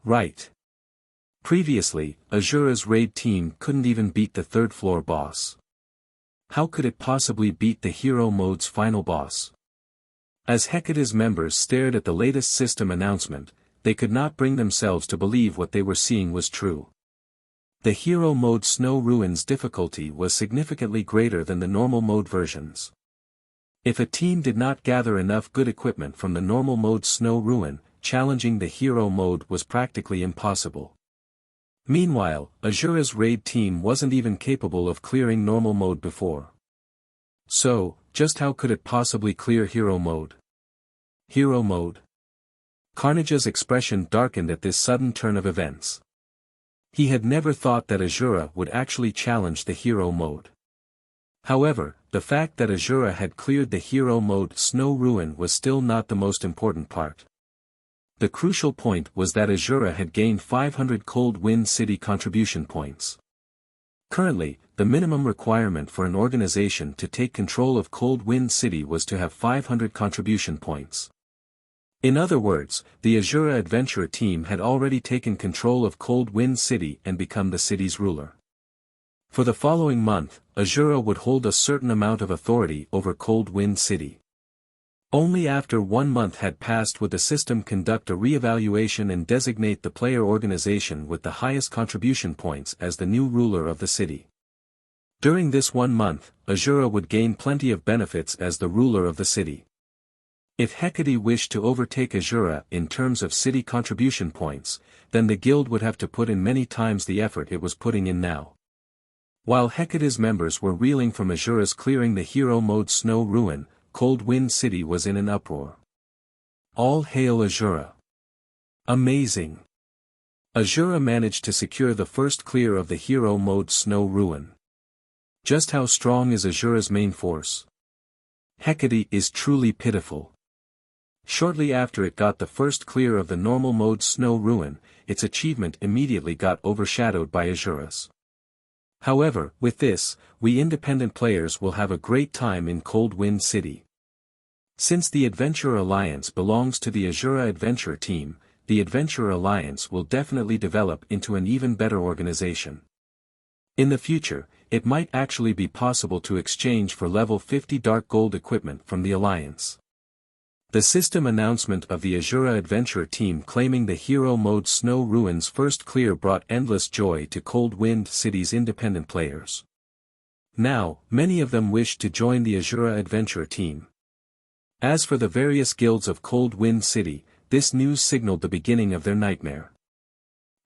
Right. Previously, Asura's raid team couldn't even beat the third floor boss. How could it possibly beat the hero mode's final boss? As Hecate's members stared at the latest system announcement, they could not bring themselves to believe what they were seeing was true. The hero mode Snow Ruin's difficulty was significantly greater than the normal mode versions. If a team did not gather enough good equipment from the normal mode Snow Ruin, challenging the hero mode was practically impossible. Meanwhile, Asura's raid team wasn't even capable of clearing normal mode before. So, just how could it possibly clear hero mode? Hero mode? Carnage's expression darkened at this sudden turn of events. He had never thought that Asura would actually challenge the hero mode. However, the fact that Asura had cleared the hero mode Snow Ruin was still not the most important part. The crucial point was that Asura had gained 500 Cold Wind City contribution points. Currently, the minimum requirement for an organization to take control of Cold Wind City was to have 500 contribution points. In other words, the Asura adventurer team had already taken control of Cold Wind City and become the city's ruler. For the following month, Asura would hold a certain amount of authority over Cold Wind City. Only after 1 month had passed would the system conduct a re-evaluation and designate the player organization with the highest contribution points as the new ruler of the city. During this 1 month, Asura would gain plenty of benefits as the ruler of the city. If Hecate wished to overtake Asura in terms of city contribution points, then the guild would have to put in many times the effort it was putting in now. While Hecate's members were reeling from Asura's clearing the hero mode snow ruin, Cold Wind City was in an uproar. All hail Asura! Amazing! Asura managed to secure the first clear of the hero mode snow ruin. Just how strong is Asura's main force? Hecate is truly pitiful. Shortly after it got the first clear of the normal mode snow ruin, its achievement immediately got overshadowed by Asura's. However, with this, we independent players will have a great time in Cold Wind City. Since the Adventurer Alliance belongs to the Asura Adventurer team, the Adventurer Alliance will definitely develop into an even better organization. In the future, it might actually be possible to exchange for level 50 dark gold equipment from the Alliance. The system announcement of the Asura Adventurer team claiming the hero mode snow ruins first clear brought endless joy to Cold Wind City's independent players. Now, many of them wished to join the Asura Adventurer team. As for the various guilds of Cold Wind City, this news signaled the beginning of their nightmare.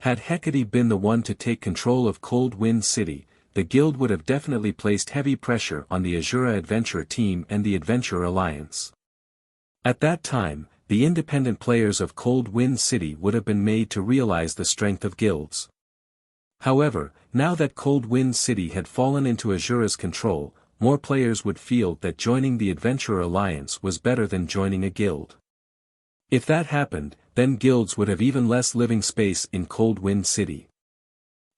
Had Hecate been the one to take control of Cold Wind City, the guild would have definitely placed heavy pressure on the Asura Adventurer team and the Adventurer Alliance. At that time, the independent players of Cold Wind City would have been made to realize the strength of guilds. However, now that Cold Wind City had fallen into Asura's control, more players would feel that joining the Adventurer Alliance was better than joining a guild. If that happened, then guilds would have even less living space in Cold Wind City.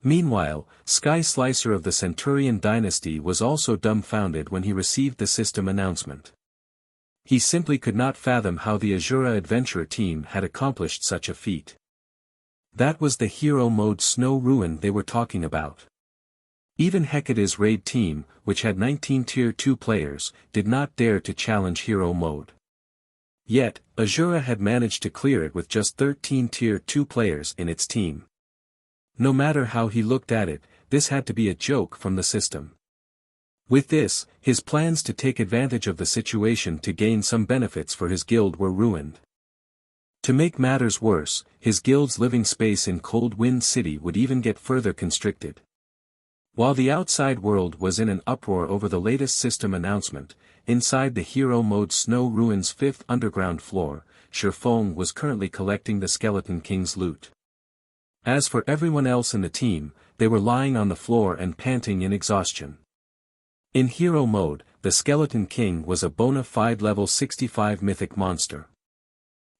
Meanwhile, Sky Slicer of the Centurion dynasty was also dumbfounded when he received the system announcement. He simply could not fathom how the Asura Adventurer team had accomplished such a feat. That was the hero mode snow ruin they were talking about. Even Hecate's raid team, which had 19 tier 2 players, did not dare to challenge hero mode. Yet, Asura had managed to clear it with just 13 tier 2 players in its team. No matter how he looked at it, this had to be a joke from the system. With this, his plans to take advantage of the situation to gain some benefits for his guild were ruined. To make matters worse, his guild's living space in Cold Wind City would even get further constricted. While the outside world was in an uproar over the latest system announcement, inside the hero mode snow ruins 5th underground floor, Sherfong was currently collecting the Skeleton King's loot. As for everyone else in the team, they were lying on the floor and panting in exhaustion. In hero mode, the Skeleton King was a bona fide level 65 mythic monster.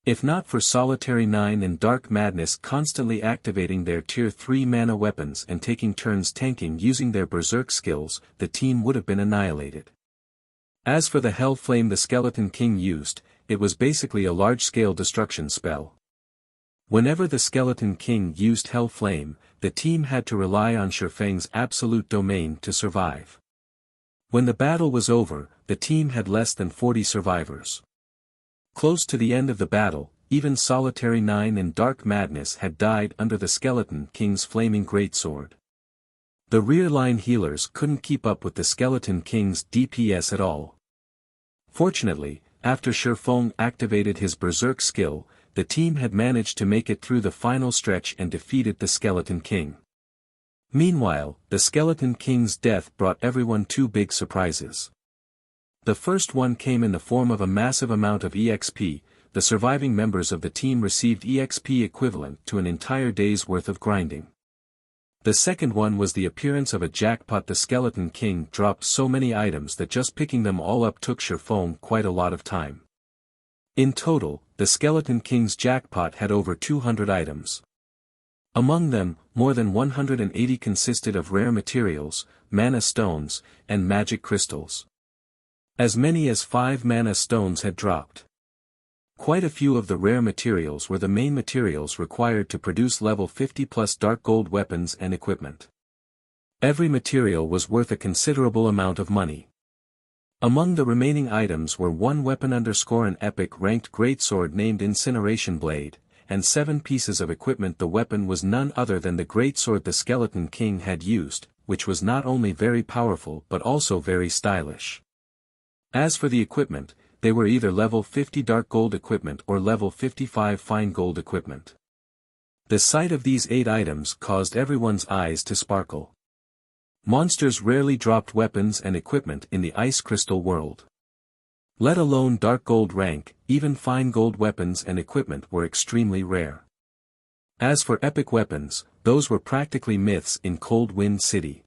If not for Solitary 9 and Dark Madness constantly activating their tier 3 mana weapons and taking turns tanking using their berserk skills, the team would have been annihilated. As for the Hell Flame the Skeleton King used, it was basically a large-scale destruction spell. Whenever the Skeleton King used Hell Flame, the team had to rely on Sherfang's absolute domain to survive. When the battle was over, the team had less than 40 survivors. Close to the end of the battle, even Solitary 9 and Dark Madness had died under the Skeleton King's flaming greatsword. The rear-line healers couldn't keep up with the Skeleton King's DPS at all. Fortunately, after Sherfong activated his berserk skill, the team had managed to make it through the final stretch and defeated the Skeleton King. Meanwhile, the Skeleton King's death brought everyone two big surprises. The first one came in the form of a massive amount of EXP. The surviving members of the team received EXP equivalent to an entire day's worth of grinding. The second one was the appearance of a jackpot. The Skeleton King dropped so many items that just picking them all up took Sherfong quite a lot of time. In total, the Skeleton King's jackpot had over 200 items. Among them, more than 180 consisted of rare materials, mana stones, and magic crystals. As many as 5 mana stones had dropped. Quite a few of the rare materials were the main materials required to produce level 50+ dark gold weapons and equipment. Every material was worth a considerable amount of money. Among the remaining items were one weapon an epic ranked greatsword named Incineration Blade, and 7 pieces of equipment. The weapon was none other than the greatsword the Skeleton King had used, which was not only very powerful but also very stylish. As for the equipment, they were either level 50 dark gold equipment or level 55 fine gold equipment. The sight of these 8 items caused everyone's eyes to sparkle. Monsters rarely dropped weapons and equipment in the ice crystal world. Let alone dark gold rank, even fine gold weapons and equipment were extremely rare. As for epic weapons, those were practically myths in Cold Wind City.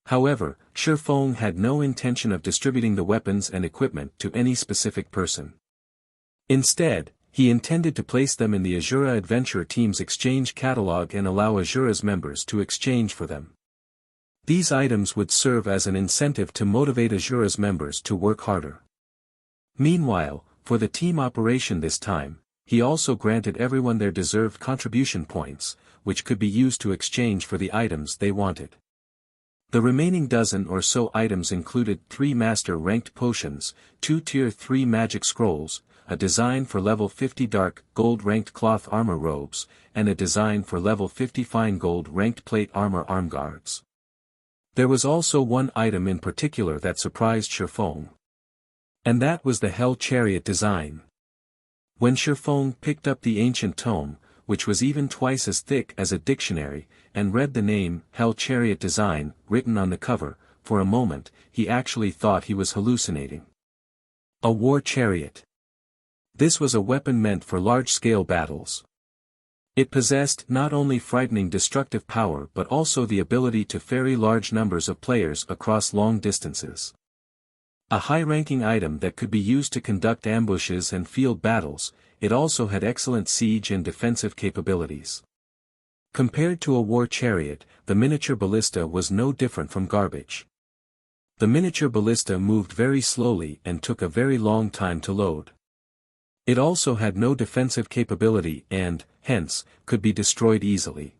However, Shifeng had no intention of distributing the weapons and equipment to any specific person. Instead, he intended to place them in the Asura Adventure Team's exchange catalog and allow Asura's members to exchange for them. These items would serve as an incentive to motivate Asura's members to work harder. Meanwhile, for the team operation this time, he also granted everyone their deserved contribution points, which could be used to exchange for the items they wanted. The remaining dozen or so items included 3 master-ranked potions, 2 Tier 3 magic scrolls, a design for level 50 dark gold-ranked cloth armor robes, and a design for level 50 fine gold-ranked plate armor armguards. There was also one item in particular that surprised Shifeng. And that was the Hell Chariot design. When Shifeng picked up the ancient tome, which was even twice as thick as a dictionary, and read the name Hell Chariot design written on the cover, for a moment, he actually thought he was hallucinating. A war chariot. This was a weapon meant for large-scale battles. It possessed not only frightening destructive power but also the ability to ferry large numbers of players across long distances. A high-ranking item that could be used to conduct ambushes and field battles, it also had excellent siege and defensive capabilities. Compared to a war chariot, the miniature ballista was no different from garbage. The miniature ballista moved very slowly and took a very long time to load. It also had no defensive capability and, hence, could be destroyed easily.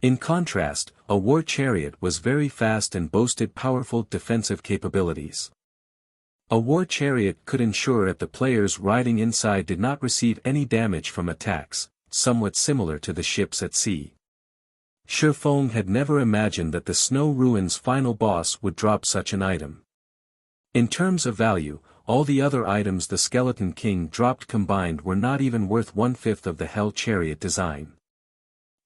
In contrast, a war chariot was very fast and boasted powerful defensive capabilities. A war chariot could ensure that the players riding inside did not receive any damage from attacks, somewhat similar to the ships at sea. Shifeng had never imagined that the Snow Ruins final boss would drop such an item. In terms of value, all the other items the Skeleton King dropped combined were not even worth 1/5 of the Hell Chariot design.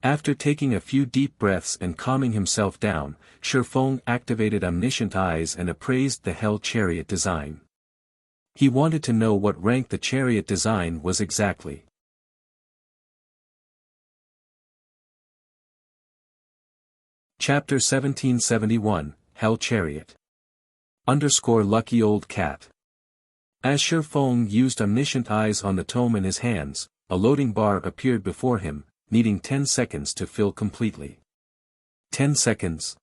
After taking a few deep breaths and calming himself down, Shifeng activated Omniscient Eyes and appraised the Hell Chariot design. He wanted to know what rank the chariot design was exactly. Chapter 1771, Hell Chariot. _Lucky Old Cat. As Shifeng used Omniscient Eyes on the tome in his hands, a loading bar appeared before him, needing 10 seconds to fill completely. 10 seconds.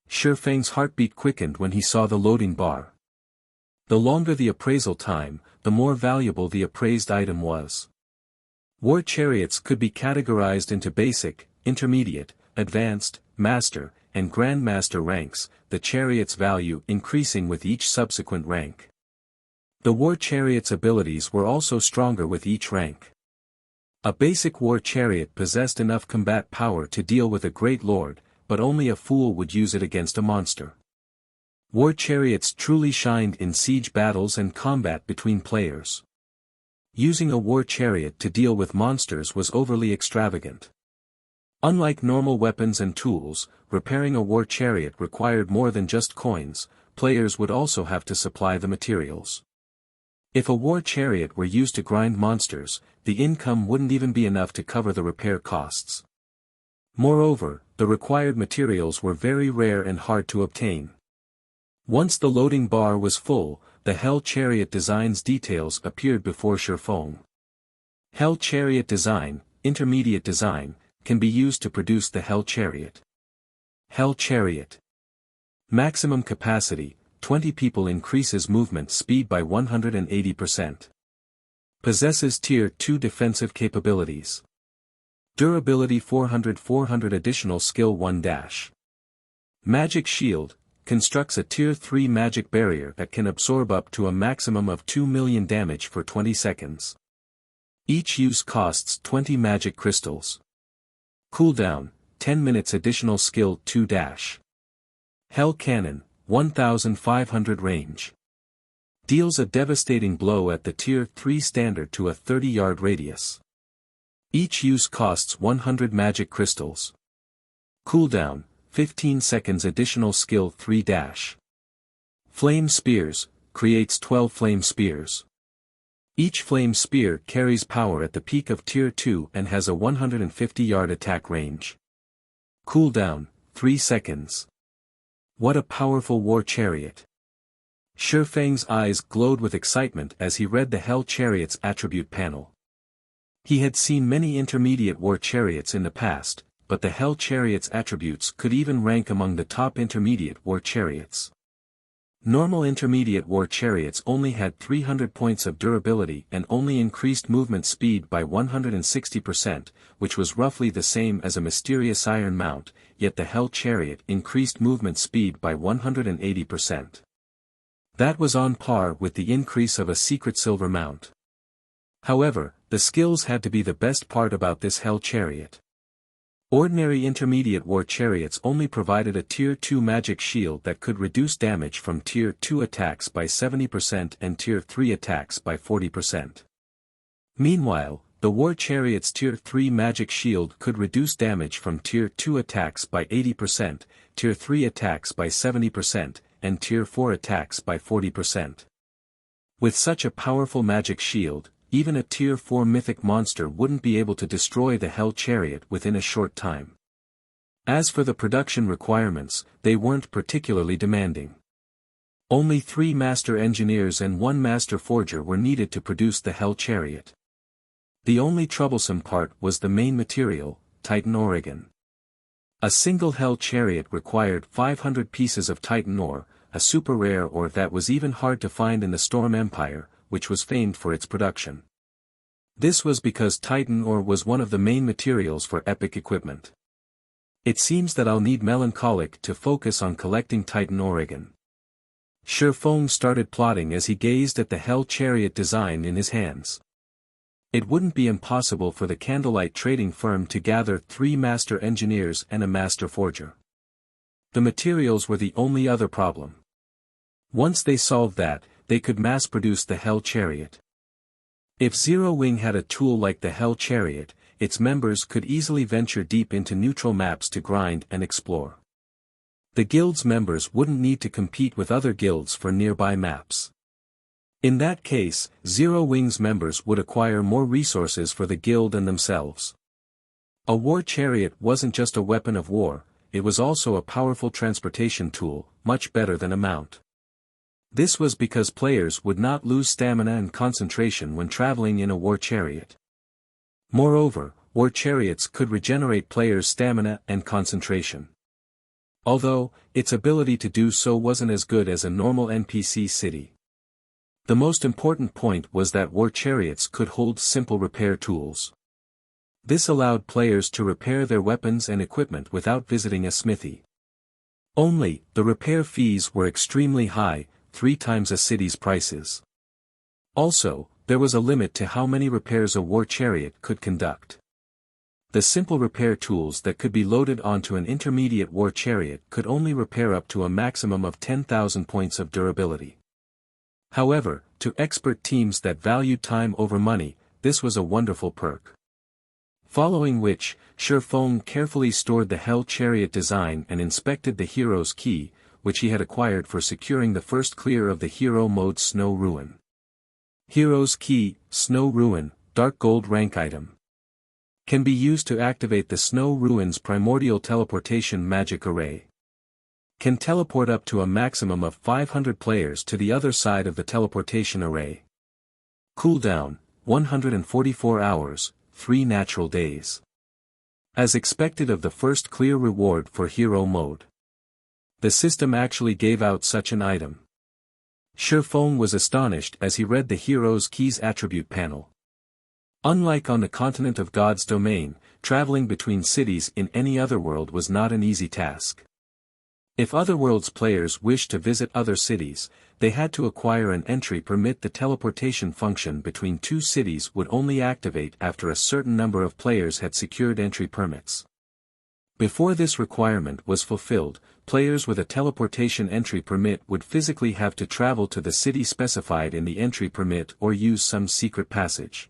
Shifeng's heartbeat quickened when he saw the loading bar. The longer the appraisal time, the more valuable the appraised item was. War chariots could be categorized into basic, intermediate, advanced, master, and grandmaster ranks, the chariot's value increasing with each subsequent rank. The war chariot's abilities were also stronger with each rank. A basic war chariot possessed enough combat power to deal with a great lord, but only a fool would use it against a monster. War chariots truly shined in siege battles and combat between players. Using a war chariot to deal with monsters was overly extravagant. Unlike normal weapons and tools, repairing a war chariot required more than just coins, players would also have to supply the materials. If a war chariot were used to grind monsters, the income wouldn't even be enough to cover the repair costs. Moreover, the required materials were very rare and hard to obtain. Once the loading bar was full, the Hell Chariot design's details appeared before Shifeng. Hell Chariot design, intermediate design, can be used to produce the Hell Chariot. Hell Chariot. Maximum capacity, 20 people increases movement speed by 180%. Possesses Tier 2 defensive capabilities. Durability 400 additional skill 1 dash. Magic Shield, constructs a Tier 3 magic barrier that can absorb up to a maximum of 2 million damage for 20 seconds. Each use costs 20 magic crystals. Cooldown, 10 minutes additional skill 2 dash. Hell Cannon, 1500 range. Deals a devastating blow at the Tier 3 standard to a 30-yard radius. Each use costs 100 magic crystals. Cooldown, 15 seconds additional skill 3 dash. Flame Spears, creates 12 flame spears. Each flame spear carries power at the peak of Tier 2 and has a 150-yard attack range. Cooldown, 3 seconds. What a powerful war chariot. Shifeng's eyes glowed with excitement as he read the Hell Chariot's attribute panel. He had seen many intermediate war chariots in the past, but the Hell Chariot's attributes could even rank among the top intermediate war chariots. Normal intermediate war chariots only had 300 points of durability and only increased movement speed by 160%, which was roughly the same as a mysterious iron mount, yet the Hell Chariot increased movement speed by 180%. That was on par with the increase of a secret silver mount. However, the skills had to be the best part about this Hell Chariot. Ordinary intermediate war chariots only provided a Tier 2 magic shield that could reduce damage from Tier 2 attacks by 70% and Tier 3 attacks by 40%. Meanwhile, the war chariot's Tier 3 magic shield could reduce damage from Tier 2 attacks by 80%, Tier 3 attacks by 70%, and Tier 4 attacks by 40%. With such a powerful magic shield, even a Tier 4 mythic monster wouldn't be able to destroy the Hell Chariot within a short time. As for the production requirements, they weren't particularly demanding. Only 3 master engineers and 1 master forger were needed to produce the Hell Chariot. The only troublesome part was the main material, Titan Oregon. A single Hell Chariot required 500 pieces of Titan ore, a super rare ore that was even hard to find in the Storm Empire, which was famed for its production. This was because Titan ore was one of the main materials for epic equipment. It seems that I'll need Melancholic to focus on collecting Titan Oregon. Shifeng started plotting as he gazed at the Hell Chariot design in his hands. It wouldn't be impossible for the Candlelight trading firm to gather 3 master engineers and a master forger. The materials were the only other problem. Once they solved that, they could mass-produce the Hell Chariot. If Zero Wing had a tool like the Hell Chariot, its members could easily venture deep into neutral maps to grind and explore. The guild's members wouldn't need to compete with other guilds for nearby maps. In that case, Zero Wing's members would acquire more resources for the guild and themselves. A war chariot wasn't just a weapon of war, it was also a powerful transportation tool, much better than a mount. This was because players would not lose stamina and concentration when traveling in a war chariot. Moreover, war chariots could regenerate players' stamina and concentration. Although, its ability to do so wasn't as good as a normal NPC city. The most important point was that war chariots could hold simple repair tools. This allowed players to repair their weapons and equipment without visiting a smithy. Only, the repair fees were extremely high, 3 times a city's prices. Also, there was a limit to how many repairs a war chariot could conduct. The simple repair tools that could be loaded onto an intermediate war chariot could only repair up to a maximum of 10,000 points of durability. However, to expert teams that valued time over money, this was a wonderful perk. Following which, Shifeng carefully stored the Hell Chariot design and inspected the hero's key, which he had acquired for securing the first clear of the hero mode Snow Ruin. Hero's Key, Snow Ruin, Dark Gold rank item. Can be used to activate the Snow Ruin's primordial teleportation magic array. Can teleport up to a maximum of 500 players to the other side of the teleportation array. Cooldown, 144 hours, 3 natural days. As expected of the first clear reward for hero mode. The system actually gave out such an item. Shifeng was astonished as he read the Hero's Keys attribute panel. Unlike on the continent of God's domain, traveling between cities in any other world was not an easy task. If Otherworld's players wished to visit other cities, they had to acquire an entry permit. The teleportation function between two cities would only activate after a certain number of players had secured entry permits. Before this requirement was fulfilled, players with a teleportation entry permit would physically have to travel to the city specified in the entry permit or use some secret passage.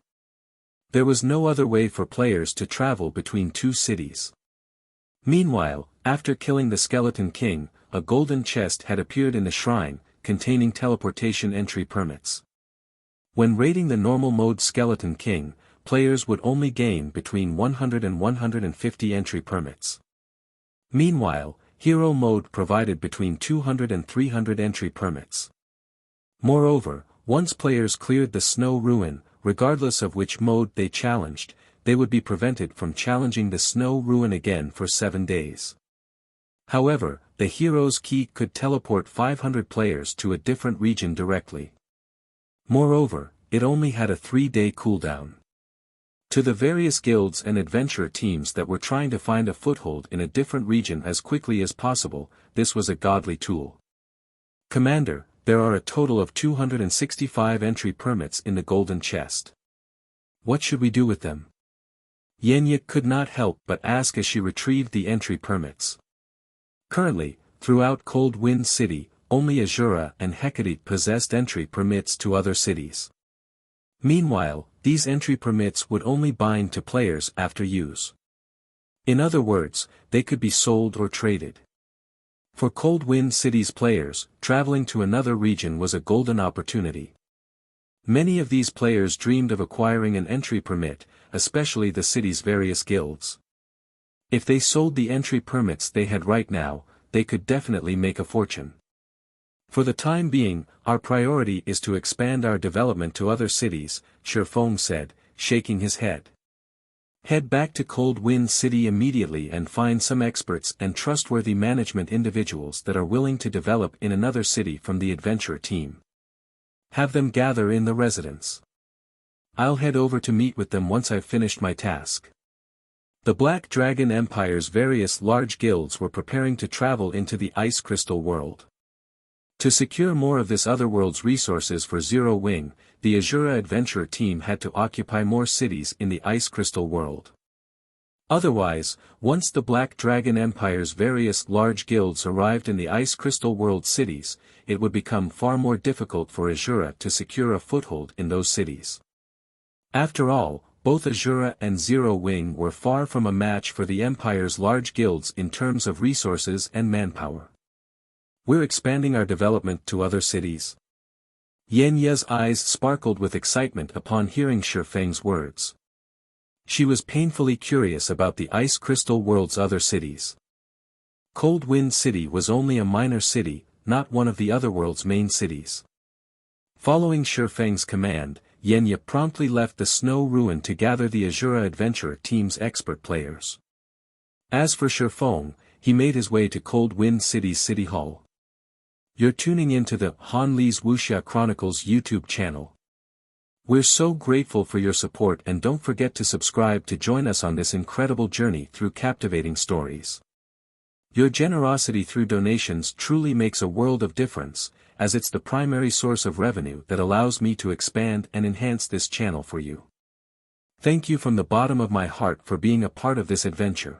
There was no other way for players to travel between two cities. Meanwhile, after killing the Skeleton King, a golden chest had appeared in the shrine, containing teleportation entry permits. When raiding the normal mode Skeleton King, players would only gain between 100 and 150 entry permits. Meanwhile, Hero mode provided between 200 and 300 entry permits. Moreover, once players cleared the snow ruin, regardless of which mode they challenged, they would be prevented from challenging the snow ruin again for 7 days. However, the Hero's Key could teleport 500 players to a different region directly. Moreover, it only had a 3-day cooldown. To the various guilds and adventurer teams that were trying to find a foothold in a different region as quickly as possible, this was a godly tool. Commander, there are a total of 265 entry permits in the golden chest. What should we do with them? Yenya could not help but ask as she retrieved the entry permits. Currently, throughout Cold Wind City, only Asura and Hecate possessed entry permits to other cities. Meanwhile, these entry permits would only bind to players after use. In other words, they could be sold or traded. For Cold Wind City's players, traveling to another region was a golden opportunity. Many of these players dreamed of acquiring an entry permit, especially the city's various guilds. If they sold the entry permits they had right now, they could definitely make a fortune. For the time being, our priority is to expand our development to other cities, Shifeng said, shaking his head. Head back to Cold Wind City immediately and find some experts and trustworthy management individuals that are willing to develop in another city from the adventurer team. Have them gather in the residence. I'll head over to meet with them once I've finished my task. The Black Dragon Empire's various large guilds were preparing to travel into the Ice Crystal world. To secure more of this otherworld's resources for Zero Wing, the Asura adventurer team had to occupy more cities in the Ice Crystal world. Otherwise, once the Black Dragon Empire's various large guilds arrived in the Ice Crystal world cities, it would become far more difficult for Asura to secure a foothold in those cities. After all, both Asura and Zero Wing were far from a match for the Empire's large guilds in terms of resources and manpower. We're expanding our development to other cities. Yenya's eyes sparkled with excitement upon hearing Shifeng's words. She was painfully curious about the Ice Crystal world's other cities. Cold Wind City was only a minor city, not one of the otherworld's main cities. Following Shifeng's command, Yenya promptly left the snow ruin to gather the Asura adventurer team's expert players. As for Shifeng, he made his way to Cold Wind City's City Hall. You're tuning into the Han Li's Wuxia Chronicles YouTube channel. We're so grateful for your support and don't forget to subscribe to join us on this incredible journey through captivating stories. Your generosity through donations truly makes a world of difference, as it's the primary source of revenue that allows me to expand and enhance this channel for you. Thank you from the bottom of my heart for being a part of this adventure.